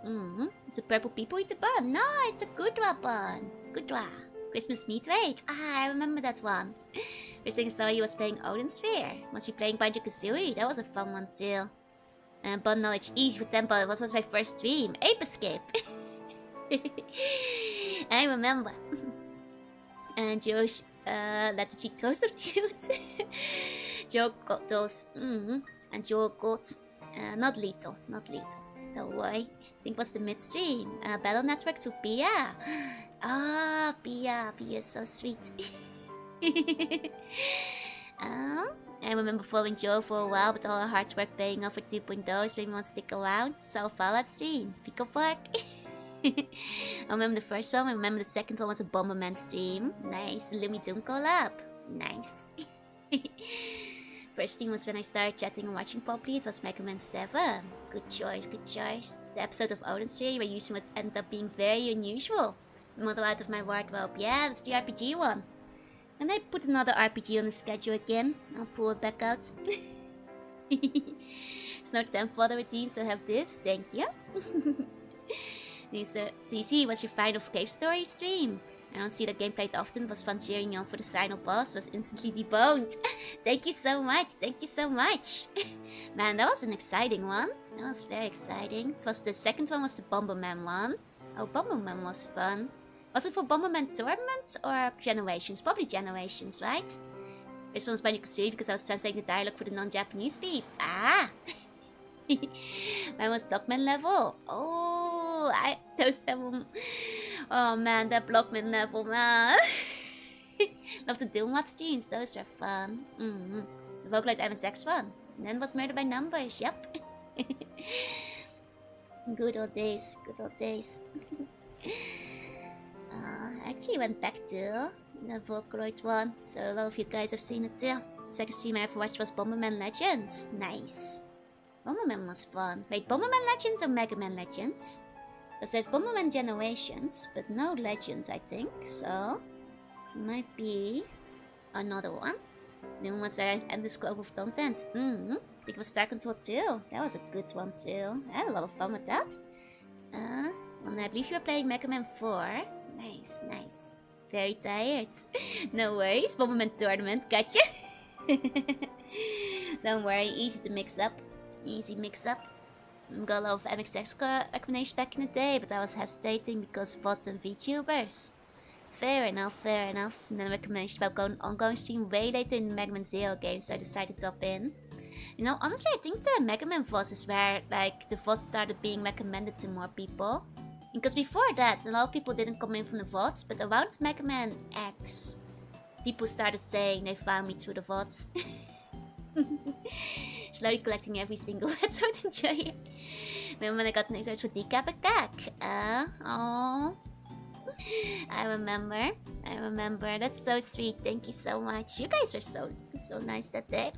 It's a purple people eat a bun. No, it's a good bun. Christmas meat rate. I remember that one. First thing I saw you was playing Odin Sphere. Was you playing Banjo-Kazooie? That was a fun one too. Bun knowledge easy with tempo. What was my first stream? Ape Escape. I remember. And Josh let the cheat codes of tunes. Joe got those. And Joe got not lethal. Don't worry. I think it was the midstream. Battle Network to Pia. Pia is so sweet. I remember following Joe for a while, but all our hard work paying off for 2.0 made me want to stick around. So Fallout stream. Pick up work. I remember the first one. I remember the second one was a Bomberman stream. Nice. Lumi Doom collab. Nice. First stream was when I started chatting and watching properly. It was Mega Man 7. Good choice. The episode of Odin Sphere where using what ended up being very unusual. Model out of my wardrobe. Yeah, that's the RPG one. And I put another RPG on the schedule again. I'll pull it back out. It's no time for the routine, so have this. Thank you. So CC, what's your final cave story stream? I don't see that game played often. It was fun cheering you on for the final boss. Was instantly deboned. Thank you so much. Man, that was an exciting one. That was very exciting. It was the second one was the Bomberman one. Oh, Bomberman was fun. Was it for Bomberman Tournament or Generations? Probably Generations, right? First one was Banjo-Kazooie because I was translating the dialogue for the non-Japanese peeps. Mine was Blockman level. Oh, oh man, that Blockman level, man. Love the Doom Mod streams, those were fun. The Vocaloid MSX one. And then was Murder by Numbers, yep. Good old days. I actually went back to the Vocaloid one, so a lot of you guys have seen it too. The second stream I ever watched was Bomberman Legends. Nice. Bomberman was fun. Wait, Bomberman Legends or Mega Man Legends? Because there's Bomberman Generations, but no Legends, I think. So, it might be another one. Then what's our endless scope of content? I think it was Star Control 2. That was a good one too. I had a lot of fun with that. Well, I believe you were playing Mega Man 4. Nice, nice. Very tired. No worries, Bomberman Tournament, gotcha. Don't worry, easy to mix up. Easy mix up. Got a lot of MXX recommendations back in the day, but I was hesitating because of bots and VTubers. Fair enough, fair enough. And then recommendation about going ongoing stream way later in the Mega Man Zero game, so I decided to drop in. You know, honestly, I think the Mega Man VODs is where, like, the VODs started being recommended to more people. Because before that, a lot of people didn't come in from the VODs, but around Mega Man X, people started saying they found me through the VODs. Slowly collecting every single episode, enjoy it. Remember when I got an extra for Decap attack? Oh. I remember. That's so sweet. Thank you so much. You guys were so nice that day.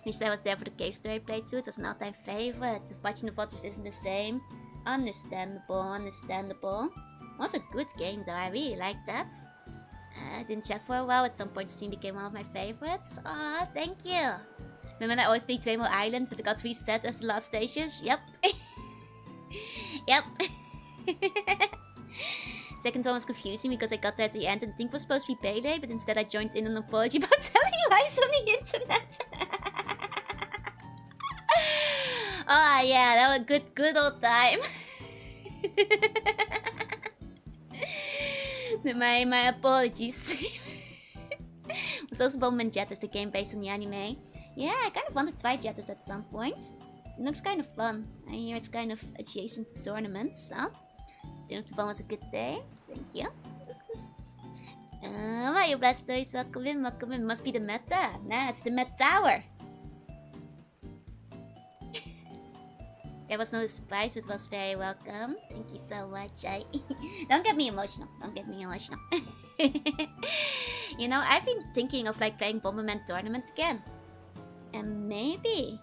Wish I was there for the cave story playthrough. It was an all-time favorite. Watching the VODs isn't the same. Understandable. It was a good game though. I really liked that. I didn't chat for a while. At some point, Steam became one of my favorites. Aw, thank you. Remember when I always played Rainbow Island, but it got reset as the last stages? Yep. Yep. Second one was confusing because I got there at the end and think was supposed to be Pele, but instead I joined in an apology about telling lies on the internet. Oh yeah, that was a good old time. My apologies. It was also Bomberman Jetters, a game based on the anime. Yeah, I kind of want to try Jetters at some point. It looks kind of fun. I hear it's kind of adjacent to tournaments, so... Dinner to Bomb was a good day. Thank you. Mario Blasters, welcome in. Must be the meta. Nah, it's the Met Tower. That was not a surprise, but was very welcome. Thank you so much. Don't get me emotional. You know, I've been thinking of like playing Bomberman Tournament again. And maybe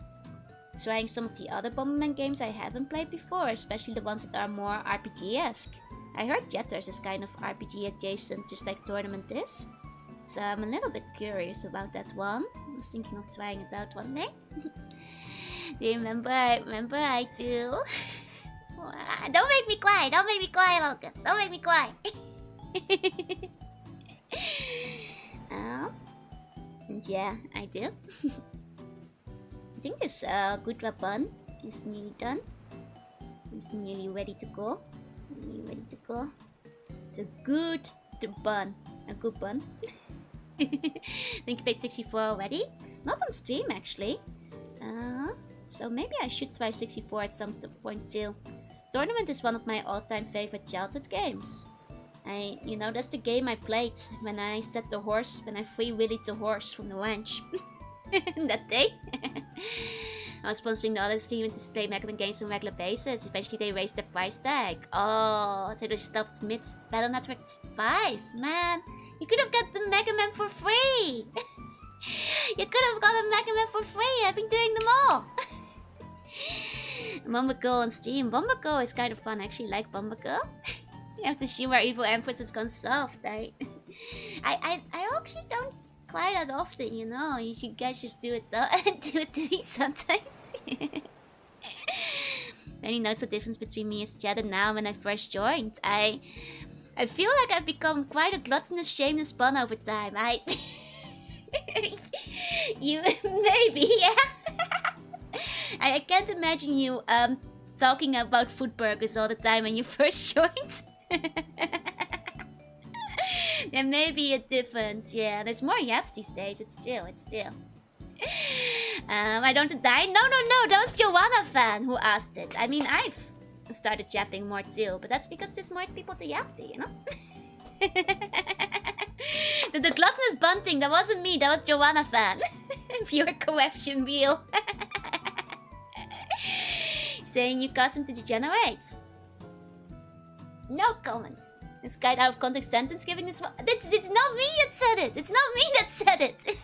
trying some of the other Bomberman games I haven't played before, especially the ones that are more RPG-esque. I heard Jetters is kind of RPG adjacent, just like Tournament is. So I'm a little bit curious about that one. I was thinking of trying it out one day. Do you remember? I do. Don't make me cry, Logan. Don't make me cry. And yeah, I do. I think this good bun is nearly done. It's nearly ready to go. It's a good bun. A good bun. I think you played 64 already. Not on stream actually. So maybe I should try 64 at some point too. Tournament is one of my all-time favorite childhood games. You know, that's the game I played when I set the horse, when I free willied the horse from the ranch. That day. I was sponsoring the other stream to play Mega Man games on a regular basis. Eventually they raised the price tag. Oh, so they stopped mid Battle Network 5. Man, you could have got the Mega Man for free. You could have got a Mega Man for free. I've been doing them all. Bomber Girl on Steam. Bomber Girl is kind of fun. I actually like Bomber Girl. You have to see where Evil Empress has gone soft. I actually don't quite that often, you know. You should guys just do it do it to me sometimes. Any notes what difference between me as Jed and now when I first joined? I feel like I've become quite a gluttonous, shameless bun over time. You maybe, yeah. I can't imagine you talking about food burgers all the time when you first joined. There may be a difference, yeah. There's more yaps these days. It's chill. I don't die. No. That was Joanna fan who asked it. I mean, I've started yapping more too, but that's because there's more people to yap to, you know. The gluttonous bunting, that wasn't me. That was Joanna fan. Pure correction wheel. Saying you cousin to degenerate. No comments. This guy out of context sentence giving this one. It's not me that said it. It's not me that said it.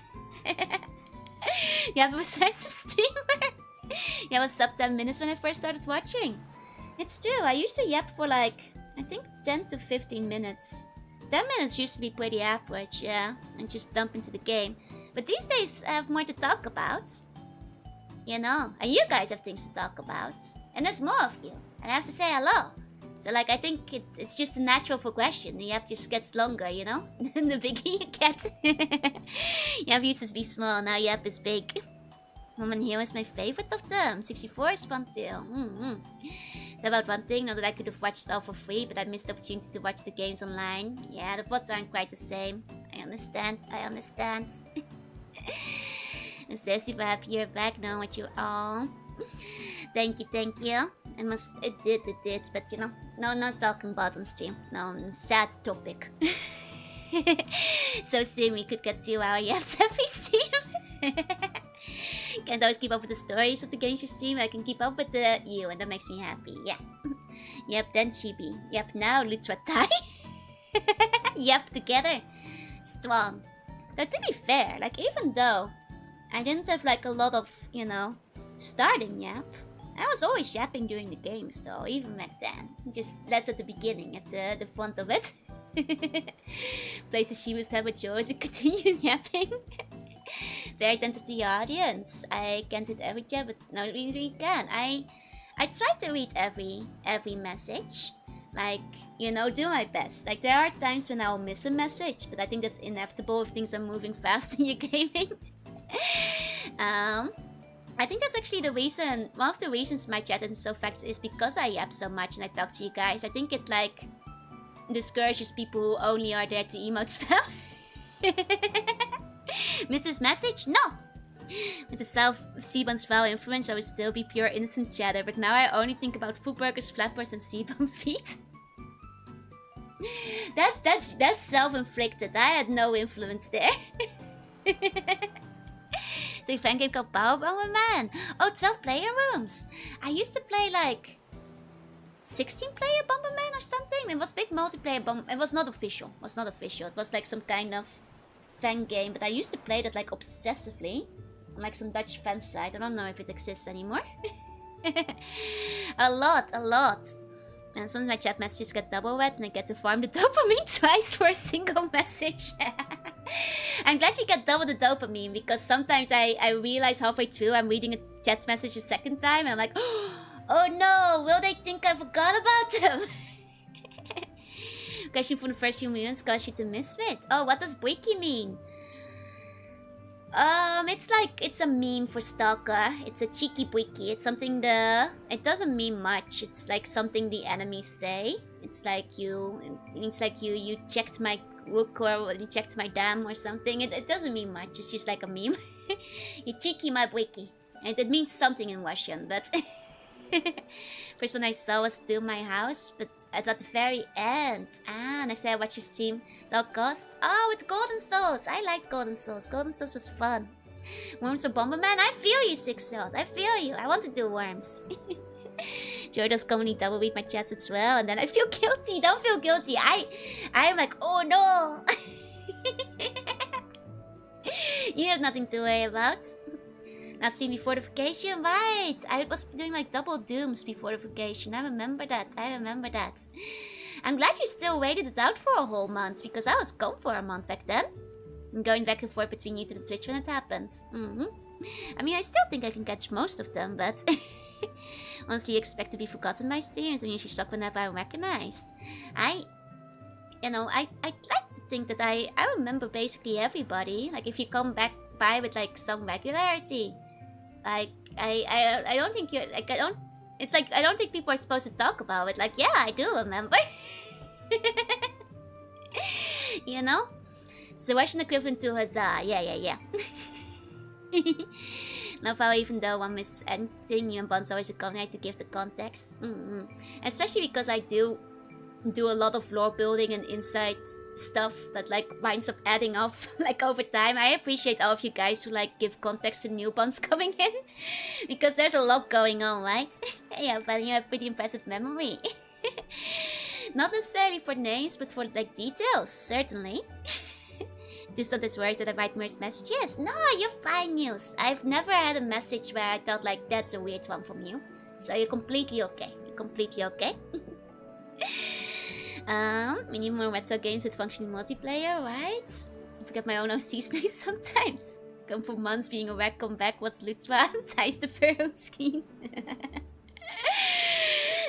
Yeah, but besides a streamer. Yeah, I was sub 10 minutes when I first started watching. It's true. I used to yap for like, I think 10 to 15 minutes. 10 minutes used to be pretty average, yeah, and just dump into the game. But these days I have more to talk about. You know, and you guys have things to talk about. And there's more of you. And I have to say hello. So like, I think it's just a natural progression. The app just gets longer, you know? The bigger you get. The app used to be small, now the app is big. Woman Hero is my favorite of them. 64 is fun too. It's about one thing, not that I could have watched all for free, but I missed the opportunity to watch the games online. Yeah, the VODs aren't quite the same. I understand. And Cersei, we're happy you're back now with you all. Thank you. It did, but you know, no, not talking about on stream. No, sad topic. So soon we could get 2-hour yaps every stream. Can't always keep up with the stories of the games you stream. I can keep up with you, and that makes me happy. Yeah. Yep, then Chibi. Yep, now Lutra Tai. Yep, together. Strong. Though to be fair, like even though I didn't have like a lot of, you know, starting yap, I was always yapping during the games though, even back then. Just less at the beginning, at the front of it. Places she was with yours and continued yapping. Very attentive to the audience. I can't hit every chat, but no, we really can. I try to read every message. Like, you know, do my best. Like, there are times when I'll miss a message, but I think that's inevitable if things are moving fast in your gaming. I think that's actually the reason, one of the reasons my chat isn't so fast is because I yap so much and I talk to you guys. I think it, like, discourages people who only are there to emote spell. Miss this message? No! With the South Seabon's foul influence, I would still be pure innocent chatter, but now I only think about food burgers, flappers, and Seabon feet. That's self-inflicted. I had no influence there. So a fan game called Power Man. Oh, 12 player rooms. I used to play like 16 player Bomberman or something. It was big multiplayer it was not official. It was like some kind of fan game, but I used to play that like obsessively on like some Dutch fan site. I don't know if it exists anymore. a lot. And sometimes my chat messages get double read and I get to farm the dopamine twice for a single message. I'm glad you get double the dopamine, because sometimes I realize halfway through I'm reading a chat message a second time and I'm like, oh no, will they think I forgot about them? Question from the first few minutes caused you to misfit. Oh, what does Wiki mean? It's a meme for Stalker. It's a cheeky wiki. It's something it doesn't mean much. It's like something the enemies say. It's like you checked my rook or you checked my dam or something. It doesn't mean much. It's just like a meme. You cheeky my wiki. And it means something in Russian, but first one I saw was Still My House, but at the very end. Next time I watched your stream, Dog Ghost. Oh, with Golden Souls. I liked Golden Souls. Golden Souls was fun. Worms or Bomberman? I feel you, Sixth-Shot. I feel you. I want to do Worms. Joy does commonly double read my chats as well, and then I feel guilty. Don't feel guilty. I'm like, oh no. You have nothing to worry about. Now stream before the vacation, right? I was doing like double dooms before the vacation. I remember that. I'm glad you still waited it out for a whole month, because I was gone for a month back then. I'm going back and forth between YouTube and Twitch when it happens. I mean, I still think I can catch most of them, but honestly expect to be forgotten by streams. I'm usually stuck whenever I'm recognized. I like to think that I remember basically everybody. Like if you come back by with like some regularity. Like I don't think you're like it's like I don't think people are supposed to talk about it. Like, yeah, I do remember. You know? It's the Russian equivalent to huzzah. Yeah. No power, even though one misses anything, you and Bon's always a covenant to give the context. Especially because I do a lot of lore building and inside stuff that like winds up adding up like over time. I appreciate all of you guys who like give context to new bonds coming in, because there's a lot going on, right? Yeah, but you have pretty impressive memory. Not necessarily for names, but for like details, certainly. Do sometimes worry that I write Mir's messages. No, you're fine, Muse. I've never had a message where I thought like that's a weird one from you. So you're completely okay. We need more retro games with functioning multiplayer, right? I forget my own OC's names sometimes. Come for months being a wreck, come back, what's Lutra? Ties the Pharaoh scheme.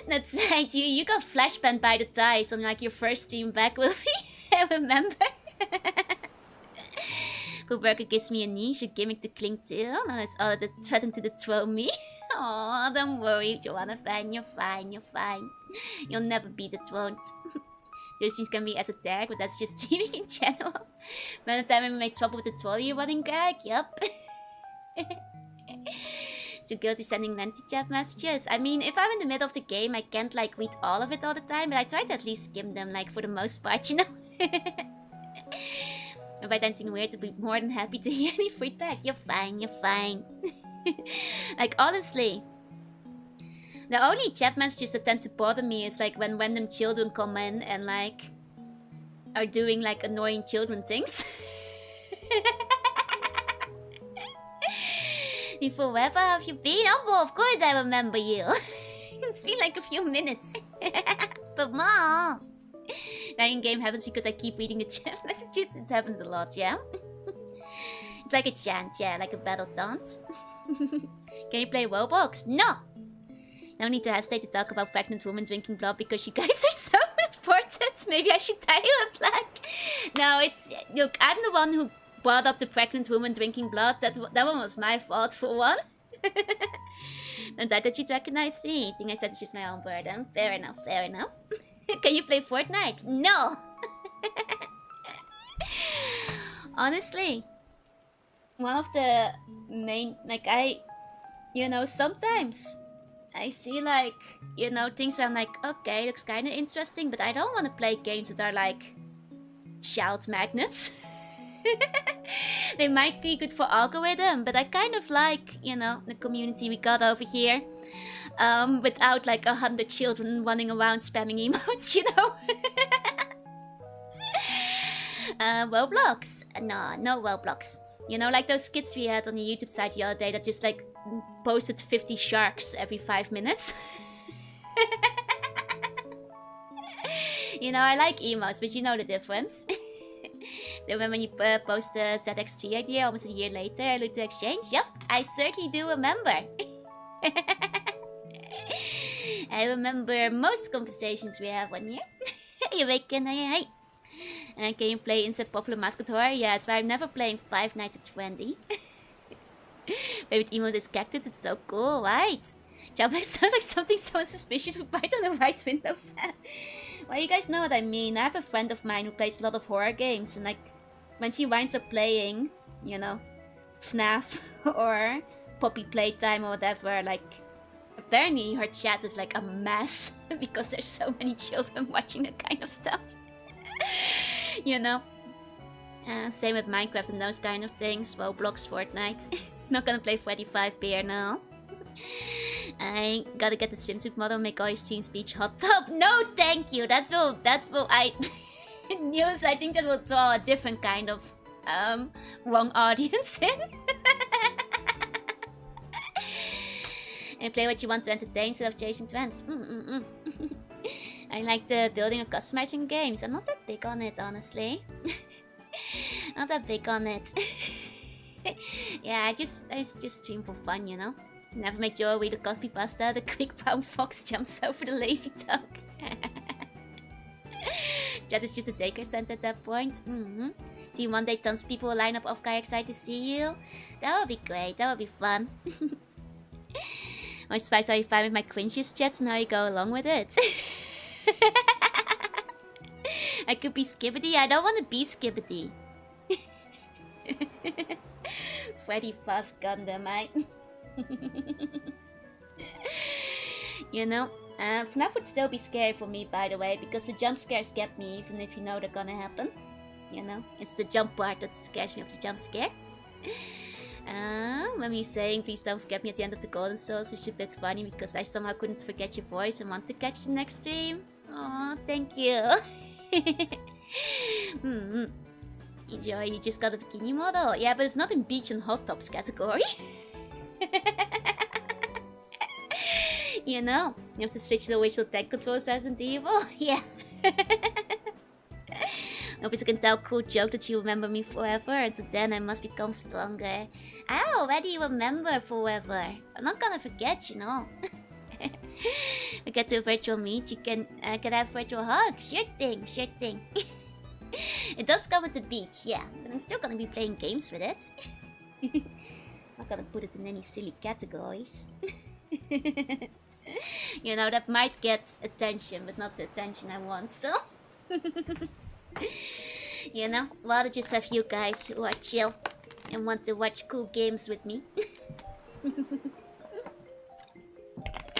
That's right, you got flash banned by the ties on like your first stream back, will we? I remember. Burger gives me a niche, a gimmick to cling to. No, it's all that threatened to throw me. Oh, don't worry, Joanna fan, you're fine, you're fine. You'll never be dethroned. Those things can be esoteric, but that's just streaming in general. By the time I make trouble with the trolley running gag, yup. So guilty sending lengthy chat messages. I mean, if I'm in the middle of the game, I can't like read all of it all the time, but I try to at least skim them, like for the most part, you know. If I find anything weird, to be more than happy to hear any feedback. You're fine, you're fine. Like honestly, the only chat messages that tend to bother me is like when random children come in and like are doing like annoying children things. Before wherever have you been? Oh, well, of course I remember you. It's been like a few minutes. But Mom, dying game happens because I keep reading the chat messages. It happens a lot, yeah? It's like a chant, yeah, like a battle dance. Can you play Roblox? No! No need to hesitate to talk about pregnant women drinking blood because you guys are so important. Maybe I should tie you a plaque. No, it's... Look, I'm the one who brought up the pregnant woman drinking blood. That one was my fault, for one. Don't doubt that you'd recognize me. I think I said it's just my own burden. Fair enough, fair enough. Can you play Fortnite? No! Honestly, one of the main... Like, you know, sometimes I see, like, you know, things where I'm like, okay, looks kind of interesting, but I don't want to play games that are, like, child magnets. They might be good for algorithm, but I kind of like, you know, the community we got over here. Without, like, 100 children running around spamming emotes, you know? Roblox? No Roblox. You know, like those skits we had on the YouTube site the other day that just, like, posted 50 sharks every 5 minutes. You know, I like emotes, but you know the difference. So when you post the ZX3 idea almost a year later, look to exchange? Yep, I certainly do remember. I remember most conversations we have on here. You reckon, hey. And can you play Inside Popular Mascot Horror? Yeah, that's why I'm never playing Five Nights at Freddy. Favorite emote is cactus, it's so cool, right? Jailbreak sounds like something someone suspicious would write on the right window fan. Well, you guys know what I mean. I have a friend of mine who plays a lot of horror games, and like, when she winds up playing, you know, FNAF or Poppy Playtime or whatever, like, apparently her chat is like a mess because there's so many children watching that kind of stuff. You know? Same with Minecraft and those kind of things. Roblox, Fortnite. Not gonna play Freddy 5 Bear now. I gotta get the swimsuit model, make all your streams beach hot tub. No, thank you. That will News, I think that will draw a different kind of wrong audience in. And play what you want to entertain instead of chasing trends. I like the building and customizing games. I'm not that big on it, honestly. Not that big on it. Yeah, I just stream for fun, you know. Never make Joe read the coffee pasta. The quick brown fox jumps over the lazy dog. That is just a daycare center at that point. See, one day tons of people will line up off guy excited to see you. That would be great. That would be fun. I'm surprised how you find with my cringiest chats and how you go along with it. I could be Skibbity. I don't want to be Skibbity. Freddy Fast Gundam, You know, FNAF would still be scary for me, by the way, because the jump scares get me, even if you know they're gonna happen. You know, it's the jump part that scares me of the jump scare. When you're saying, please don't forget me at the end of the Golden Souls, which is a bit funny because I somehow couldn't forget your voice and want to catch the next stream. Aw, thank you. Enjoy, you just got a bikini model. Yeah, but it's not in beach and hot tops category. You know, you have to switch to the visual tech controls Resident Evil. Yeah, Hope you can tell cool joke that you remember me forever. Until then, I must become stronger. I already remember forever. I'm not gonna forget, you know. I get to a virtual meet. You can have virtual hugs. Sure thing, sure thing. It does come at the beach, yeah. But I'm still gonna be playing games with it. Not gonna put it in any silly categories. You know, that might get attention, but not the attention I want, so... You know, rather just have you guys who are chill and want to watch cool games with me.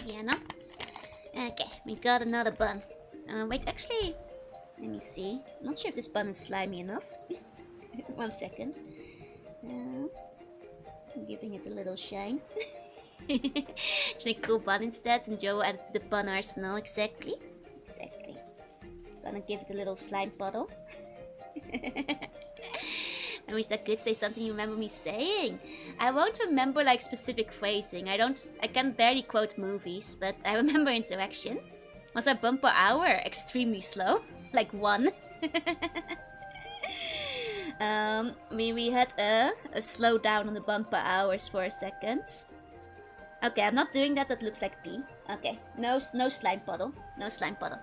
You know? Okay, we got another bun. Wait, actually, let me see. I'm not sure if this bun is slimy enough. 1 second. I'm giving it a little shine. Actually, cool bun instead, and Joe added to the bun arsenal. Exactly. Exactly. Gonna give it a little slime puddle. I wish that could say something you remember me saying. I won't remember like specific phrasing. I can barely quote movies, but I remember interactions. Was our bumper hour extremely slow? Like 1. We had a slowdown on the bumper hours for a second. Okay, I'm not doing that. That looks like pee. Okay, no slime puddle. No slime puddle.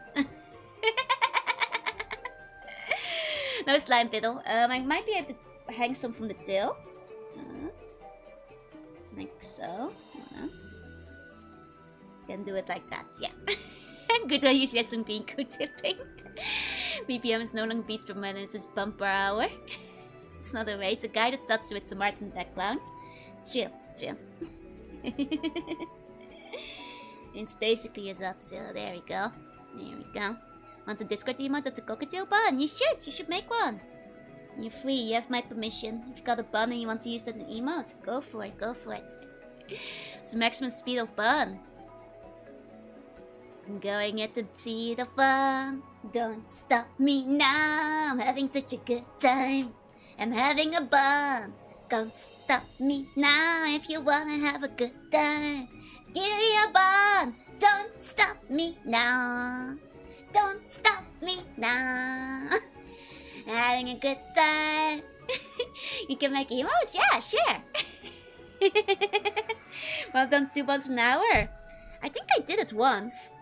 No slime puddle. I might be able to hang some from the tail. Like so. Can do it like that, yeah. Good one, usually has some green coat tipping. BPM is no longer beats per minute, it's just bumper hour. It's not a race, a guided satsu with some art in the background. Chill, chill. It's basically a satsu, there we go. There we go. Want the Discord emote of the cockatiel bun? You should make one. You're free, you have my permission. If you got a bun and you want to use that in emote, go for it, go for it. It's the maximum speed of bun. I'm going at the speed of fun. Don't stop me now. I'm having such a good time. I'm having a bun. Don't stop me now if you wanna have a good time. Give me a bun. Don't stop me now. Don't stop me now. Having a good time. You can make emotes? Yeah, sure. Well done, 2 buns an hour. I think I did it once.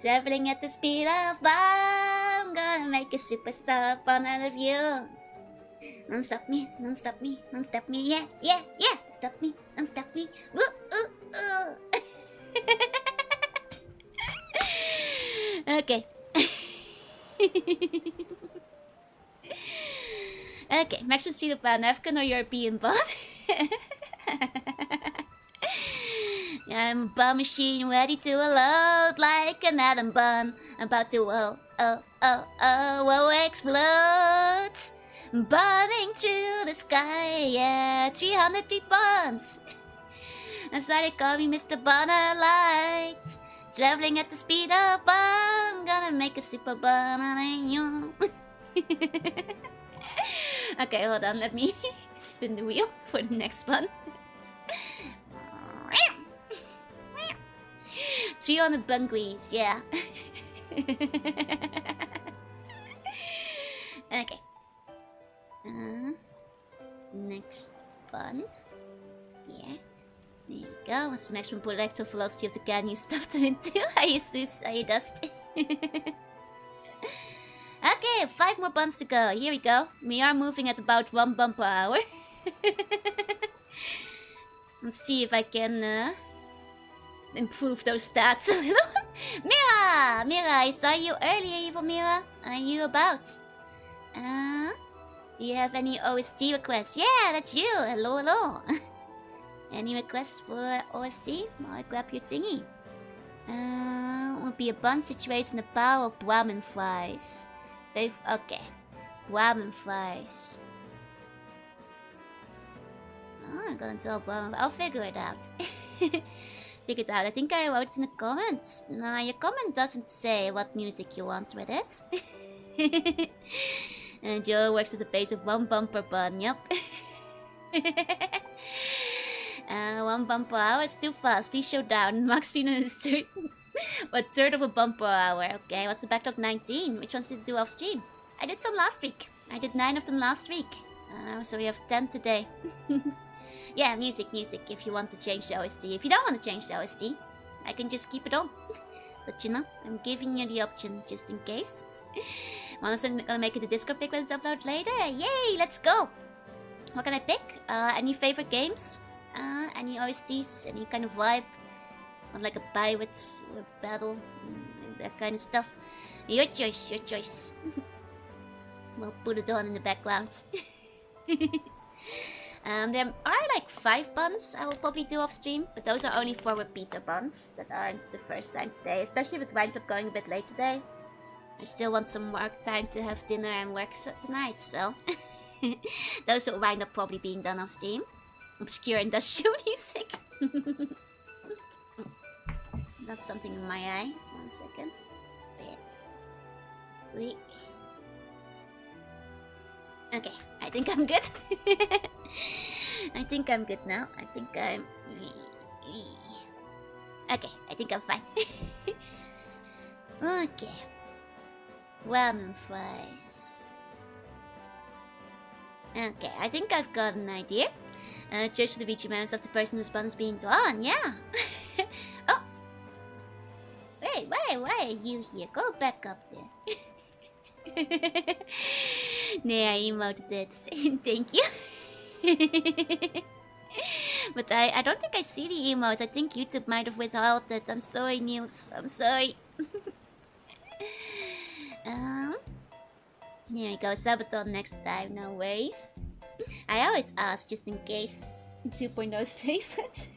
Traveling at the speed of fun. Gonna make a superstar fun out of you. Don't stop me, don't stop me, don't stop me, yeah, yeah, yeah. Stop me, don't stop me. Woo, ooh, ooh. Okay. Okay, maximum speed of Pan African or European bun? I'm a bun machine ready to load like an atom bun. About to explode. Burning through the sky, yeah, 300 big buns. That's why they call me Mr. Bunner Light. Traveling at the speed of bun, gonna make a super bun out of you. Okay, hold on, let me spin the wheel for the next one. 300 bun grease, yeah. Okay. Next bun. Yeah. There you go. What's the maximum projectile velocity of the can you stuffed them into? Are you Sus? Are you Dust? Okay, 5 more buns to go. Here we go. We are moving at about 1 bun per hour. Let's see if I can improve those stats a little. Mira! Mira, I saw you earlier, evil Mira. Are you about? Do you have any OST requests? Yeah, that's you. Hello, hello. Any requests for OST? I'll grab your thingy. Would be a bun situated in the bowl of Brahmin fries. Okay. Brahmin fries. Oh, I'm gonna tell Brahmin. I'll figure it out. Figure it out. I think I wrote it in the comments. No, your comment doesn't say what music you want with it. And Joe works as a base of 1 bun per bun. Yup. 1 bun per hour is too fast. Please show down. Max speed is A third of a bumper hour. Okay, what's the backlog? 19. Which ones did you do off stream? I did some last week. I did 9 of them last week. So we have 10 today. Yeah, music. If you want to change the OST. If you don't want to change the OST, I can just keep it on. But you know, I'm giving you the option just in case. I'm gonna make it a Discord pick when it's uploaded later. Yay, let's go! What can I pick? Any favorite games? Any OSTs? Any kind of vibe? On like a pirates or battle? That kind of stuff. Your choice, your choice. We'll put it on in the background. There are like 5 buns I will probably do off stream, but those are only for repeater buns that aren't the first time today, especially if it winds up going a bit late today. I still want some work time to have dinner and work tonight, so those will wind up probably being done off stream. Obscure industrial music. Got something in my eye. 1 second. Wait. Okay, I think I'm good. I think I'm good now. I think I'm... Okay, I think I'm fine. Okay. Ramen fries. Okay, I think I've got an idea. Cheers for the beachy mouse of the person whose bun is being drawn, yeah. Oh! Wait, why are you here? Go back up there. Nah, I emoted it. Thank you. But I don't think I see the emotes. I think YouTube might have withheld it. I'm sorry, Niels. I'm sorry. Here we go. Sabaton next time. No worries. I always ask just in case. 2.0's favorite.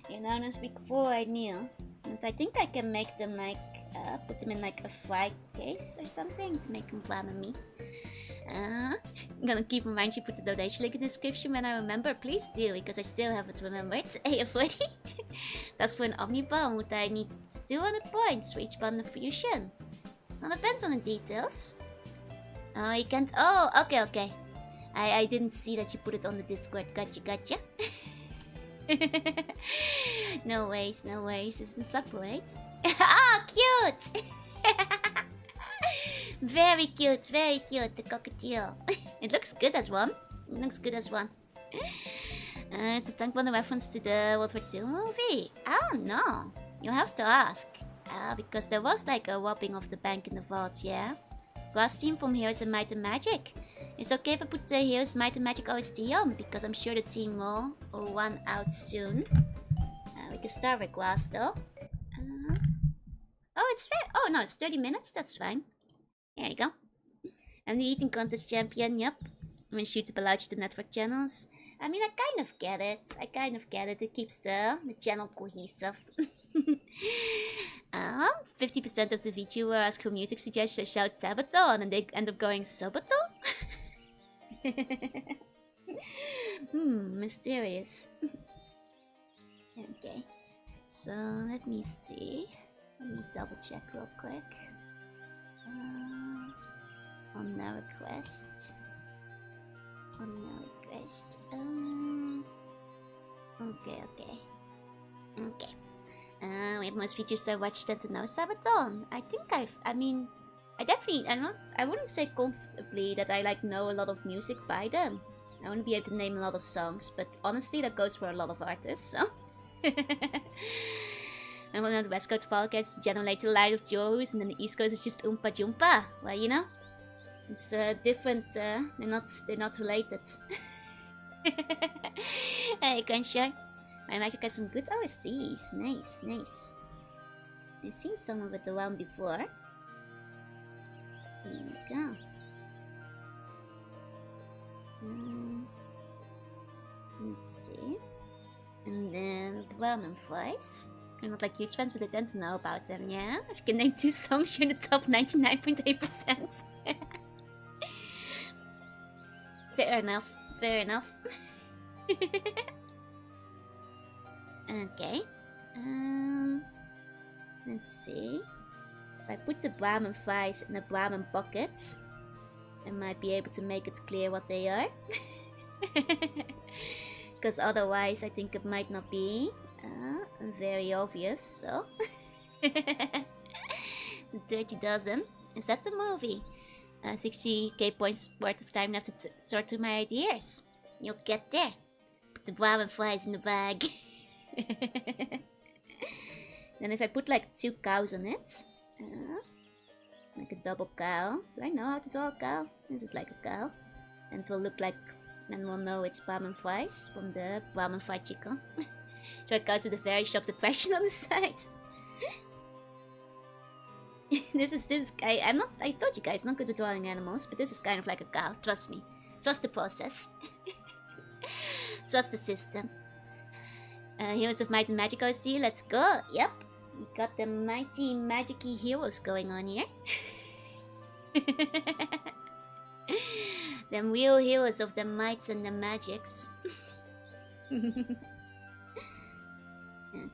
You know, this week 4 I knew. And I think I can make them like put them in like a fry case or something to make them blam me. I'm gonna keep in mind you put the donation link in the description when I remember. Please do, because I still haven't remembered. AF40. That's for an omnibon. What I need to do 200 points for each bundle of fusion. Well, depends on the details. Oh, you can't. Oh, okay. I didn't see that you put it on the Discord. Gotcha. No worries. It's not slug parade. Ah, cute! Very cute, the cockatiel. It looks good as one. Is the tank one a reference to the World War II movie? I don't know. You'll have to ask. Because there was like a robbing of the bank in the vault, yeah? Grass team from Heroes of Might and Magic. It's okay if I put the Heroes Might and Magic OST on, because I'm sure the team will run out soon. We can start with Grass though. Oh, it's fair. Oh no, it's 30 minutes. That's fine. There you go. I'm the eating contest champion. Yep. I'm in shootable out to the network channels. I mean, I kind of get it. It keeps the channel cohesive. 50% of the VTuber ask for music suggestions, shout Sabaton, and they end up going Sabaton? Mysterious. Okay. So, let me see. Let me double check real quick. On no request. Okay. We have most VTubers I watched tend to know Sabaton. I wouldn't say comfortably that I like know a lot of music by them. I wouldn't be able to name a lot of songs, but honestly that goes for a lot of artists, so. And on the West Coast Fall gets the generator light of Joes, and then the East Coast is just Oompa Joompa. Well, you know, it's different. They're not related. Hey, Crenshaw. My magic has some good OSTs. Nice. I've seen some of it around before. Here we go. Let's see. And then ramen fries. I'm not like huge fans, but I tend to know about them, yeah? If you can name 2 songs, you're in the top 99.8%. Fair enough. Okay. Let's see. If I put the ramen fries in a ramen bucket, I might be able to make it clear what they are. Because otherwise I think it might not be. very obvious, so. The Dirty Dozen. Is that the movie? 60k points worth of time left to sort through my ideas. You'll get there. Put the Brahmin flies in the bag. Then if I put like 2 cows on it, like a double cow. Do I know how to draw a cow? This is like a cow. And it will look like, then we'll know it's Brahmin flies from the Brahmin fried chicken. So cows with a very sharp depression on the side. This is I told you guys, not good with drawing animals, but this is kind of like a cow, trust me. Trust the process. Trust the system. Heroes of Might and Magic OST, let's go! Yep, we got the mighty magic-y heroes going on here. Them real heroes of the mights and the magics.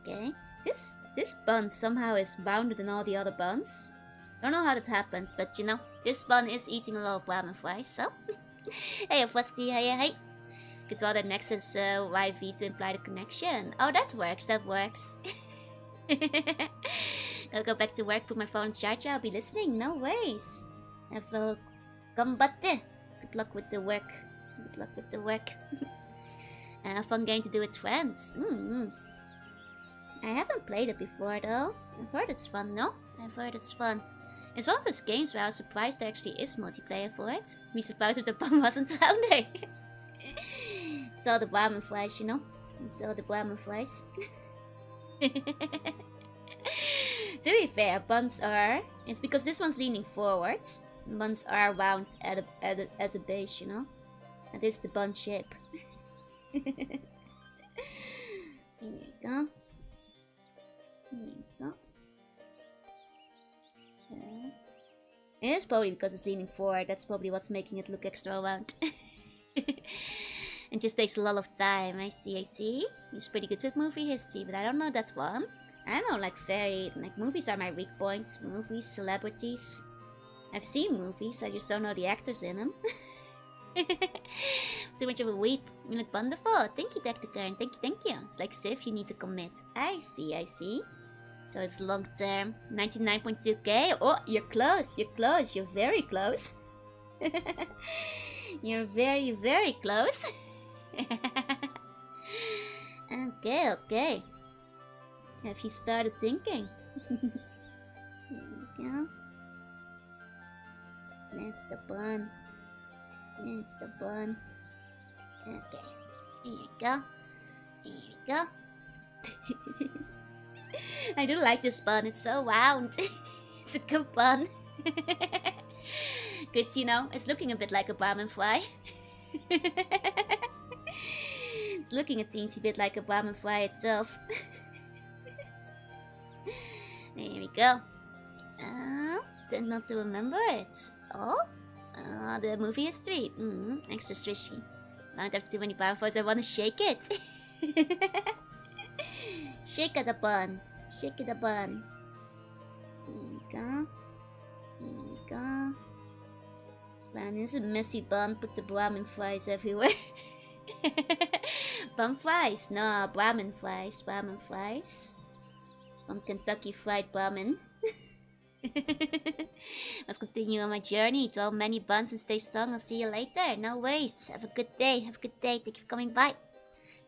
Okay. This bun somehow is bounded than all the other buns. Don't know how that happens, but you know, this bun is eating a lot of Brahmin flies, so. Hey, Frosty, hey. Could draw the nexus YV to imply the connection. Oh, that works. I'll go back to work, put my phone in charge, I'll be listening. No worries. Have a combatte. Good luck with the work. A fun game to do with friends. I haven't played it before though. I've heard it's fun, no? I've heard it's fun. It's one of those games where I was surprised there actually is multiplayer for it. Me surprised if the bum wasn't around there. Saw the Brahmin flies, you know? Saw the Brahmin flies. To be fair, buns are... It's because this one's leaning forwards. Buns are round as a base, you know? And this is the bun shape. Here you go. It is probably because it's leaning forward. That's probably what's making it look extra round. It just takes a lot of time. I see. He's pretty good with movie history, but I don't know that one. I don't know, like movies are my weak points. Movies, celebrities. I've seen movies, I just don't know the actors in them. Too much of a weep. You look wonderful. Thank you, Dr. Kern. Thank you. It's like Sif, you need to commit. I see. So it's long term. 99.2k. Oh, you're close. You're very close. You're very, very close. Okay. Have you started thinking? Here we go. That's the bun. Okay. Here you go. I do like this bun. It's so round. It's a good bun. Good, you know. It's looking a bit like a Brahmin fly. It's looking a teensy bit like a Brahmin fly itself. There we go. Tend not to remember it. The movie history. Extra swishy. Don't have too many powerfuls. I want to shake it. Shake the bun. Here we go. Man, this is a messy bun. Put the Brahmin flies everywhere. Bun flies? No, Brahmin flies. From Kentucky Fried Brahmin. Let's continue on my journey. 12 many buns and stay strong. I'll see you later. No worries. Have a good day. Thank you for coming by.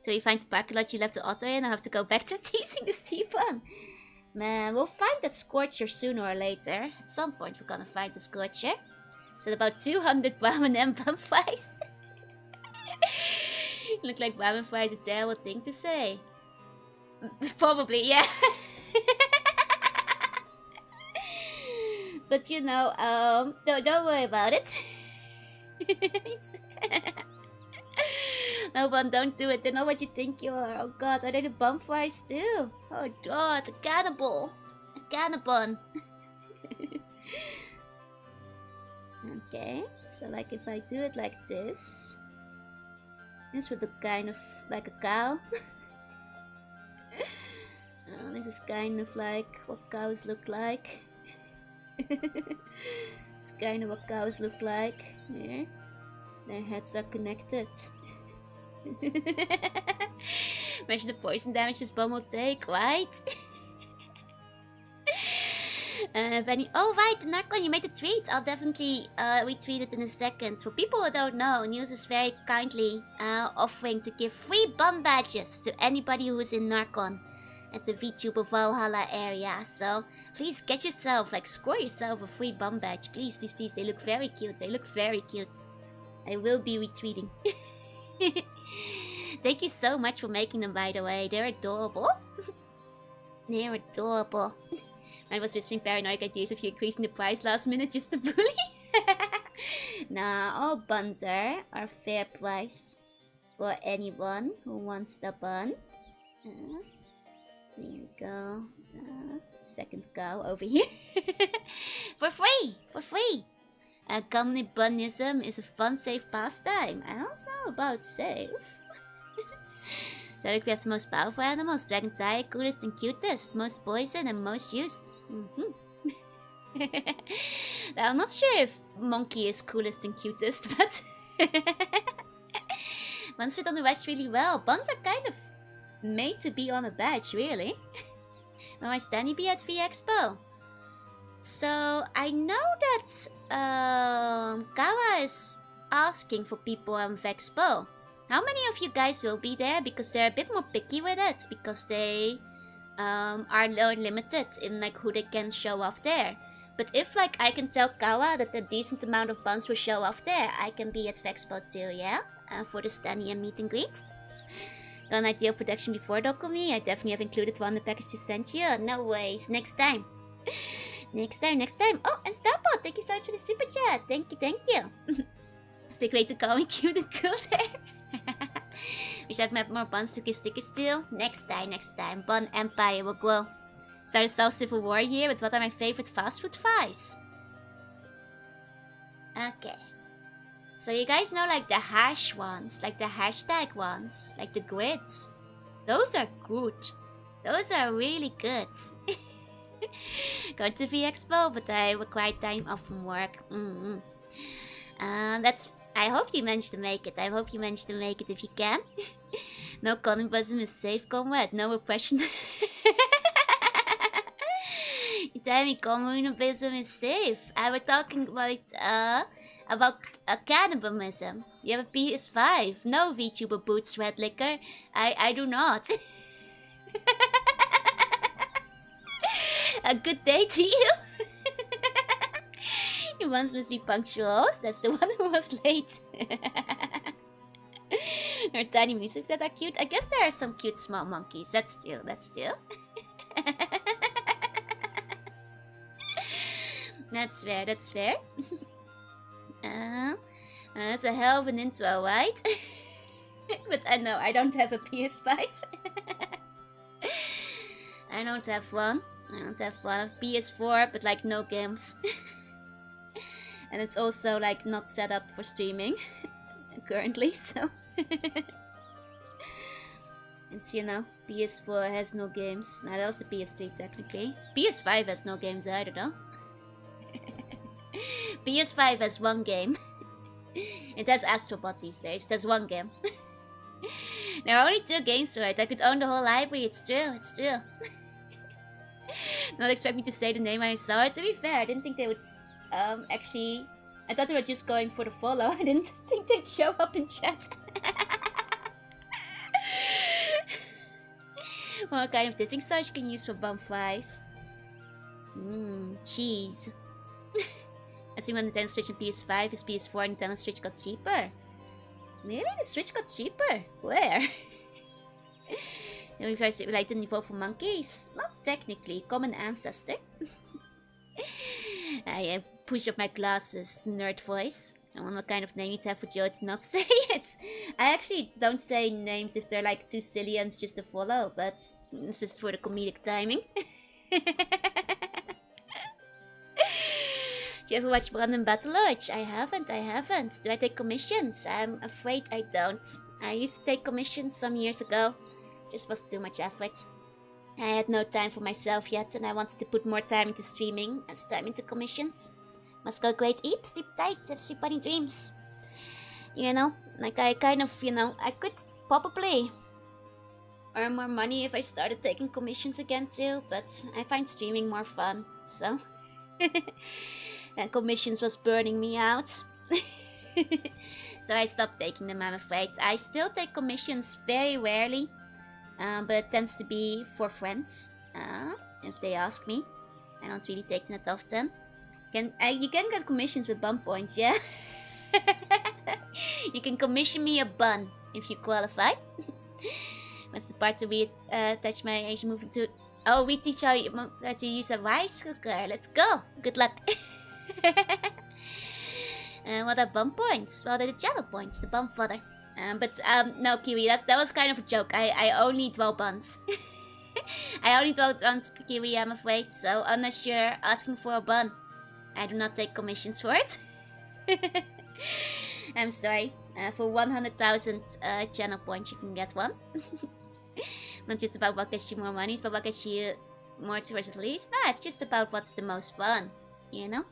So we find the parking lot you left the otter in. I have to go back to teasing the sea bun. Man, we'll find that Scorcher sooner or later. At some point we're gonna find the Scorcher. So about 200 Brahmin and bun flies. Look like Brahmin flies a terrible thing to say. Probably, yeah. But you know, don't worry about it. No, Bun, don't do it. They're not what you think you are. Oh god, are they the bun flies too? Oh god, a cannibal. A cannibal. Okay, so like if I do it like this would look kind of like a cow. This is kind of like what cows look like. It's kind of what cows look like. Here. Their heads are connected. Imagine the poison damage this bomb will take, right? Oh right, Narcon, you made a tweet. I'll definitely retweet it in a second. For people who don't know, News is very kindly offering to give free bun badges to anybody who is in Narcon at the VTuber Valhalla area. So please get yourself, like, score yourself a free bun badge. Please, please, please. They look very cute. They look very cute. I will be retweeting. Thank you so much for making them, by the way. They're adorable. They're adorable. I was whispering paranoid ideas of you increasing the price last minute just to bully. Nah, all buns are fair price for anyone who wants the bun. There you go. Second cow over here. For free! For free! Comedy bunism is a fun, safe pastime. I don't know about safe. So we have the most powerful animals. Dragon tiger, coolest and cutest. Most poison and most used. Now, I'm not sure if monkey is coolest and cutest, but buns fit on the badge really well. Buns are kind of made to be on a badge, really. Will my standee be at V-Expo? So I know that Kawa is asking for people on Vexpo. How many of you guys will be there? Because they're a bit more picky with it, because they are limited in like who they can show off there. But if like I can tell Kawa that a decent amount of buns will show off there, I can be at Vexpo too, yeah? For the standee and meet and greet. Got an ideal production before Dokumi? I definitely have included one in the package you sent you. No ways, next time. Next time. Oh, and Starpot, thank you so much for the super chat. Thank you. Still great to call me cute and cool there. Wish I'd have more buns to give stickers to. Next time. Bun Empire will grow. Start a South Civil War here, but what are my favorite fast food fries? Okay. So you guys know like the hash ones, like the hashtag ones, like the grids. Those are good. Those are really good. Going to V-Expo, but I require time off from work. I hope you managed to make it. If you can. No cannibalism is safe, comrade. No oppression. You tell me cannibalism is safe. I was talking about cannibalism. You have a PS5. No VTuber boots, Red Liquor. I do not. A good day to you. You once must be punctual, says the one who was late. There are tiny music that are cute. I guess there are some cute small monkeys. That's still. That's fair. That's a hell of an intro, right? But I know I don't have a PS5. I don't have one. I have PS4, but like no games. And it's also like not set up for streaming currently, so. It's, you know, PS4 has no games. Now that was the PS3 technically. PS5 has no games either though. PS5 has one game. It has Astrobot these days. There's one game. There are only 2 games for it. I could own the whole library. It's true. Not expect me to say the name I saw it. To be fair, I didn't think they would actually. I thought they were just going for the follow. I didn't think they'd show up in chat. What kind of dipping sauce you can use for bun fries? Cheese. I think when Nintendo Switch and PS5 is PS4, Nintendo Switch got cheaper. Really? The Switch got cheaper? Where? The reverse related niveau for monkeys? Not technically, common ancestor. I push up my glasses, nerd voice. I wonder what kind of name you'd have for Joe to not say it. I actually don't say names if they're like too silly and just to follow, but it's just for the comedic timing. Do you ever watch Brandon Battle Arch? I haven't. Do I take commissions? I'm afraid I don't. I used to take commissions some years ago. Just was too much effort. I had no time for myself yet, and I wanted to put more time into streaming as time into commissions. Must go great, Eep. Sleep tight, have sleep bunny dreams. You know, like I kind of, you know, I could probably earn more money if I started taking commissions again too, but I find streaming more fun, so... And commissions was burning me out. So I stopped taking them, I'm afraid. I still take commissions very rarely, but it tends to be for friends, if they ask me. I don't really take them that often. You can get commissions with bun points, yeah? You can commission me a bun if you qualify. What's the part to touch my Asian movement to? Oh, we teach how to use a rice cooker. Let's go. Good luck. What are bun points? Well, they're the channel points, the bun fodder. No, Kiwi, that was kind of a joke. I only dwell buns. I only dwell buns, Kiwi, I'm afraid. So unless you're asking for a bun, I do not take commissions for it. I'm sorry. For 100,000 channel points, you can get one. Not just about what gets you more money, it's about what gets you more towards the least. No, it's just about what's the most fun, you know?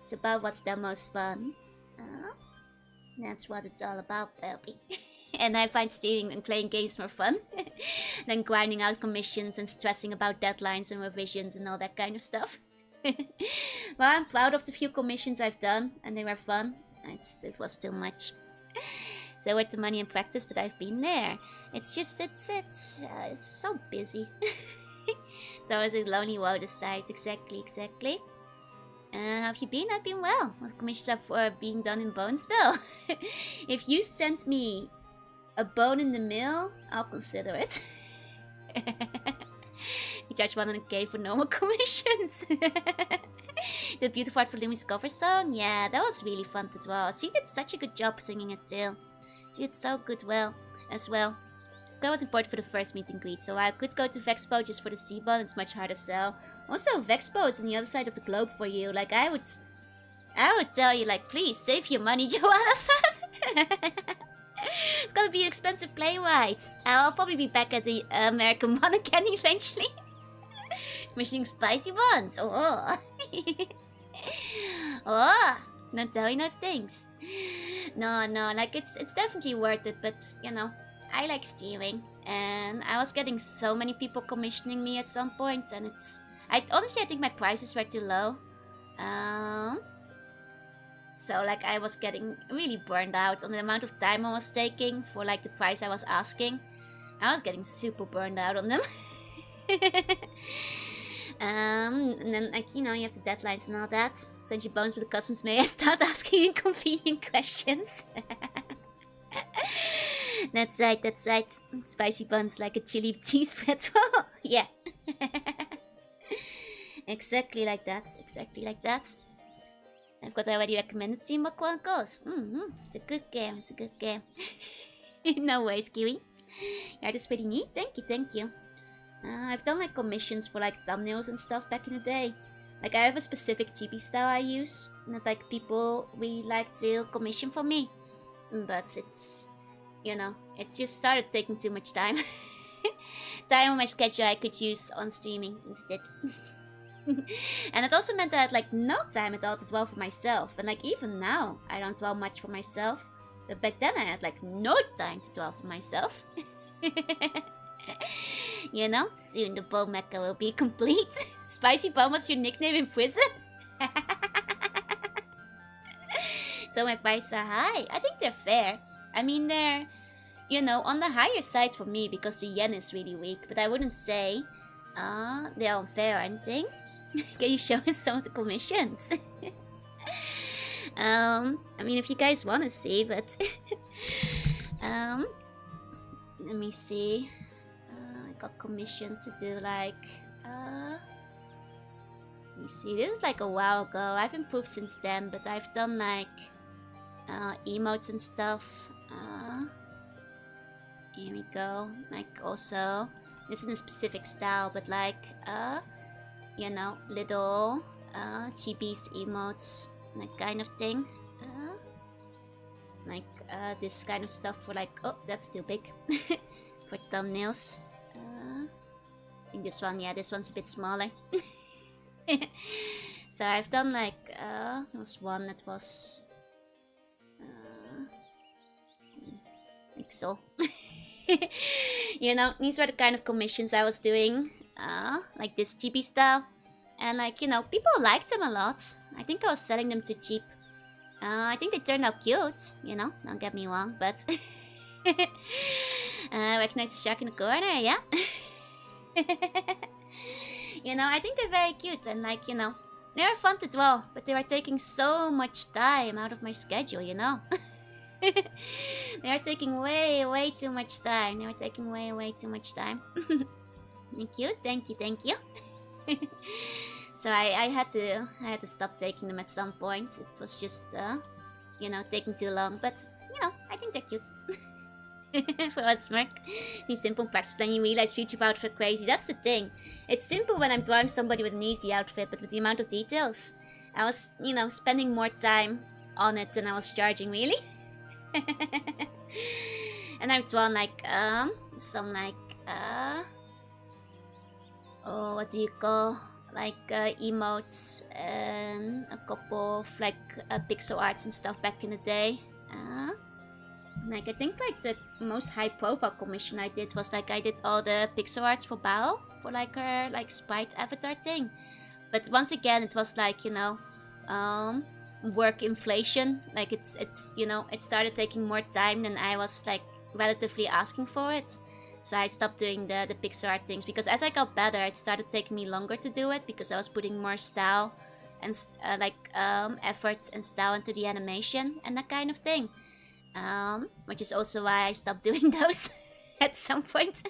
It's about what's the most fun. That's what it's all about, baby. And I find streaming and playing games more fun than grinding out commissions and stressing about deadlines and revisions and all that kind of stuff. Well, I'm proud of the few commissions I've done, and they were fun. It was too much. So worth the money and practice, but I've been there. It's just, it's so busy. It's always a lonely road this time. Exactly. How have you been? I've been well. My commissions are being done in bones though. If you send me a bone in the mail, I'll consider it. You charge 100k for normal commissions. The beautiful art for Lumi's cover song? Yeah, that was really fun to draw. She did such a good job singing it too. She did so good as well. That was important for the first meet and greet, so I could go to Vexpo just for the C-Bun. It's much harder to sell. Also, Vexpo is on the other side of the globe for you. Like, I would tell you, like, please, save your money, Joe Elephant. It's gonna be an expensive plane ride. I'll probably be back at the American one again eventually. Commissioning spicy buns. Oh. Oh. Not telling those things. No, like, it's definitely worth it, but, you know, I like streaming, and I was getting so many people commissioning me at some point, and honestly, I think my prices were too low. So, like, I was getting really burned out on the amount of time I was taking for, like, the price I was asking. I was getting super burned out on them. And then, like, you know, you have the deadlines and all that. Send you bones with the cousins, may I start asking inconvenient questions? That's right. Spicy buns like a chili cheese spread. Yeah. Exactly like that. I've got already recommended seeing what one goes. It's a good game. No worries, Kiwi. That is pretty neat. Thank you. I've done like commissions for like thumbnails and stuff back in the day. Like, I have a specific chibi style I use that like people really like to commission for me. But it's, you know, it's just started taking too much time. Time on my schedule I could use on streaming instead. And it also meant that I had like no time at all to dwell for myself. And like even now, I don't dwell much for myself. But back then I had like no time to dwell for myself. You know, soon the bone mecha will be complete. Spicy Bone was your nickname in prison? Though my prices are high, I think they're fair. I mean, they're, you know, on the higher side for me because the yen is really weak. But I wouldn't say they're unfair or anything. Can you show us some of the commissions? I mean, if you guys want to see, but... let me see. I got commissioned to do like... let me see, this is like a while ago. I've improved since then, but I've done like... emotes and stuff. Here we go. Like also... This isn't a specific style, but like... you know, little... chibis, emotes... That kind of thing. Like this kind of stuff for like... Oh, that's too big. For thumbnails. I think this one, yeah, this one's a bit smaller. So I've done like... there was one that was... like pixel. You know, these were the kind of commissions I was doing, like this chibi style. And like, you know, people liked them a lot. I think I was selling them too cheap. I think they turned out cute, you know, don't get me wrong, but... recognize the shark in the corner, yeah? You know, I think they're very cute and like, you know, they are fun to draw, but they are taking so much time out of my schedule, you know? They are taking way too much time. They are taking way too much time. Thank you, thank you, thank you. So I had to stop taking them at some point. It was just, you know, taking too long. But, you know, I think they're cute. For what's more, these simple practice, but then you realize future outfit crazy. That's the thing. It's simple when I'm drawing somebody with an easy outfit, but with the amount of details, I was, you know, spending more time on it than I was charging, really. And I've drawn like, some like, oh, what do you call, like, emotes and a couple of like pixel arts and stuff back in the day. Like, I think like the most high profile commission I did was like I did all the pixel arts for B.U.N for like her like sprite avatar thing. But once again, it was like, you know, work inflation. Like it's you know, it started taking more time than I was like relatively asking for it. So I stopped doing the pixel art things because as I got better, it started taking me longer to do it because I was putting more style and efforts and style into the animation and that kind of thing. Which is also why I stopped doing those at some point.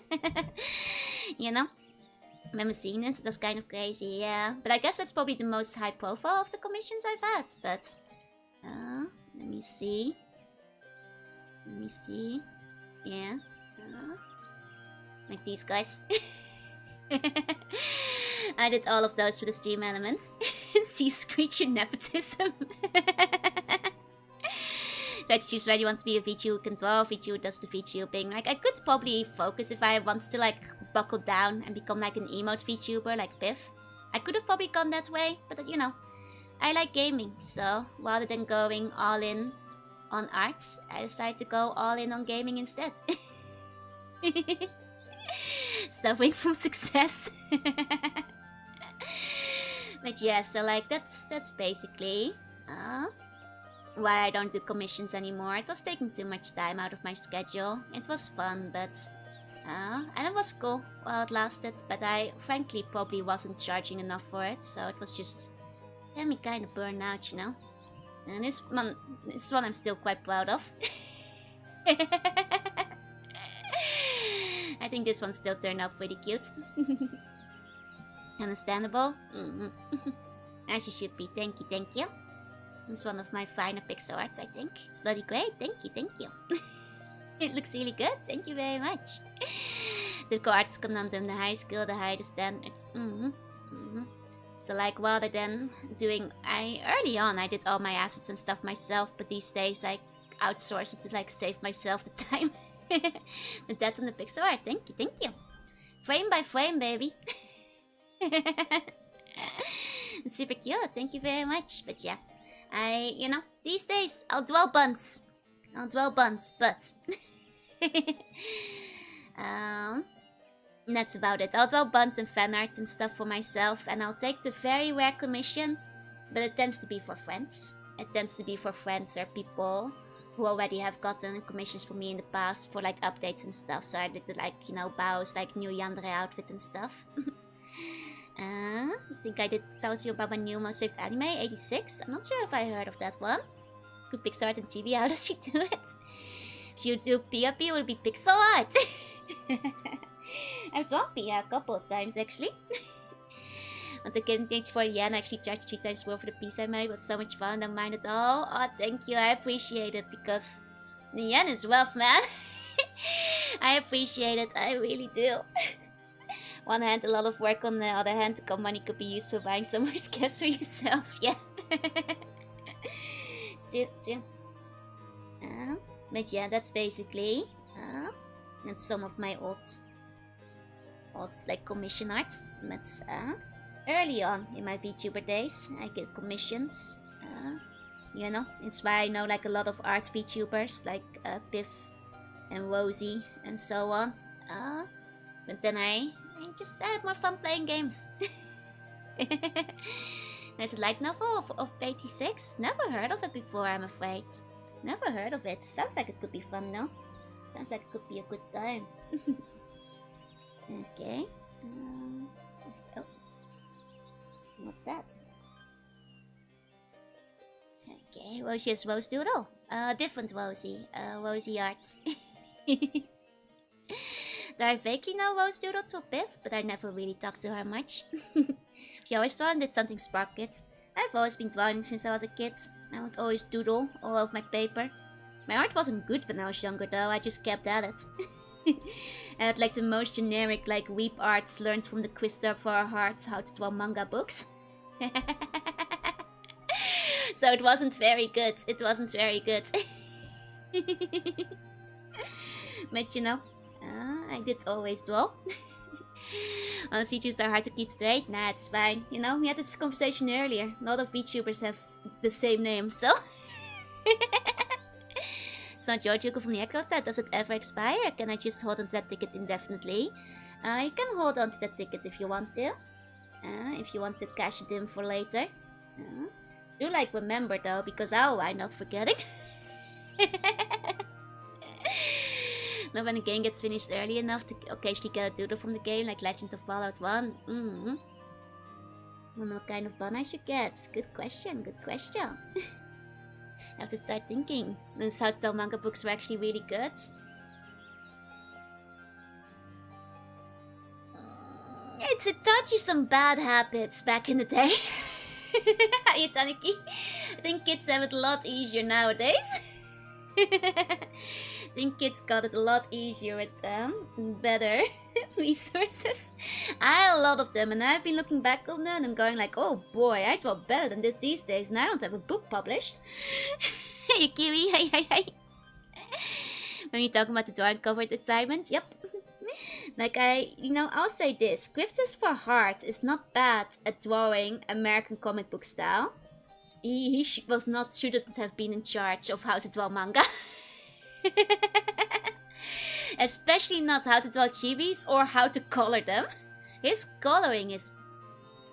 You know? I remember seeing it, it was kind of crazy, yeah. But I guess that's probably the most high profile of the commissions I've had. But, let me see. Yeah. Like these guys. I did all of those for the stream elements. See Screecher nepotism. You had to choose whether you want to be a VTuber who can draw, VTuber who does the VTubing. Like, I could probably focus if I want to, like, buckle down and become, like, an emote VTuber, like Piff. I could have probably gone that way, but, you know, I like gaming. So, rather than going all in on arts, I decided to go all in on gaming instead. Suffering from success. But yeah, so, like, that's basically... why I don't do commissions anymore. It was taking too much time out of my schedule. It was fun, but... and it was cool while it lasted, but I frankly probably wasn't charging enough for it, so it was just... had me kind of burned out, you know? And this one I'm still quite proud of. I think this one still turned out pretty cute. Understandable? As you should be. Thank you, thank you. It's one of my finer pixel arts, I think. It's bloody great. Thank you, thank you. It looks really good. Thank you very much. Typical artist conundrum. The higher skill, the higher the standard. So like rather than doing... early on, I did all my assets and stuff myself. But these days, I outsource it to like save myself the time. But that on the pixel art. Thank you, thank you. Frame by frame, baby. It's super cute. Thank you very much. But yeah. You know, these days, I'll dwell buns, but... that's about it. I'll dwell buns and fan art and stuff for myself, and I'll take the very rare commission, but it tends to be for friends. It tends to be for friends or people who already have gotten commissions from me in the past for, like, updates and stuff. So I did, like, you know, B.U.N's, like, new Yandere outfit and stuff. I think I told you about my new most favorite anime, 86. I'm not sure if I heard of that one. Good pixel art and TV, how does she do it? If you do Pia, it would be pixel art. I've drawn Pia a couple of times actually. On the game page for yen, I actually charged 3 times more for the piece I made. It was so much fun, don't mind at all. Oh, thank you, I appreciate it because the yen is rough, man. I appreciate it, I really do. One hand, a lot of work. On the other hand, the money could be used for buying some more skins for yourself. Yeah. But yeah, that's basically that's some of my old like commission art. But early on in my VTuber days, I get commissions. You know, it's why I know like a lot of art VTubers like Piff and Wozy and so on. But then I had more fun playing games. There's a light novel of 86. Never heard of it before, I'm afraid. Never heard of it. Sounds like it could be fun, no? Sounds like it could be a good time. Okay. Oh. Not that. Okay, Wozy is Rose Doodle. Different Wozy. Wozy Arts. Though I vaguely know Rose Doodle to Biff, but I never really talked to her much. She always drawn did something spark it. I've always been drawing since I was a kid. I would always doodle all over my paper. My art wasn't good when I was younger though, I just kept at it. I had like the most generic like weep arts learned from the Christopher Hart How to Draw Manga books. So it wasn't very good, it wasn't very good. But you know, I did always draw. VTubers are hard to keep straight. Nah, it's fine. You know, we had this conversation earlier. A lot of VTubers have the same name, so... So Jojo from the Echo said, does it ever expire? Can I just hold on to that ticket indefinitely? You can hold on to that ticket if you want to. If you want to cash it in for later. Do like remember though, because I'll wind up forgetting. Not when a game gets finished early enough to occasionally get a doodle from the game, like Legends of Fallout 1. I wonder what kind of fun I should get. Good question, good question. I have to start thinking. Those How to Draw manga books were actually really good. It taught you some bad habits back in the day. Hi, Taniki. I think kids have it a lot easier nowadays. I think kids got it a lot easier with better resources. I had a lot of them, and I've been looking back on them and going like, oh boy, I draw better than this these days, and I don't have a book published. Hey Kiwi, hey. When you talking about the drawing cover assignment, yep. Like I'll say this, Christopher Hart is not bad at drawing American comic book style. He shouldn't have been in charge of how to draw manga. Especially not how to draw chibis or how to color them. His coloring is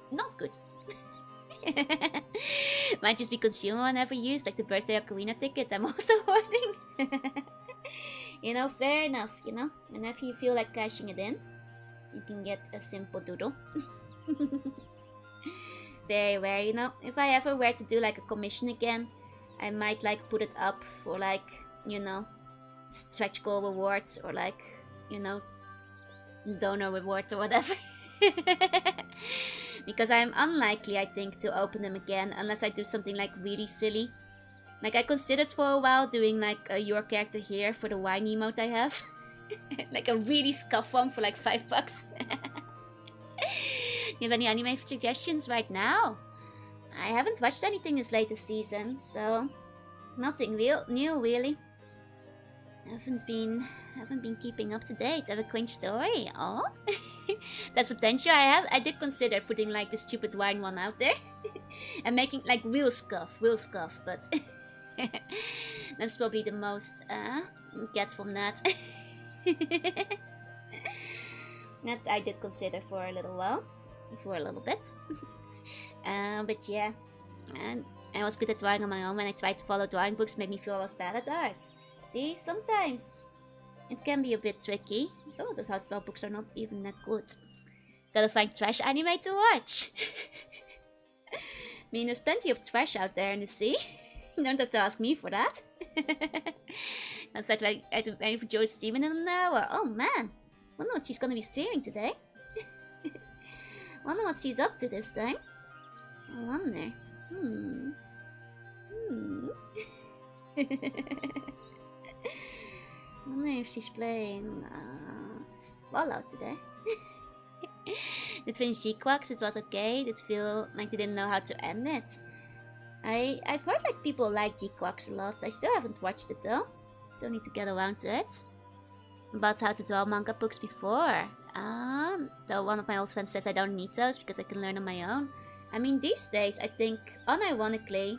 not good. Might just be consumer I never used, like the birthday ocarina ticket I'm also hoarding. You know, fair enough, you know. And if you feel like cashing it in, you can get a simple doodle. Very rare, you know. If I ever were to do like a commission again, I might like put it up for like, you know, stretch goal rewards or like, you know, donor rewards or whatever. Because I'm unlikely, I think, to open them again unless I do something like really silly. Like I considered for a while doing like a your character here for the wine emote I have. Like a really scuff one for like $5. You have any anime suggestions right now? I haven't watched anything this latest season, so nothing new really. Haven't been keeping up to date. I have a cringe story. Oh, that's potential. I did consider putting like the stupid wine one out there and making like real scuff, but that's probably the most get from that. That I did consider for a little while, for a little bit. But yeah, and I was good at drawing on my own. When I tried to follow drawing books, made me feel I was bad at arts. See, sometimes it can be a bit tricky. Some of those how to draw books are not even that good. Gotta find trash anime to watch. I mean, there's plenty of trash out there in the sea. You don't have to ask me for that. I said I'm waiting for Joe's streaming in an hour. Oh man, wonder what she's gonna be streaming today. Wonder what she's up to this time. I wonder. I wonder if she's playing Fallout today. Did finish G-Quacks, it was okay. Did feel like they didn't know how to end it. I've heard like people like G-Quacks a lot. I still haven't watched it though. Still need to get around to it. About how to draw manga books before. Though one of my old friends says I don't need those because I can learn on my own. I mean, these days I think, unironically,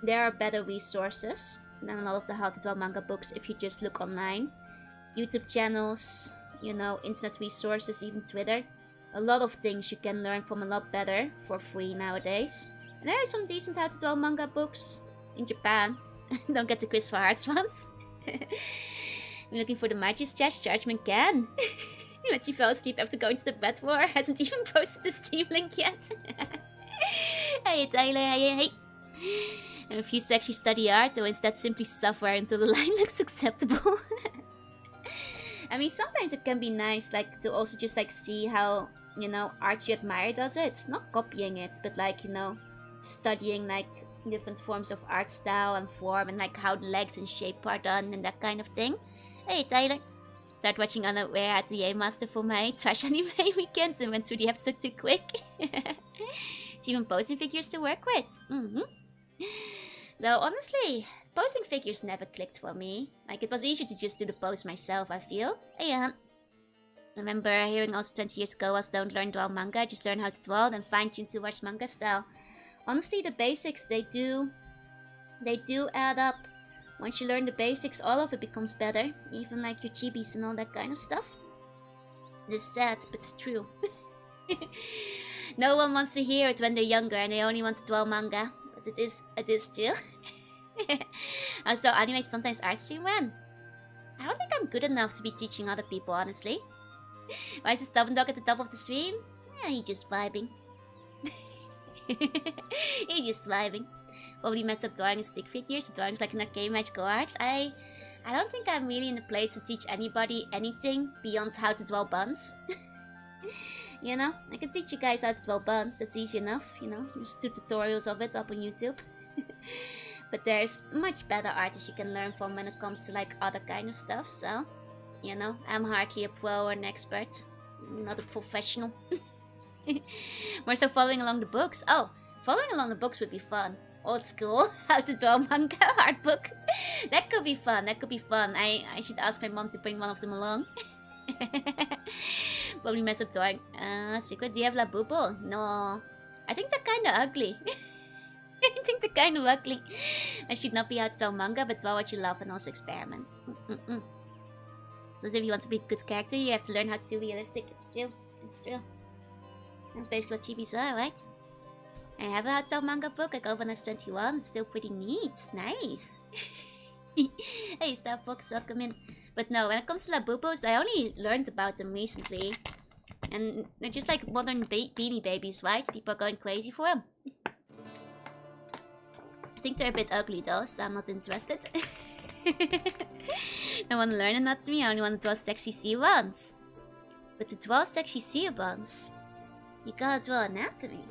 there are better resources than a lot of the how to draw manga books if you just look online. YouTube channels, you know, internet resources, even Twitter. A lot of things you can learn from a lot better for free nowadays. And there are some decent how to draw manga books in Japan. Don't get the Chris for Hearts ones. I'm looking for the Mighty's Chest, Judgment Can. Let you fell asleep after going to the bed war. Hasn't even posted the Steam link yet. Hey Tyler, hey. I refuse to actually study art, or instead simply suffer until the line looks acceptable. I mean, sometimes it can be nice, like, to also just, like, see how, you know, art you admire does it. Not copying it, but, like, you know, studying, like, different forms of art style and form, and, like, how the legs and shape are done, and that kind of thing. Hey, Tyler. Start watching Unaware at the A-Master for my trash anime weekend and went through the episode too quick. It's even posing figures to work with. Though, honestly, posing figures never clicked for me. Like, it was easier to just do the pose myself, I feel. Yeah. I remember hearing also 20 years ago was don't learn draw manga, just learn how to draw, then fine-tune towards manga style. Honestly, the basics, they do add up. Once you learn the basics, all of it becomes better. Even like your chibis and all that kind of stuff. It is sad, but it's true. No one wants to hear it when they're younger and they only want to draw manga. But it is still. Also, anime sometimes art stream when. I don't think I'm good enough to be teaching other people, honestly. Why is the stubborn dog at the top of the stream? Yeah, he's just vibing. He's just vibing. Probably mess up drawing stick figures. Drawing's like an arcade magical art. I don't think I'm really in the place to teach anybody anything beyond how to draw buns. You know, I can teach you guys how to draw buns. That's easy enough, you know. There's 2 tutorials of it up on YouTube. But there's much better artists you can learn from when it comes to like other kind of stuff. So, you know, I'm hardly a pro or an expert. I'm not a professional. More so following along the books. Oh, following along the books would be fun. Old school, how to draw manga art book. That could be fun, that could be fun. I should ask my mom to bring one of them along. Probably mess up drawing. Secret, do you have Labubu? No. I think they're kinda ugly. I think they're kind of ugly. I should not be how to draw manga, but draw what you love and also experiment. So if you want to be a good character, you have to learn how to do realistic. It's true. It's true. That's basically what chibis are, right? I have a how to draw manga book. I got one as 21. It's still pretty neat. Nice. Hey, Starbucks, welcome in. But no, when it comes to Labubos, I only learned about them recently. And they're just like modern beanie babies, right? People are going crazy for them. I think they're a bit ugly though, so I'm not interested. I want to learn anatomy, I only want to draw sexy sea buns. But to draw sexy sea buns, you gotta draw anatomy.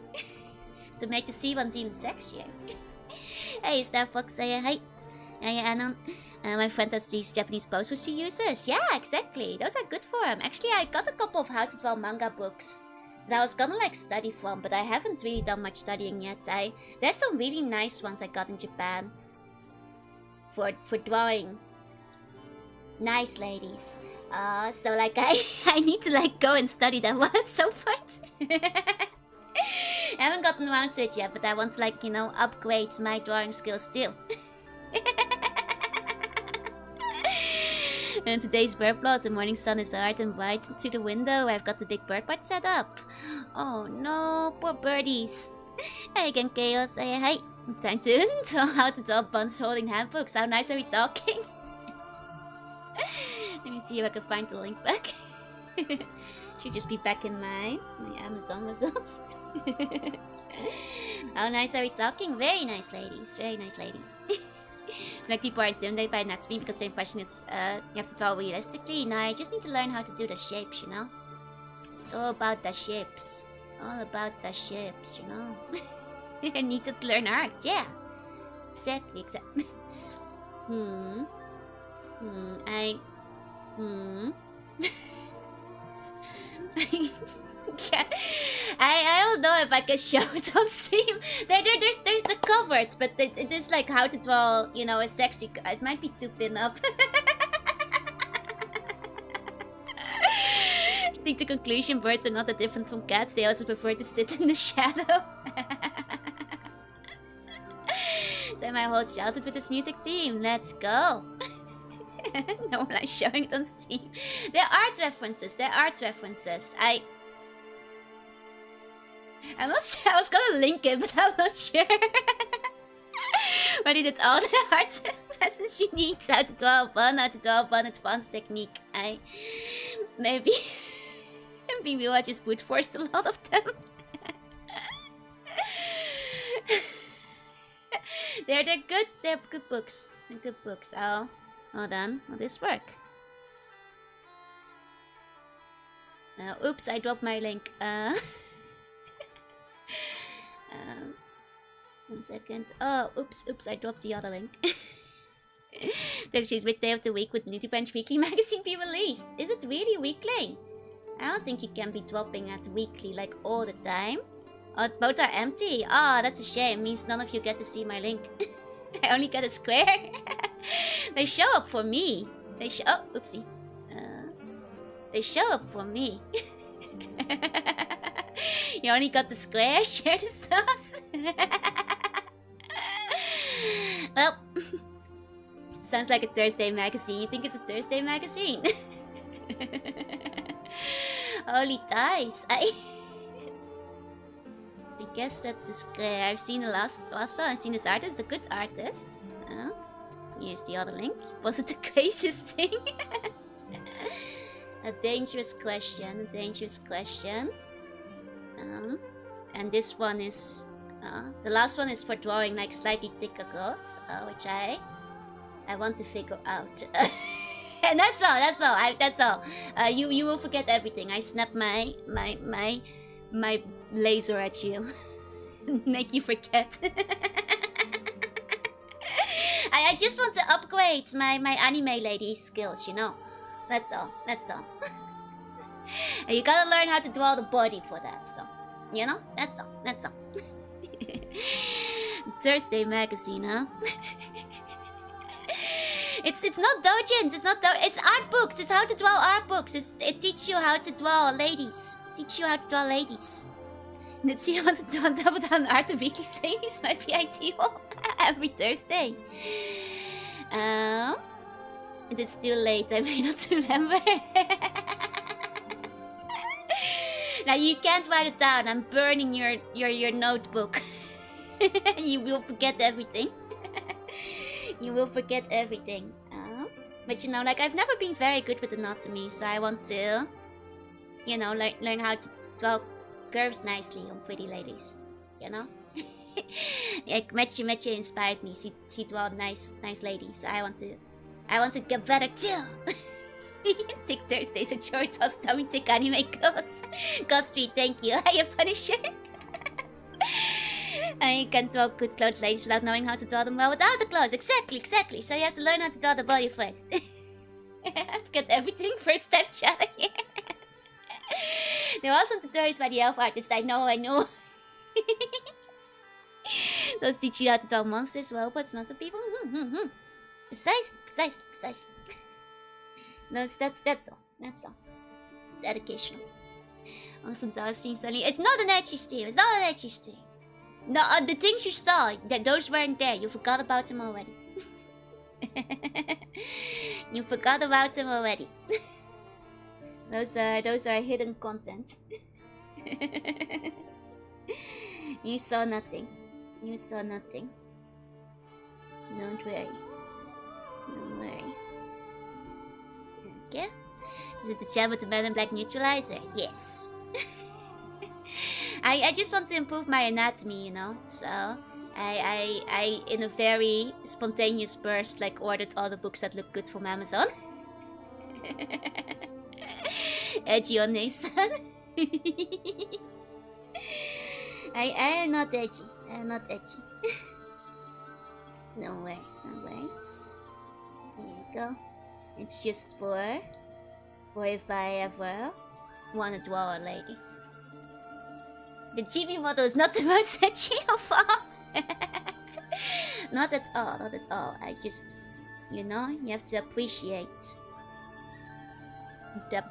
To make the sea buns even sexier. Hey, Starbucks, say hi. Hey, Anon. My friend has these Japanese posters she uses. Yeah, exactly. Those are good for him. Actually, I got a couple of how to draw manga books that I was gonna like study from, but I haven't really done much studying yet. There's some really nice ones I got in Japan for drawing nice ladies. So like I need to like go and study them at some point. I haven't gotten around to it yet, but I want to like, you know, upgrade my drawing skills still. And today's bird plot, the morning sun is hard and bright to the window. I've got the big bird part set up. Oh no, poor birdies. Hey again, Chaos. Hey, hi. Time to draw how to draw buns holding handbooks. How nice are we talking? Let me see if I can find the link back. Should just be back in my Amazon results. How nice are we talking? Very nice, ladies. Very nice, ladies. Like people are intimidated by anatomy because the impression is you have to draw realistically. No, I just need to learn how to do the shapes, you know. It's all about the shapes. All about the shapes, you know. I need to learn art, yeah. Exactly, exactly. I don't know if I can show it on stream. There's the covers, but it is like how to draw, you know, a sexy. It might be too thin up. I think the conclusion: birds are not that different from cats. They also prefer to sit in the shadow. So my whole childhood with this music team. Let's go. No one likes showing it on Steam. There are art references. I'm not sure. I was gonna link it, but I'm not sure. But he did all the art lessons you need. How to draw a bun, how to draw a bun, advanced technique. Maybe we'll just brute force a lot of them. They're good. They're good books. They're good books. Oh, hold on. Will this work? Oops, I dropped my link. 1 second. Oh, oops, I dropped the other link. Then choose which day of the week would Nudie Branch Weekly magazine be released? Is it really weekly? I don't think you can be dropping at weekly like all the time. Oh, both are empty. Ah, that's a shame. Means none of you get to see my link. I only get a square. They show up for me. Oh, oopsie. They show up for me. You only got the square. Share the sauce. Well, sounds like a Thursday magazine. You think it's a Thursday magazine? Holy dice. I guess that's the square. I've seen the last one. I've seen this artist. He's a good artist. Here's the other link. Was it the craziest thing? A dangerous question. And this one is... the last one is for drawing like slightly thicker girls, which I want to figure out. And that's all. You will forget everything. I snap my laser at you. Make you forget. I just want to upgrade my anime lady skills, you know. That's all. And you gotta learn how to draw the body for that, so you know, that's all. Thursday magazine, huh? It's not doujins, it's art books. It's how to draw art books. It teaches you how to draw ladies. Let's see how to draw double down art. The weekly series might be ideal. Every Thursday. It is too late. I may not remember. Now you can't write it down. I'm burning your notebook. You will forget everything. But you know, like, I've never been very good with anatomy, so I want to, you know, learn how to draw curves nicely on pretty ladies. You know. Like Meche inspired me. She draw nice ladies. So I want to get better too. Tick Thursdays with George was coming to anime girls. Godspeed, thank you. Hiya Punisher. I can draw good clothes ladies without knowing how to draw them well without the clothes. Exactly. So you have to learn how to draw the body first. I've got everything first step challenge here. There are some tutorials by the elf artist. I know. Those teach you how to draw monsters, robots, monster people. Precisely. No, that's all. It's educational. Awesome Tower stream suddenly. It's not an ecchi stream. No, the things you saw, those weren't there. You forgot about them already. Those are hidden content. You saw nothing. Don't worry. Okay. Is it the chat with the Man in Black neutralizer? Yes. I just want to improve my anatomy, you know. So I in a very spontaneous burst, like, ordered all the books that look good from Amazon. Edgy on Nathan. I am not edgy. Don't worry. There you go. It's just for if I ever want to draw a lady. The GB model is not the most edgy of all. Not at all. I just, you know, you have to appreciate the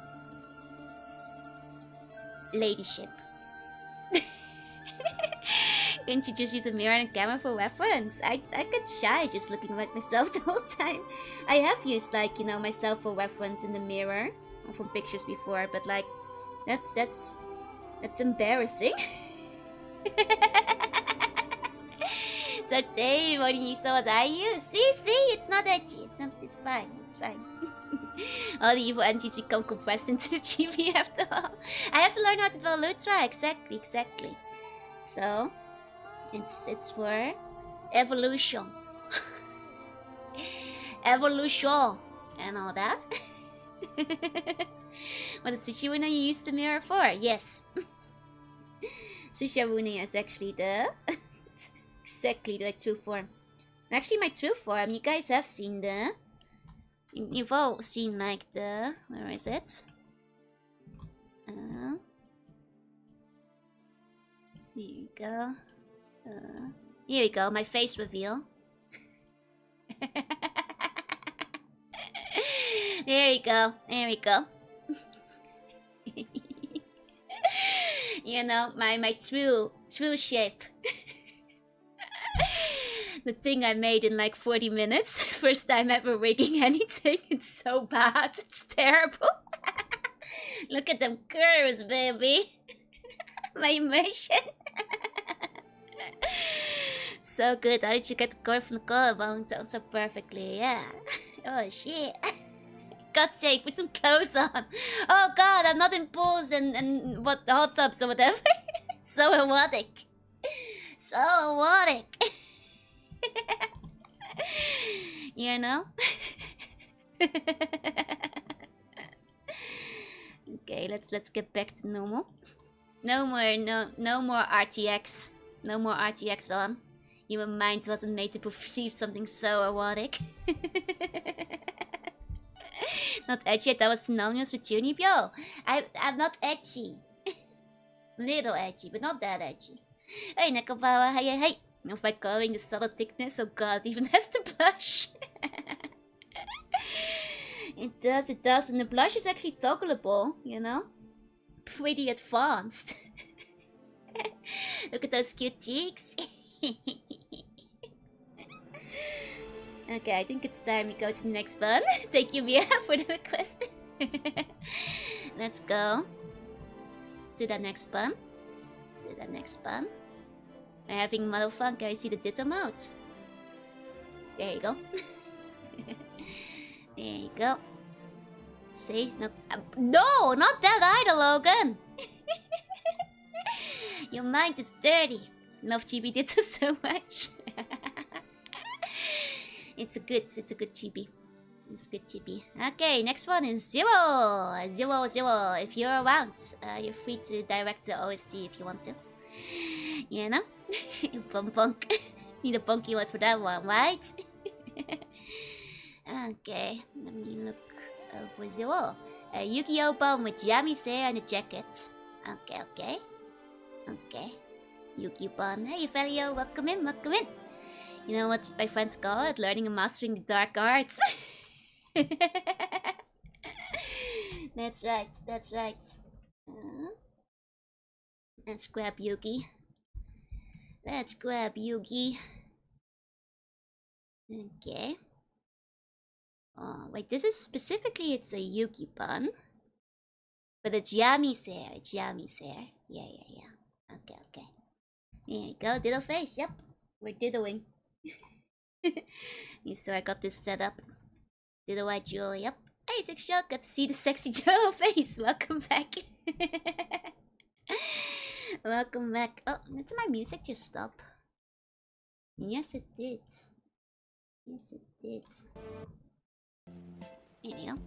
Couldn't you just use a mirror and camera for reference? I get shy just looking at myself the whole time. I have used, like, you know, myself for reference in the mirror from pictures before, but like, that's embarrassing. So Dave, what you saw what I use? See, it's not edgy. It's fine. It's fine. All the evil energies become compressed into the GB after all. I have to learn how to draw Lutra. Exactly. So, it's for evolution. Evolution and all that. What is Sushi Wuna you used the mirror for? Yes. Sushi Wuna is actually the exactly the true form. Actually, my true form, you guys have seen the... You've all seen, like, the... Where is it? Here we go. Here we go, my face reveal. There we go. You know, my true shape. The thing I made in like 40 minutes. First time ever rigging anything. It's so bad. It's terrible. Look at them curves, baby. My emotion. So good. How did you get the curve from the collarbone down so perfectly? Yeah. Oh shit. God's sake, put some clothes on. Oh god, I'm not in pools and what, hot tubs or whatever. So erotic. You know? Okay, let's get back to normal. No more RTX. No more RTX on. Human mind wasn't made to perceive something so erotic. Not edgy, that was synonymous with Junipyo. I'm not edgy. Little edgy, but not that edgy. Hey, Nakabawa, hey. If by coloring the subtle thickness, oh god, even has the blush. It does, and the blush is actually toggleable, you know? Pretty advanced. Look at those cute cheeks. Okay, I think it's time we go to the next one. Thank you, Mia, for the request. Let's go to the next one. We're having motherfucker. I see the ditto mode. There you go. There you go. Say not. No, not that either, Logan. Your mind is dirty. Love chibi ditto so much. It's a good chibi. It's a good chibi. Okay, next one is 0. If you're around, you're free to direct the OST if you want to. You know? Punk. Need a punky one for that one, right? Okay, let me look for 0. Yu-Gi-Oh! Bomb with Yami's hair and a jacket. Okay. Yu-Gi-Oh! Bomb. Hey, Felio, welcome in. You know what my friends call it? Learning and mastering the dark arts. That's right. Let's grab Yugi. Okay. Oh, wait, this is specifically, it's a Yugi bun. But it's Yami's hair. Yeah. Okay. There you go, diddle face, yep. We're diddling. So I got this set up. Diddle white jewel, yep. Hey, 6 shot, got to see the sexy Joe face. Welcome back. Welcome back. Oh, did my music just stop? Yes, it did. There you go.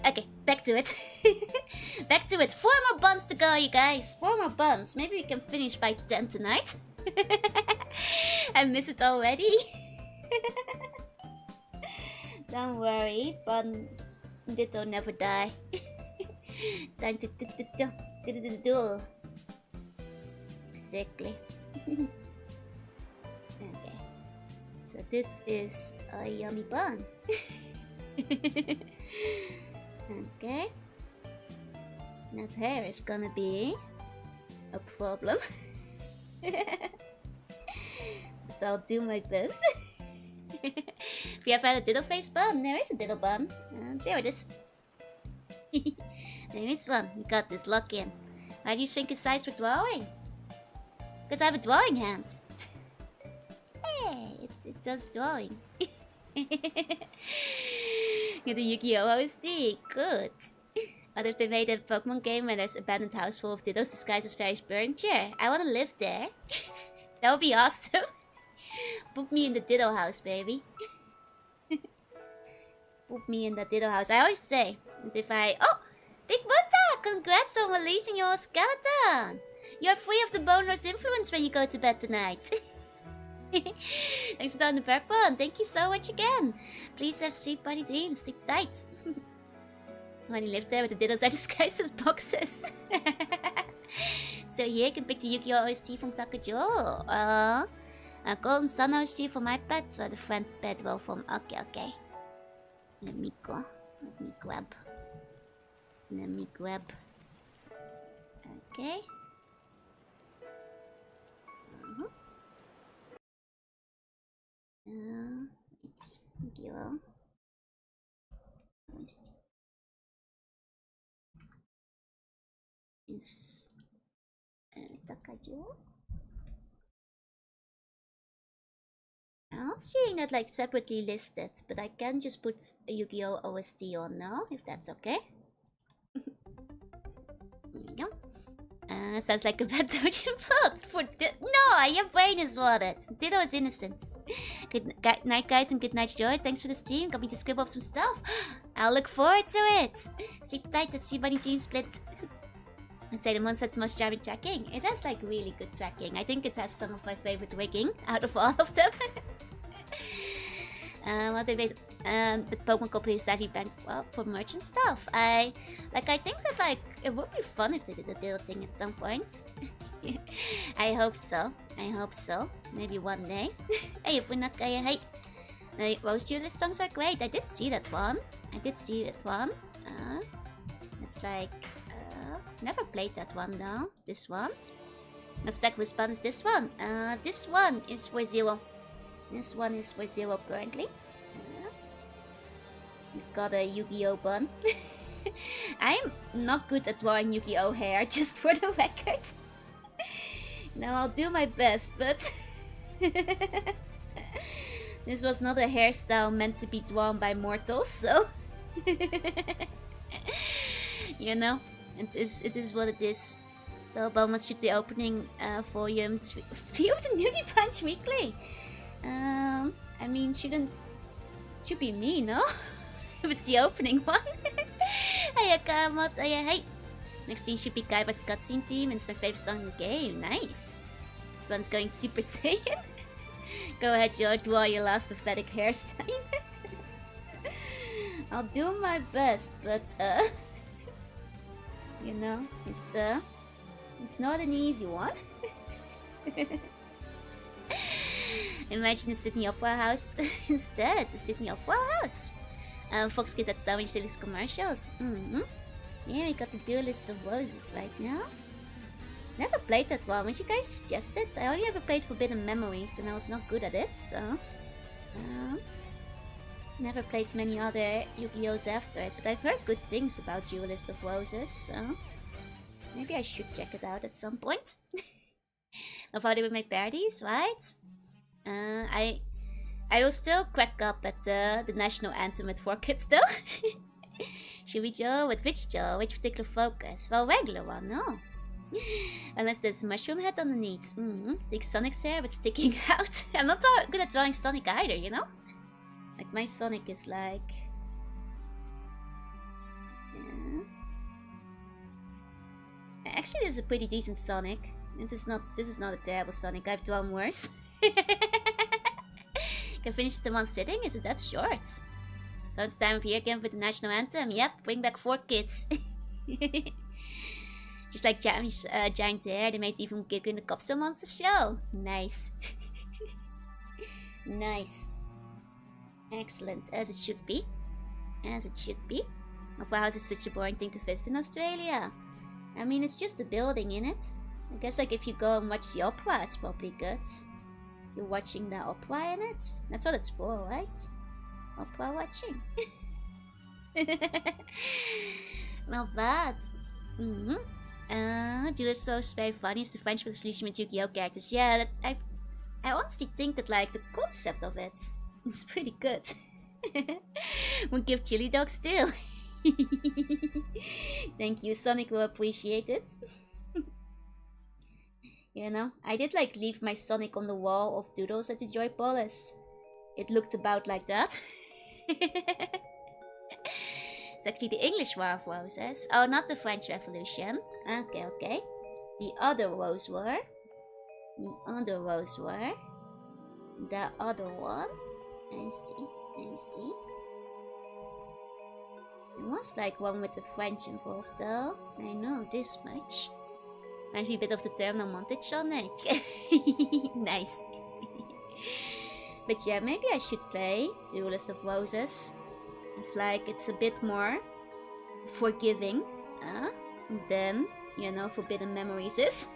Okay, back to it. 4 more buns to go, you guys. 4 more buns. Maybe we can finish by 10 tonight. I miss it already. Don't worry, bun ditto never die. Time to do. Exactly. Okay. So this is a yummy bun. Okay. That hair is gonna be a problem. But I'll do my best. If you have had a diddle face bun, there is a diddle bun. There it is. There is one. We got this, lock in. Why do you shrink his size for drawing? Because I have a drawing hand. Hey, it does drawing. Get the Yu-Gi-Oh! OSD. Good. What if they made a Pokemon game where there's an abandoned house full of Dittos disguised as various furniture? I want to live there. That would be awesome. Put me in the Ditto house, baby. Put me in the Ditto house. I always say, if I... Oh! Big Buddha! Congrats on releasing your skeleton! You're free of the Bone Lord's influence when you go to bed tonight. Thanks for down the back button. Thank you so much again. Please have sweet bunny dreams. Stick tight. When you live there with the Dittos are disguised as boxes. So here you can pick the Yu-Gi-Oh! OST from Takajo. A Golden Sun OST for my pet, so the friend pet roll from... Okay. Let me go. Let me grab. Okay. It's Yu-Gi-Oh! OST. Is Takajo? I'm not seeing that like separately listed, but I can just put a Yu-Gi-Oh! OST on now, if that's okay. There we go. Sounds like a bad Dojin plot for no, your brain is watered. Ditto is innocent. Good night, guys, and good night, George. Thanks for the stream. Got me to scribble up some stuff. I'll look forward to it. Sleep tight to see Bunny Dream Split. I say the monster has the most jarring tracking. It has like really good tracking. I think it has some of my favorite rigging out of all of them. What they made, the Pokemon Company is sadly bankrupt for merchant stuff. I think that like it would be fun if they did a deal thing at some point. I hope so. Maybe one day. Hey, Punakaya, hey. Rose Duelist songs are great. I did see that one. It's like never played that one though. This one. Let's check which one is this one. This one is for 0. This one is for 0 currently. We've got a Yu-Gi-Oh! Bun. I'm not good at drawing Yu-Gi-Oh! Hair, just for the record. Now I'll do my best, but... This was not a hairstyle meant to be drawn by mortals, so... You know, it is what it is. Well, Bowman should the opening volume 3 of the Nudie Punch Weekly. I mean, should be me, no? If it's the opening one. Hey, Akamots, hey. Next scene should be Kaiba's cutscene team, and it's my favorite song in the game. Nice. This one's going Super Saiyan. Go ahead, Joe, draw your last pathetic hairstyle. I'll do my best, but you know, it's not an easy one. Imagine the Sydney Opera House instead. The Sydney Opera House. Fox get that Savage Silix commercials. Yeah, we got the Duelist of Roses right now. Never played that one. Would you guys suggest it? I only ever played Forbidden Memories and I was not good at it, so... never played many other Yu-Gi-Ohs after it, but I've heard good things about Duelist of Roses, so... Maybe I should check it out at some point. Love how they would make parodies, right? I will still crack up at the national anthem at 4 Kids though. Should we Joe? With which Joe? Which particular focus? Well, regular one, no. Unless there's a mushroom head underneath. Take Sonic's hair but sticking out. I'm not good at drawing Sonic either, you know? Like my Sonic is like... Yeah. Actually, this is a pretty decent Sonic. This is not a terrible Sonic. I've drawn worse. Can finish it in one sitting? Is it that short? So it's time here again for the national anthem. Yep, bring back 4 Kids. Just like Giant Hair, they made even Giga in the Capsule Monster show. Nice. Nice. Excellent, as it should be. As it should be. Opera House is such a boring thing to visit in Australia. I mean, it's just a building in it. I guess like if you go and watch the opera, it's probably good. You're watching the opera in it. That's what it's for, right? Opera watching. Not bad. Judas Slow is very funny. It's the French with Felicia with Yu-Gi-Oh characters. Yeah, I honestly think that like the concept of it is pretty good. We'll give chili dogs too. Thank you, Sonic will appreciate it. You know, I did like leave my Sonic on the wall of doodles at the Joy Palace. It looked about like that. It's actually the English War of Roses. Oh, not the French Revolution. Okay, okay. The other rose war. The other rose war. The other one. I see, I see. There was like one with the French involved though. I know this much. Might be a bit of the terminal montage, Sonic. Nice. But yeah, maybe I should play Duelist of Roses. If like it's a bit more forgiving than, you know, Forbidden Memories is.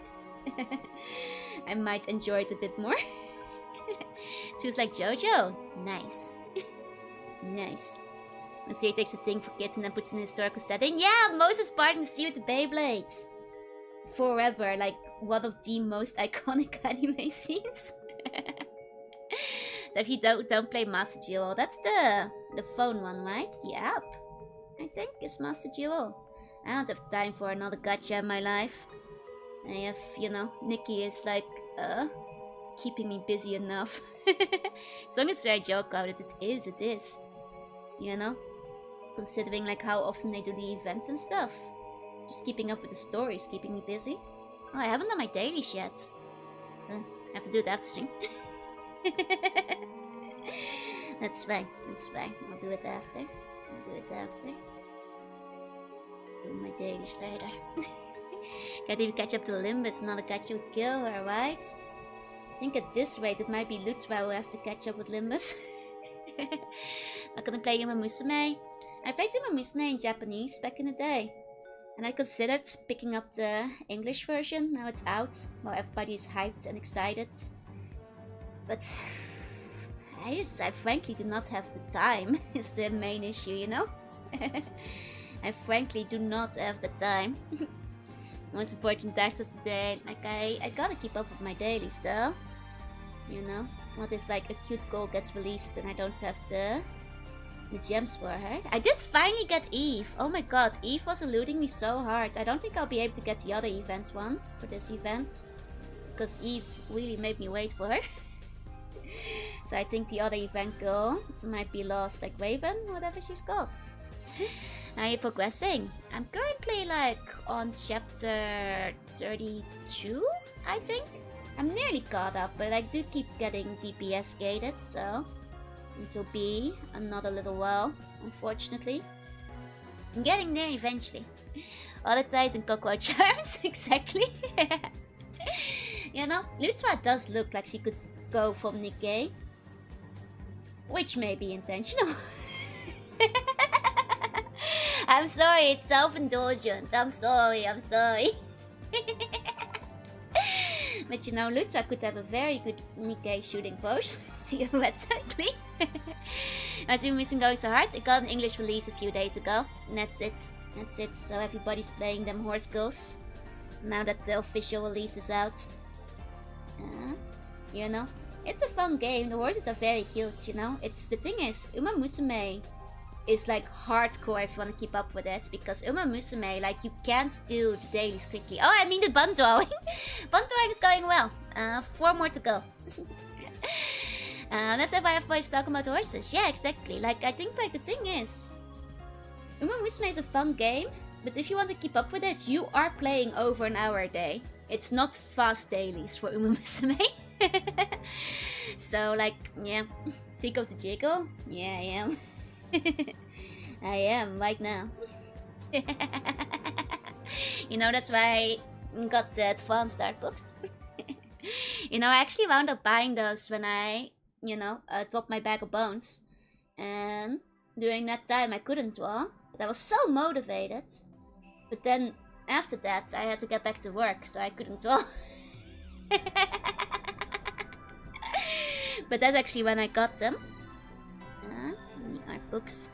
I might enjoy it a bit more. Feels like JoJo. Nice. Nice. And so he takes a thing for kids and then puts it in a historical setting. Yeah, Moses parting the sea with the Beyblades. Forever, like one of the most iconic anime scenes. If you don't play Master Duel, that's the phone one, right? The app, I think, is Master Duel. I don't have time for another gacha in my life. I have, you know, Nikki is like keeping me busy enough. As long as I joke about it, it is. You know, considering like how often they do the events and stuff. Just keeping up with the stories, keeping me busy. Oh, I haven't done my dailies yet. I have to do it after stream. That's fine, that's fine. I'll do it after. Do my dailies later. Can't even catch up to Limbus, another gacha would kill her, right? I think at this rate it might be Lutra who has to catch up with Limbus. Not gonna play Uma Musume. I played Uma Musume in Japanese back in the day. And I considered picking up the English version. Now it's out. Well, everybody's hyped and excited. But I frankly do not have the time, is the main issue, you know? I frankly do not have the time. Most important tasks of the day. Like, I gotta keep up with my dailies though. You know? What if like a cute goal gets released and I don't have the gems for her? I did finally get Eve. Oh my god, Eve was eluding me so hard. I don't think I'll be able to get the other event one for this event. Because Eve really made me wait for her. So I think the other event girl might be lost, like Raven, whatever she's called. Now you're progressing. I'm currently like on chapter 32, I think. I'm nearly caught up, but I do keep getting DPS gated, so it will be another little while, unfortunately. I'm getting there eventually. Other ties and Cocoa Charms, exactly. You know, Lutra does look like she could go from Nikkei. Which may be intentional. I'm sorry, it's self-indulgent. I'm sorry. But you know, Lutra could have a very good Nikkei shooting pose, theoretically. As we've been going so hard, I got an English release a few days ago. And that's it. So everybody's playing them horse girls. Now that the official release is out. You know, it's a fun game. The horses are very cute, you know. The thing is, Uma Musume is like hardcore if you want to keep up with it, because Uma Musume, like, you can't do the dailies quickly. Oh, I mean the bun drawing. Bun drawing is going well. 4 more to go. That's why everybody's talking about horses. Yeah, exactly. Like, I think like the thing is, Uma Musume is a fun game, but if you want to keep up with it, you are playing over an hour a day. It's not fast dailies for Uma Musume. So, like, yeah. Think of the jiggle? Yeah, I am. I am, right now. You know, that's why I got the advanced art books. You know, I actually wound up buying those when I, you know, dropped my bag of bones. And during that time I couldn't draw, but I was so motivated. But then after that, I had to get back to work, so I couldn't draw. But that's actually when I got them. Art books.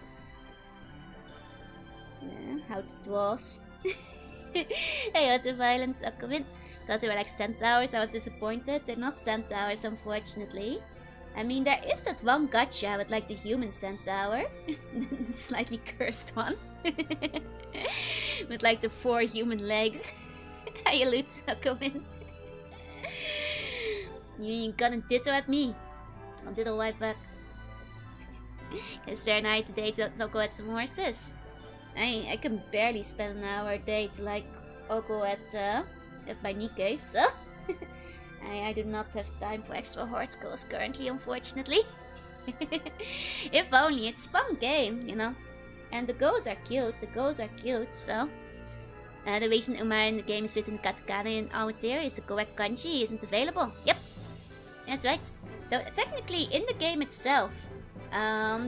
How to draws. Hey, Ultraviolet, welcome in. Thought they were like centaurs. I was disappointed. They're not centaurs, unfortunately. I mean, there is that one gacha with like the human centaur. The slightly cursed one. With like the 4 human legs. Hey, Lute, welcome in. You gonna ditto at me. I'll ditto right back. It's very nice today to not go at some horses. I can barely spend an hour a day to like go at my Nikkei, so I do not have time for extra horse goals currently, unfortunately. If only, it's a fun game, you know. And the goals are cute, so the reason Uma in the game is written katakana in Amateur is the correct kanji isn't available. Yep, that's right. Though technically in the game itself,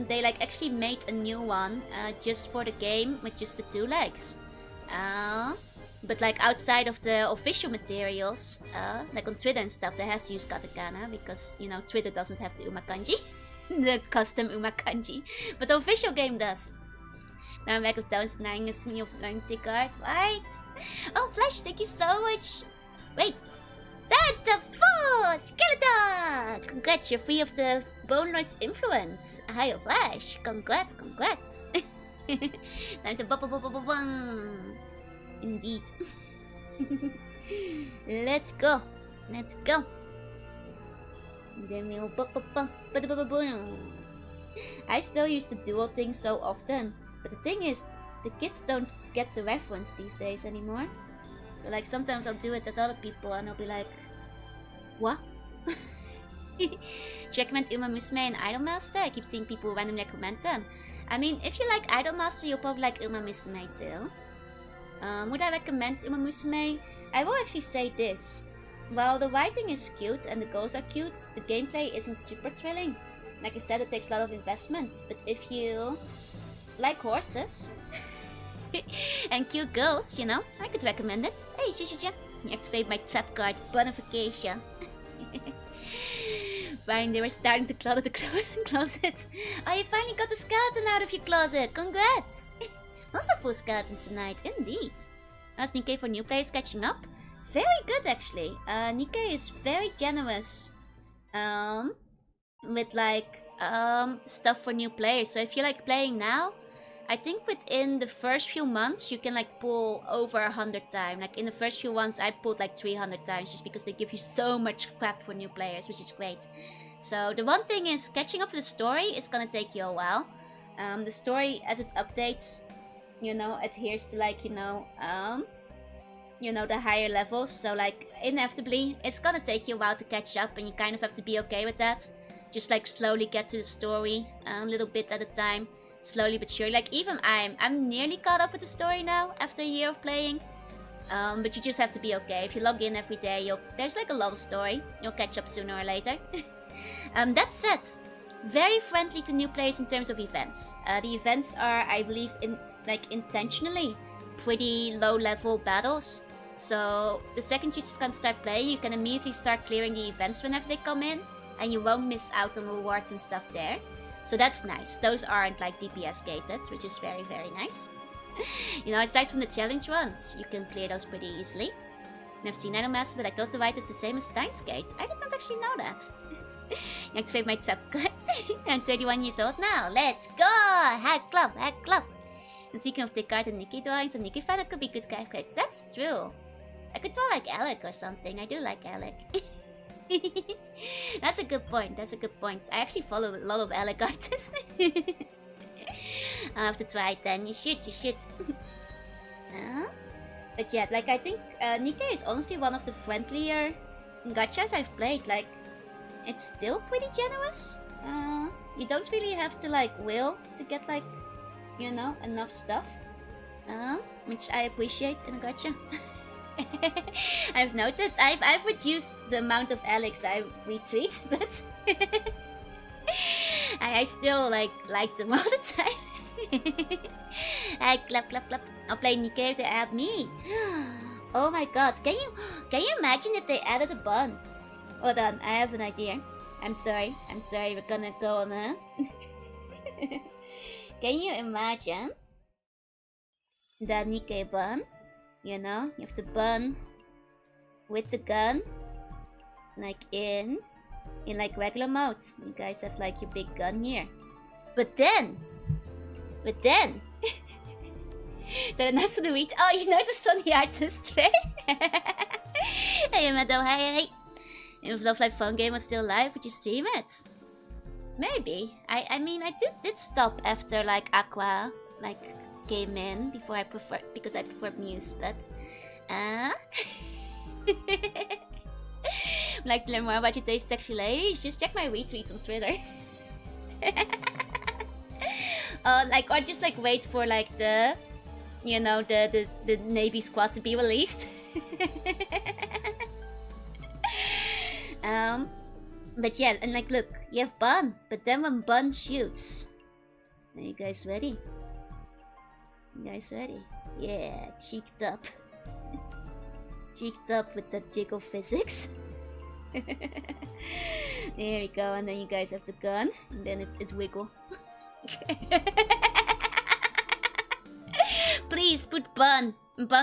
they like actually made a new one just for the game with just the 2 legs. But like outside of the official materials, like on Twitter and stuff, they have to use katakana because, you know, Twitter doesn't have the Uma kanji, the custom Uma kanji, but the official game does. Now I'm back with 1009 is new learning card, right? Oh, Flash, thank you so much. Wait, that's a full skeleton! Congrats, you're free of the Bone Lord's influence. Hi, Flash. Congrats. Time to bum. Indeed. Let's go. Then we'll I still use the dual thing so often, but the thing is, the kids don't get the reference these days anymore. So like sometimes I'll do it at other people and I'll be like, what? Do you recommend Uma Musume and Idolmaster? I keep seeing people randomly recommend them. I mean, if you like Idolmaster, you'll probably like Uma Musume too. Would I recommend Uma Musume? I will actually say this. While the writing is cute and the goals are cute, the gameplay isn't super thrilling. Like I said, it takes a lot of investments, but if you like horses and cute girls, you know, I could recommend it. Hey, Shishija, you activate my trap card, bonification. Fine, they were starting to clutter the closet. Oh, you finally got the skeleton out of your closet. Congrats! Also full skeletons tonight, indeed. How's Nikkei for new players catching up? Very good, actually. Nikkei is very generous with like stuff for new players. So if you like playing now, I think within the first few months you can like pull over 100 times. Like in the first few months I pulled like 300 times just because they give you so much crap for new players, which is great. So the one thing is catching up to the story is gonna take you a while. The story as it updates, you know, adheres to like, you know, the higher levels. So like inevitably it's gonna take you a while to catch up, and you kind of have to be okay with that. Just like slowly get to the story a little bit at a time. Slowly but surely. Like even I'm nearly caught up with the story now after a year of playing. But you just have to be okay. If you log in every day, there's like a lot of story. You'll catch up sooner or later. That said, very friendly to new players in terms of events. The events are, I believe, intentionally pretty low level battles. So the second you can start playing, you can immediately start clearing the events whenever they come in, and you won't miss out on rewards and stuff there. So that's nice. Those aren't like DPS gated, which is very, very nice. You know, aside from the challenge ones, you can clear those pretty easily. And I've seen Idolmaster, but I thought the right is the same as Steins Gate. I did not actually know that. You activate my trap card. I'm 31 years old now. Let's go! Hack club. And speaking of the card and Nikki drawings, a Nikki fan could be good cards. That's true. I could draw like Alec or something. I do like Alec. That's a good point. I actually follow a lot of Alec artists. I'll have to try it then. You should. But yeah, like I think Nikkei is honestly one of the friendlier gachas I've played. Like, it's still pretty generous. You don't really have to like will to get like, you know, enough stuff. Which I appreciate in a gacha. I've noticed I've reduced the amount of Alex I retweet, but I still like them all the time. Hi, clap, clap, clap. I'll play Nikkei if they add me. Oh my god, can you imagine if they added a bun? Hold on, I have an idea. I'm sorry, we're gonna go on a... Can you imagine the Nikkei bun? You know, you have the bun with the gun, like in like regular mode. You guys have like your big gun here. But then... So the Knights of the Wheat. Oh, you noticed on the artist tray? Hey, Meadow, hey. If Love Life Phone Game was still live, would you stream it? Maybe. I mean, I did stop after like Aqua like came in because I preferred Muse, but like to learn more about your taste, sexy ladies? Just check my retweets on Twitter. Or just like wait for like the, you know, the Navy squad to be released. But yeah, and like look, you have Bun, but then when Bun shoots, are you guys ready? Yeah, cheeked up. Cheeked up with the jiggle physics. There we go, and then you guys have the gun, and then it wiggle. Please put Bun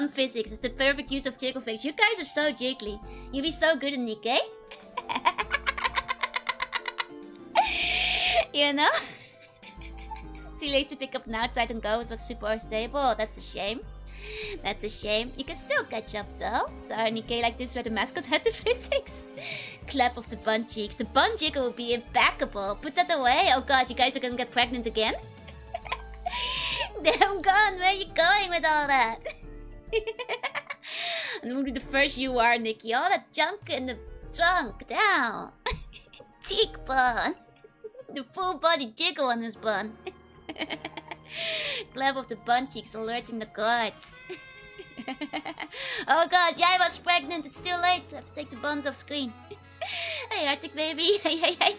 physics. It's the perfect use of jiggle physics. You guys are so jiggly. You'll be so good in Nikkei. You know? Too late to pick up now. Titan Goes was super stable. That's a shame. You can still catch up though. So Nikkei like this where the mascot had the physics. Clap of the bun cheeks. The bun jiggle will be impeccable. Put that away. Oh god, you guys are gonna get pregnant again? Damn gone, where are you going with all that? And we'll be the first you are, Nikki. All that junk in the trunk. Down. Cheek bun. The full body jiggle on this bun. Clap of the bun cheeks alerting the guards. Oh god, Jaiva's pregnant. It's too late. I have to take the buns off screen. Hey Arctic baby. Hey.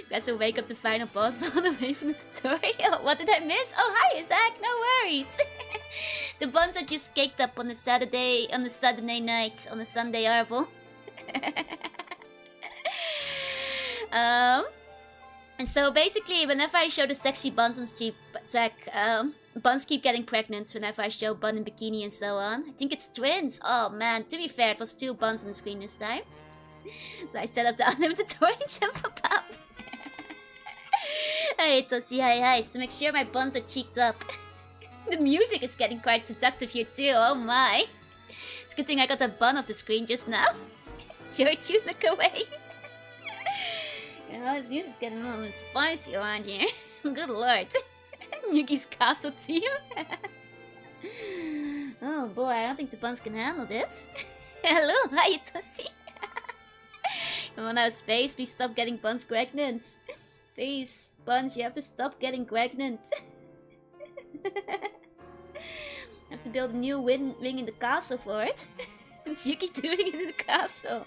Guess we'll wake up the final boss on the way from the tutorial. What did I miss? Oh hi Isaac, no worries. The buns are just caked up on the Saturday night, on the Sunday Arvo. And so basically, whenever I show the sexy buns on stream, Zach, buns keep getting pregnant whenever I show Bun in bikini and so on. I think it's twins. Oh man, to be fair, it was 2 buns on the screen this time. So I set up the unlimited orange and pop up. Hey, Tosi, hi, to make sure my buns are cheeked up. The music is getting quite seductive here too, oh my. It's a good thing I got that bun off the screen just now. Joju, look away. You know, this music's getting a little spicy around here. Good lord. Yuki's castle team. Oh boy, I don't think the buns can handle this. Hello, hi Tosi. Come on out, space, please stop getting buns pregnant. Please, buns, you have to stop getting pregnant. I have to build a new wing in the castle for it. What's Yuki doing in the castle?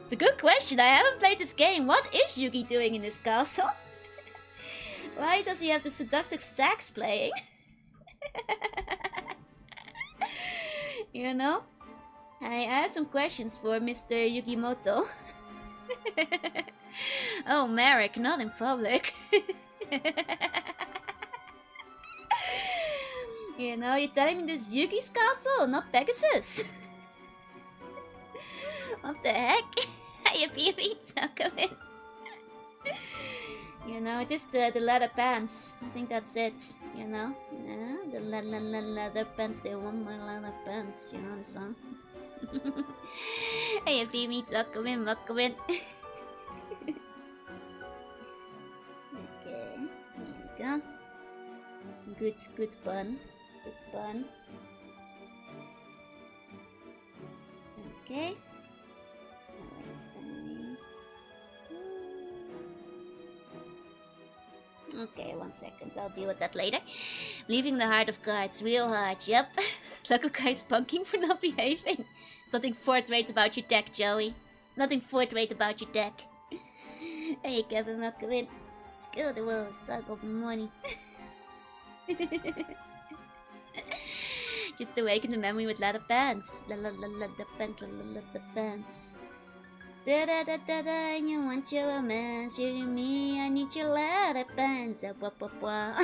It's a good question. I haven't played this game. What is Yuki doing in this castle? Why does he have the seductive sax playing? You know? I have some questions for Mr. Yukimoto. Oh, Merrick, not in public. You know, you're telling me this is Yuki's castle, not Pegasus? What the heck? Hey, baby, come in. You know, it is the leather pants. I think that's it. You know, yeah, the leather pants. They want my leather pants. You know the song. Hey, baby, welcome in. Okay, there we go. Good bun. Okay. Okay, 1 second. I'll deal with that later. Leaving the heart of cards. Real hard. Yep. Sluggo guy's punking for not behaving. There's nothing fourth rate about your deck, Joey. There's nothing fourth rate about your deck. Hey, Kevin, welcome in. Skill the world, suck of money. Just awaken the memory with leather pants. La la la la the pants, la la la the pants. Da da da da da, you want your romance, you me, I need your leather pants. Blah blah blah.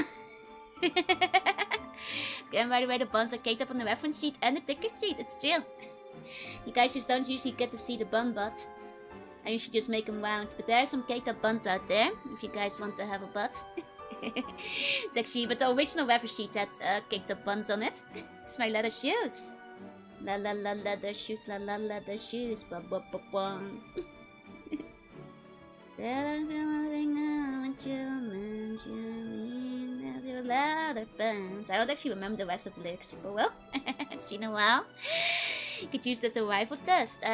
And by the way, the buns are caked up on the reference sheet and the ticket sheet. It's chill. You guys just don't usually get to see the bun butt. I usually just make them round, but there are some caked up buns out there if you guys want to have a butt. It's actually, but the original reference sheet had caked up buns on it. It's my leather shoes. La la la leather shoes, la la leather shoes, ba ba ba ba. Leather pants. I don't actually remember the rest of the lyrics super well. It's been a while. You could use this as a rifle test.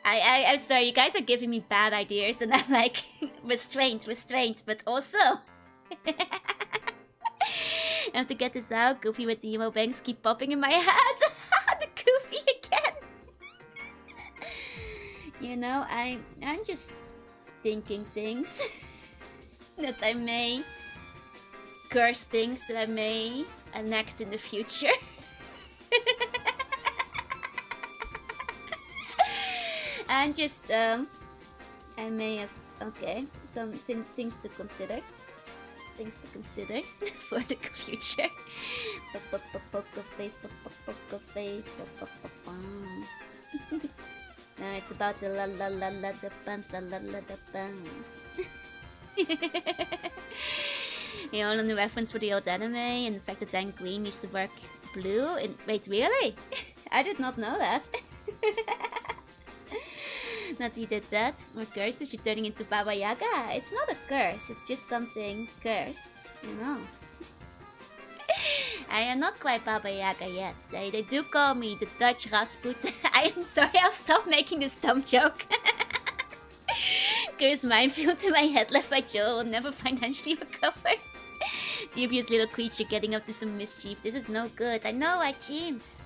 I'm sorry, you guys are giving me bad ideas, and I'm like, restraint, but also... I have to get this out. Goofy with the emo bangs keep popping in my head. The Goofy again. You know, I'm just thinking things that I may curse things that I may enact in the future. And just I may have some things to consider. Things to consider for the future. Poker face, poker face, No, it's about the la la la la the pants, la la la the pants. You know, on the reference for the old anime and the fact that Dan Green used to work blue. Wait, really? I did not know that. Not he did that. More curses, you're turning into Baba Yaga. It's not a curse, it's just something cursed, you know. I am not quite Baba Yaga yet. They do call me the Dutch Rasputin. I am sorry, I'll stop making this dumb joke. Curse minefield in my head left by Joe will never financially recover. Dubious little creature getting up to some mischief. This is no good. I know, I James.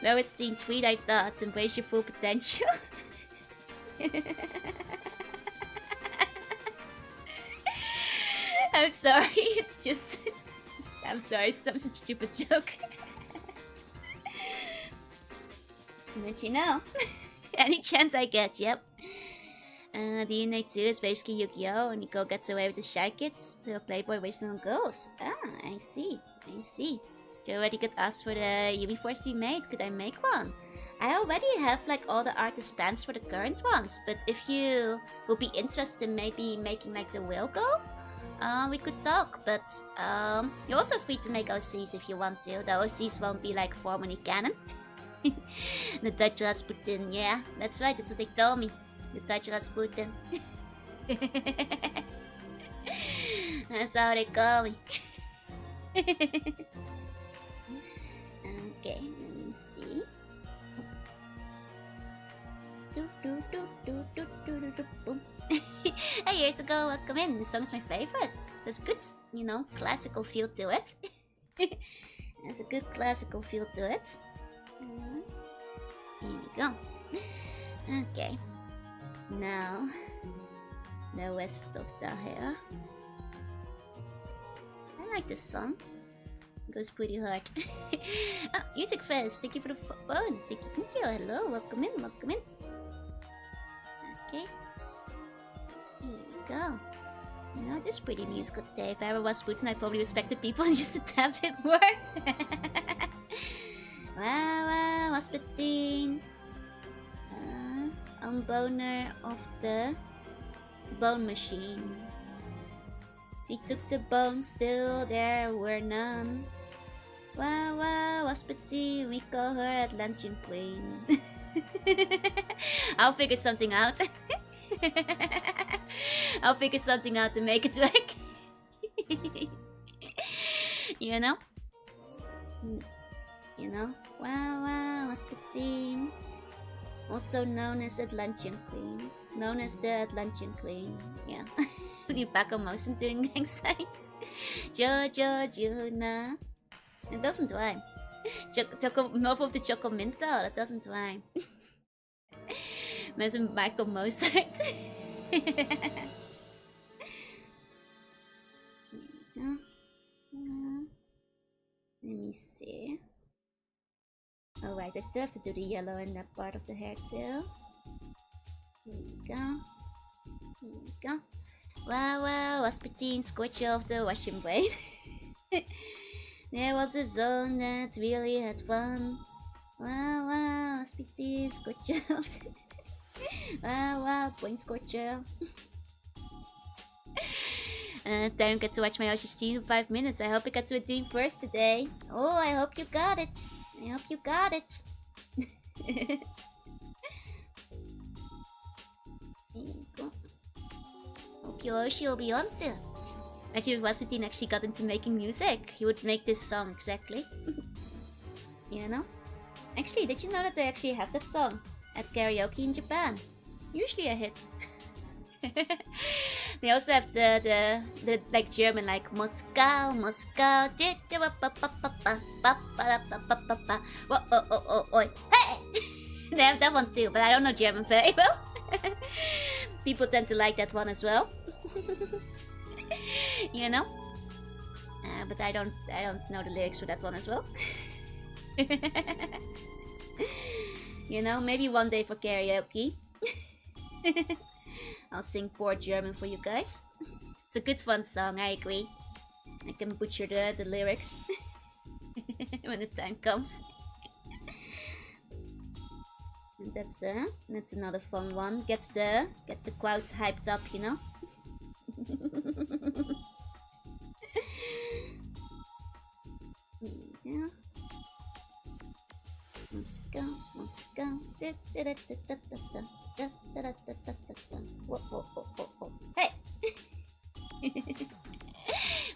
No, it's teen tweet I thoughts. Embrace your full potential. I'm sorry, it's just... I'm sorry, it's such a stupid joke. But you know, any chance I get, yep. DNA 2 is basically Yu-Gi-Oh! And Nico gets away with the Shy Kids to a Playboy wasting on girls. Ah, I see. Joe already got asked for the Yumi Force to be made. Could I make one? I already have like all the artist plans for the current ones, but if you would be interested in maybe making like the Will Go, we could talk, but you're also free to make OCs if you want to. The OCs won't be like formally canon. The Dutch Rasputin, yeah, that's right, that's what they told me. The Dutch Rasputin. That's how they call me. Okay, let me see. Hey, years ago, welcome in. This song's my favorite. There's good, you know, classical feel to it. There's a good classical feel to it. Here we go. Okay. Now, the rest of the hair. I like this song. It goes pretty hard. Oh, Music Fest, thank you for the phone. Thank you. Hello, welcome in. Okay. Here we go. You know, just pretty musical today. If I ever was Putin, I probably respected people just a tad bit more. Wow, Rasputin. Unboner of the bone machine. She took the bones, still there were none. Wow, Rasputin, we call her Atlantean Queen. I'll figure something out. I'll figure something out to make it work. You know? Wow, Rasputin. Also known as Atlantean Queen. Known as the Atlantean Queen. Yeah. You back on motion doing gang signs. Juna. It doesn't rhyme. Mouth of the Choco Minto. That doesn't rhyme. Mention Michael Mozart. Let me see. Alright, I still have to do the yellow in that part of the hair too. Here we go. Here we go. Wow, wow, Aspartine, scorch off the washing blade. There was a zone that really had fun. Wow, wow, Aspartine, scorch off. Wow, wow, point scorcher. Don't get to watch my Oshi stream in 5 minutes. I hope I got to a team first today. Oh, I hope you got it. I hope you got it. There you go. Hope your Oshi will be on soon. Imagine if Wasputin actually got into making music. He would make this song exactly. You know? Actually, did you know that they actually have that song at karaoke in Japan? Usually a hit. They also have the like German, like Moscow, Moscow. Hey! They have that one too, but I don't know German very well. People tend to like that one as well. You know? But I don't know the lyrics for that one as well. You know, maybe one day for karaoke. I'll sing poor German for you guys. It's a good fun song, I agree. I can butcher the lyrics when the time comes. And that's another fun one. Gets the crowd hyped up, you know. Yeah. Let's go, let's go. Whoa. Hey!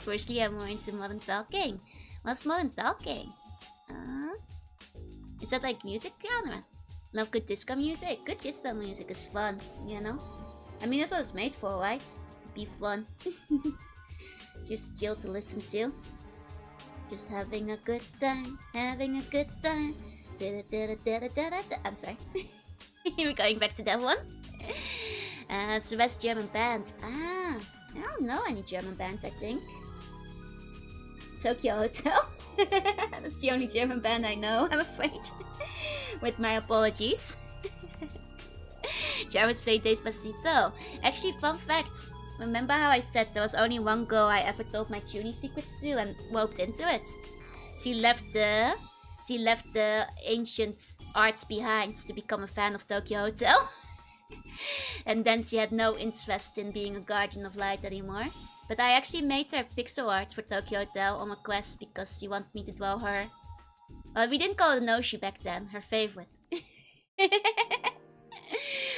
Firstly, I'm more into modern talking. What's modern talking? Is that like music genre? Love good disco music. Good disco music is fun, you know? I mean, that's what it's made for, right? To be fun. Just chill to listen to. Just having a good time, having a good time. I'm sorry. We're going back to that one. It's the West German band. I don't know any German bands, I think. Tokyo Hotel. That's the only German band I know, I'm afraid. With my apologies. Jarvis played Despacito. Actually, fun fact. Remember how I said there was only one girl I ever told my tuning secrets to and roped into it? She left the ancient arts behind to become a fan of Tokyo Hotel. And then she had no interest in being a guardian of light anymore. But I actually made her pixel art for Tokyo Hotel on request because she wanted me to draw her. Well, we didn't call it Noshi back then, her favorite.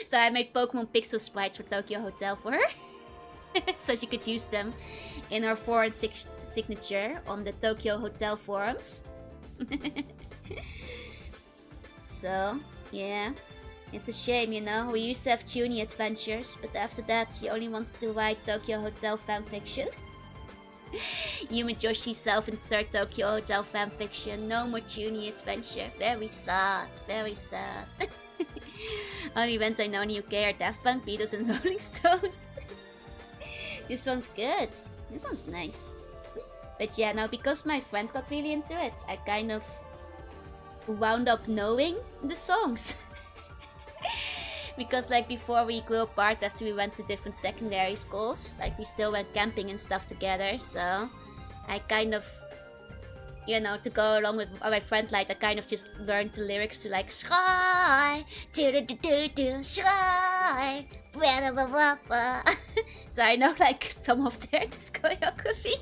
So I made Pokemon pixel sprites for Tokyo Hotel for her. So she could use them in her foreign signature on the Tokyo Hotel forums. So, yeah. It's a shame, you know. We used to have Chuny adventures, but after that she only wanted to write Tokyo Hotel fanfiction. Yuma Joshi self-insert Tokyo Hotel fanfiction. No more Chuny adventure. Very sad, very sad. Only events I know in the UK are Daft Punk, Beatles and Rolling Stones. This one's good. This one's nice. But yeah, now because my friend got really into it, I kind of wound up knowing the songs. Because like before we grew apart after we went to different secondary schools, like we still went camping and stuff together, so I kind of, you know, to go along with my friend light, I kind of just learned the lyrics to like Schrei, do Schrei, blah blah blah blah. So I know like some of their discography.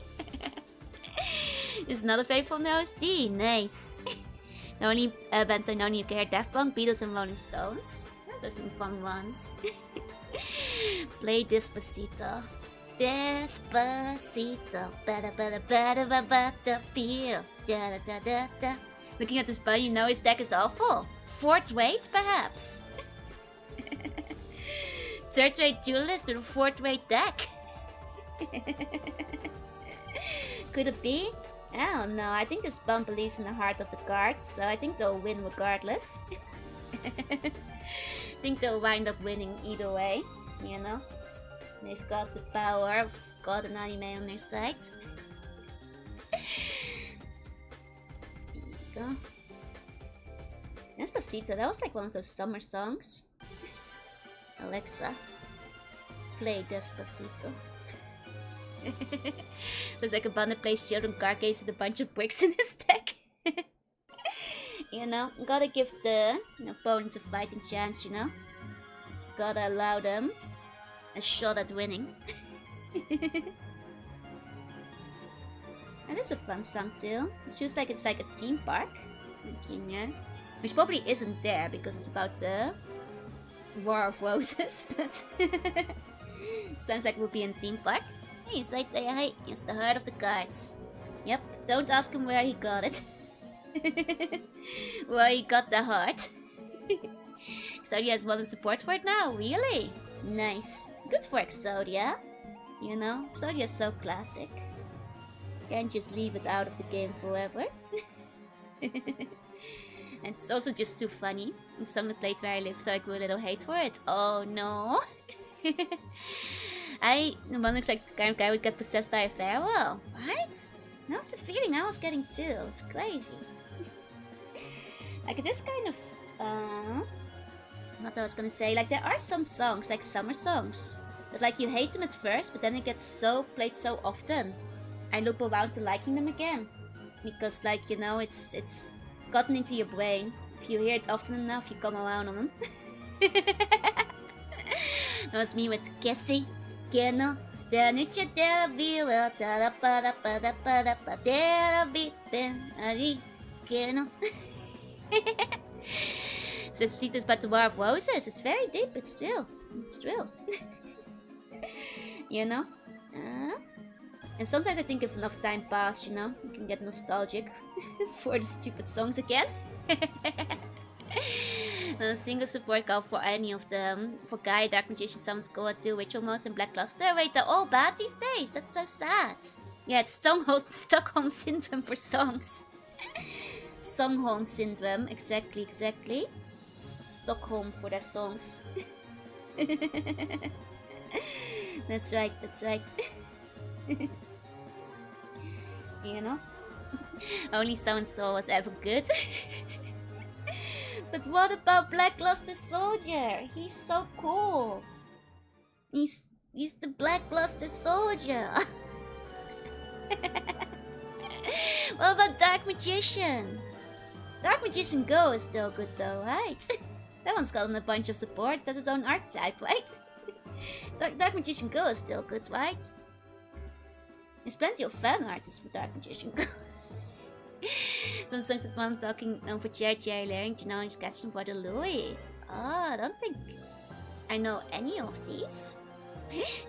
It's not a faithful nose D, nice. The only bands I know in the UK are Daft Punk, Beatles and Rolling Stones. Those are some fun ones. Play Despacito. Despacito. Looking at this bunny, you know his deck is awful. 4th rate, perhaps? 3rd rate duelist with a 4th rate deck? Could it be? I don't know. I think this bum believes in the heart of the cards, so I think they'll win regardless. I think they'll wind up winning either way, you know? They've got the power of God and anime on their side. There you go. Despacito, that was like one of those summer songs. Alexa, play Despacito. Looks like a bandit plays children car games with a bunch of bricks in his deck. You know, gotta give the opponents a fighting chance, you know? Gotta allow them a shot at winning. And it's a fun song too. It feels like it's like a theme park in Kenya. Which probably isn't there because it's about the War of Roses, but sounds like we'll be in theme park. Hey, Saitaya, here's the heart of the cards. Yep, don't ask him where he got it. Where he got the heart. Exodia has modern support for it now, really? Nice. Good for Exodia. You know, Exodia's so classic. Can't just leave it out of the game forever. And it's also just too funny. It's a song that played where I live, so I grew a little hate for it. Oh no. The one looks like the kind of guy who would get possessed by a pharaoh, right? That's the feeling I was getting too. It's crazy. Like this kind of what I was gonna say, like there are some songs, like summer songs, that like you hate them at first, but then it gets so played so often. I loop around to liking them again. Because like, you know, it's gotten into your brain. If you hear it often enough, you come around on them. That was me with Kessie. Keno. So Despacito is about the War of Roses. It's very deep, it's true. It's true. You know? And sometimes I think if enough time passes, you know, you can get nostalgic for the stupid songs again. A single support call for any of them. For Guy, Dark Magician, Summons, Goa 2, Ritual Most, and Black Cluster. Wait, they're all bad these days. That's so sad. Yeah, it's Stockholm Syndrome for songs. Stockholm Syndrome, exactly. Stockholm for their songs. That's right. You know? Only so-and-so was ever good. But what about Black Luster Soldier? He's so cool. He's the Black Luster Soldier. What about Dark Magician? Dark Magician Go is still good though, right? That one's gotten a bunch of support. That's his own archetype, right? Dark Magician Go is still good, right? There's plenty of fan artists for Dark Magician Go. Some songs that one talking for Cherry Larynx, you know, and just catching for the Louis. Oh, I don't think I know any of these.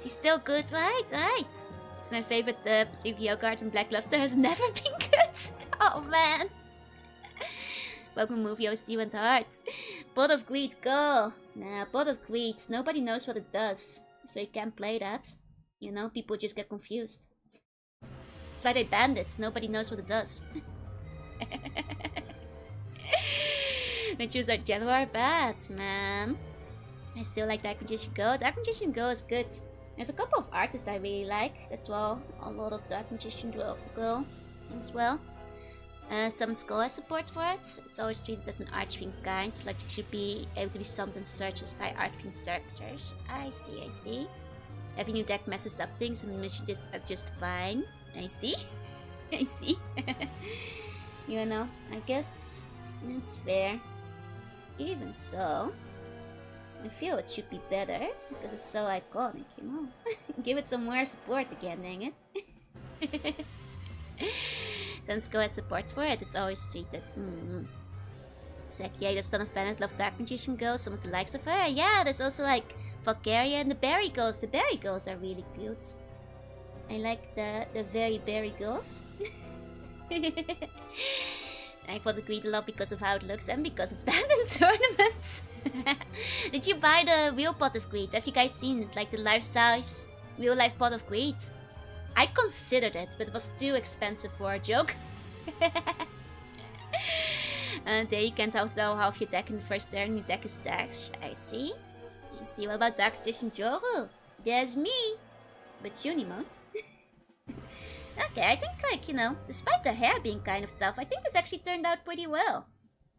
She's still good, right? This is my favorite Yu-Gi-Oh card, and Black Luster has never been good. Oh man. Welcome movie OC went hard. Pot of Greed, go! Nah, Pot of Greed, nobody knows what it does. So you can't play that. You know, people just get confused. That's why they banned it, nobody knows what it does. Rituals are general bad, man. I still like Dark Magician Go. Dark Magician Go is good. There's a couple of artists I really like. That's well, a lot of Dark Magician Go as well. Some Skull has support for it. It's always treated as an arch-themed kind, so like you should be able to be summoned and searched by arch-themed structures. I see. Every new deck messes up things and missions are just fine. I see. You know, I guess it's fair. Even so, I feel it should be better because it's so iconic, you know. Give it some more support again, dang it. Since Go has support for it, it's always treated. Exactly, yeah, there's a ton of fans that love Dark Magician Go, some of the likes of her. Yeah, there's also like Valkyria and the Berry Girls. The Berry Girls are really cute. I like the very berry girls. I bought the Greed a lot because of how it looks and because it's banned in tournaments. Did you buy the real Pot of Greed? Have you guys seen it? Like the life-size, real-life Pot of Greed? I considered it, but it was too expensive for a joke. There you can't throw half your deck in the first turn. Your deck is stashed. I see. I see. What about Dark Magician Joru? There's me. But Shuni mode. Okay, I think, like, you know, despite the hair being kind of tough, I think this actually turned out pretty well.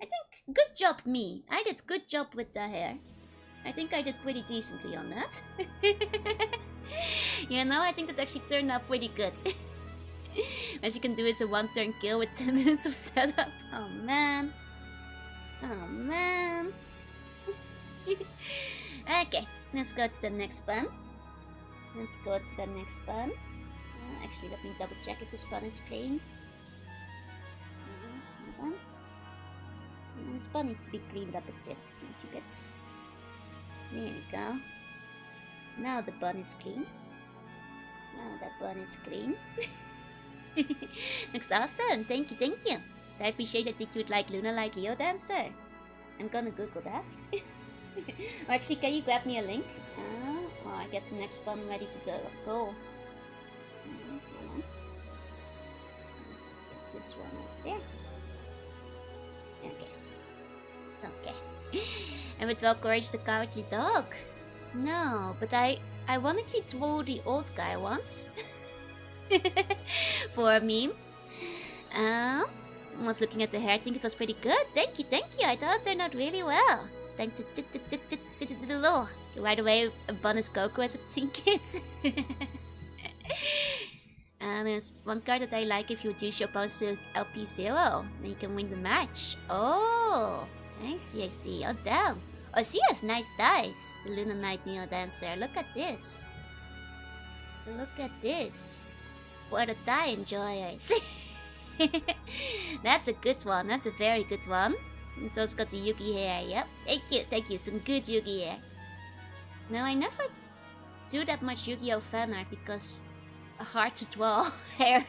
I think, good job me. I did good job with the hair. I think I did pretty decently on that. You know, I think that actually turned out pretty good. As you can do is a one-turn kill with 10 minutes of setup. Oh man. Oh man. Okay, let's go to the next bun. Let's go to the next bun. Actually, let me double check if this bun is clean. Hold on. This bun needs to be cleaned up a teensy bit. There we go. Now the bun is clean. Now that bun is clean. Looks awesome. Thank you, thank you. I appreciate that you would like Luna like Leo Dancer. I'm gonna Google that. Or actually, can you grab me a link? Oh, I get the next bun ready to go. This one right there. Okay. Okay. And with Dog Courage the Cowardly Dog. No, but I ironically drew the old guy once. For a meme. I was looking at the hair, I think it was pretty good. Thank you, thank you. I thought it turned out really well. It's thanks to law. Right away, a bonus Goku as a teen kid. And there's one card that I like if you reduce your opponent's LP0. Then you can win the match. Oh, I see. Oh, damn. Oh, she has nice dice. The Luna Knight Neo Dancer. Look at this. Look at this. For the die enjoyers. That's a good one. That's a very good one. It's also got the Yugi hair. Yep. Thank you. Some good Yugi hair. No, I never do that much Yu-Gi-Oh fan art because hard to draw hair.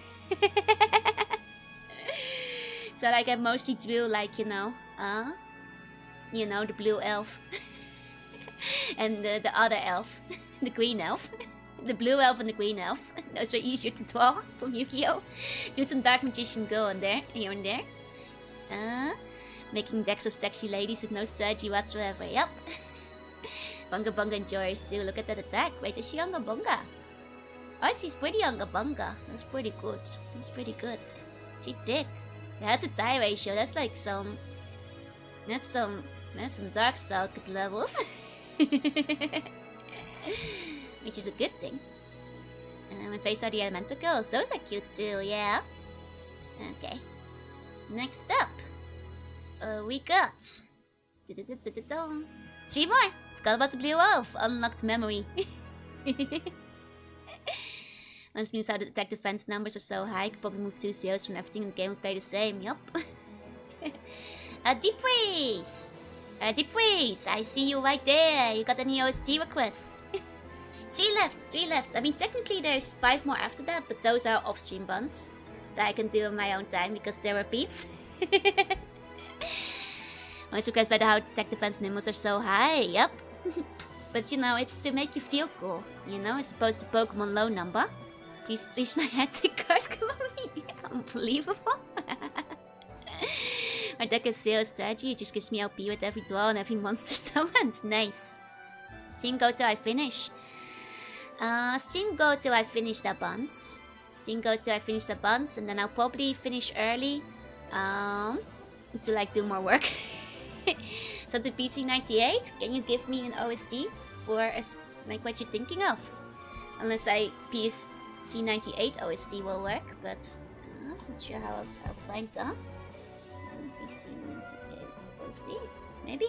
So like I mostly drew like, you know, the blue elf. And the other elf. The green elf. The blue elf and the green elf. Those were easier to draw from Yu-Gi-Oh! Do some Dark Magician Go on there, here and there. Making decks of sexy ladies with no strategy whatsoever. Yep. Bunga Bunga enjoyers too. Look at that attack. Wait, is she Unga Bunga? Oh, she's pretty Unga Bunga. That's pretty good. That's pretty good. She thick. That's a die ratio. That's like some. That's some Darkstalkers levels. Which is a good thing. And my face are the elemental girls. Those are cute too, yeah. Okay. Next up, we got 3 more. Forgot about the blue elf. Unlocked memory. Once means how the attack defense numbers are so high, I could probably move 2 COs from everything in the game and play the same. Yup. Deep Freeze! Deep Freeze! I see you right there. You got any OST requests? 3 left. I mean, technically there's 5 more after that, but those are off-stream buns that I can do in my own time because they're repeats. I was surprised by how attack defense numbers are so high. Yep. But you know, it's to make you feel cool. You know, as opposed to Pokemon low number. Please reach my hectic card. Come on, unbelievable. My deck is zero strategy. It just gives me LP with every draw and every monster summoned. Nice. Stream go till I finish. Stream go till I finish the buns. And then I'll probably finish early. To like do more work. So the PC98, can you give me an OST for like what you're thinking of? Unless PC98 OST will work, but not sure how else I'll find that. PC98 OST, maybe.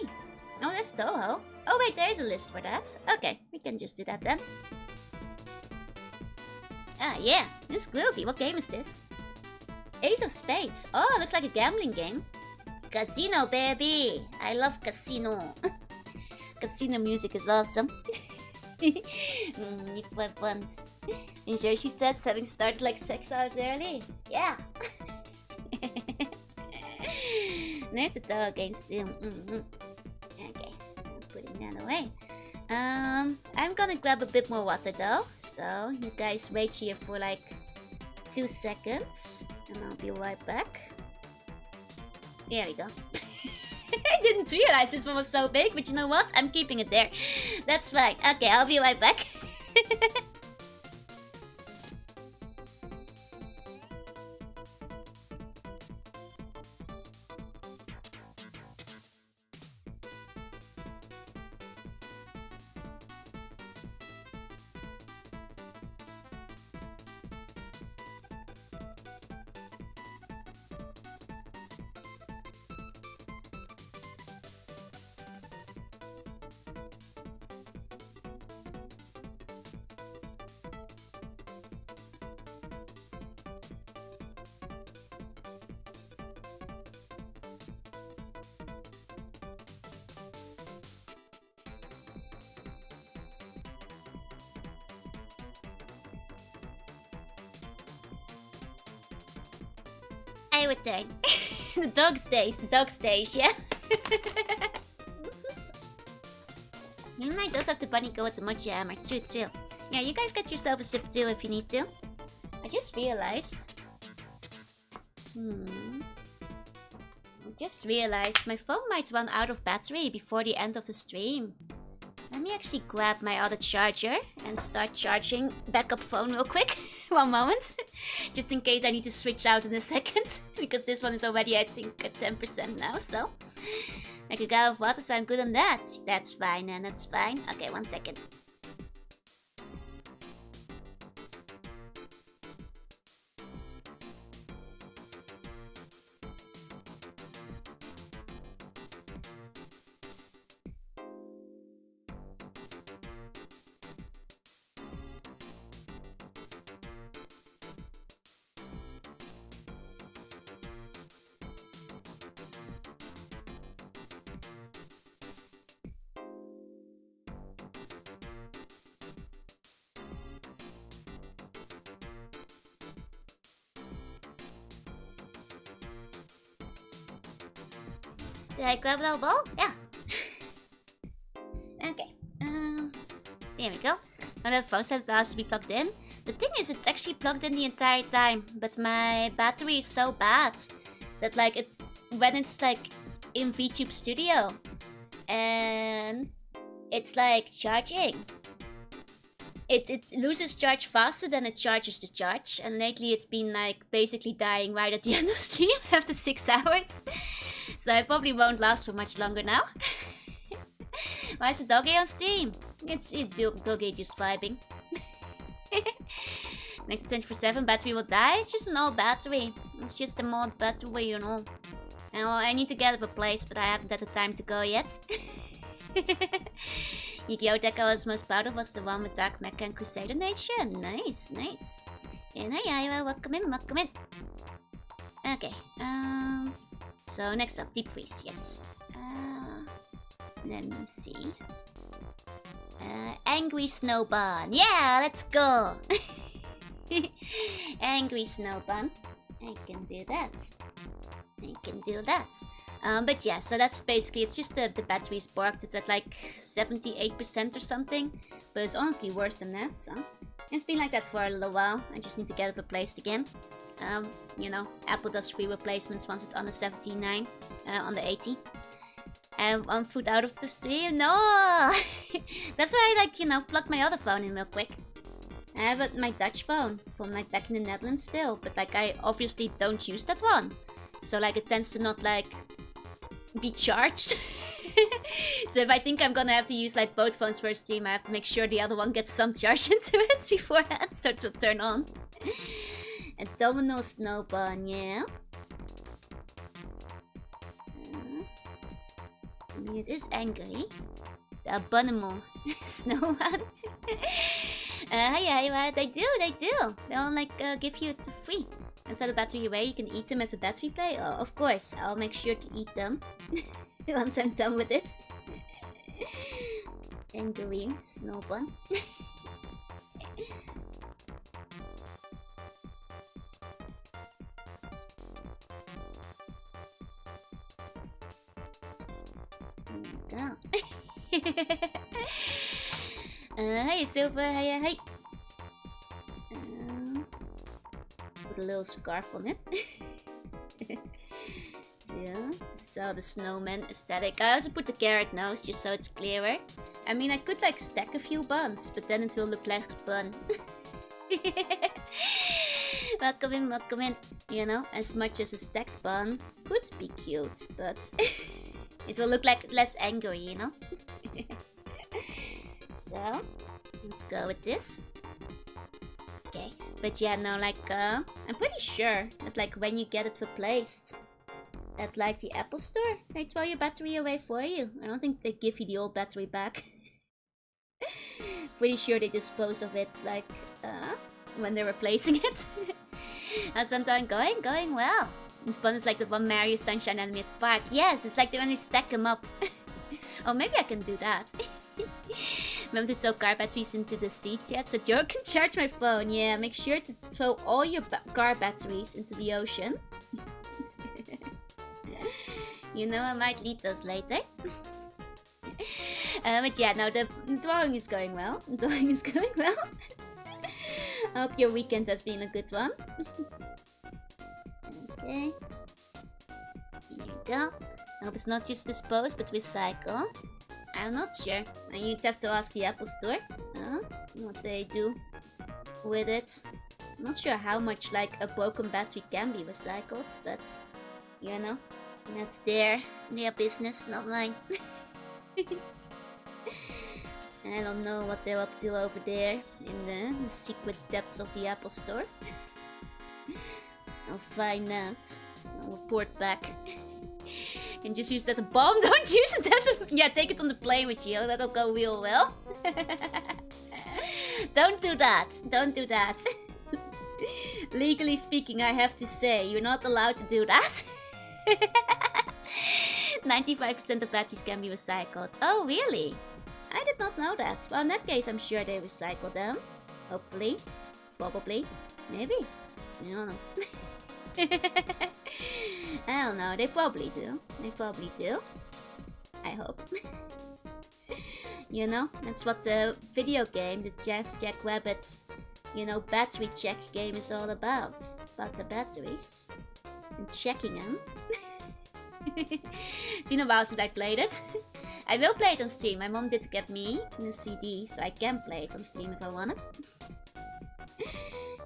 Oh, there's Toho. Oh wait, there is a list for that. Okay, we can just do that then. Ah yeah, this is Gloopy. What game is this? Ace of Spades. Oh, looks like a gambling game. Casino, baby! I love casino. Casino music is awesome. You play once. And sure she says having started like 6 hours early. Yeah. There's the dog games too. Okay, I'm putting that away. I'm gonna grab a bit more water though. So you guys wait here for like 2 seconds, and I'll be right back. There we go. I didn't realize this one was so big, but you know what? I'm keeping it there. That's fine. Okay, I'll be right back. I return. The dog stays, yeah? Moonlight does have the bunny go with the mochi hammer, true. Yeah, you guys get yourself a sip too if you need to. I just realized... my phone might run out of battery before the end of the stream. Let me actually grab my other charger and start charging backup phone real quick. One moment. Just in case I need to switch out in a second. Because this one is already, I think, at 10% now, so... I could go with water, so I'm good on that. That's fine, and that's fine. Okay, 1 second. Did I grab that ball? Yeah. Okay. There we go. Now that phone said it has to be plugged in. The thing is, it's actually plugged in the entire time, but my battery is so bad that like when it's like in VTube Studio and it's like charging. It loses charge faster than it charges the charge, and lately it's been like basically dying right at the end of stream after 6 hours. So I probably won't last for much longer now. Why is the doggy on stream? It's doggy just vibing. Like the 24/7 battery will die. It's just an old battery. It's just a mod battery, you know. And well, I need to get it replaced, but I haven't had the time to go yet. Yu-Gi-Oh! deck I was most proud of was the one with Dark Mecha and Crusader Nation. Nice. And hi, welcome in. Okay, so next up, Deep Freeze, yes. Let me see. Angry Snowbun. Yeah, let's go! Angry Snowbun. I can do that. But yeah, so that's basically, it's just the battery's borked. It's at like 78% or something. But it's honestly worse than that, so... It's been like that for a little while. I just need to get it replaced again. You know, Apple does free replacements once it's under 79, under 80. And 1 foot out of the stream, no! That's why I like, you know, plugged my other phone in real quick. I have my Dutch phone from like back in the Netherlands still, but like I obviously don't use that one. So like it tends to not like be charged. So if I think I'm gonna have to use like both phones for a stream, I have to make sure the other one gets some charge into it beforehand so it will turn on. A domino snowbun, yeah. I mean, it is angry. The abominable snowman. Yeah, they do. They'll like give you it for free. And throw the battery away, you can eat them as a battery play. Oh, of course, I'll make sure to eat them once I'm done with it. Angry snowbun. Go. Hey, Silver. Hey. Put a little scarf on it. do to sell the snowman aesthetic. I also put the carrot nose just so it's clearer. I mean, I could like stack a few buns, but then it will look less bun. Welcome in. You know, as much as a stacked bun could be cute, but it will look like less angry, you know? So, let's go with this. Okay, but yeah, no, like, I'm pretty sure that, like, when you get it replaced at, like, the Apple Store, they throw your battery away for you. I don't think they give you the old battery back. Pretty sure they dispose of it, like, when they're replacing it. How's one time going? Going well. This one is like the one Mario Sunshine enemy at the park. Yes, it's like they only stack them up. Oh, maybe I can do that. Remember to throw car batteries into the seat yet? So Joe can charge my phone. Yeah, make sure to throw all your car batteries into the ocean. You know, I might lead those later. But yeah, no, the drawing is going well. The drawing is going well. I hope your weekend has been a good one. Okay. Here you go. I hope it's not just dispose, but recycle. I'm not sure. You'd have to ask the Apple Store what they do with it. I'm not sure how much like a broken battery can be recycled, but you know, that's their business, not mine. I don't know what they're up to over there in the secret depths of the Apple Store. I'll find out. I'll report back. And just use it as a bomb. Don't use it as a... Yeah, take it on the plane with you. That'll go real well. Don't do that. Don't do that. Legally speaking, I have to say, you're not allowed to do that. 95% of batteries can be recycled. Oh, really? I did not know that. Well, in that case, I'm sure they recycle them. Hopefully. Probably. Maybe. I don't know. I don't know. They probably do. They probably do. I hope. You know, that's what the video game, the Jazz Jack Rabbit, you know, battery check game is all about. It's about the batteries. And checking them. It's been a while since I played it. I will play it on stream. My mom did get me a CD, so I can play it on stream if I wanna.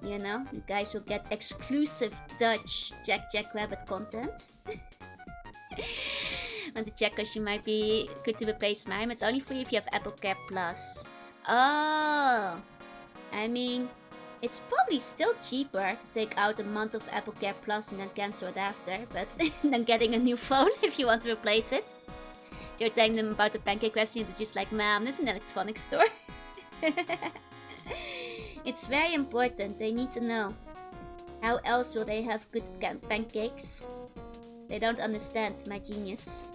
You know, you guys will get exclusive Dutch Jack Rabbit content. Want to check because you might be good to replace mine. It's only free if you have Apple Care Plus. Oh, I mean, it's probably still cheaper to take out a month of Apple Care Plus and then cancel it after, but then getting a new phone if you want to replace it. You're telling them about the pancake recipe, they're just like, ma'am, this is an electronics store. It's very important, they need to know. How else will they have good pancakes? They don't understand my genius.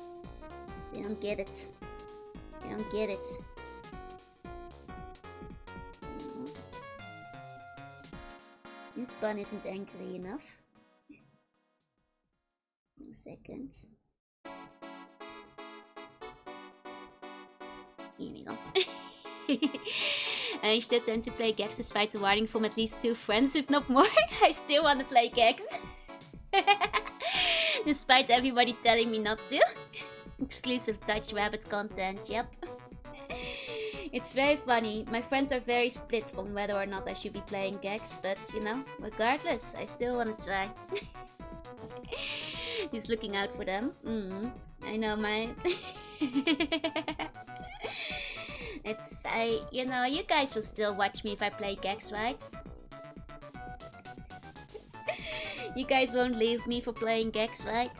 They don't get it. They don't get it. This bun isn't angry enough. 1 second. Here we go. I still tend to play Gex despite the warning from at least 2 friends, if not more. I still want to play Gex. Despite everybody telling me not to. Exclusive Dutch Rabbit content, yep. It's very funny. My friends are very split on whether or not I should be playing Gex, but you know, regardless, I still want to try. Just looking out for them. I know my... you know, you guys will still watch me if I play Gex, right? You guys won't leave me for playing Gex, right?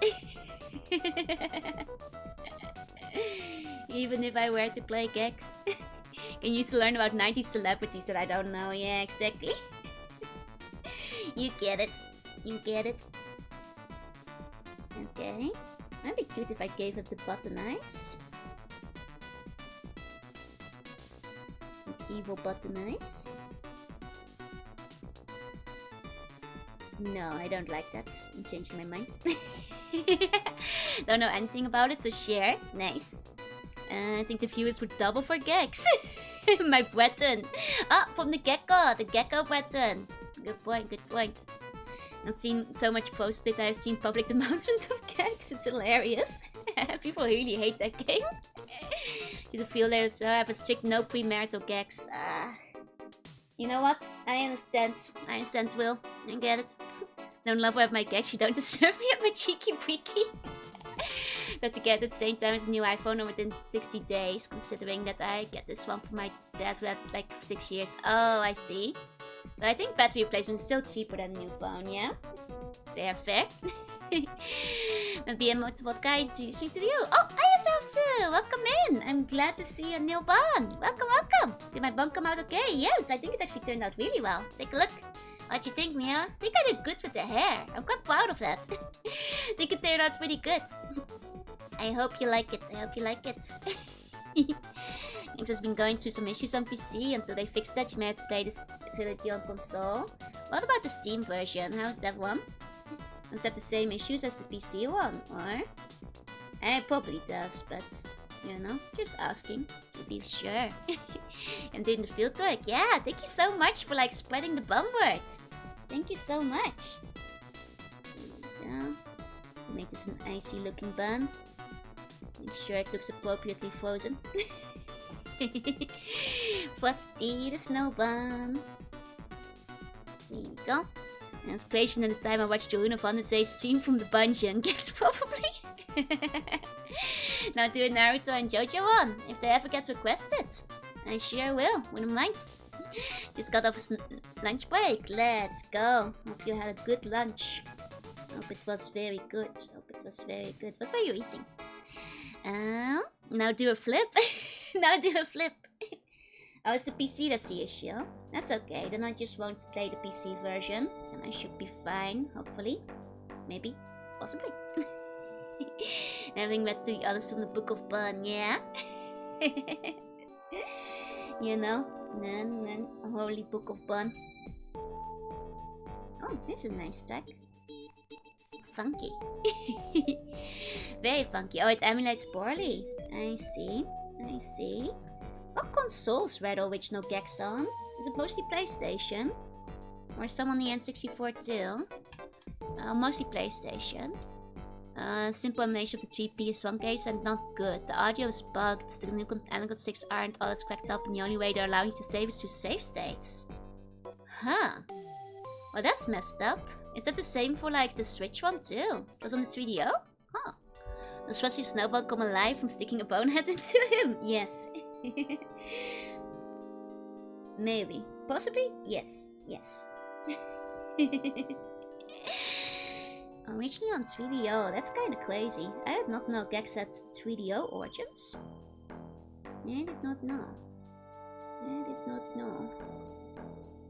Even if I were to play Gex. Can you still learn about 90s celebrities that I don't know? Yeah, exactly. You get it. You get it. Okay. That'd be cute if I gave it the button eyes. Evil button eyes. No, I don't like that. I'm changing my mind. Don't know anything about it, so share. Nice. I think the viewers would double for Gex. My Breton. Ah, from the gecko. The gecko Breton. Good point, good point. Not seen so much post-split, I've seen public announcement of Gex. It's hilarious. People really hate that game. Do the feel there, so I have a strict no premarital Gex. You know what? I understand. I understand, Will. I get it. Don't love where my Gex, you don't deserve me at my cheeky breaky. Got to get at the same time as a new iPhone or within 60 days, considering that I get this one from my dad who had like 6 years. Oh, I see. But I think battery replacement is still cheaper than a new phone, yeah? Fair, fair. And be a motivate guy introduce me to you. Oh, hi, Felsu! Welcome in! I'm glad to see you, Neil Bond. Welcome, welcome! Did my bond come out okay? Yes, I think it actually turned out really well. Take a look. What you think, Mia? I think I did good with the hair. I'm quite proud of that. I think it turned out pretty good. I hope you like it. I hope you like it. I've just been going through some issues on PC until they fixed that. You may have to play this trilogy on console. What about the Steam version? How's that one? Does it have the same issues as the PC one? Or? It probably does, but you know, just asking to be sure. And doing the field work. Yeah, thank you so much for like spreading the bum word. Thank you so much. There we go. Make this an icy looking bun. Make sure it looks appropriately frozen. Frosty the snow bun. There you go. And it's creation at the time I watched Joruna Van say stream from the dungeon. Guess probably. Now do a Naruto and JoJo one if they ever get requested. I sure will, wouldn't mind. Just got off a lunch break. Let's go. Hope you had a good lunch. Hope it was very good. Hope it was very good. What were you eating? Now do a flip. Now do a flip. Oh, it's the PC that's the issue. That's okay. Then I just won't play the PC version. And I should be fine, hopefully. Maybe. Possibly. Having met the others from the Book of B.U.N, yeah? You know? A holy Book of B.U.N. Oh, here's a nice track. Funky. Very funky. Oh, it emulates poorly. I see. I see. What consoles Red original Gex on? Is it mostly PlayStation? Or some on the N64 too? Mostly PlayStation. Simple emulation of the 3 PS1 games and not good. The audio is bugged, the new analog sticks aren't all that's cracked up, and the only way they're allowing you to save is through save states. Huh. Well, that's messed up. Is that the same for like the Switch one too? It was on the 3DO? Huh. Does Rusty Snowball come alive from sticking a bonehead into him? Yes. Maybe. Possibly? Yes. Yes. Originally on 3DO, that's kinda crazy. I did not know Gex had 3DO origins. I did not know. I did not know.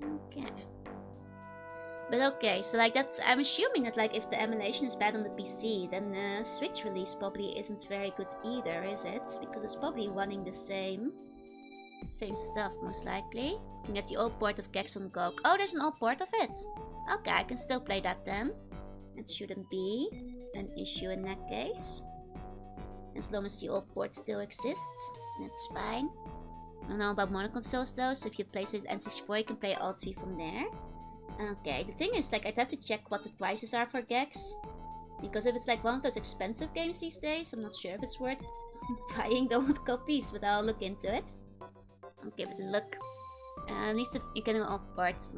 Okay. But okay, so like that's, I'm assuming that like if the emulation is bad on the PC, then the Switch release probably isn't very good either, is it? Because it's probably running the same stuff, most likely. You can get the old port of Gex on GOG. Oh, there's an old port of it! Okay, I can still play that then. It shouldn't be an issue in that case. As long as the old port still exists, that's fine. I don't know about modern consoles though, so if you play it N64, you can play all 3 from there. Okay, the thing is, like, I'd have to check what the prices are for Gex. Because if it's like one of those expensive games these days, I'm not sure if it's worth buying the old copies, but I'll look into it. I'll give it a look. At least if you can do all parts.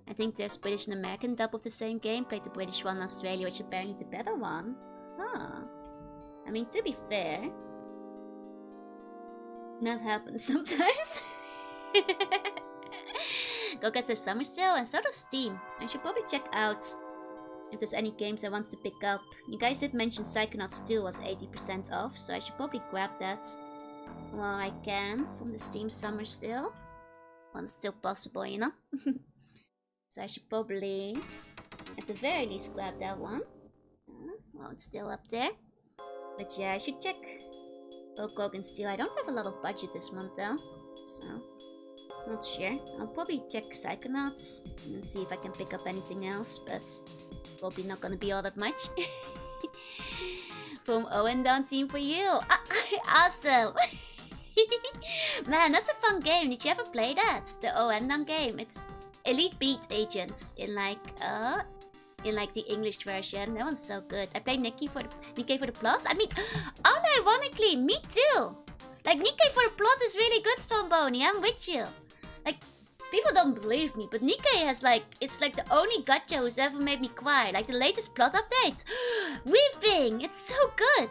I think there's British and American dub of the same game. Played the British one in Australia, which is apparently the better one. Huh. I mean, to be fair, that happens sometimes. GOG has a summer sale, and so does Steam. I should probably check out if there's any games I want to pick up. You guys did mention Psychonauts 2 was 80% off, so I should probably grab that while I can from the Steam summer sale. Well, it's still possible, you know? So I should probably, at the very least, grab that one. Well, it's still up there. But yeah, I should check both GOG and Steel. I don't have a lot of budget this month though, so not sure. I'll probably check Psychonauts and see if I can pick up anything else, but probably not gonna be all that much. From Owen down team for you. Awesome. Man, that's a fun game. Did you ever play that? The Owen down game. It's Elite Beat agents in like in like the English version. That one's so good. I played Nikkei for the plus. I mean, unironically, me too. Like Nikkei for the plot is really good, Stromboni. I'm with you. Like, people don't believe me, but Nikkei has like, it's like the only gacha who's ever made me cry. Like the latest plot update. Weeping! It's so good!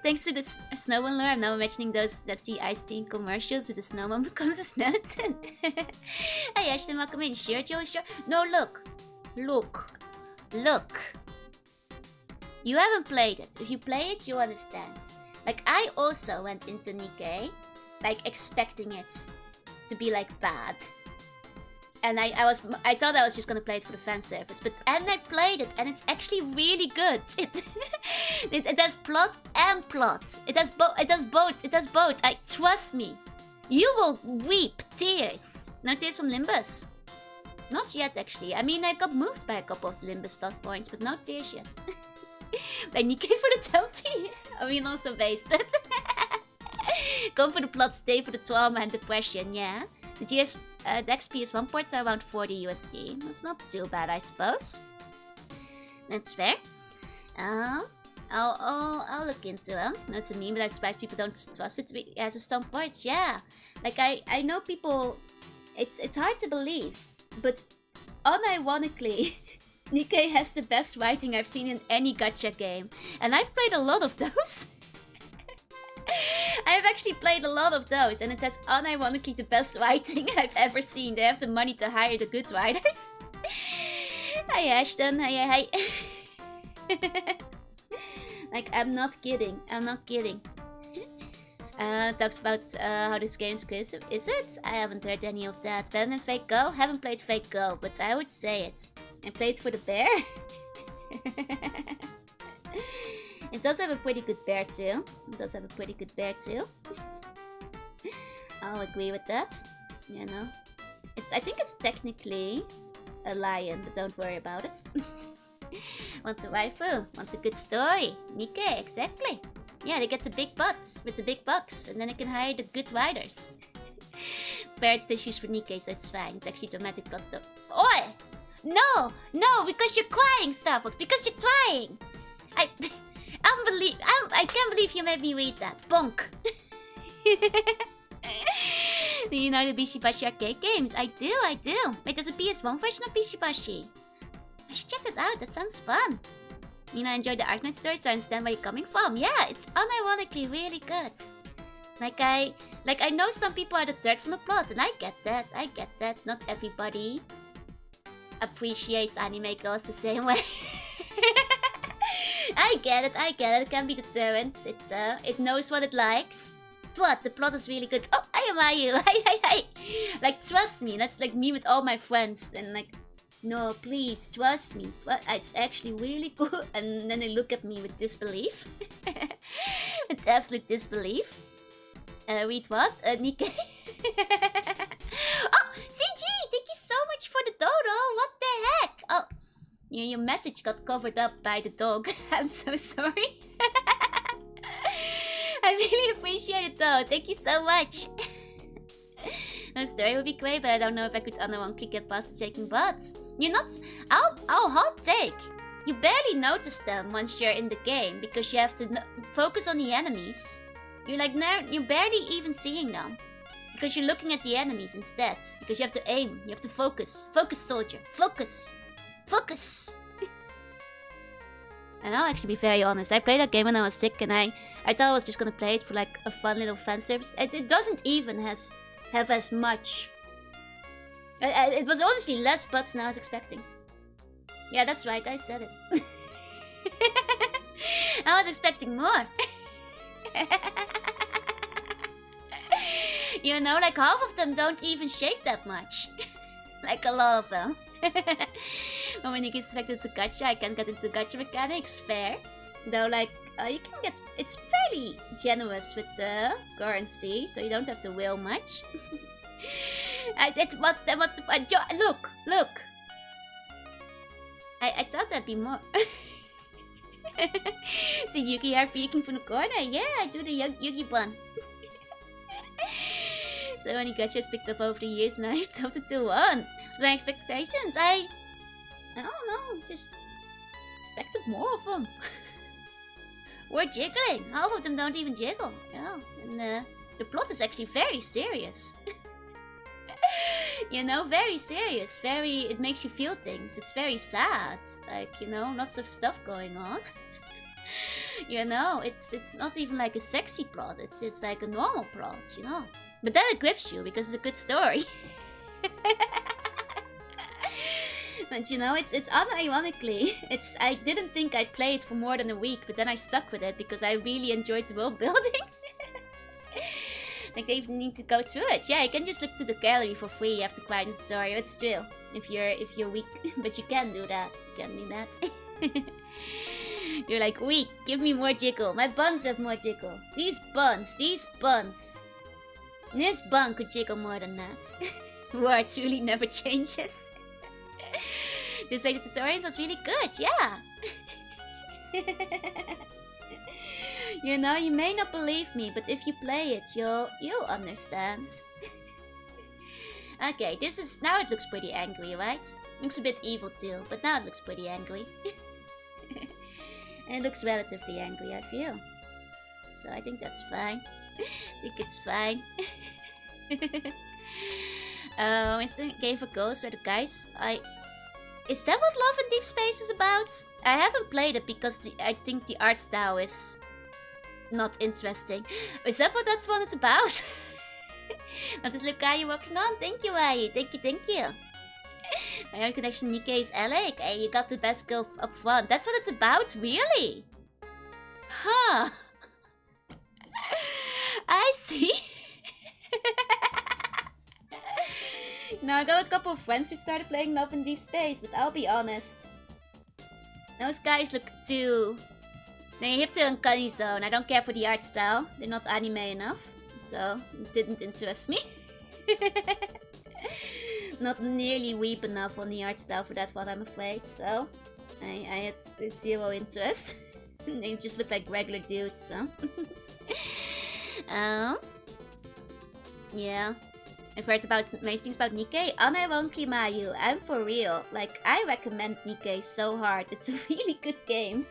Thanks to the snowman lore, I'm now imagining those that see Ice Teen commercials with the snowman becomes a skeleton. Hey Ashton, welcome in. Sure, Joe, sure. No, look. You haven't played it. If you play it, you understand. Like, I also went into Nikkei, like, expecting it to be, like, bad. And I thought I was just gonna play it for the fan service, but and I played it, and it's actually really good. It has plot and plot. It has both. Trust me. You will weep tears. No tears from Limbus. Not yet, actually. I mean, I got moved by a couple of the Limbus plot points, but no tears yet. Like Nikkei for the Tumpy. I mean, also based, but come for the plot, stay for the trauma and depression, yeah. The XP1 ports are around 40 USD. That's not too bad, I suppose. That's fair. I'll look into them. That's a meme, but I'm surprised people don't trust it as a stone port. Yeah, like I know people. It's hard to believe, but unironically, Nikkei has the best writing I've seen in any gacha game, and I've played a lot of those. I've actually played a lot of those, and it has unironically the best writing I've ever seen. They have the money to hire the good writers. Hi Ashton, hi. Like, I'm not kidding. Talks about how this game is exclusive. Is it? I haven't heard any of that. Better than Fake Go? Haven't played Fake Go, but I would say it. I played for the bear. It does have a pretty good bear too. I'll agree with that. You know, I think it's technically a lion, but don't worry about it. Want the waifu? Want a good story? Nikkei, exactly. Yeah, they get the big butts with the big bucks, and then they can hire the good riders. Bear tissues for Nikkei, so it's fine. It's actually dramatic plot though. Oi! No, because you're crying, Starfox. Because you're trying. I can't believe you made me read that. Bonk. Do you know the Bishibashi arcade games? I do. Wait, there's a PS1 version of Bishibashi. I should check that out. That sounds fun. You know, I enjoyed the Arknight story, so I understand where you're coming from. Yeah, it's unironically really good. Like I know some people are deterred from the plot, and I get that. Not everybody appreciates anime girls the same way. I get it. It can be deterrent. It knows what it likes. But the plot is really good. Oh, I am Ayu. Hi. Like, trust me. That's like me with all my friends. And like, no, please, trust me. It's actually really cool. And then they look at me with disbelief. With absolute disbelief. Read what? Nikkei. Oh, CG! Thank you so much for the dodo. What the heck? Oh. Your message got covered up by the dog. I'm so sorry. I really appreciate it though. Thank you so much. No story would be great, but I don't know if I could unironically get past the shaking butts. You're not... Oh, hot take. You barely notice them once you're in the game because you have to focus on the enemies. You're like, you're barely even seeing them. Because you're looking at the enemies instead. Because you have to aim. You have to focus. Focus, soldier. Focus. And I'll actually be very honest. I played that game when I was sick, and I thought I was just gonna play it for like a fun little fan service. It doesn't even have as much. It was honestly less butts than I was expecting. Yeah, that's right. I said it. I was expecting more. You know, like half of them don't even shake that much. Like a lot of them. But when you get expected to gacha, I can get into gacha mechanics, fair. Though, like, you can get... It's fairly generous with the currency, so you don't have to whale much. What's the point? Look! I thought that'd be more. So Yuki are peeking from the corner? Yeah, I do the Yuki bun. So many gachas picked up over the years, now you're top to 2-1. What's my expectations? I don't know, just expected more of them. We're jiggling. Half of them don't even jiggle. Yeah, and the plot is actually very serious. You know, very serious. It makes you feel things. It's very sad. Like, you know, lots of stuff going on. You know, it's not even like a sexy plot. It's like a normal plot, you know. But then it grips you because it's a good story. But you know, it's unironically, I didn't think I'd play it for more than a week, but then I stuck with it because I really enjoyed the world building. Like, they even need to go through it. Yeah, you can just look to the gallery for free after quite the tutorial. It's true. If you're weak, but you can do that. You can do that. You're like, weak, give me more jiggle. My buns have more jiggle. These buns. This bun could jiggle more than that. Word truly never changes. Did play the tutorial? It was really good, yeah. You know, you may not believe me, but if you play it, you'll understand. Okay, now it looks pretty angry, right? Looks a bit evil too, but now it looks pretty angry. And it looks relatively angry, I feel. So I think that's fine. I think it's fine. Is the game for girls or the guys? Is that what Love in Deep Space is about? I haven't played it because I think the art style is not interesting. Is that what that one is about? Let us look how you're working on. Thank you, Ai. Thank you. My only connection, Nikkei, is Alec. Hey, you got the best girl up front. That's what it's about, really? Huh. I see. Now, I got a couple of friends who started playing Love in Deep Space, but I'll be honest. Those guys look too... They're hip to uncanny zone. I don't care for the art style. They're not anime enough, so it didn't interest me. Not nearly weep enough on the art style for that one, I'm afraid, so... I had zero interest. They just look like regular dudes, so... Yeah. I've heard about nice things about Nikkei. Unironically, Mayu, I'm for real. Like, I recommend Nikkei so hard. It's a really good game.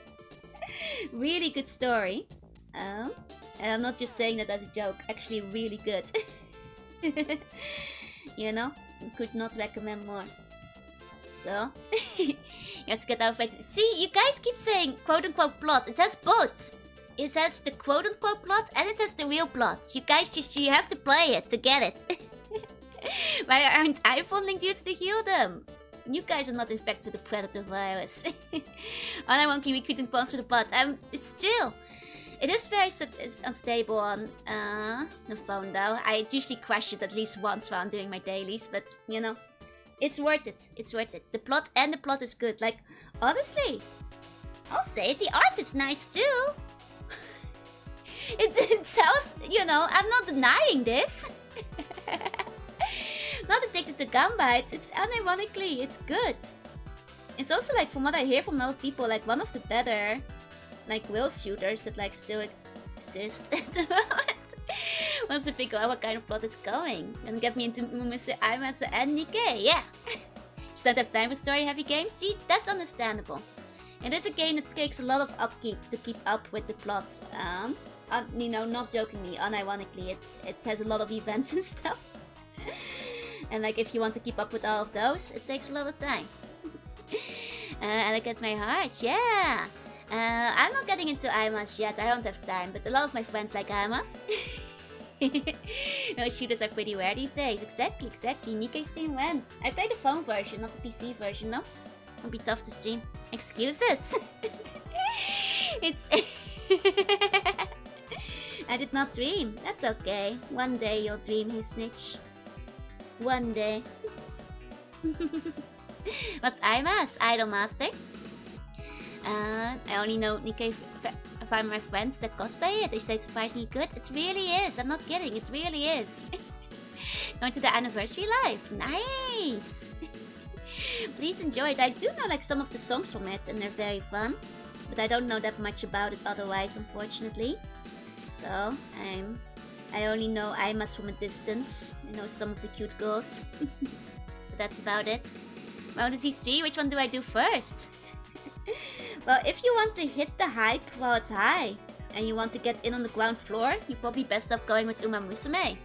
Really good story. And I'm not just saying that as a joke. Actually, really good. You know? Could not recommend more. So, you have to get out of it. See, you guys keep saying quote-unquote plot. It has both. It has the quote-unquote plot and it has the real plot. You guys you have to play it to get it. Why aren't I fondling dudes to heal them? You guys are not infected with the predator virus. I won't keep recruiting pawns for the bot. It's chill. It is very unstable on the phone though. I usually crash it at least once while I'm doing my dailies, but you know, it's worth it. It's worth it. The plot is good. Like, honestly, I'll say it, the art is nice too. It sounds, you know, I'm not denying this. Not addicted to gunbites. It's unironically, it's good. It's also like, from what I hear from a lot of people, like one of the better, like, whale shooters that like still exist at the moment. Once I figure out what kind of plot is going, and get me into Mr. Imatsu and Nikkei. Yeah. Just don't have time for story-heavy games. See, that's understandable. It is a game that takes a lot of upkeep to keep up with the plots. You know, not jokingly, unironically, it has a lot of events and stuff. And like, if you want to keep up with all of those, it takes a lot of time. Alec has my heart, yeah. I'm not getting into IMAs yet, I don't have time, but a lot of my friends like IMAs. No, shooters are pretty rare these days. Exactly. Nikkei stream when? I play the phone version, not the PC version, no? It'll be tough to stream. Excuses! It's... I did not dream. That's okay. One day you'll dream, his snitch. One day. What's IMAS? Idol Master. I only know Nikkei if I'm my friends that cosplay it. They say it's surprisingly good. It really is. I'm not kidding. It really is. Going to the anniversary live. Nice. Please enjoy it. I do know like some of the songs from it and they're very fun. But I don't know that much about it otherwise, unfortunately. So, I only know IMAs from a distance. I know some of the cute girls. But that's about it. Round of these 3, which one do I do first? Well, if you want to hit the hype while it's high, and you want to get in on the ground floor, you're probably best off going with Uma Musume.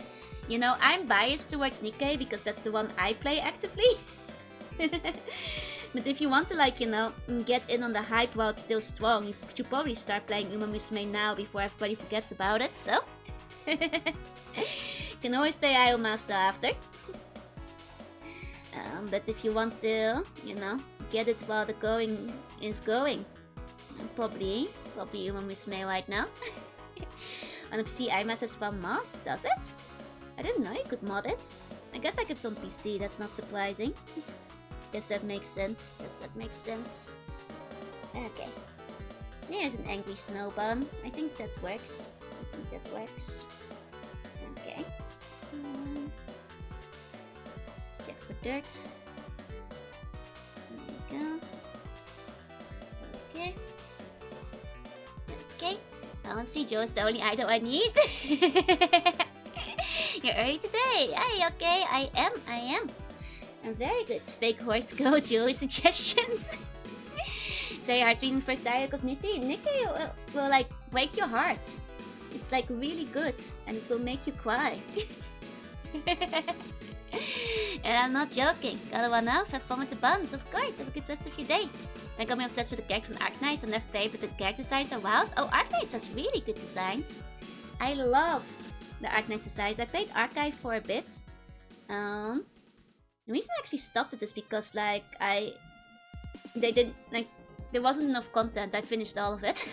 You know, I'm biased towards Nikkei because that's the one I play actively. But if you want to, like, you know, get in on the hype while it's still strong, you should probably start playing Uma Musume now before everybody forgets about it, so... You can always play Idolmaster after. But if you want to, you know, get it while the going is going, probably Uma Musume right now. On the PC, IMAS has 1 mods, does it? I didn't know you could mod it. I guess like if it's on PC, that's not surprising. Guess that makes sense. That makes sense. Okay. There's an angry snowbun. I think that works. Okay. Let's check for dirt. There we go. Okay. Okay. Honestly, Joe's the only idol I need. You're early today. Hey, okay. I am. I'm very good. Fake horse go, Joe suggestions. It's very hard reading first dialogue of Nikkei will like break your heart. It's like really good and it will make you cry. And I'm not joking. Gotta one off, have fun with the buns, of course. Have a good rest of your day. I got me obsessed with the characters from Arknights and their favorite, but the character designs are wild. Oh, Arknights has really good designs. I love the Arknights designs. I played Archive for a bit. The reason I actually stopped it is because like there wasn't enough content. I finished all of it.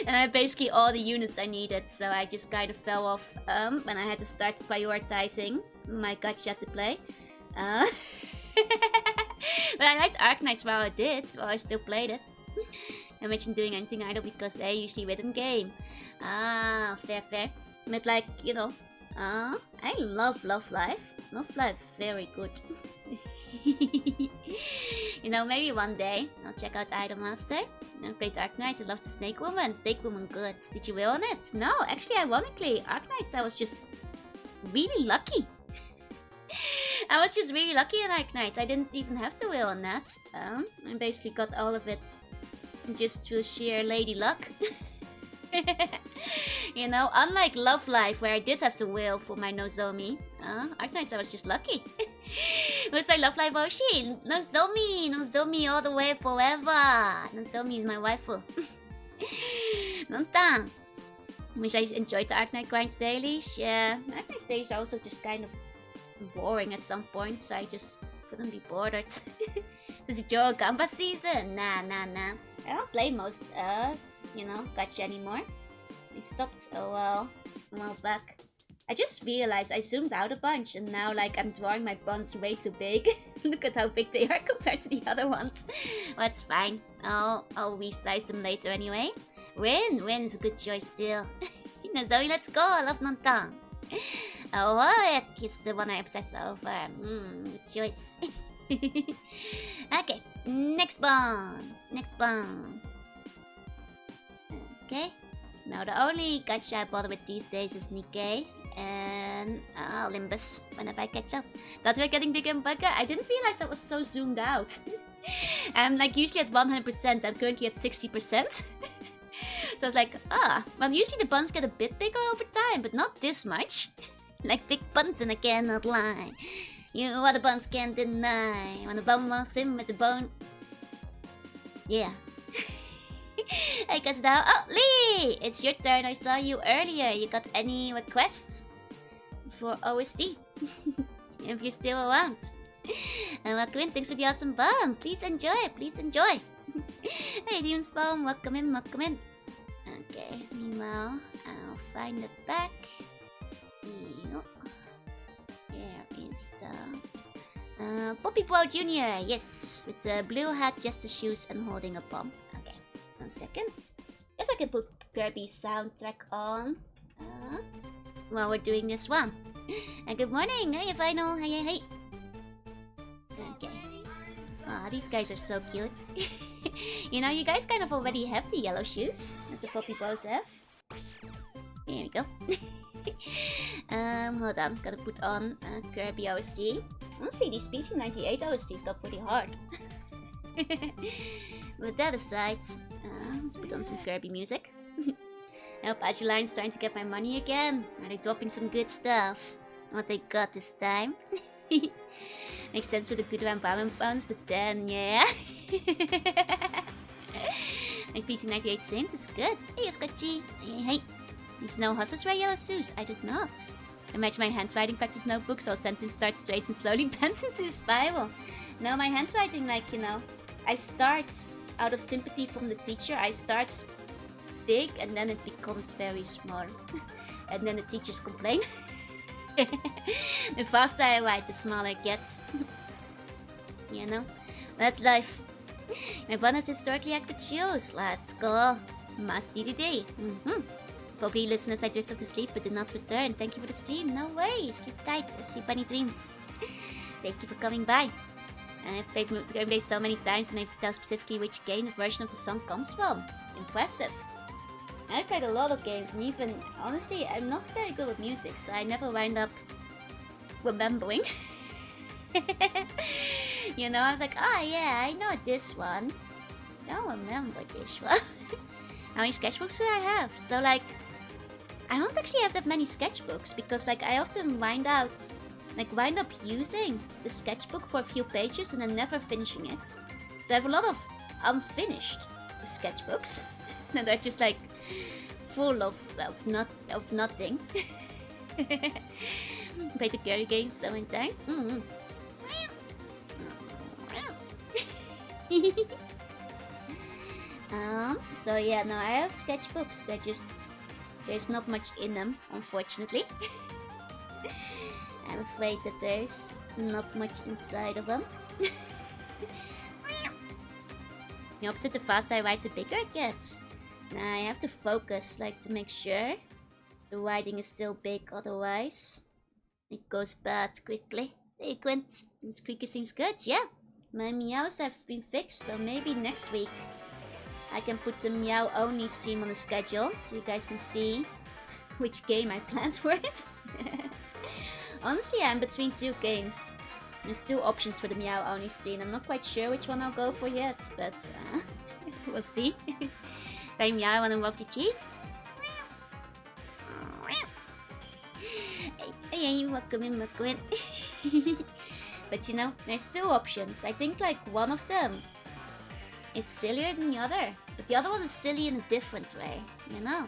And I had basically all the units I needed, so I just kind of fell off when I had to start prioritizing my gacha to play. But I liked Arknights while I still played it. I mentioned doing anything idle because they usually rhythm game. Fair. But like, you know, I love Love Live. Love Live, very good. You know, maybe one day I'll check out Idolmaster. I played Arknights. I love the Snake Woman. Snake Woman good. Did you will on it? No, actually, ironically, Arknights I was just really lucky. I was just really lucky in Arknights. I didn't even have to will on that. I basically got all of it just through sheer lady luck. You know, unlike Love Life, where I did have to will for my Nozomi, Arknights I was just lucky. Who's my Love Life Oshi? Nozomi all the way forever. Nozomi is my waifu. Nontan. Wish I enjoyed the Arknight grinds daily. Yeah, Arknight dailies are also just kind of boring at some point, so I just couldn't be bothered. This is Joe Gamba season? Nah. I don't play most, you know, gacha anymore. I stopped a while back. I just realized I zoomed out a bunch and now like I'm drawing my buns way too big. Look at how big they are compared to the other ones. Well, it's fine. I'll resize them later anyway. Win is a good choice still. Zoe, let's go. I love Nontan. Oh, is the one I obsess over. Good choice. Okay, next one. Okay. Now the only gacha I bother with these days is Nikkei and Olympus whenever I catch up. That we're getting bigger and bigger. I didn't realize I was so zoomed out. I'm like usually at 100%. I'm currently at 60%. So I was like, well usually the buns get a bit bigger over time, but not this much. Like big buns and I cannot lie. You know what the buns can't deny. When the bun walks in with the bone. Yeah. Hey guys now. Oh, Lee! It's your turn. I saw you earlier. You got any requests for OST? If you're still around. And welcome in. Thanks for the awesome bun. Please enjoy. Hey, Demon Spawn. Welcome in. Okay. Meanwhile, I'll find the back. There is the Poppy Bro Jr. Yes, with the blue hat, just the shoes, and holding a bomb. Okay, 1 second. Guess I can put Kirby's soundtrack on while we're doing this one. And good morning, hey Final, hey. Okay. Aw, these guys are so cute. You know, you guys kind of already have the yellow shoes that the Poppy Bros have. Here we go. Hold on, gotta put on Kirby OST. Honestly, these PC98 OSTs got pretty hard. But that aside, let's put on some Kirby music. I hope Azulaine's trying to get my money again. Are they dropping some good stuff? What they got this time? Makes sense with the good round bounce, but then, yeah. Like PC98 Saint, it's good. Hey, Scotchy. Hey. There's no hussles wear yellow shoes. I did not. Imagine my handwriting practice notebook, so sentence starts straight and slowly bends into a spiral. No, my handwriting, like, you know, I start out of sympathy from the teacher. I start big and then it becomes very small. And then the teachers complain. The faster I write, the smaller it gets. You know, that's life. My bonus historically accurate shows. Let's go. Must do today. Probably listeners, I drift off to sleep but do not return. Thank you for the stream. No way. Sleep tight. Sweet bunny dreams. Thank you for coming by. I've played Multiplayer so many times, I'm able to tell specifically which game the version of the song comes from. Impressive. I've played a lot of games, and even, honestly, I'm not very good with music, so I never wind up remembering. You know, I was like, oh yeah, I know this one. Don't remember this one. How many sketchbooks do I have? So, like, I don't actually have that many sketchbooks, because, like, I often wind up using the sketchbook for a few pages and then never finishing it. So I have a lot of unfinished sketchbooks that are just like full of nothing. Played the Gary games so many times. So yeah, no, I have sketchbooks. They're just, there's not much in them, unfortunately. I'm afraid that there's not much inside of them. The opposite, the faster I write, the bigger it gets. Now I have to focus, like, to make sure the writing is still big, otherwise it goes bad quickly. Hey Quint, this squeaker seems good, yeah. My meows have been fixed, so maybe next week I can put the meow only stream on the schedule, so you guys can see which game I planned for it. Honestly, I'm between two games. There's two options for the meow only stream. I'm not quite sure which one I'll go for yet, but we'll see. Hey meow, wanna rub your cheeks? Hey, welcome in, welcome in. But you know, there's two options. I think like one of them is sillier than the other, but the other one is silly in a different way, you know?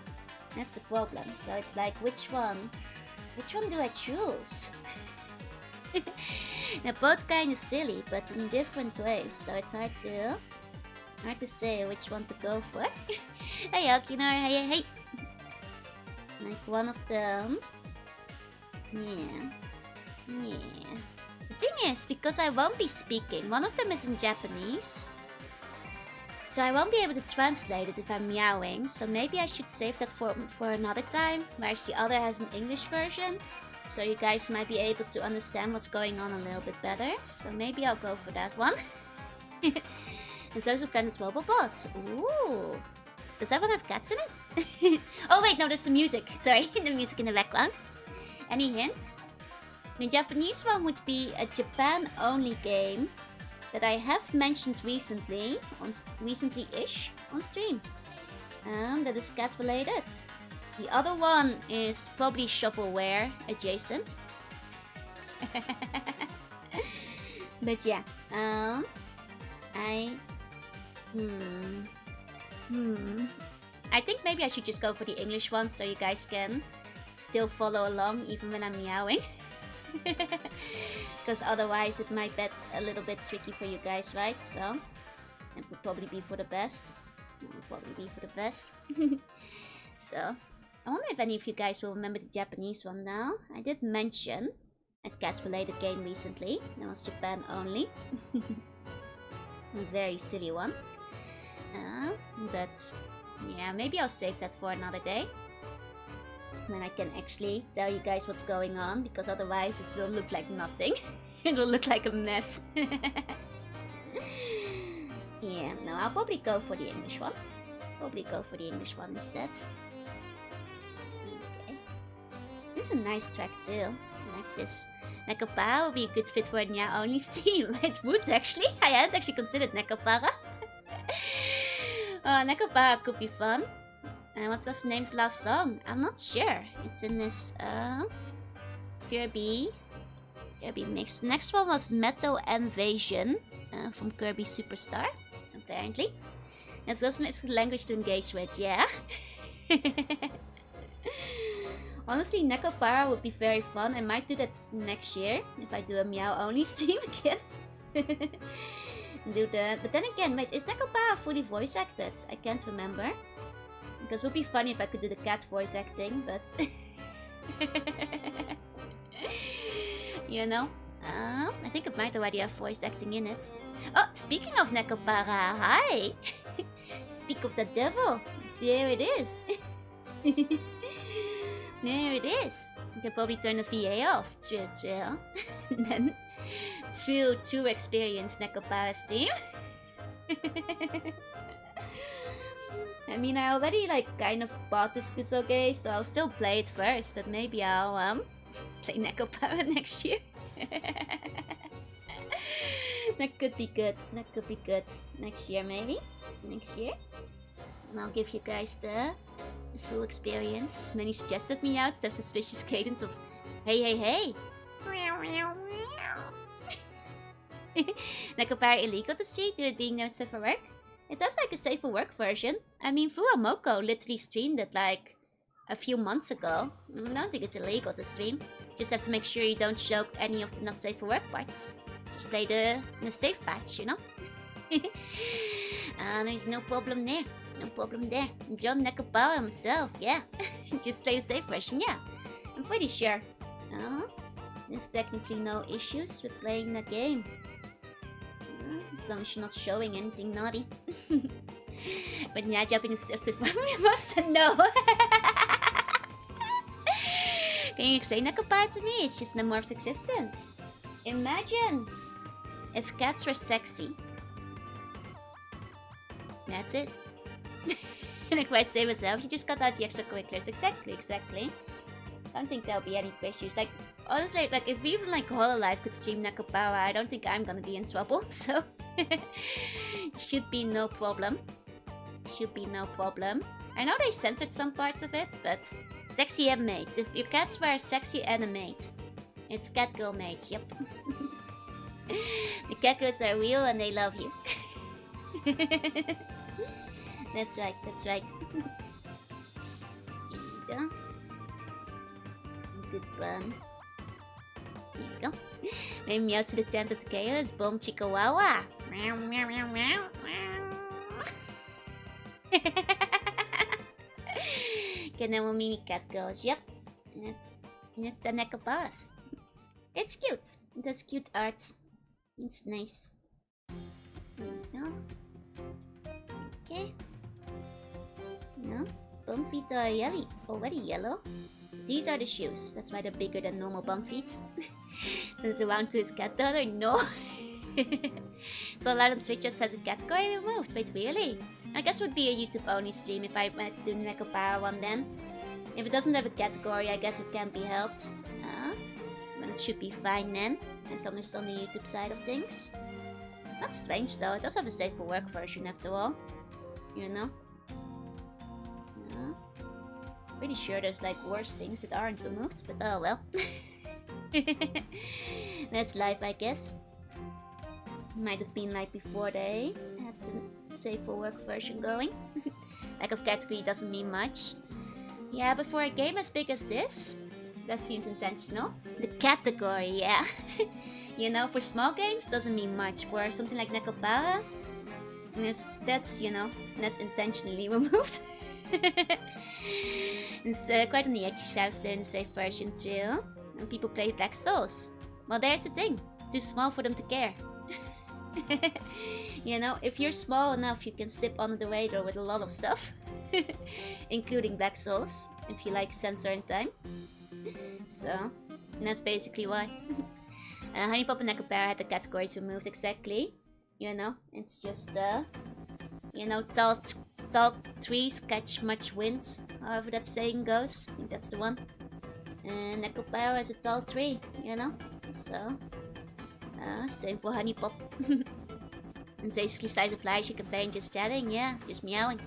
That's the problem. So it's like, which one do I choose? They're both kind of silly, but in different ways, so it's hard to say which one to go for. Hey Alkinar, hey. Like one of them. Yeah. The thing is, because I won't be speaking, one of them is in Japanese. So I won't be able to translate it if I'm meowing, so maybe I should save that for another time, whereas the other has an English version, so you guys might be able to understand what's going on a little bit better, so maybe I'll go for that one. And so is a Planet Robobot. Ooh! Does that one have cats in it? Oh wait, no, that's the music. Sorry, the music in the background. Any hints? The Japanese one would be a Japan-only game that I have mentioned recently-ish on stream. That is cat related. The other one is probably shovelware adjacent. But yeah, I think maybe I should just go for the English one so you guys can still follow along even when I'm meowing. Because otherwise it might get a little bit tricky for you guys, right? So it would probably be for the best. So I wonder if any of you guys will remember the Japanese one now. I did mention a cat related game recently. That was Japan only. A very silly one. But yeah, maybe I'll save that for another day, when I can actually tell you guys what's going on, because otherwise it will look like nothing. It will look like a mess. Yeah, no, I'll probably go for the English one. Instead. Okay. This is a nice track too. I like this. Nekopara would be a good fit for a Nya only stream. It would actually. I hadn't actually considered Nekopara. Nekopara could be fun. And what's his name's last song? I'm not sure. It's in this Kirby mix. Next one was Metal Invasion from Kirby Superstar, apparently. It's also a language to engage with, yeah. Honestly, Nekopara would be very fun. I might do that next year if I do a Meow only stream again. But then again, wait, is Nekopara fully voice acted? I can't remember. Because it would be funny if I could do the cat voice acting, but you know, I think it might already have voice acting in it. Oh, speaking of Nekopara, hi! Speak of the devil, there it is. There it is. You can probably turn the VA off. Trill. And then Trill to experience Nekopara stream. I mean, I already kind of bought this Kusoge, so I'll still play it first, but maybe I'll play Nekopara next year. That could be good. That could be good. Next year, maybe. Next year. And I'll give you guys the full experience. Many suggested meows to have suspicious cadence of hey. Nekopara illegal to stream due to it being no safe for work? It does a safe for work version. I mean, Fuamoko literally streamed it a few months ago. I don't think it's illegal to stream. Just have to make sure you don't show any of the not safe for work parts. Just play the safe patch, you know? There's no problem there. No problem there. John Nekopara himself, yeah. Just play the safe version, yeah. I'm pretty sure. There's technically no issues with playing the game. As long as you're not showing anything naughty. But yeah, jumping steps with my must no. Can you explain Nekopara to me? It's just Nemorph's existence. Imagine if cats were sexy. That's it. Like if I say myself, you just got out the extracurriculars. Exactly. I don't think there'll be any issues. Honestly, if even Hololive could stream Nekopara, I don't think I'm gonna be in trouble, so should be no problem. I know they censored some parts of it, but sexy and mates. If your cats were sexy and a mate, it's cat girl mates, yep. The cat girls are real and they love you. That's right. There you go. Good one. There you go. Maybe meows to the dance of the chaos. Boom Chihuahua. Meow. Okay, then we'll mimi cat goes. Yep. That's the Nekopara. It's cute. It does cute art. It's nice. There you go. Okay. No, bum feet are already yellow. These are the shoes. That's why they're bigger than normal bum feet. Does it round to his cat daughter? No. So Loud on Twitch just has a category removed. Wait, really? I guess it would be a YouTube only stream if I wanted to do the Nekopara one then. If it doesn't have a category, I guess it can be helped. But it should be fine then, as long as it's on the YouTube side of things. That's strange though. It does have a safe for work version after all. You know? Pretty sure there's worse things that aren't removed, but oh well. That's life, I guess. Might have been before they had the safe for work version going. Lack of category doesn't mean much. Yeah, but for a game as big as this, that seems intentional. The category, yeah. You know, for small games doesn't mean much. For something like Nekopara, that's intentionally removed. It's quite on the edgy house in the safe version too. And people play Black Souls. Well, there's the thing. Too small for them to care. You know, if you're small enough, you can slip under the radar with a lot of stuff. Including Black Souls, if you like censor in time. So, and that's basically why. Honey Pop and Nekopara had the categories removed, exactly. You know, it's just, tall trees catch much wind, however that saying goes. I think that's the one. And Nekopara is a tall tree, you know? So, same for Honey Pop. It's basically slice of life. You can play and just chatting, yeah, just meowing.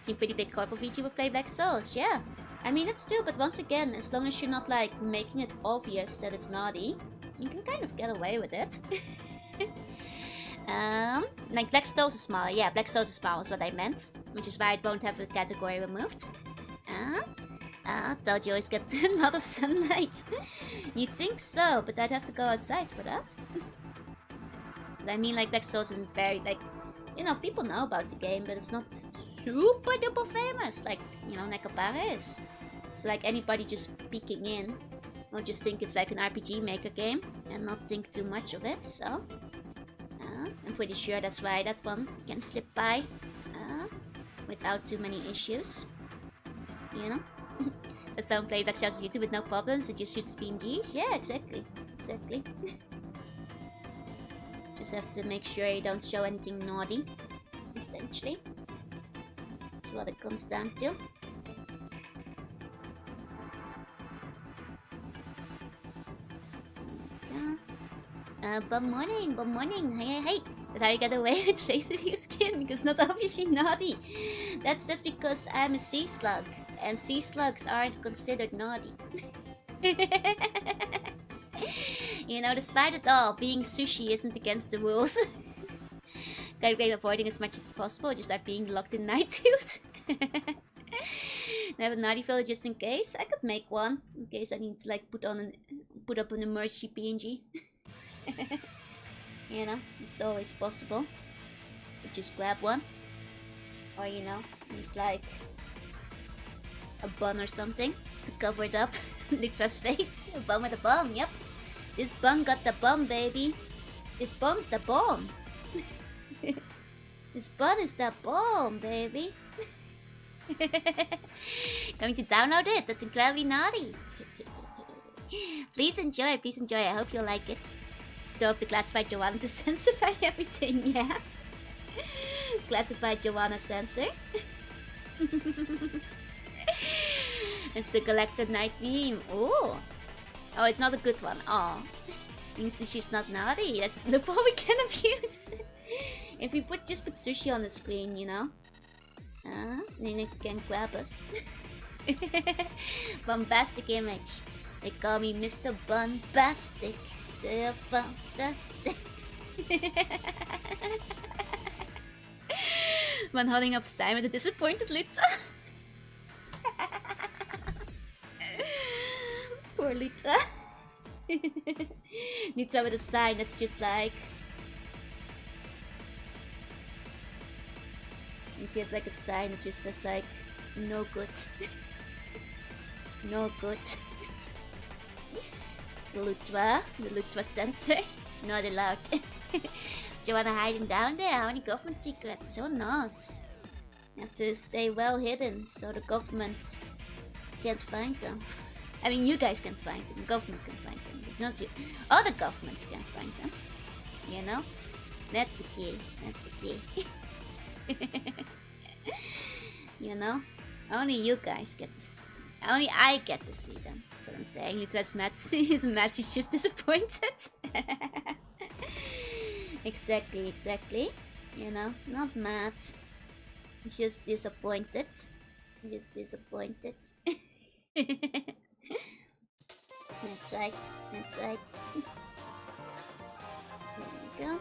Seem pretty big corpo VTuber play Black Souls, yeah. I mean, it's true, but once again, as long as you're not like making it obvious that it's naughty, you can kind of get away with it. Like Black Souls is smaller. Yeah, Black Souls is smaller is what I meant, which is why it won't have the category removed. Told you always get a lot of sunlight. You'd think so, but I'd have to go outside for that. But I mean, like, Black Souls isn't very, like, you know, people know about the game, but it's not super duper famous, like, you know, Nekabara is. So, like, anybody just peeking in will just think it's like an RPG Maker game and not think too much of it, so... I'm pretty sure that's why that one can slip by without too many issues, you know? That's how I play Black Souls on YouTube with no problems, it just shoots PNGs. Yeah, exactly. Exactly. Just have to make sure you don't show anything naughty, essentially. That's what it comes down to. Good morning, hey. But I got away with face review skin because not obviously naughty. That's because I'm a sea slug, and sea slugs aren't considered naughty. You know, despite it all, being sushi isn't against the rules. Gotta be avoiding as much as possible, just like being locked in night dude. Have a naughty filler just in case. I could make one in case I need to like put up an emergency PNG. You know, it's always possible. You just grab one, or you know, use like a bun or something to cover it up. Litra's face. A bun with a bomb. Yep. This bun got the bomb, baby. This bomb's the bomb. This bun is the bomb, baby. Going to download it. That's incredibly naughty. Please enjoy. I hope you'll like it. Still have to classify Joanna to censify everything, yeah. Classified Joanna censor. It's a collected night meme. Oh, it's not a good one. Oh, means she's not naughty. That's just the loophole we can abuse. If we just put sushi on the screen, you know, then it can grab us. Bombastic image. They call me Mr. Bombastic. So fantastic. One holding up sign with a disappointed Litra. Poor Litra. Litra with a sign that's just like... And she has like a sign that just says like, no good. No good. It's the Lutra Center. Not allowed. Do you wanna hide him down there? How many government secrets? So nice. You have to stay well hidden so the government can't find them. I mean, you guys can't find them. The government can find them, but not you. Other governments can't find them. You know? That's the key. That's the key. You know? Only you guys get to see. Only I get to see them. That's what I'm saying. Litra's Mats is just disappointed. Exactly. You know? Not mad. Just disappointed. Just disappointed. That's right. That's right. There we go.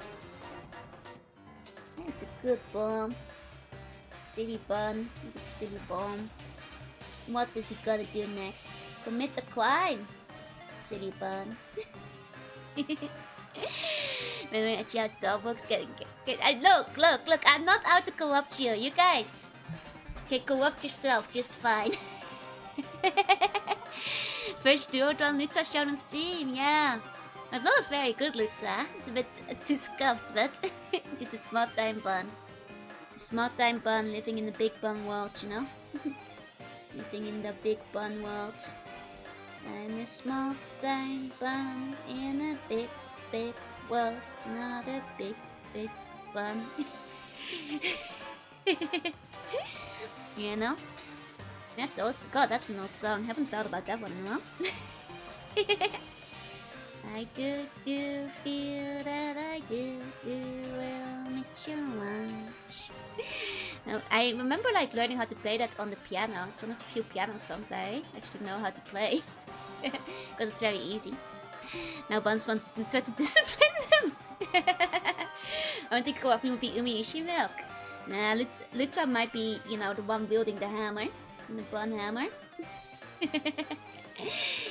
That's a good bomb. Silly bun. Silly bomb. What does he gotta do next? Commit a crime. Silly bun. When at your dog's getting look, I'm not out to corrupt you. You guys can corrupt yourself just fine. First duotron Lutra shown on stream, yeah. It's not a very good Lutra. It's a bit too scuffed, but just a small time bun. It's a small time bun living in the big bun world, you know? Living in the big bun world. I'm a small time bun in a big world. Not a big bun. You know? That's also... God, that's an old song. Haven't thought about that one in a while. I do feel that I do will meet your watch. Now, I remember like learning how to play that on the piano. It's one of the few piano songs I actually know how to play. Because it's very easy. Now Buns wants to try to discipline them. I want to go up with Umi Ishi milk. Nah, Lutra might be, you know, the one wielding the hammer. The Bun hammer.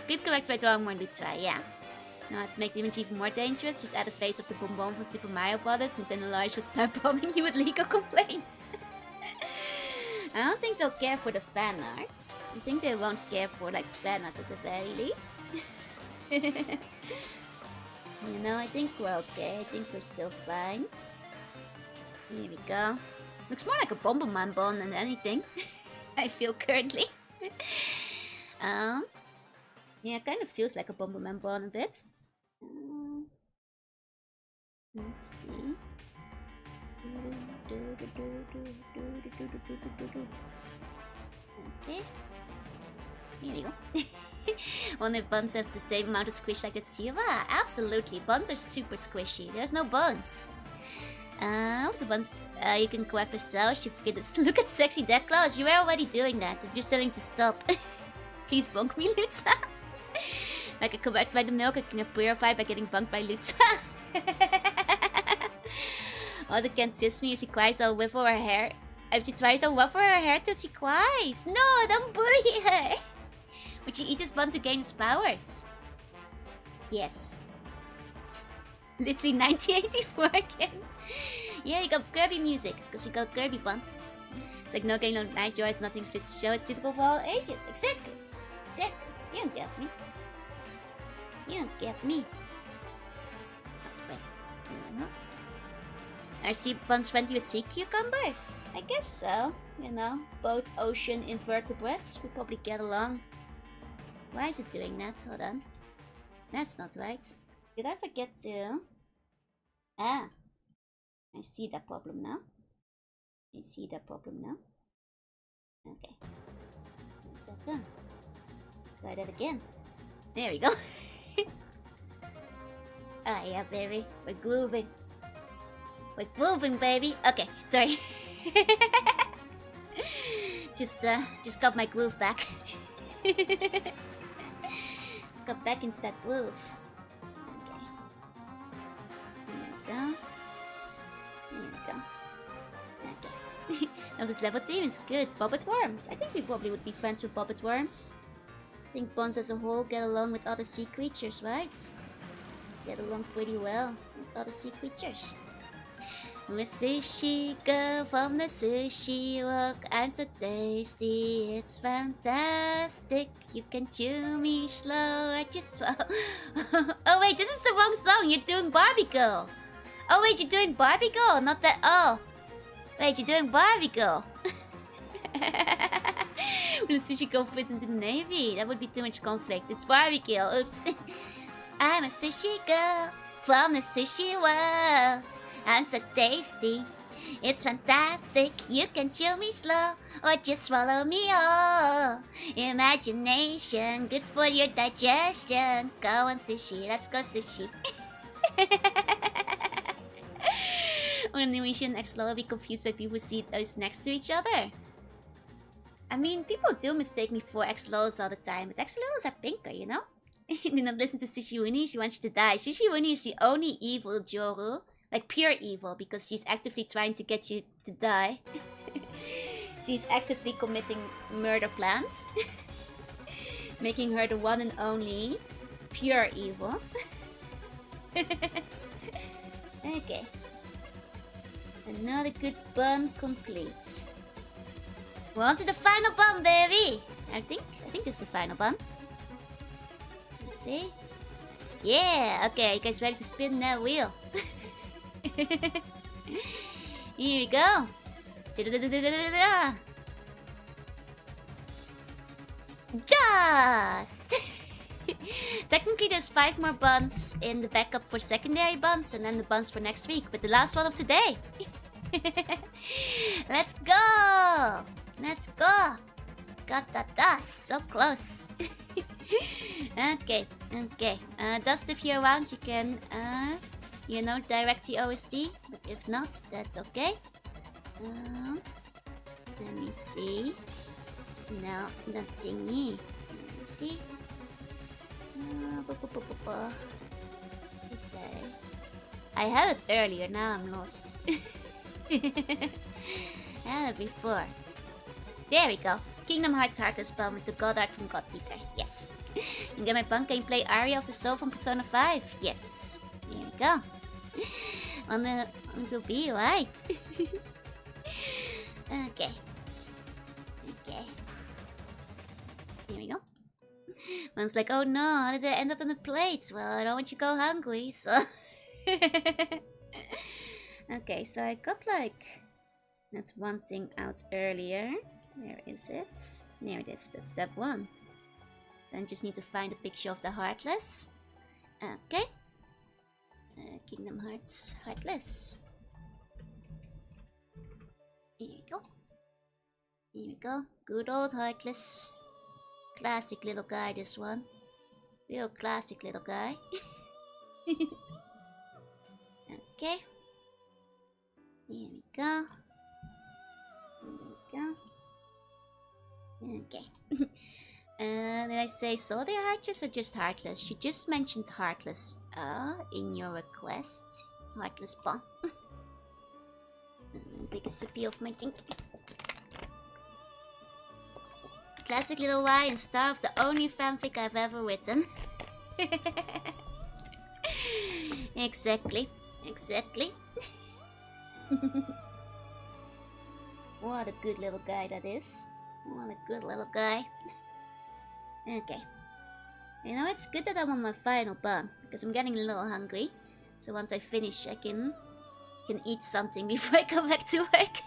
Good correct by drawing more Lutra, yeah. Now to make the image even more dangerous, just add a face of the Bonbon from Super Mario Brothers and then Elijah will start bombing you with legal complaints. I don't think they'll care for the fan art. I think they won't care for like fan art at the very least. You know, I think we're okay. I think we're still fine. Here we go. Looks more like a Bomberman bone than anything. I feel currently. Yeah, it kind of feels like a Bomberman bone a bit. Let's see. Okay. Here we go. Wonder if buns have the same amount of squish like that Shiva? Absolutely. Buns are super squishy. There's no buns. The buns you can correct yourself. You forget to look at sexy deck claws. You were already doing that. I'm just telling you to stop. Please bonk me, Luta. Like a correct by the milk, I can purify by getting bunked by Luta. Mother can't kiss me if she cries. I'll whiffle her hair. If she tries, I'll waffle her hair till she cries. No, don't bully her. Would she eat this bun to gain its powers? Yes. Literally 1984 again. Yeah, you got Kirby music, because we got Kirby bun. It's like no game, no night joy, it's nothing supposed to show. It's suitable for all ages. Exactly. Exactly. You don't get me. You don't get me. Oh, wait. Are sea buns friendly with sea cucumbers? I guess so. You know, both ocean invertebrates would probably get along. Why is it doing that? Hold on. That's not right. Did I forget to... Ah. I see that problem now. I see that problem now. Okay. 1 second. Try that again. There we go. Ah, yeah, baby. We're grooving. We're grooving, baby. Okay, sorry. Just got my groove back. Just got back into that groove. Okay. There we go. There we go. Okay. Now this level team is good. Bobbit worms. I think we probably would be friends with bobbit worms. I think buns as a whole get along with other sea creatures, right? Get along pretty well with other sea creatures. I'm a sushi girl from the sushi walk. I'm so tasty, it's fantastic. You can chew me slow, I just swallow. Oh wait, this is the wrong song. You're doing Barbie Girl. Oh wait, you're doing Barbie Girl, not that. Oh, wait, you're doing Barbie Girl. Will the sushi girl fit into the navy? That would be too much conflict. It's Barbie Girl. Oops. I'm a sushi girl from the sushi world. I'm so tasty, it's fantastic. You can chew me slow or just swallow me whole. Imagination, good for your digestion. Go on sushi, let's go sushi. When Onimusha and X-Low will be confused by people who see those next to each other. I mean, people do mistake me for X-Lows all the time, but X-Lows are pinker, you know? Do not listen to Sushi Winnie, she wants you to die. Sushi Winnie is the only evil Joru. Like pure evil, because she's actively trying to get you to die. She's actively committing murder plans. Making her the one and only pure evil. Okay. Another good bun complete. We're on to the final bun, baby! I think this is the final bun. Let's see. Yeah, okay, you guys ready to spin that wheel? Here we go. Dust! Technically there's 5 more buns in the backup for secondary buns and then the buns for next week, but the last one of today. Let's go! Let's go! Got that dust, so close. Okay. Okay, Dust, if you're around, you can, you know, direct the OST. But if not, that's okay. Let me see. No, nothing. Let me see. Okay. I had it earlier, now I'm lost. I had it before. There we go. Kingdom Hearts Heartless Bun with the God Art from God Eater. Yes. And get my punk, can you play Aria of the Soul from Persona 5? Yes. There we go. It will be right. Okay. Okay. Here we go. One's like, oh no, how did I end up on the plate? Well, I don't want you to go hungry, so... Okay, so I got like... that one thing out earlier. Where is it? There it is, that's step 1. Then just need to find a picture of the Heartless. Okay. Kingdom Hearts Heartless. Here we go. Here we go. Good old Heartless. Classic little guy, this one. Real classic little guy. Okay. Here we go. Here we go. Okay. Did I say so they're Heartless or just Heartless? You just mentioned Heartless in your request. Heartless Bomb. Take a sippy of my drink. Classic little Y and star of the only fanfic I've ever written. Exactly. Exactly. What a good little guy that is. What a good little guy. Okay. You know, it's good that I'm on my final bun, because I'm getting a little hungry. So once I finish, I can eat something before I go back to work.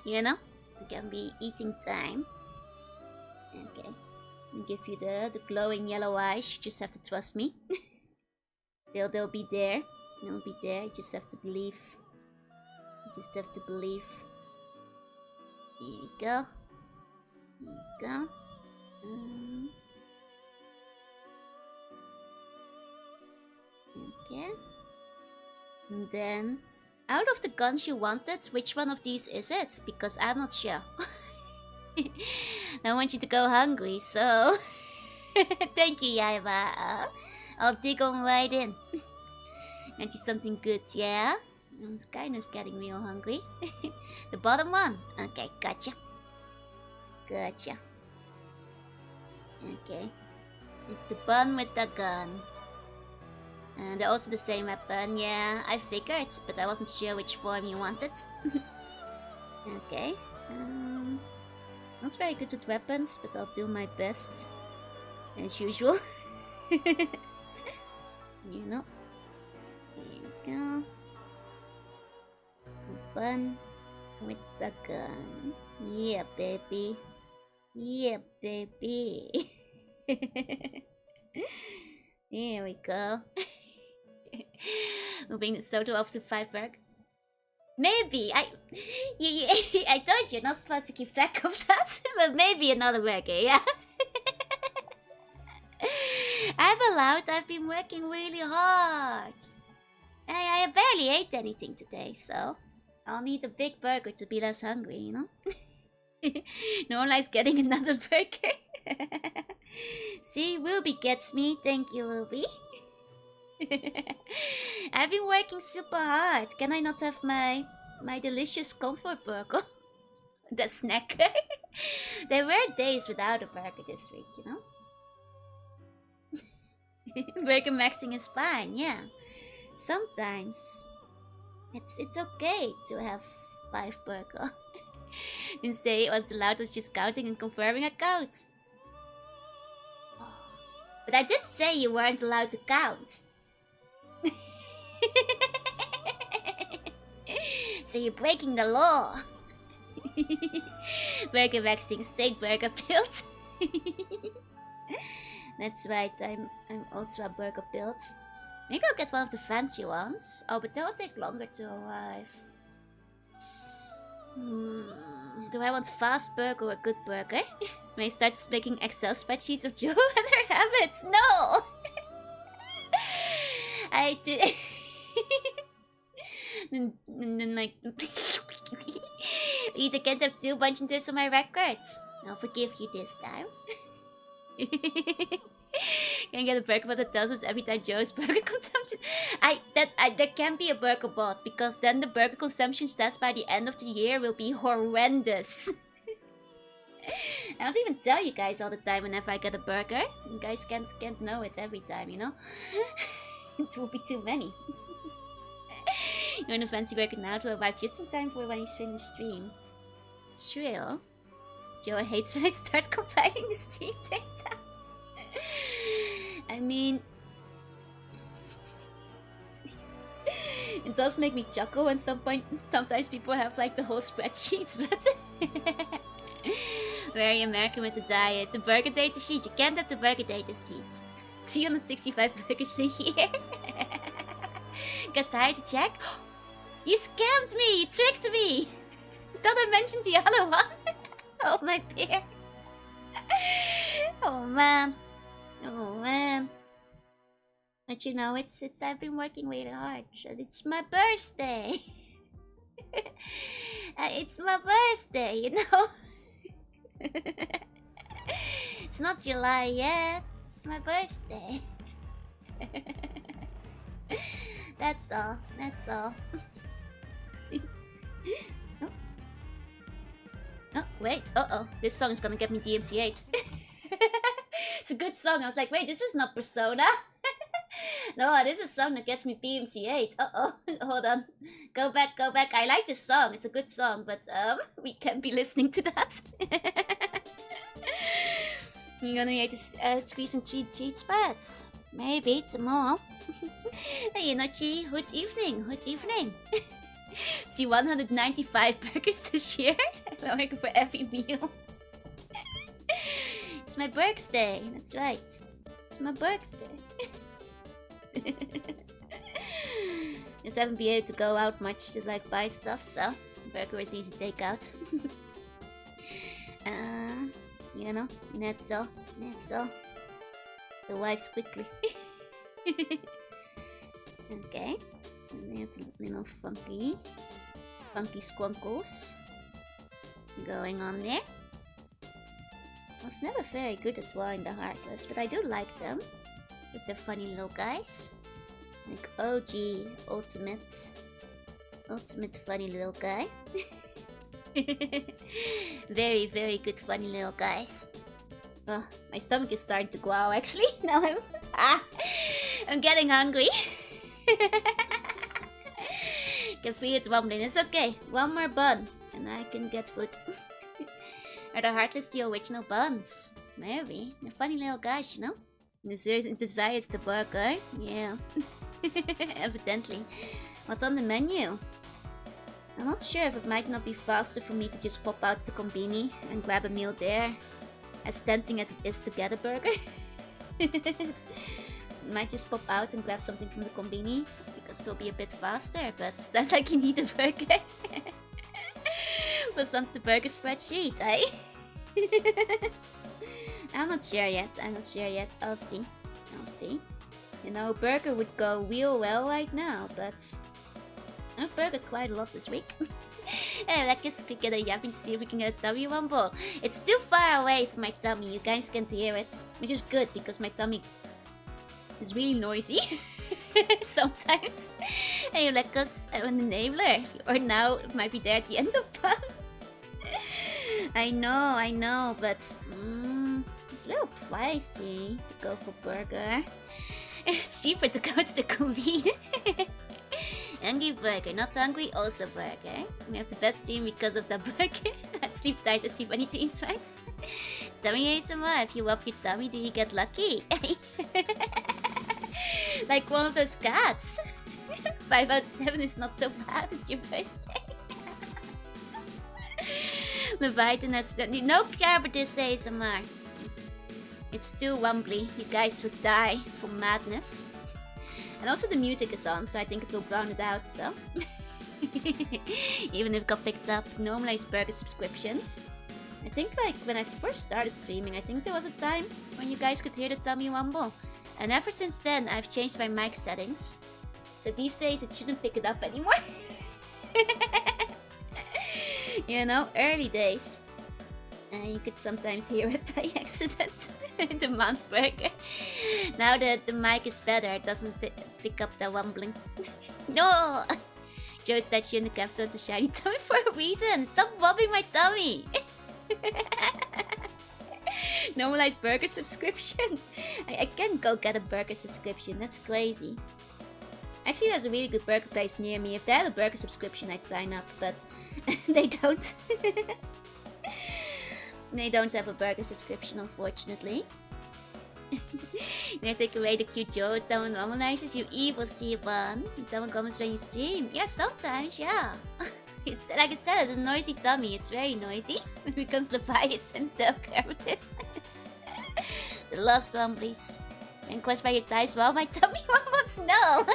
You know? It can be eating time. Okay. I'll give you the glowing yellow eyes. You just have to trust me. They'll be there. They'll be there. You just have to believe. You just have to believe. Here we go. Here we go. Okay. And then, out of the guns you wanted, which one of these is it? Because I'm not sure. I want you to go hungry, so... Thank you, Yaiba. I'll dig on right in. Want you something good, yeah? I'm kind of getting real hungry. The bottom one? Okay, gotcha. Gotcha. Okay. It's the bun with the gun. And they're also the same weapon. Yeah, I figured, but I wasn't sure which form you wanted. Okay. Not very good with weapons, but I'll do my best. As usual. You know. Here we go. Bun with the gun. Yeah, baby. Yeah, baby. Here we go. Moving the Soto up to 5 berg. Maybe I told you you're not supposed to keep track of that, but maybe another burger, yeah. I'm allowed. I've been working really hard. I barely ate anything today, so I'll need a big burger to be less hungry, you know? No one likes getting another burger. See, Ruby gets me. Thank you, Ruby. I've been working super hard. Can I not have my delicious comfort burger? The snacker. There were days without a burger this week, you know? Burger maxing is fine, yeah. Sometimes it's okay to have 5 burger. Didn't say it was allowed, was just counting and confirming a count. But I did say you weren't allowed to count. So you're breaking the law. Burger maxing, state burger built. That's right, I'm ultra burger built. Maybe I'll get one of the fancy ones. Oh, but they'll take longer to arrive. Do I want fast burger or good burger? When I start making Excel spreadsheets of Joe and her habits. No! I did. and then like, please, I can't have too much in terms of my records. I'll forgive you this time. Can I get a burger bot that tells us every time Joe's burger consumption? There can be a burger bot, because then the burger consumption stats by the end of the year will be horrendous. I don't even tell you guys all the time whenever I get a burger. You guys can't know it every time, you know? It will be too many. You're in a fancy burger now to arrive just in time for when you swing the stream. It's true. Joe hates when I start compiling the Steam data. I mean, it does make me chuckle when sometimes people have like the whole spreadsheets, but very American with the diet. The burger data sheet, you can't have the burger data sheets. 365 burgers a year. Guess I had to check. You scammed me! You tricked me! Thought I mentioned the other one. Oh my beer. Oh man. Oh man. But you know, I've been working really hard. It's my birthday. It's my birthday, you know. It's not July yet. It's my birthday. That's all. That's all. Oh. Oh, wait. Uh-oh. This song is gonna get me DMCA'd. It's a good song. I was like, wait, this is not Persona. No, this is a song that gets me DMCA'd. Uh-oh. Hold on. Go back, go back. I like this song. It's a good song, but we can't be listening to that. I'm gonna be able to squeeze in 3 cheat spots. Maybe tomorrow. Hey, Inochi. Good evening. Good evening. See, 195 burgers this year. I'm working for every meal. It's my birthday. That's right. It's my birthday. Just haven't been able to go out much to like buy stuff, so burger is easy to take out. You know, that's all. That's all. The wipes quickly. Okay. And they have the little funky squunkles going on there. I was never very good at drawing the Heartless, but I do like them. Because they're funny little guys. Like OG, ultimate funny little guy. Very, very good funny little guys. Oh, my stomach is starting to growl actually. Now I'm getting hungry. Can feel it rumbling. It's okay. One more bun and I can get food. Are the Heartless the original buns? Maybe. They're funny little guys, you know? Desires the burger. Yeah. Evidently. What's on the menu? I'm not sure if it might not be faster for me to just pop out the Konbini and grab a meal there. As tempting as it is to get a burger. Might just pop out and grab something from the Konbini because it will be a bit faster, but sounds like you need a burger. Plus one to the burger spreadsheet, eh? I'm not sure yet. I'll see. You know, burger would go real well right now, but I've burgered quite a lot this week. Hey, let's get a yapping to see if we can get a tummy rumble. It's too far away from my tummy. You guys can't hear it, which is good because my tummy is really noisy sometimes. Hey, like us an enabler, or now it might be there at the end of fun. I know, but it's a little pricey to go for burger. It's cheaper to go to the convenience. Hungry burger, not hungry, also burger. We have the best stream because of the burger. Sleep tight, sleep any dreams, thanks. Tummy ASMR, if you rub your tummy, do you get lucky? Like one of those cats. 5 out of 7 is not so bad, it's your birthday. Leviathan has no care about this ASMR. It's too rumbly. You guys would die from madness. And also the music is on, so I think it will drown it out, so... Even if it got picked up, normalize burger subscriptions. I think like when I first started streaming, I think there was a time when you guys could hear the tummy rumble. And ever since then, I've changed my mic settings. So these days, it shouldn't pick it up anymore. You know, early days. And you could sometimes hear it by accident. The Mansburger. Now that the mic is better, it doesn't pick up the rumbling. No! Joe statue in the capital is a shiny tummy for a reason. Stop wobbling my tummy. Normalize burger subscription. I can't go get a burger subscription. That's crazy. Actually, there's a really good burger place near me. If they had a burger subscription, I'd sign up. But they don't. They don't have a burger subscription, unfortunately. They take away the cute Joe. Someone normalizes you evil C1. Someone comments when you stream. Yeah, sometimes, yeah. It's like I said, it's a noisy tummy. It's very noisy. Because Leviathan and Self-Carapace. The last one, please. And quest by your thighs. Wow, my tummy almost no.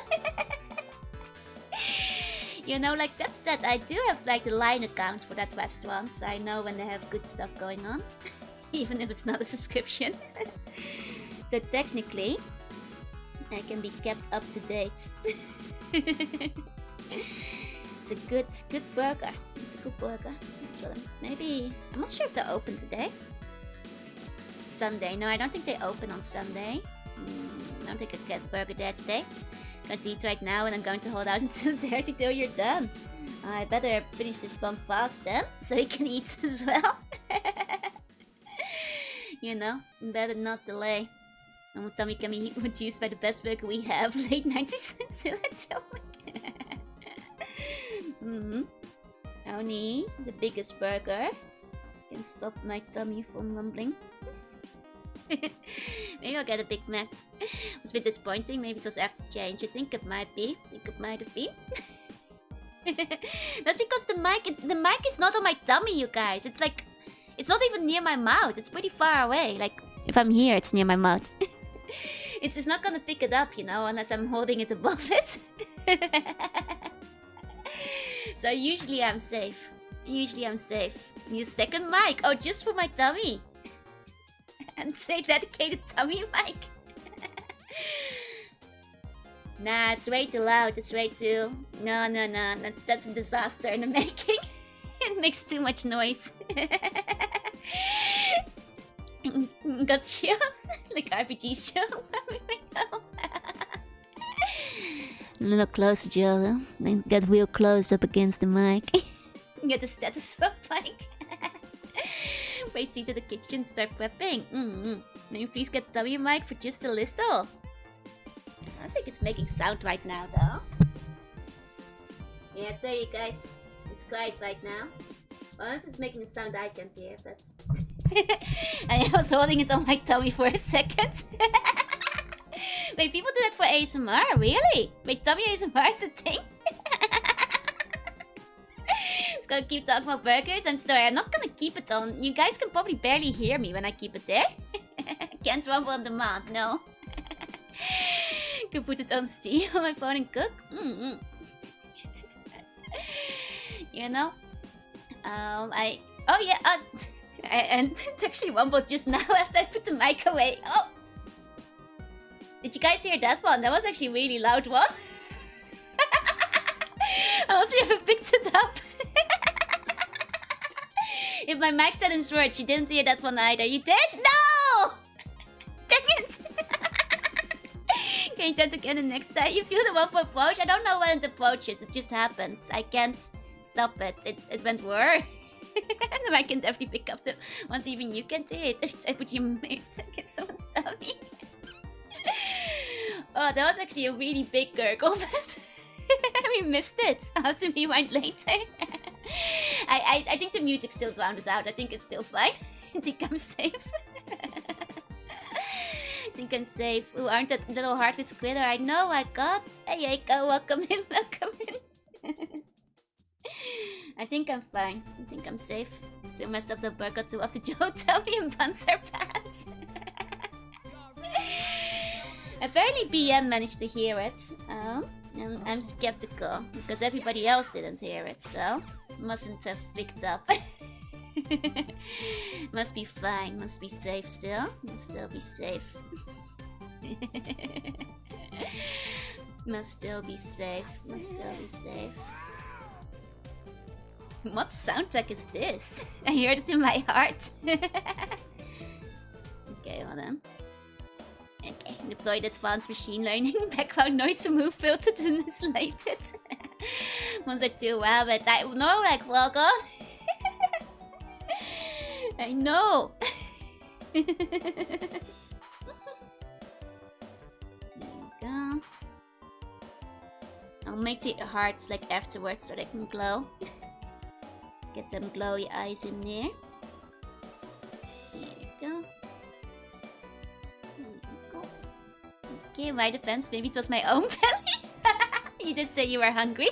You know, like that said, I do have like the line account for that restaurant, so I know when they have good stuff going on. Even if it's not a subscription. So technically, I can be kept up to date. It's a good burger. It's a good burger. That's what I'm not sure if they're open today. Sunday. No, I don't think they open on Sunday. I don't think I get a burger there today. Going to eat right now and I'm going to hold out until 30 till you're done. I better finish this bump fast then, so you can eat as well. You know, better not delay. And tummy can be reduced by the best burger we have. Late 90s Village. Oh my god. Only the biggest burger can stop my tummy from rumbling. Maybe I'll get a Big Mac. It was a bit disappointing. Maybe it was after change. I think it might be. Have been. That's because the mic is not on my tummy, you guys. It's like, it's not even near my mouth. It's pretty far away. Like, if I'm here, it's near my mouth. It's not gonna pick it up, you know, unless I'm holding it above it. So usually I'm safe. Need a second mic. Oh, just for my tummy. And say dedicated tummy mic. Nah, it's way too loud. It's way too... No. That's a disaster in the making. It makes too much noise. Got chills? Like RPG show? A little closer, Joe. Get real close up against the mic. Get the stethoscope mic. Race you to the kitchen, start prepping. Can you please get tummy mic for just a little? I don't think it's making sound right now, though. Yeah, sorry, you guys. It's quiet right now. Well, unless it's making a sound I can't hear, but... I was holding it on my tummy for a second. Wait, people do that for ASMR? Really? Wait, tummy ASMR is a thing? Just gonna keep talking about burgers. I'm sorry, I'm not gonna keep it on. You guys can probably barely hear me when I keep it there. Can't rumble on demand, no. Can put it on Steam on my phone and cook. You know? Oh yeah, and it actually rumbled just now after I put the mic away. Oh! Did you guys hear that one? That was actually a really loud one. I don't see if I picked it up. If my mic didn't work, you didn't hear that one either. You did? No! Dang it! Can you try to get it next time? You feel the one for approach? I don't know when to approach it. It just happens. I can't stop it. It went whir. And I can definitely pick up the ones even you can't hear it. If I put your mix against someone's tummy. Oh, that was actually a really big gurgle, but we missed it. I'll have to rewind later. I think the music's still drowned it out. I think it's still fine. I think I'm safe. I think I'm safe. Ooh, aren't that little heartless critter? I know, I got. Hey, Eiko, welcome in, welcome in. I think I'm fine. I think I'm safe. Still messed up the burger too. Up to Joe, tell me in Panzer Pants. Apparently B.U.N managed to hear it. And I'm skeptical because everybody else didn't hear it, so mustn't have picked up. Must be fine, must be safe still. Must still be safe. Must still be safe, must still be safe. What soundtrack is this? I heard it in my heart. Okay, hold on. Okay, deployed advanced machine learning, background noise remove filter to isolate it. Monster 2, wow, but I know, like, Volgo. I know. There you go. I'll make the hearts like afterwards so they can glow. Get them glowy eyes in there. There you go. There you go. Okay, my defense, maybe it was my own belly. You did say you were hungry.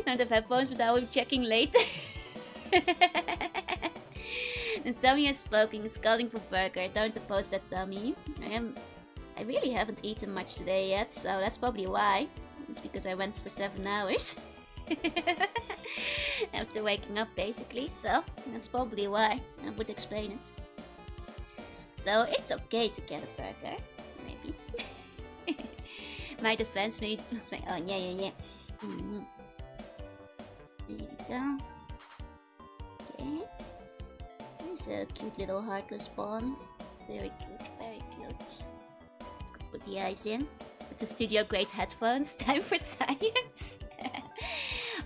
Not have headphones, but I will be checking later. The tummy is spoken, is calling for burger. Don't oppose that tummy. I really haven't eaten much today yet, so that's probably why. It's because I went for 7 hours. After waking up, basically, so that's probably why. I would explain it. So it's okay to get a burger, maybe. My defense, maybe it was my own. Yeah. Mm-hmm. There you go. Okay. There's a cute little heartless pawn. Very cute, very cute. Let's go put the eyes in. It's a studio grade headphones. Time for science.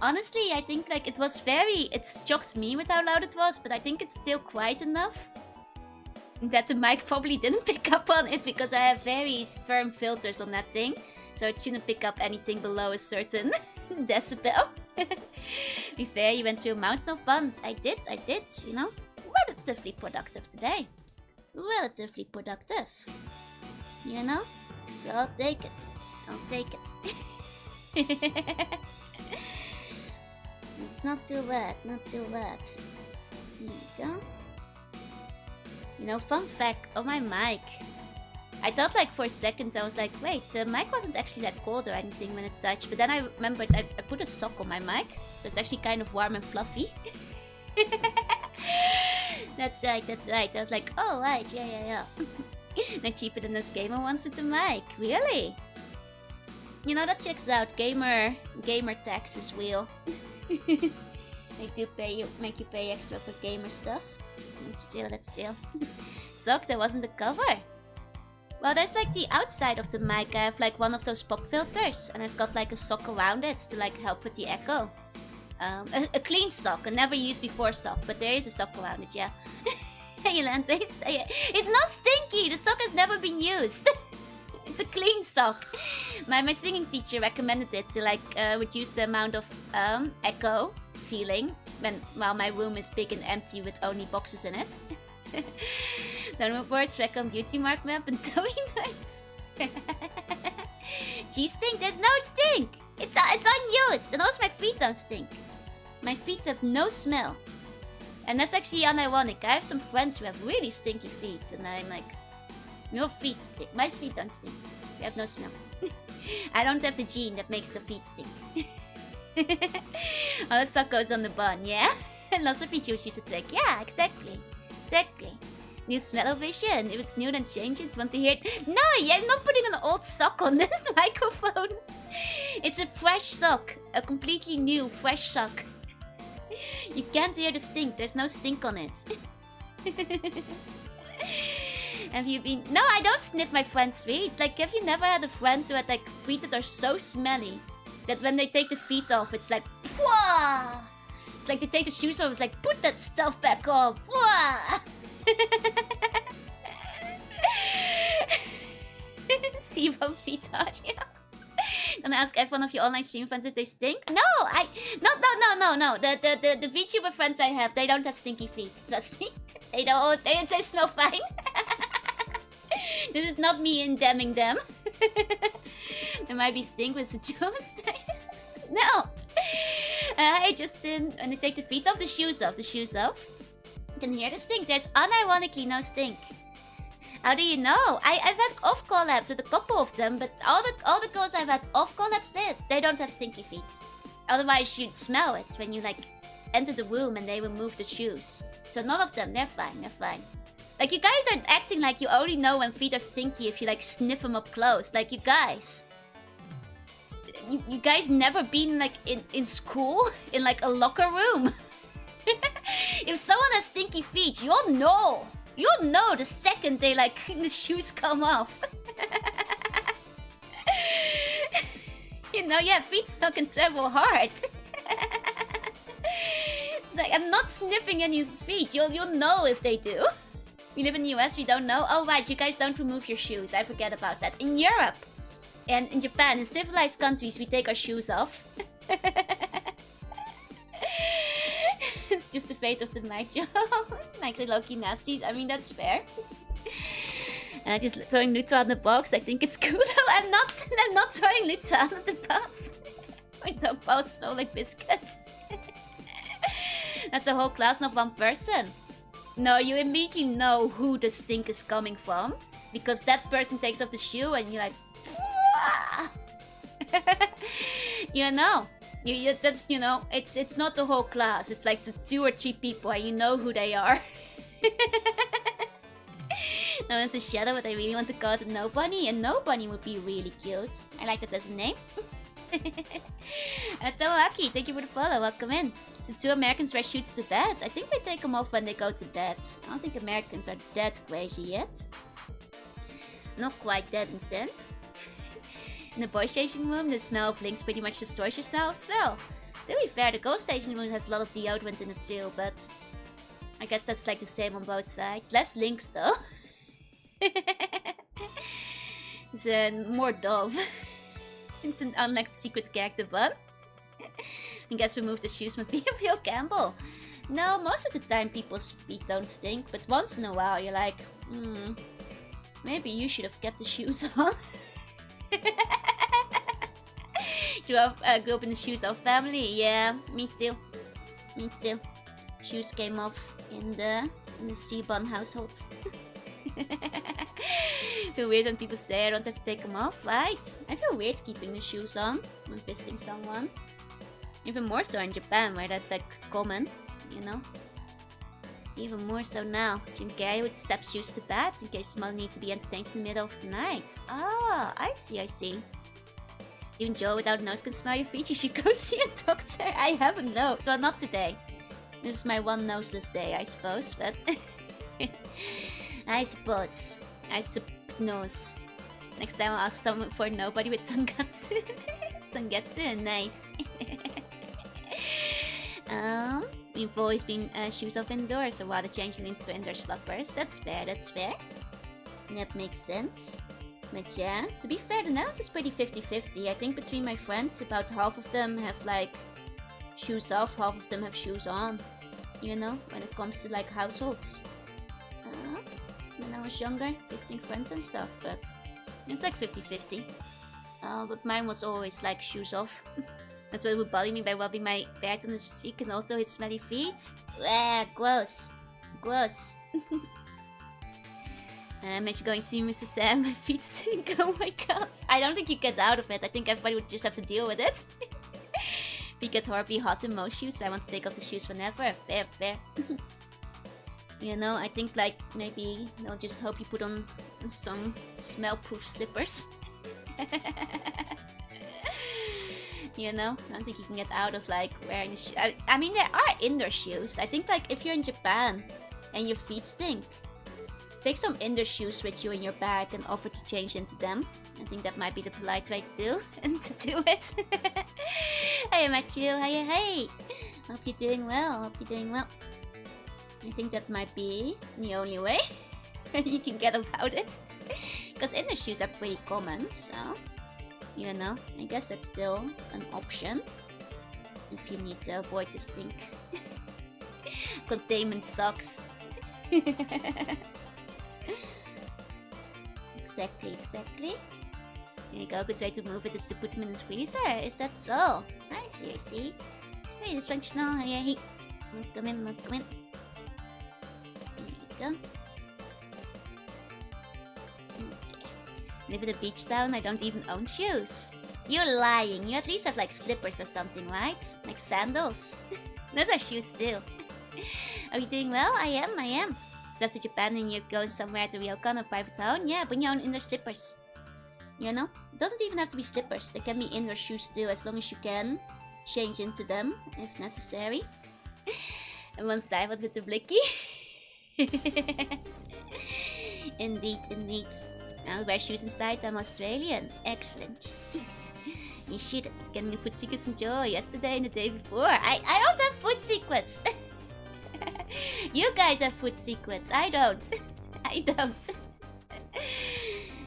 Honestly, I think like it shocked me with how loud it was, but I think it's still quiet enough that the mic probably didn't pick up on it because I have very firm filters on that thing. So it shouldn't pick up anything below a certain decibel. Be fair, you went through a mountain of buns. I did, you know. Relatively productive today. Relatively productive. You know? So I'll take it. It's not too bad, not too bad. Here you go. You know, fun fact on my mic. I thought like for a second I was like, wait, the mic wasn't actually that cold or anything when it touched. But then I remembered I put a sock on my mic. So it's actually kind of warm and fluffy. That's right. I was like, oh right, yeah. They're cheaper than those gamer ones with the mic. Really? You know, that checks out. Gamer tax is real. They do make you pay extra for gamer stuff. Let's steal. Sock, there wasn't the cover. Well, there's like the outside of the mic. I have like one of those pop filters, and I've got like a sock around it to like help with the echo. A clean sock, a never used before sock, but there is a sock around it, yeah. Hey, land-based. It's not stinky. The sock has never been used. It's a clean sock. My singing teacher recommended it to like reduce the amount of echo feeling while my room is big and empty with only boxes in it. Downward words, recon beauty mark map and towing noise. Gee, stink. There's no stink. It's unused, and also my feet don't stink. My feet have no smell. And that's actually unironic. I have some friends who have really stinky feet, and I'm like, your feet stink. My feet don't stink. They have no smell. I don't have the gene that makes the feet stink. All the sock goes on the bun, yeah? And lots of features use a trick. Yeah, exactly. New smell-o-vision. If it's new, then change it. Want to hear it? No, I'm not putting an old sock on this microphone. It's a fresh sock. A completely new, fresh sock. You can't hear the stink. There's no stink on it. Have you been... No, I don't sniff my friend's feet. Like, have you never had a friend who had, like, feet that are so smelly that when they take the feet off, it's like... Pwah! It's like they take the shoes off, it's like, put that stuff back on. Pwah! See one feet hard, yeah. Gonna ask everyone of your online stream friends if they stink? No, no. The VTuber friends I have, they don't have stinky feet. Trust me, they don't. They smell fine. This is not me condemning them. There might be stink with the juice. No. Hey Justin, when they take the feet off, the shoes off, you can hear the stink. There's unironically no stink. How do you know? I've had off collabs with a couple of them, but all the girls I've had off collabs with, they don't have stinky feet. Otherwise you'd smell it when you like enter the room and they remove the shoes. So none of them, they're fine, they're fine. Like, you guys are acting like you already know when feet are stinky if you, like, sniff them up close. Like, you guys... You guys never been, like, in school? In, like, a locker room? If someone has stinky feet, you all know. You all know the second they, like, the shoes come off. You know, yeah, feet smell can travel hard. It's like, I'm not sniffing anyone's feet. You'll know if they do. We live in the US, we don't know. Oh, right, you guys don't remove your shoes. I forget about that. In Europe and in Japan, in civilized countries, we take our shoes off. It's just the fate of the Nigel. Nigel low-key nasty. I mean, that's fair. Just throwing Lutra on the box. I think it's cool. I'm not throwing Lutra on the box. My dog paws smell like biscuits. That's a whole class, not one person. No, you immediately know who the stink is coming from. Because that person takes off the shoe and you're like... You know. That's, you know, it's not the whole class. It's like the 2 or 3 people and you know who they are. No one's a shadow, but I really want to call it a no bunny. And no bunny would be really cute. I like that as a name. Toaki, thank you for the follow. Welcome in. So 2 Americans wear shoes to bed. I think they take them off when they go to bed. I don't think Americans are that crazy yet. Not quite that intense. In the boys' changing room, the smell of Lynx pretty much destroys your smell. To be fair, the girls' changing room has a lot of deodorant in it too, but I guess that's like the same on both sides. Less Lynx though. It's more Dove. It's an unlocked secret character, but I guess remove the shoes might be a real gamble. No, most of the time people's feet don't stink, but once in a while you're like, maybe you should have kept the shoes on. Grew up in the shoes off family. Yeah, me too. Me too. Shoes came off in the C-Bun household. Feel weird when people say I don't have to take them off, right? I feel weird keeping the shoes on when visiting someone. Even more so in Japan, where that's like common, you know? Even more so now. Jim Carrey would step shoes to bed in case someone needs to be entertained in the middle of the night. Ah, I see. Even Joe without a nose can smell your feet. You should go see a doctor. I have a nose. Well, not today. This is my one noseless day, I suppose, but... I suppose. Next time I'll ask someone for nobody with sangatsu. Sangatsu, nice. We've always been shoes off indoors, so while the changing into indoor sloppers. That's fair. That makes sense. But yeah, to be fair, the Netherlands is pretty 50-50. I think between my friends, about half of them have like shoes off, half of them have shoes on. You know, when it comes to like households. When I was younger, visiting friends and stuff, but it's like 50-50. But mine was always like shoes off. That's what would bother me by rubbing my beard on his cheek and also his smelly feet. Gross. Imagine going to see Mr. Sam, my feet stink. Oh my god. I don't think you get out of it. I think everybody would just have to deal with it. We get horribly hot in most shoes, so I want to take off the shoes whenever. Fair. You know, I think like maybe they'll just hope you put on some smell-proof slippers. You know, I don't think you can get out of like wearing a shoe. I mean, there are indoor shoes. I think like if you're in Japan and your feet stink, take some indoor shoes with you in your bag and offer to change into them. I think that might be the polite way to do and to do it. Hey Matthew, hey. Hope you're doing well. I think that might be the only way you can get about it. Because indoor shoes are pretty common, so... You know, I guess that's still an option. If you need to avoid the stink. Containment socks. Exactly. There you go, good way to move it is to put them in the freezer. Is that so? I see. Very dysfunctional. Hey. Welcome in. There you go. Live in a beach town, I don't even own shoes. You're lying. You at least have like slippers or something, right? Like sandals. Those are shoes too. Are you doing well? I am. So after Japan and you're going somewhere to ryokan or private town, yeah, bring your own indoor slippers. You know? It doesn't even have to be slippers. They can be indoor shoes too, as long as you can change into them if necessary. And one side with the blicky. Indeed. I'll wear shoes inside. I'm Australian. Excellent. You shouldn't. Getting the foot secrets from Joe yesterday and the day before. I don't have foot secrets. You guys have foot secrets. I don't.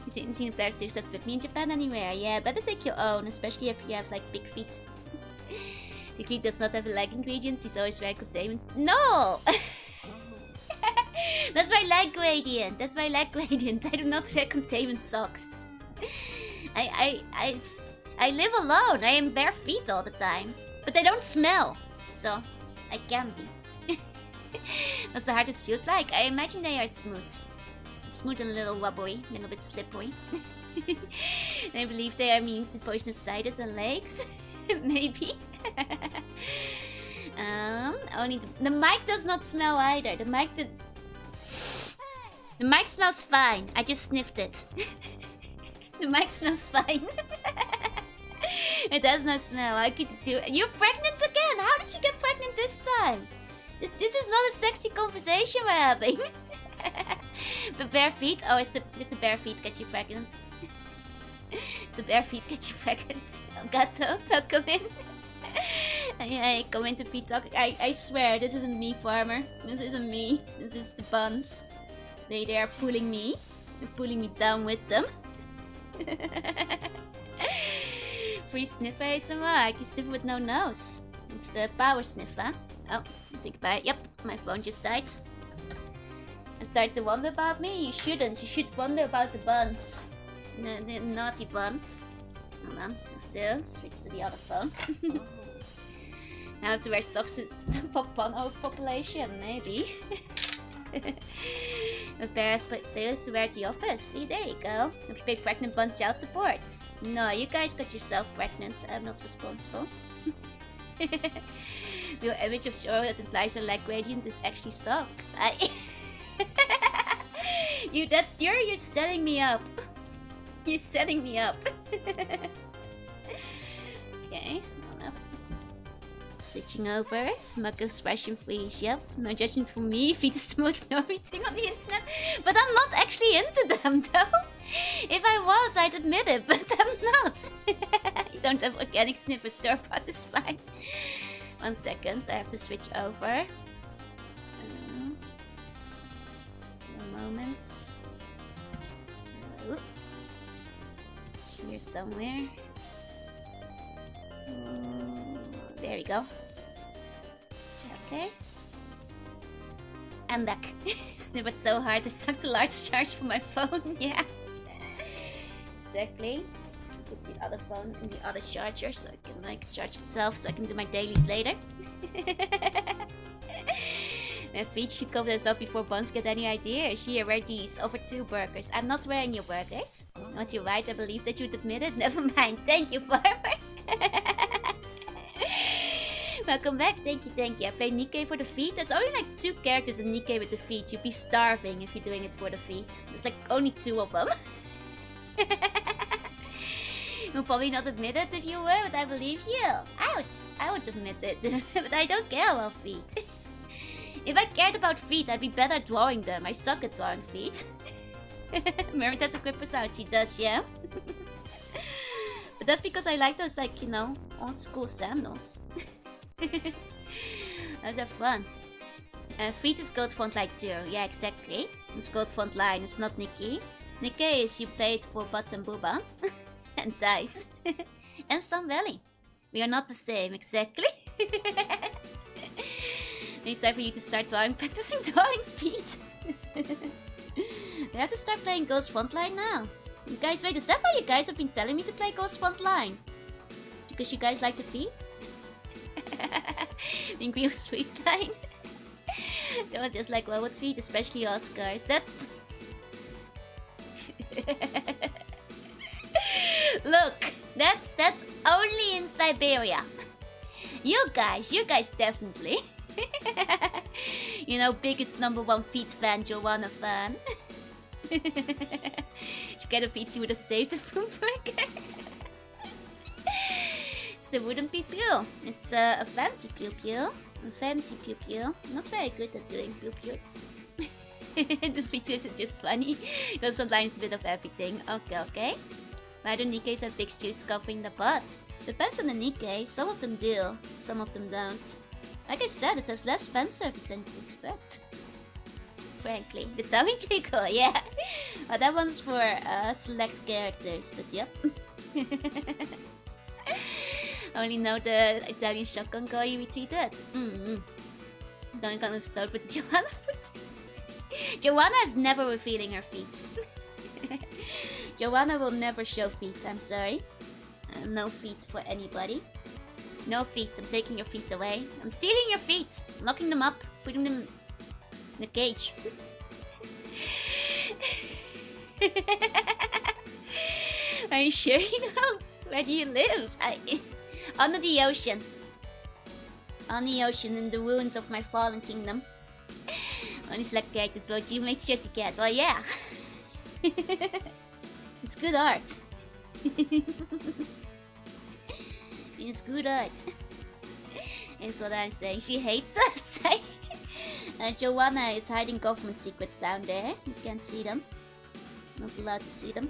You seen the players that fit me in Japan anywhere? Yeah, better take your own, especially if you have like big feet. Jackie does not have a leg ingredients. He's always wearing containment. No. That's my leg gradient. I do not wear containment socks. I live alone. I am bare feet all the time. But they don't smell. So, I can be. What's the hardest field like? I imagine they are smooth. Smooth and a little wobbly. A little bit slippery. I believe they are immune to poisonous ciders and lakes. Maybe. Only the mic does not smell either. The mic smells fine. I just sniffed it. The mic smells fine. It does not smell. I could do it. You're pregnant again. How did you get pregnant this time? This is not a sexy conversation we're having. The bare feet. Oh, did the bare feet get you pregnant? The bare feet get you pregnant. Oh, Gato, welcome in. I come into feet talk. I swear, this isn't me, farmer. This isn't me. This is the buns. They are pulling me. They're pulling me down with them. Free sniff ASMR. I can sniff with no nose. It's the power sniffer. Oh, think about it. Yep, my phone just died. I started to wonder about me. You shouldn't. You should wonder about the buns. The naughty buns. Hold on. I have to switch to the other phone. I have to wear socks to stop bun overpopulation, maybe. The parents players to wear at the office. See, there you go. If you pay pregnant bun child support. No, you guys got yourself pregnant. I'm not responsible. Real image of show that implies a leg gradient is actually socks. You're setting me up. You're setting me up. Okay, hold up. Switching over. Smug expression freeze. Yep, no judgment for me. Feet is the most snowy thing on the internet. But I'm not actually into them though. If I was, I'd admit it, but I'm not. You don't have organic sniffer store pot, is fine. 1 second, I have to switch over. Moments. Here somewhere. There we go. Okay. And back. Snippet so hard to suck the large charge from my phone. Yeah. Exactly. Put the other phone in the other charger so I can like charge itself so I can do my dailies later. My feet should cover those up before buns get any ideas. Here, wear these over 2 burgers. I'm not wearing your burgers. Not you right, I believe that you'd admit it. Never mind. Thank you, farmer. Welcome back. Thank you. I play Nikkei for the feet. There's only like 2 characters in Nikkei with the feet. You'd be starving if you're doing it for the feet. There's like only 2 of them. You'll probably not admit it if you were, but I believe you. I would admit it, but I don't care about feet. If I cared about feet, I'd be better at drawing them. I suck at drawing feet. Merit has a good personality. She does, yeah. But that's because I like those, like, you know, old school sandals. Those are fun. Feet is gold font line too. Yeah, exactly. It's gold font line. It's not Nikki. Nikkei is you play it for butts and booba. And dice. And Sun Valley. We are not the same, exactly. It's time for you to start practicing drawing feet. I have to start playing Ghost Frontline now. Guys, wait, is that why you guys have been telling me to play Ghost Frontline? It's because you guys like the feet? Being real sweet line. They were just like, well, what's feet, especially Oscars? That's... Look, that's only in Siberia. You guys definitely. You know, biggest #1 feet fan, Joanna fan. She get a feet, she would have saved the food burger. It's the wooden pew-pew. It's a fancy pew-pew. A fancy pew-pew. Not very good at doing pew-pews. The pictures are just funny. Those one lines a bit of everything. Okay. Why do Nikkeis have big shoots covering the butts? Depends on the Nikkei. Some of them do, some of them don't. Like I said, it has less fan service than you expect. Frankly, the tummy jiggle, yeah. But that one's for select characters, but yep. Only know the Italian shotgun guy you retweeted. Going kind of start with the Joanna foot. Joanna is never revealing her feet. Joanna will never show feet, I'm sorry. No feet for anybody. No feet, I'm taking your feet away. I'm stealing your feet, locking them up, putting them in a cage. Are you sure you don't? Where do you live? Under the ocean. On the ocean, in the ruins of my fallen kingdom. Only select characters what you made sure to get. Well, yeah. It's good art. It's good art. Is what I'm saying. She hates us. Joanna is hiding government secrets down there. You can't see them. Not allowed to see them.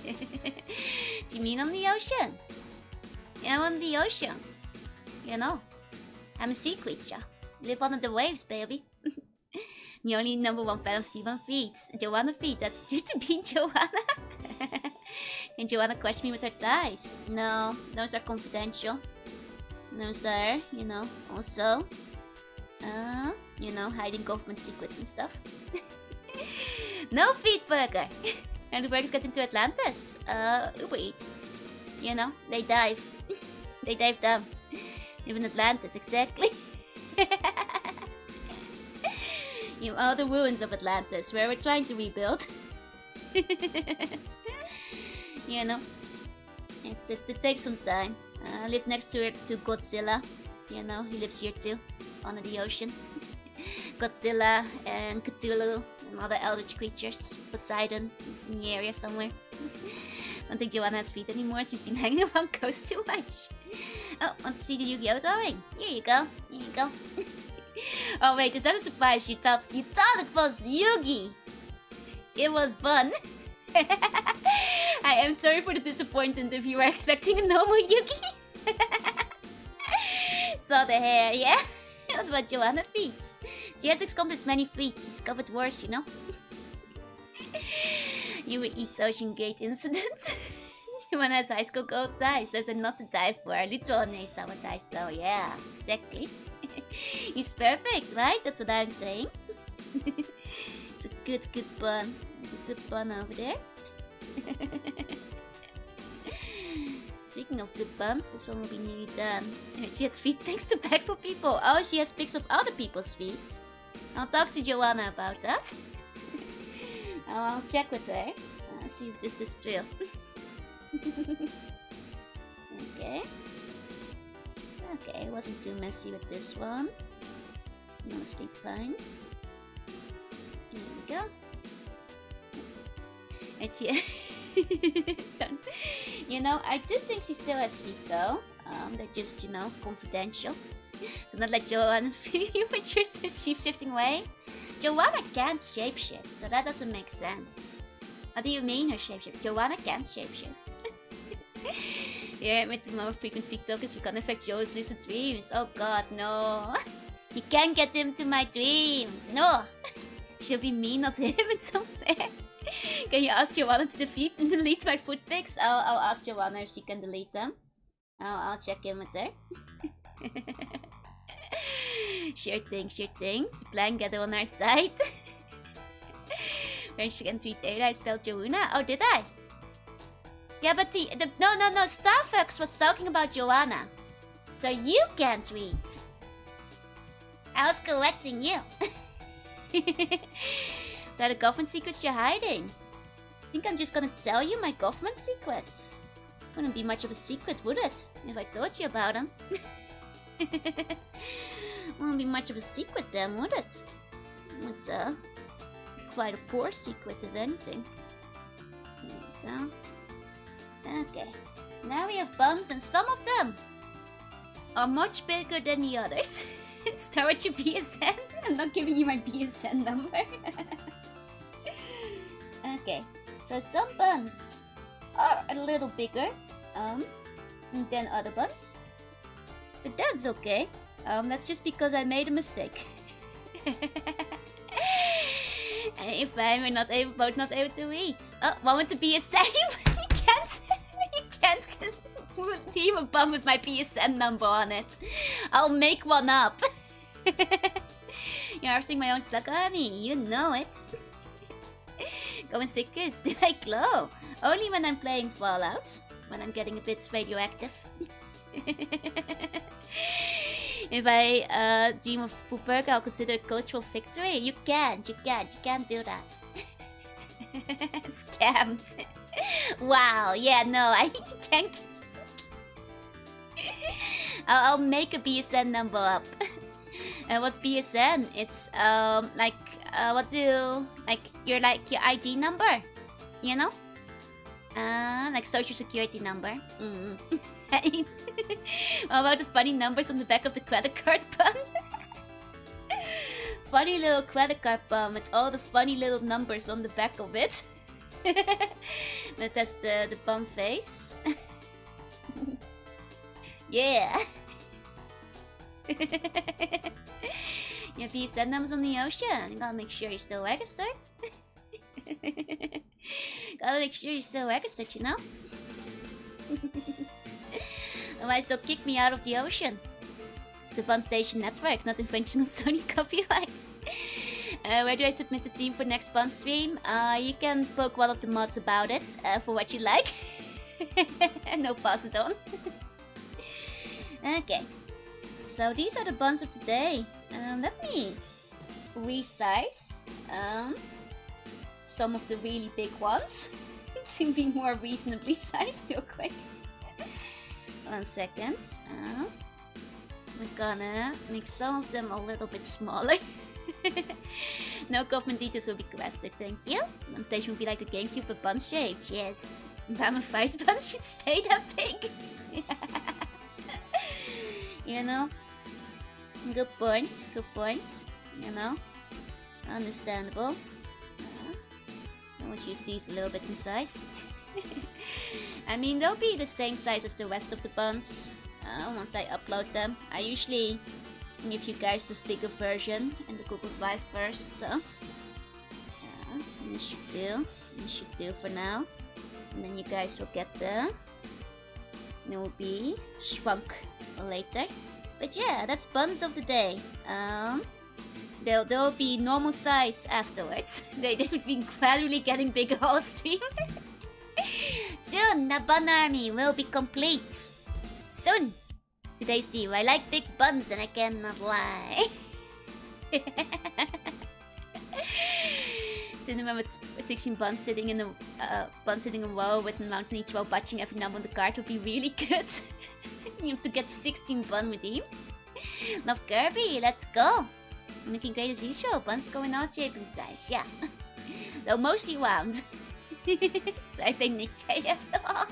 Do you mean on the ocean? Yeah, I'm on the ocean. You know, I'm a sea creature. Live under the waves, baby. The only #1 fan of C1 feeds. Joanna feed, that's due to being Joanna. And Joanna crushed me with her thighs. No, those are confidential. No, sir. You know, also, you know, hiding government secrets and stuff. No feed burger. And the burgers get into Atlantis. Uber Eats. You know, they dive. They dive down. Live in Atlantis, exactly. You know, all the ruins of Atlantis, where we're trying to rebuild. You know, it takes some time. I live next to Godzilla. You know, he lives here too, under the ocean. Godzilla and Cthulhu and other eldritch creatures. Poseidon is in the area somewhere. I don't think Joanna has feet anymore. She's been hanging around coast too much. Oh, want to see the Yu-Gi-Oh drawing? Here you go. Here you go. Oh wait, is that a surprise? You thought it was Yugi. It was Bun. I am sorry for the disappointment if you were expecting a normal Yugi. Saw the hair, yeah? That's what Joanna feeds. She has accomplished many feats. She's covered worse, you know? You would eat Ocean Gate incident. Joanna has high school gold ties. Those are not to die for. Literal summer ties though, yeah. Exactly. He's perfect, right? That's what I'm saying. It's a good bun. There's a good bun over there. Speaking of good buns, this one will be nearly done. She has feet thanks to Back for People. Oh, she has pics of other people's feet. I'll talk to Joanna about that. I'll check with her. See if this is true. Okay. Okay, wasn't too messy with this one. Mostly fine. Here we go. It's here. You know, I do think she still has feet though. They're just, you know, confidential. So not like Joanna you with your shape-shifting way. Joanna can't shapeshift, so that doesn't make sense. What do you mean her shapeshift? Joanna can't shapeshift. Yeah, with more frequent feet talkers, we can affect Joe's lucid dreams. Oh god, no. You can't get him to my dreams. No. She'll be me, not him. It's unfair. Can you ask Joanna to delete my foot pics? I'll ask Joanna if she can delete them. I'll check in with her. Sure thing, sure thing. Plan get on our side. When she can tweet Ada, I spelled Joanna. Oh, did I? Yeah, but no, Starfox was talking about Joanna. So you can't read. I was correcting you. That are government secrets you're hiding? I think I'm just gonna tell you my government secrets. Wouldn't be much of a secret, would it? If I told you about them. Wouldn't be much of a secret then, would it? It's quite a poor secret, if anything. There we go. Okay. Now we have buns, and some of them are much bigger than the others. Start with your BSN. I'm not giving you my BSN number. Okay, so some buns are a little bigger than other buns, but that's okay. That's just because I made a mistake. If I'm not able to eat. Oh, one with the BSN. You can't team a bun with my BSN number on it. I'll make one up. You're harvesting my own slugami. You know it. Go and say kiss. Did I glow? Only when I'm playing Fallout. When I'm getting a bit radioactive. If I dream of Pooperga, I'll consider it cultural victory. You can't do that. Scammed. Wow, yeah, no, I can't. I'll make a BSN number up. What's BSN? It's your ID number, you know? Like social security number. How about the funny numbers on the back of the credit card bun? Funny little credit card bun with all the funny little numbers on the back of it. That's the bum face. Yeah. Your BSN numbers on the ocean. You gotta make sure you're still registered. Gotta make sure you're still registered, you know? Otherwise they'll kick me out of the ocean. It's the Bun Station Network, not infringing on Sony copyright. Where do I submit the theme for next Bun stream? You can poke one of the mods about it, for what you like. No, pass it on. Okay. So these are the buns of today. Let me resize some of the really big ones to be more reasonably sized real quick. 1 second. We're gonna make some of them a little bit smaller. No government details will be requested, thank you. One station will be like the GameCube but bun shaped, yes. Bama Fries buns should stay that big. You know? Good point, you know? Understandable. I would use these a little bit in size. I mean, they'll be the same size as the rest of the buns once I upload them. I usually give you guys this bigger version in the Google Drive first, so this should do for now. And then you guys will get they will be shrunk later. But yeah, that's buns of the day. They'll be normal size afterwards. They've been gradually getting bigger all stream. Soon, the bun army will be complete. Soon. Today's theme. I like big buns and I cannot lie. Cinema with 16 buns sitting in a row with a mountain each row watching every number on the card would be really good. You have to get 16 bun redeems. Love Kirby, let's go. Making great as usual. Buns going all shape and size, yeah. Though mostly round. So I think Nikkei after all.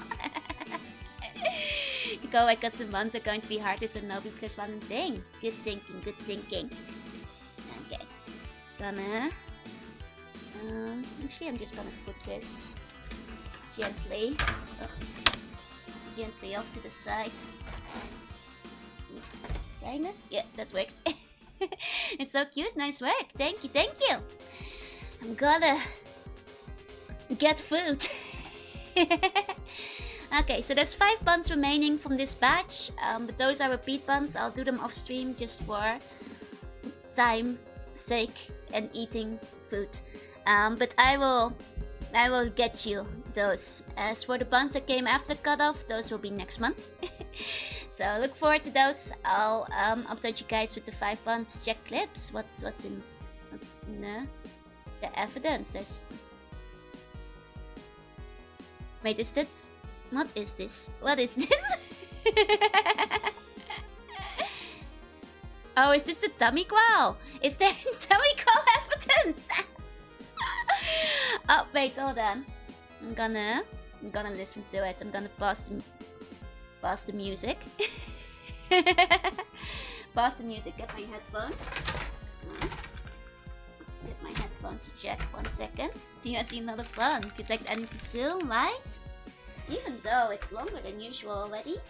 To go like custom buns are going to be heartless or no because one thing. Good thinking, good thinking. Okay. Gonna actually I'm just gonna put this gently off to the side. Kinda? Yeah, that works. It's so cute, nice work. Thank you. I'm gonna get food. Okay, so there's 5 buns remaining from this batch, but those are repeat buns. I'll do them off stream just for time sake and eating food. But I will get you those. As for the buns that came after the cutoff, those will be next month. So look forward to those. I'll upload you guys with the 5 buns. Check clips. What's in the evidence? There's. Wait, is What is this? What is this? Oh, is this a dummy growl? Is there dummy growl evidence? Oh, wait, hold on. I'm gonna listen to it. I'm gonna pause the music. Pause the music, get my headphones. Get my headphones to check 1 second. See, has been a lot of fun. Feels like I need to zoom, right? Even though it's longer than usual already.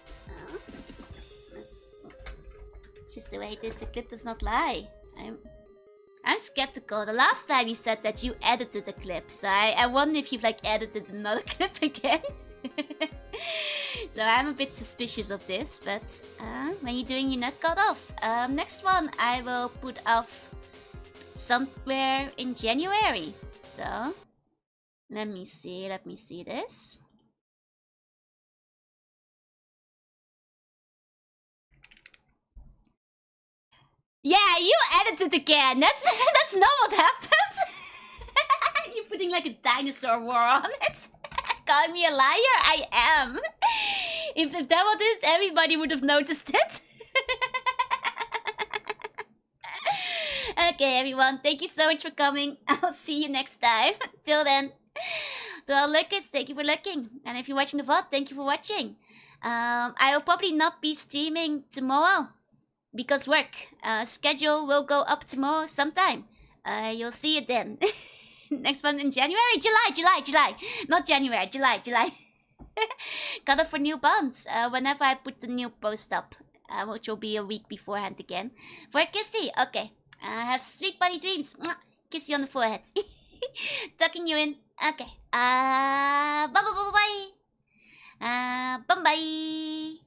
It's just the way it is. The clip does not lie. I'm skeptical. The last time you said that you edited the clip, so I wonder if you've like edited another clip again. So I'm a bit suspicious of this, but when you're doing your net cut off, next one I will put off somewhere in January. So let me see this. Yeah, you edited again. That's not what happened. You're putting like a dinosaur war on it. Calling me a liar? I am. If that was this, everybody would have noticed it. Okay, everyone. Thank you so much for coming. I'll see you next time. Till then, to all lookers, thank you for looking. And if you're watching the VOD, thank you for watching. I will probably not be streaming tomorrow because work. Schedule will go up tomorrow sometime. You'll see it then. Next one in January? July. Not January, July. Cut off for new bonds. Whenever I put the new post up, which will be a week beforehand again. For a kissy, okay. Have sweet bunny dreams. Mwah. Kiss you on the forehead. Tucking you in. Okay. Bye. Bye.